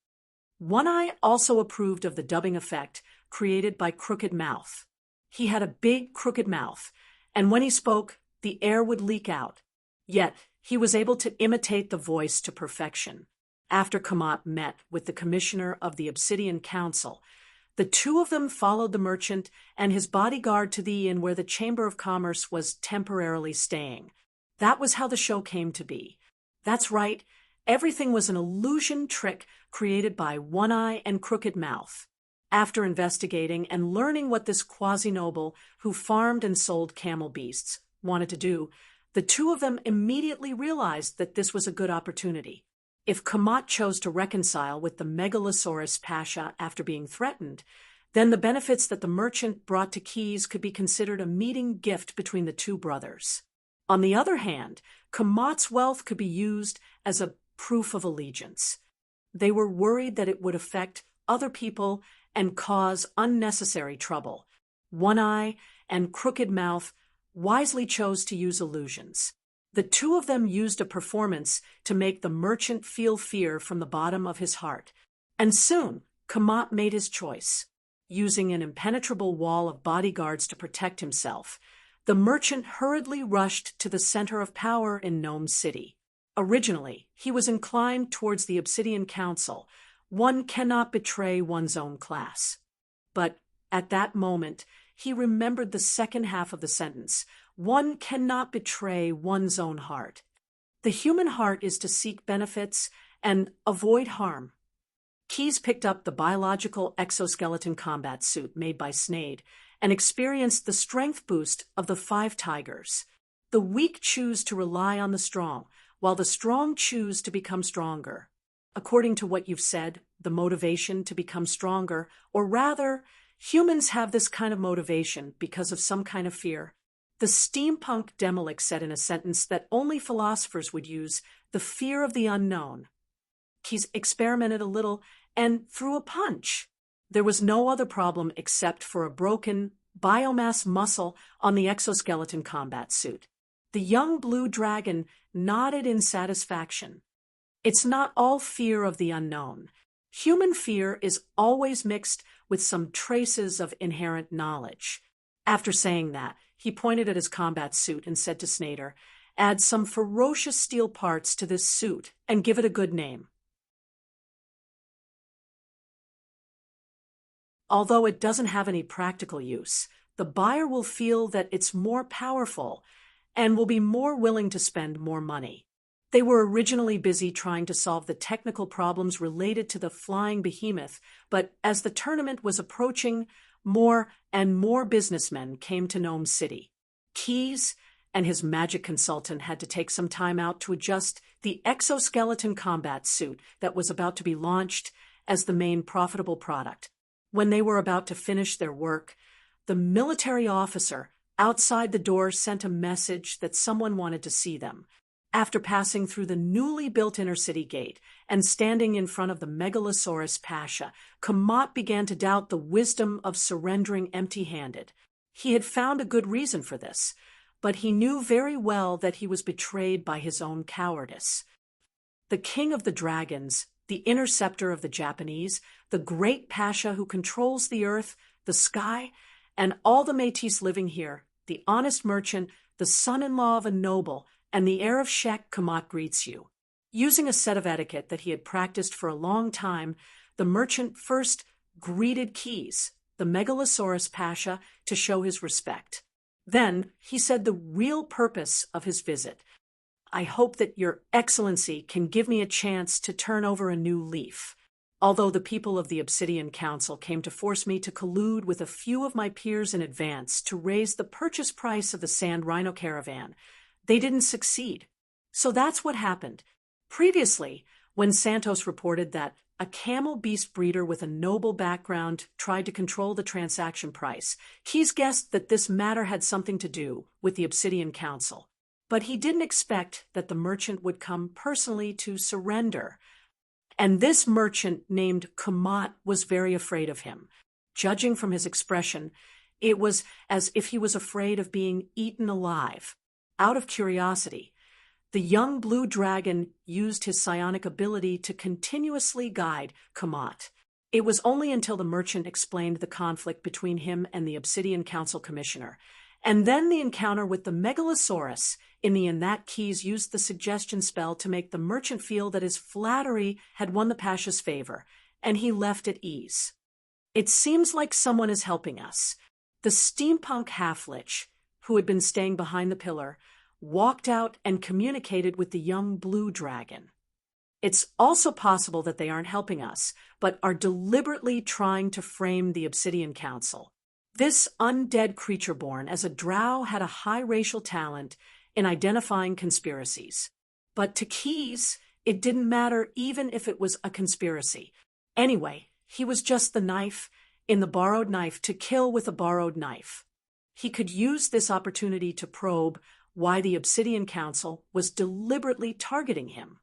One Eye also approved of the dubbing effect created by Crooked Mouth. He had a big crooked mouth, and when he spoke, the air would leak out. Yet he was able to imitate the voice to perfection. After Kamat met with the commissioner of the Obsidian Council, the two of them followed the merchant and his bodyguard to the inn where the Chamber of Commerce was temporarily staying. That was how the show came to be. That's right, everything was an illusion trick created by One Eye and Crooked Mouth. After investigating and learning what this quasi-noble who farmed and sold camel beasts wanted to do, the two of them immediately realized that this was a good opportunity. If Kamat chose to reconcile with the Megalosaurus Pasha after being threatened, then the benefits that the merchant brought to Keys could be considered a meeting gift between the two brothers. On the other hand, Kamat's wealth could be used as a proof of allegiance. They were worried that it would affect other people and cause unnecessary trouble. One Eye and Crooked Mouth wisely chose to use illusions. The two of them used a performance to make the merchant feel fear from the bottom of his heart. And soon, Kamat made his choice. Using an impenetrable wall of bodyguards to protect himself, the merchant hurriedly rushed to the center of power in Gnome City. Originally, he was inclined towards the Obsidian Council. One cannot betray one's own class. But at that moment, he remembered the second half of the sentence. One cannot betray one's own heart. The human heart is to seek benefits and avoid harm. Keys picked up the biological exoskeleton combat suit made by Snade and experienced the strength boost of the 5 tigers. The weak choose to rely on the strong, while the strong choose to become stronger. According to what you've said, the motivation to become stronger, or rather, humans have this kind of motivation because of some kind of fear. The steampunk Demolik said in a sentence that only philosophers would use, the fear of the unknown. He's experimented a little and threw a punch. There was no other problem except for a broken biomass muscle on the exoskeleton combat suit. The young blue dragon nodded in satisfaction. It's not all fear of the unknown. Human fear is always mixed with some traces of inherent knowledge. After saying that, he pointed at his combat suit and said to Snader, "Add some ferocious steel parts to this suit and give it a good name." Although it doesn't have any practical use, the buyer will feel that it's more powerful and will be more willing to spend more money. They were originally busy trying to solve the technical problems related to the flying behemoth, but as the tournament was approaching, more and more businessmen came to Gnome City. Keys and his magic consultant had to take some time out to adjust the exoskeleton combat suit that was about to be launched as the main profitable product. When they were about to finish their work, the military officer outside the door sent a message that someone wanted to see them. After passing through the newly built inner city gate and standing in front of the Megalosaurus Pasha, Kamat began to doubt the wisdom of surrendering empty-handed. He had found a good reason for this, but he knew very well that he was betrayed by his own cowardice. The king of the dragons, the interceptor of the Japanese, the great Pasha who controls the earth, the sky, and all the Métis living here, the honest merchant, the son-in-law of a noble, and the heir of Shek, Kamat greets you. Using a set of etiquette that he had practiced for a long time, the merchant first greeted Keys, the Megalosaurus Pasha, to show his respect. Then he said the real purpose of his visit. "I hope that your excellency can give me a chance to turn over a new leaf. Although the people of the Obsidian Council came to force me to collude with a few of my peers in advance to raise the purchase price of the Sand Rhino Caravan, they didn't succeed. So that's what happened. Previously, when Santos reported that a camel beast breeder with a noble background tried to control the transaction price, Keyes guessed that this matter had something to do with the Obsidian Council. But he didn't expect that the merchant would come personally to surrender. And this merchant named Kamat was very afraid of him. Judging from his expression, it was as if he was afraid of being eaten alive. Out of curiosity, the young blue dragon used his psionic ability to continuously guide Kamat. It was only until the merchant explained the conflict between him and the Obsidian Council Commissioner, and then the encounter with the Megalosaurus that Keyes used the suggestion spell to make the merchant feel that his flattery had won the Pasha's favor, and he left at ease. It seems like someone is helping us. The steampunk half-lich, who had been staying behind the pillar, walked out and communicated with the young blue dragon. It's also possible that they aren't helping us, but are deliberately trying to frame the Obsidian Council. This undead creature born as a drow had a high racial talent in identifying conspiracies. But to Keyes, it didn't matter even if it was a conspiracy. Anyway, he was just the knife in the borrowed knife to kill with a borrowed knife. He could use this opportunity to probe why the Obsidian Council was deliberately targeting him.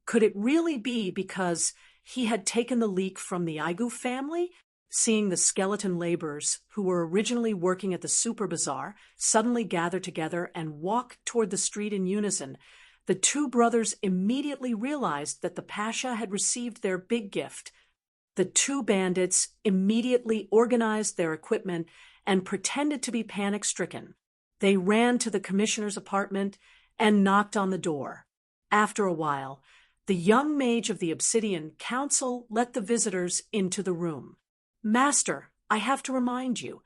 Could it really be because he had taken the leak from the Igu family? Seeing the skeleton laborers who were originally working at the Super Bazaar suddenly gather together and walk toward the street in unison, the two brothers immediately realized that the Pasha had received their big gift. The two bandits immediately organized their equipment and pretended to be panic-stricken. They ran to the commissioner's apartment and knocked on the door. After a while, the young mage of the Obsidian Council let the visitors into the room. "Master, I have to remind you."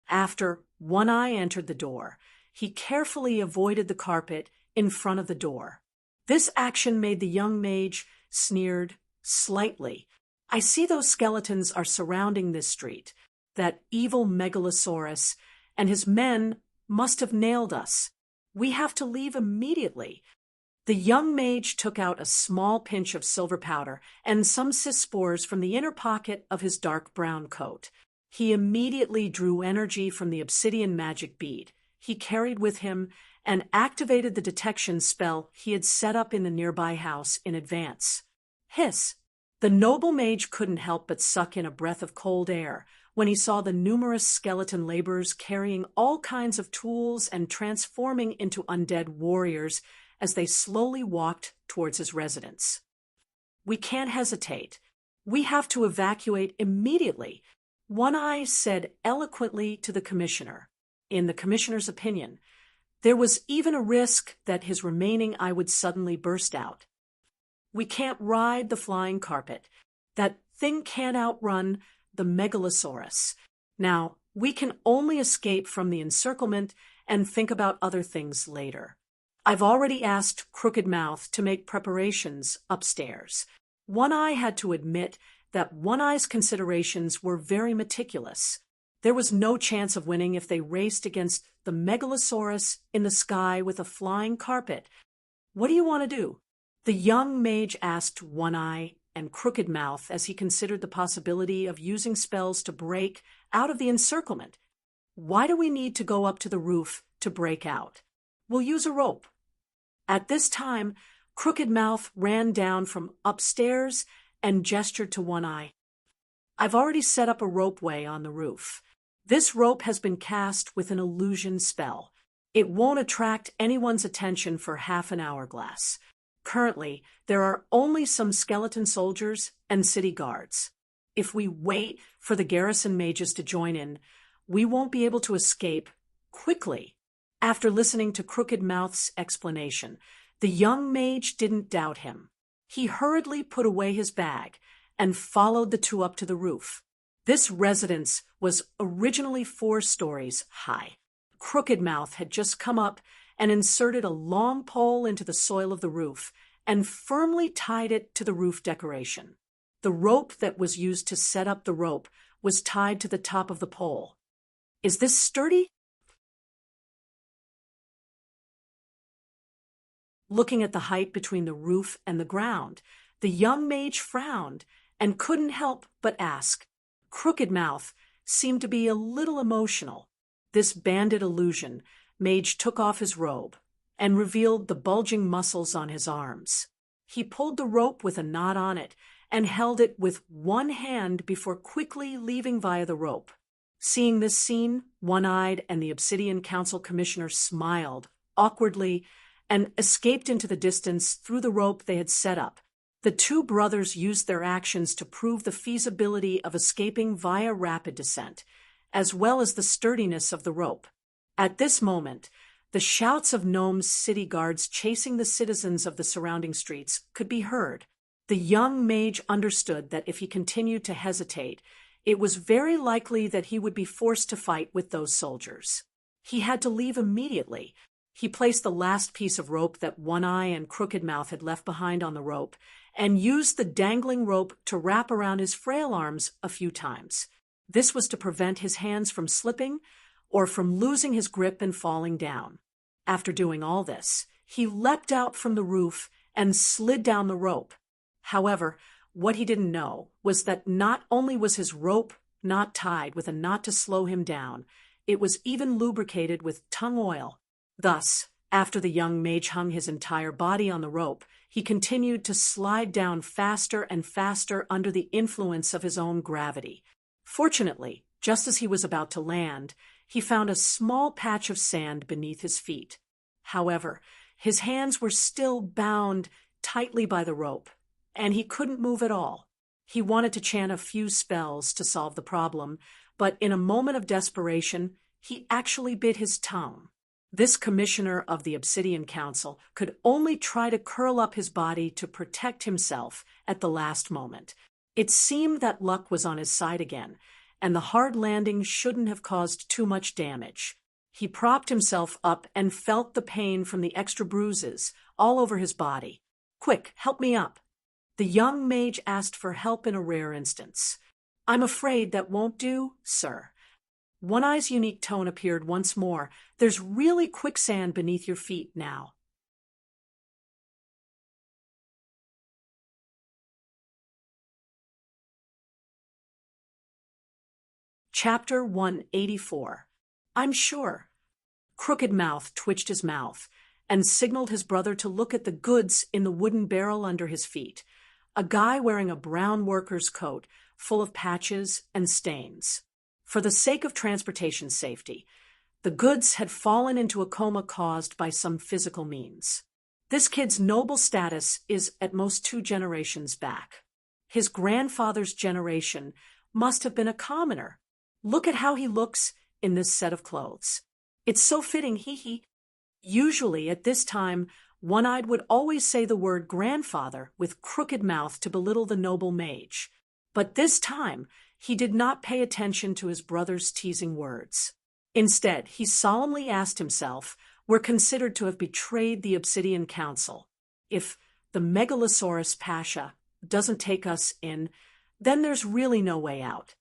After One Eye entered the door, he carefully avoided the carpet in front of the door. This action made the young mage sneered slightly. "I see those skeletons are surrounding this street. That evil Megalosaurus and his men must have nailed us. We have to leave immediately." The young mage took out a small pinch of silver powder and some spores from the inner pocket of his dark brown coat. He immediately drew energy from the obsidian magic bead he carried with him and activated the detection spell he had set up in the nearby house in advance. Hiss! The noble mage couldn't help but suck in a breath of cold air when he saw the numerous skeleton laborers carrying all kinds of tools and transforming into undead warriors as they slowly walked towards his residence. "We can't hesitate. We have to evacuate immediately," One Eye said eloquently to the commissioner. In the commissioner's opinion, there was even a risk that his remaining eye would suddenly burst out. "We can't ride the flying carpet. That thing can't outrun the Megalosaurus. Now, we can only escape from the encirclement and think about other things later. I've already asked Crooked Mouth to make preparations upstairs." One Eye had to admit that One Eye's considerations were very meticulous. There was no chance of winning if they raced against the Megalosaurus in the sky with a flying carpet. "What do you want to do?" The young mage asked One Eye and Crooked Mouth as he considered the possibility of using spells to break out of the encirclement. "Why do we need to go up to the roof to break out? We'll use a rope." At this time, Crooked Mouth ran down from upstairs and gestured to One Eye. "I've already set up a ropeway on the roof. This rope has been cast with an illusion spell. It won't attract anyone's attention for half an hourglass. Currently, there are only some skeleton soldiers and city guards. If we wait for the garrison mages to join in, we won't be able to escape quickly." After listening to Crooked Mouth's explanation, the young mage didn't doubt him. He hurriedly put away his bag and followed the two up to the roof. This residence was originally 4 stories high. Crooked Mouth had just come up and inserted a long pole into the soil of the roof and firmly tied it to the roof decoration. The rope that was used to set up the rope was tied to the top of the pole. "Is this sturdy?" Looking at the height between the roof and the ground, the young mage frowned and couldn't help but ask. Crooked Mouth seemed to be a little emotional. This bandit illusion, Mage took off his robe and revealed the bulging muscles on his arms. He pulled the rope with a knot on it and held it with one hand before quickly leaving via the rope. Seeing this scene, One-Eyed and the Obsidian Council Commissioner smiled awkwardly and escaped into the distance through the rope they had set up. The two brothers used their actions to prove the feasibility of escaping via rapid descent, as well as the sturdiness of the rope. At this moment, the shouts of Gnome's city guards chasing the citizens of the surrounding streets could be heard. The young mage understood that if he continued to hesitate, it was very likely that he would be forced to fight with those soldiers. He had to leave immediately. He placed the last piece of rope that One-Eye and Crooked Mouth had left behind on the rope and used the dangling rope to wrap around his frail arms a few times. This was to prevent his hands from slipping or from losing his grip and falling down. After doing all this, he leapt out from the roof and slid down the rope. However, what he didn't know was that not only was his rope not tied with a knot to slow him down, it was even lubricated with tung oil. Thus, after the young mage hung his entire body on the rope, he continued to slide down faster and faster under the influence of his own gravity. Fortunately, just as he was about to land, he found a small patch of sand beneath his feet. However, his hands were still bound tightly by the rope, and he couldn't move at all. He wanted to chant a few spells to solve the problem, but in a moment of desperation, he actually bit his tongue. This commissioner of the Obsidian Council could only try to curl up his body to protect himself at the last moment. It seemed that luck was on his side again, and the hard landing shouldn't have caused too much damage. He propped himself up and felt the pain from the extra bruises all over his body. "Quick, help me up." The young mage asked for help in a rare instance. "I'm afraid that won't do, sir." One-Eye's unique tone appeared once more. "There's really quicksand beneath your feet now." Chapter 184. I'm sure. Crooked Mouth twitched his mouth and signaled his brother to look at the goods in the wooden barrel under his feet. A guy wearing a brown worker's coat full of patches and stains. For the sake of transportation safety, the goods had fallen into a coma caused by some physical means. This kid's noble status is at most 2 generations back. His grandfather's generation must have been a commoner. Look at how he looks in this set of clothes. It's so fitting, hee. Usually at this time, One-Eyed would always say the word grandfather with Crooked Mouth to belittle the noble mage. But this time, he did not pay attention to his brother's teasing words. Instead, he solemnly asked himself, we're considered to have betrayed the Obsidian Council. If the Megalosaurus Pasha doesn't take us in, then there's really no way out.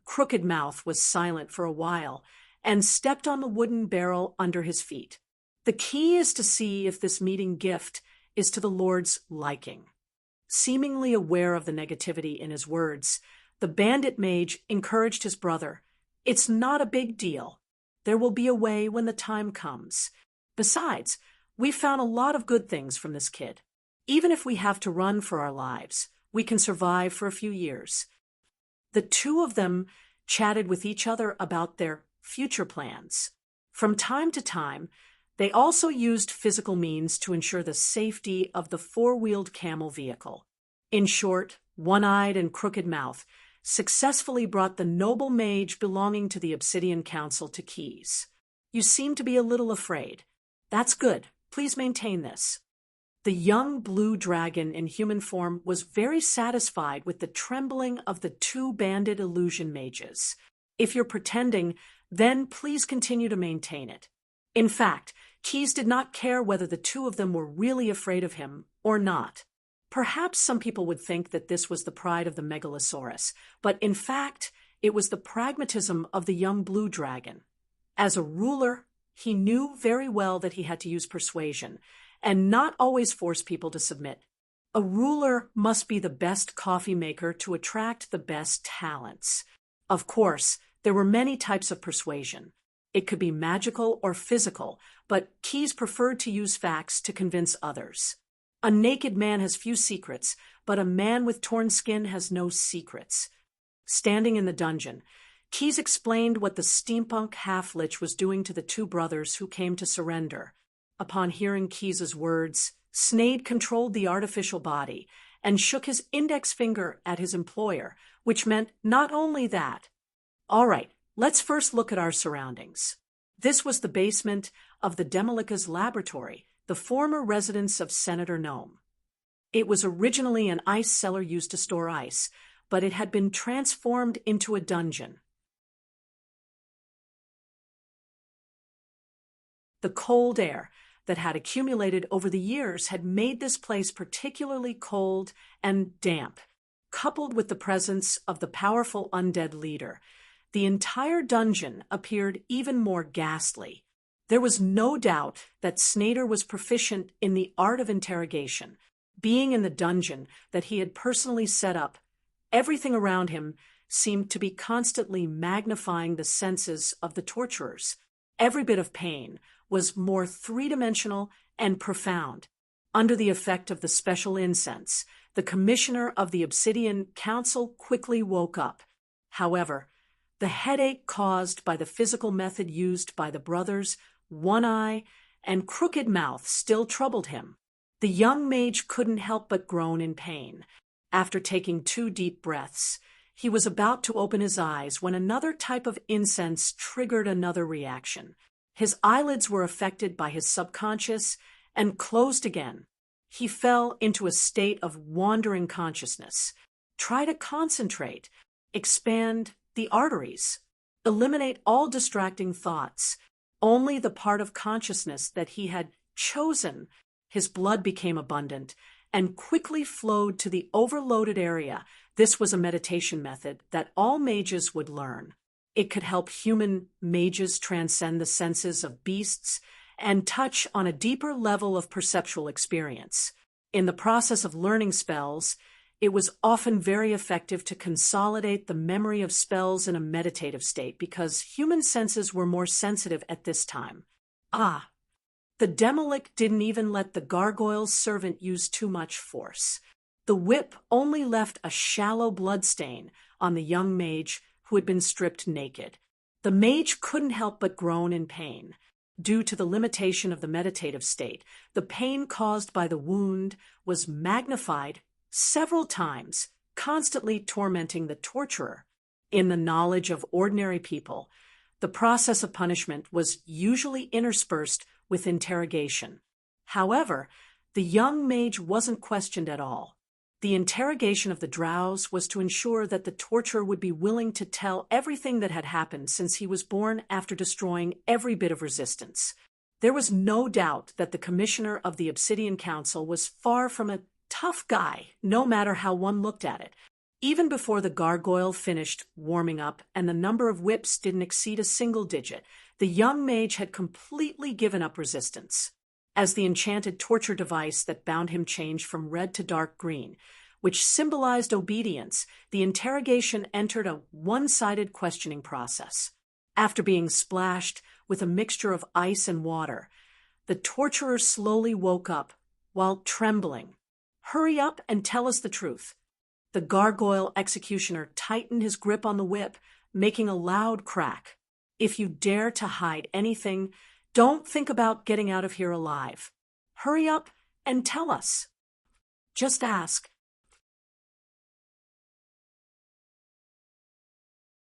Crooked Mouth was silent for a while and stepped on the wooden barrel under his feet. The key is to see if this meeting gift is to the Lord's liking. Seemingly aware of the negativity in his words, the bandit mage encouraged his brother. It's not a big deal. There will be a way when the time comes. Besides, we found a lot of good things from this kid. Even if we have to run for our lives, we can survive for a few years. The two of them chatted with each other about their future plans. From time to time, they also used physical means to ensure the safety of the 4-wheeled camel vehicle. In short, One-Eyed and Crooked Mouth successfully brought the noble mage belonging to the Obsidian Council to Keys. You seem to be a little afraid. That's good. Please maintain this. The young blue dragon in human form was very satisfied with the trembling of the 2 bandit illusion mages. If you're pretending, then please continue to maintain it. In fact, Keys did not care whether the 2 of them were really afraid of him or not. Perhaps some people would think that this was the pride of the Megalosaurus, but in fact, it was the pragmatism of the young blue dragon. As a ruler, he knew very well that he had to use persuasion, and not always force people to submit. A ruler must be the best coffee maker to attract the best talents. Of course, there were many types of persuasion. It could be magical or physical, but Keyes preferred to use facts to convince others. A naked man has few secrets, but a man with torn skin has no secrets. Standing in the dungeon, Keyes explained what the steampunk half-lich was doing to the two brothers who came to surrender. Upon hearing Keyes's words, Sneyd controlled the artificial body and shook his index finger at his employer, which meant not only that. All right, let's first look at our surroundings. This was the basement of the Demolica's laboratory, the former residence of Senator Gnome. It was originally an ice cellar used to store ice, but it had been transformed into a dungeon. The cold air that had accumulated over the years had made this place particularly cold and damp. Coupled with the presence of the powerful undead leader, the entire dungeon appeared even more ghastly. There was no doubt that Sneyd was proficient in the art of interrogation. Being in the dungeon that he had personally set up, everything around him seemed to be constantly magnifying the senses of the torturers. Every bit of pain was more three-dimensional and profound. Under the effect of the special incense, the commissioner of the Obsidian Council quickly woke up. However, the headache caused by the physical method used by the brothers, one eye, and crooked mouth still troubled him. The young mage couldn't help but groan in pain. After taking 2 deep breaths, he was about to open his eyes when another type of incense triggered another reaction. His eyelids were affected by his subconscious and closed again. He fell into a state of wandering consciousness. Try to concentrate, expand the arteries, eliminate all distracting thoughts, only the part of consciousness that he had chosen. His blood became abundant and quickly flowed to the overloaded area. This was a meditation method that all mages would learn. It could help human mages transcend the senses of beasts and touch on a deeper level of perceptual experience. In the process of learning spells, it was often very effective to consolidate the memory of spells in a meditative state because human senses were more sensitive at this time. The Demolic didn't even let the gargoyle's servant use too much force. The whip only left a shallow bloodstain on the young mage who had been stripped naked. The mage couldn't help but groan in pain. Due to the limitation of the meditative state, the pain caused by the wound was magnified several times, constantly tormenting the torturer. In the knowledge of ordinary people, the process of punishment was usually interspersed with interrogation. However, the young mage wasn't questioned at all. The interrogation of the drows was to ensure that the torturer would be willing to tell everything that had happened since he was born after destroying every bit of resistance. There was no doubt that the commissioner of the Obsidian Council was far from a tough guy, no matter how one looked at it. Even before the gargoyle finished warming up and the number of whips didn't exceed a single digit, the young mage had completely given up resistance. As the enchanted torture device that bound him changed from red to dark green, which symbolized obedience, the interrogation entered a one-sided questioning process. After being splashed with a mixture of ice and water, the torturer slowly woke up while trembling. "Hurry up and tell us the truth." The gargoyle executioner tightened his grip on the whip, making a loud crack. "If you dare to hide anything, don't think about getting out of here alive. Hurry up and tell us. Just ask."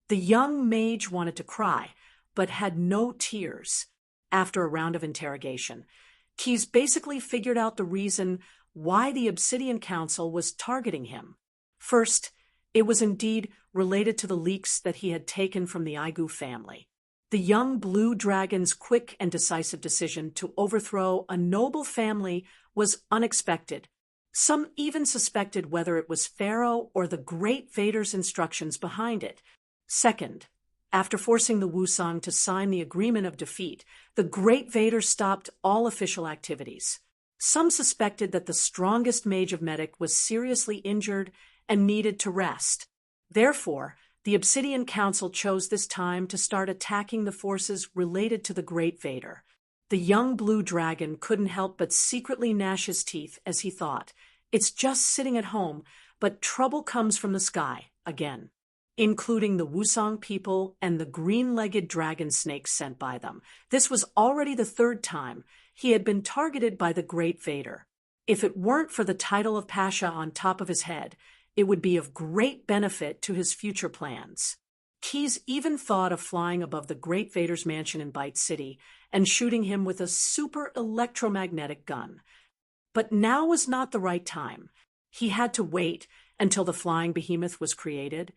The young mage wanted to cry, but had no tears. After a round of interrogation, Keyes basically figured out the reason why the Obsidian Council was targeting him. First, it was indeed related to the leaks that he had taken from the Igu family. The young blue dragon's quick and decisive decision to overthrow a noble family was unexpected. Some even suspected whether it was Pharaoh or the Great Vader's instructions behind it. Second, after forcing the Wusang to sign the agreement of defeat, the Great Vader stopped all official activities. Some suspected that the strongest mage of Medic was seriously injured and needed to rest. Therefore, the Obsidian Council chose this time to start attacking the forces related to the Great Vader. The young blue dragon couldn't help but secretly gnash his teeth as he thought, "It's just sitting at home, but trouble comes from the sky, again," including the Wusong people and the green-legged dragon snakes sent by them. This was already the third time he had been targeted by the Great Vader. If it weren't for the title of Pasha on top of his head, it would be of great benefit to his future plans. Keyes even thought of flying above the Great Vader's mansion in Bite City and shooting him with a super electromagnetic gun. But now was not the right time. He had to wait until the flying behemoth was created,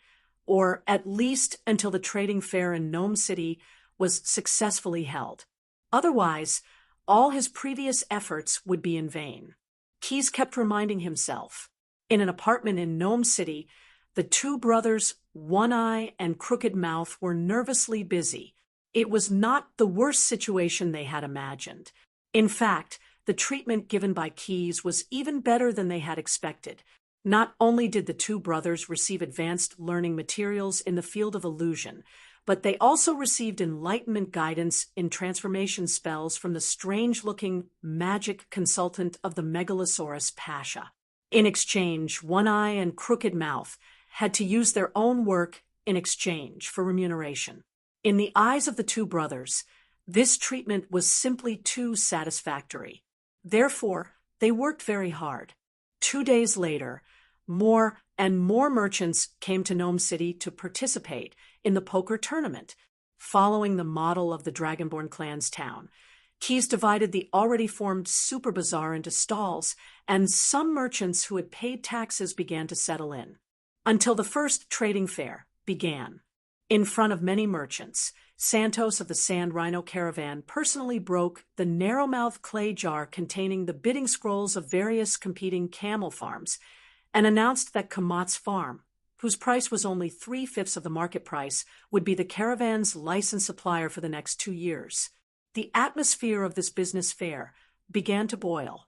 or at least until the trading fair in Gnome City was successfully held. Otherwise, all his previous efforts would be in vain. Keyes kept reminding himself. In an apartment in Gnome City, the two brothers, One Eye and Crooked Mouth, were nervously busy. It was not the worst situation they had imagined. In fact, the treatment given by Keyes was even better than they had expected. Not only did the two brothers receive advanced learning materials in the field of illusion, but they also received enlightenment guidance in transformation spells from the strange-looking magic consultant of the Megalosaurus Pasha. In exchange, One Eye and Crooked Mouth had to use their own work in exchange for remuneration. In the eyes of the two brothers, this treatment was simply too satisfactory. Therefore, they worked very hard. 2 days later, more and more merchants came to Gnome City to participate in the poker tournament. Following the model of the Dragonborn clan's town, Keyes divided the already formed Super Bazaar into stalls, and some merchants who had paid taxes began to settle in. Until the first trading fair began. In front of many merchants, Santos of the Sand Rhino Caravan personally broke the narrow-mouthed clay jar containing the bidding scrolls of various competing camel farms, and announced that Kamat's farm, whose price was only 3/5 of the market price, would be the caravan's licensed supplier for the next 2 years. The atmosphere of this business fair began to boil.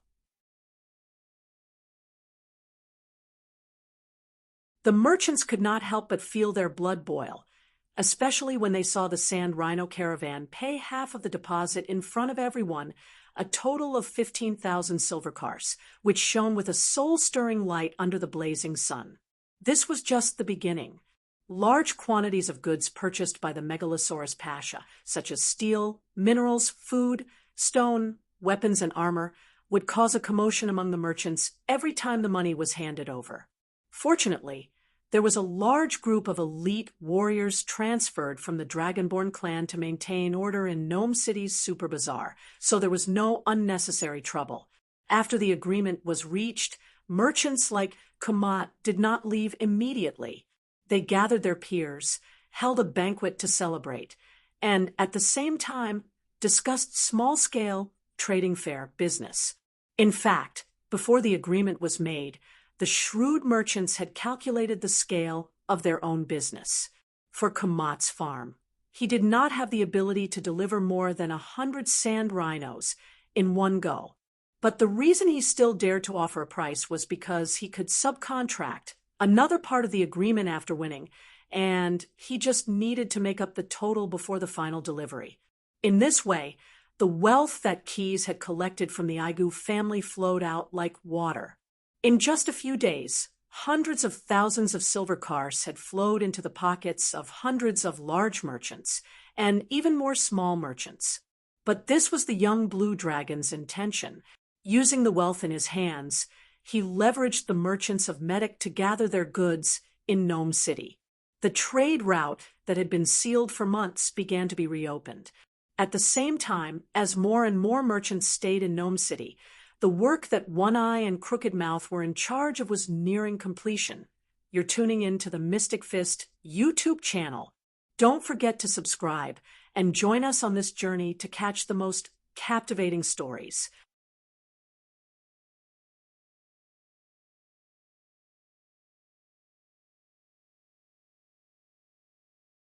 The merchants could not help but feel their blood boil, especially when they saw the Sand Rhino Caravan pay half of the deposit in front of everyone, a total of 15,000 silver cars, which shone with a soul-stirring light under the blazing sun. This was just the beginning. Large quantities of goods purchased by the Megalosaurus Pasha, such as steel, minerals, food, stone, weapons, and armor, would cause a commotion among the merchants every time the money was handed over. Fortunately, there was a large group of elite warriors transferred from the Dragonborn clan to maintain order in Gnome City's Super Bazaar, so there was no unnecessary trouble. After the agreement was reached, merchants like Kamat did not leave immediately. They gathered their peers, held a banquet to celebrate, and at the same time discussed small-scale trading fair business. In fact, before the agreement was made, the shrewd merchants had calculated the scale of their own business. For Kamat's farm, he did not have the ability to deliver more than 100 sand rhinos in one go. But the reason he still dared to offer a price was because he could subcontract another part of the agreement after winning, and he just needed to make up the total before the final delivery. In this way, the wealth that Keyes had collected from the Aigu family flowed out like water. In just a few days, hundreds of thousands of silver cars had flowed into the pockets of hundreds of large merchants, and even more small merchants. But this was the young blue dragon's intention. Using the wealth in his hands, he leveraged the merchants of Medic to gather their goods in Gnome City. The trade route that had been sealed for months began to be reopened. At the same time, as more and more merchants stayed in Gnome City, the work that One Eye and Crooked Mouth were in charge of was nearing completion. You're tuning in to the Mystic Fist YouTube channel. Don't forget to subscribe and join us on this journey to catch the most captivating stories.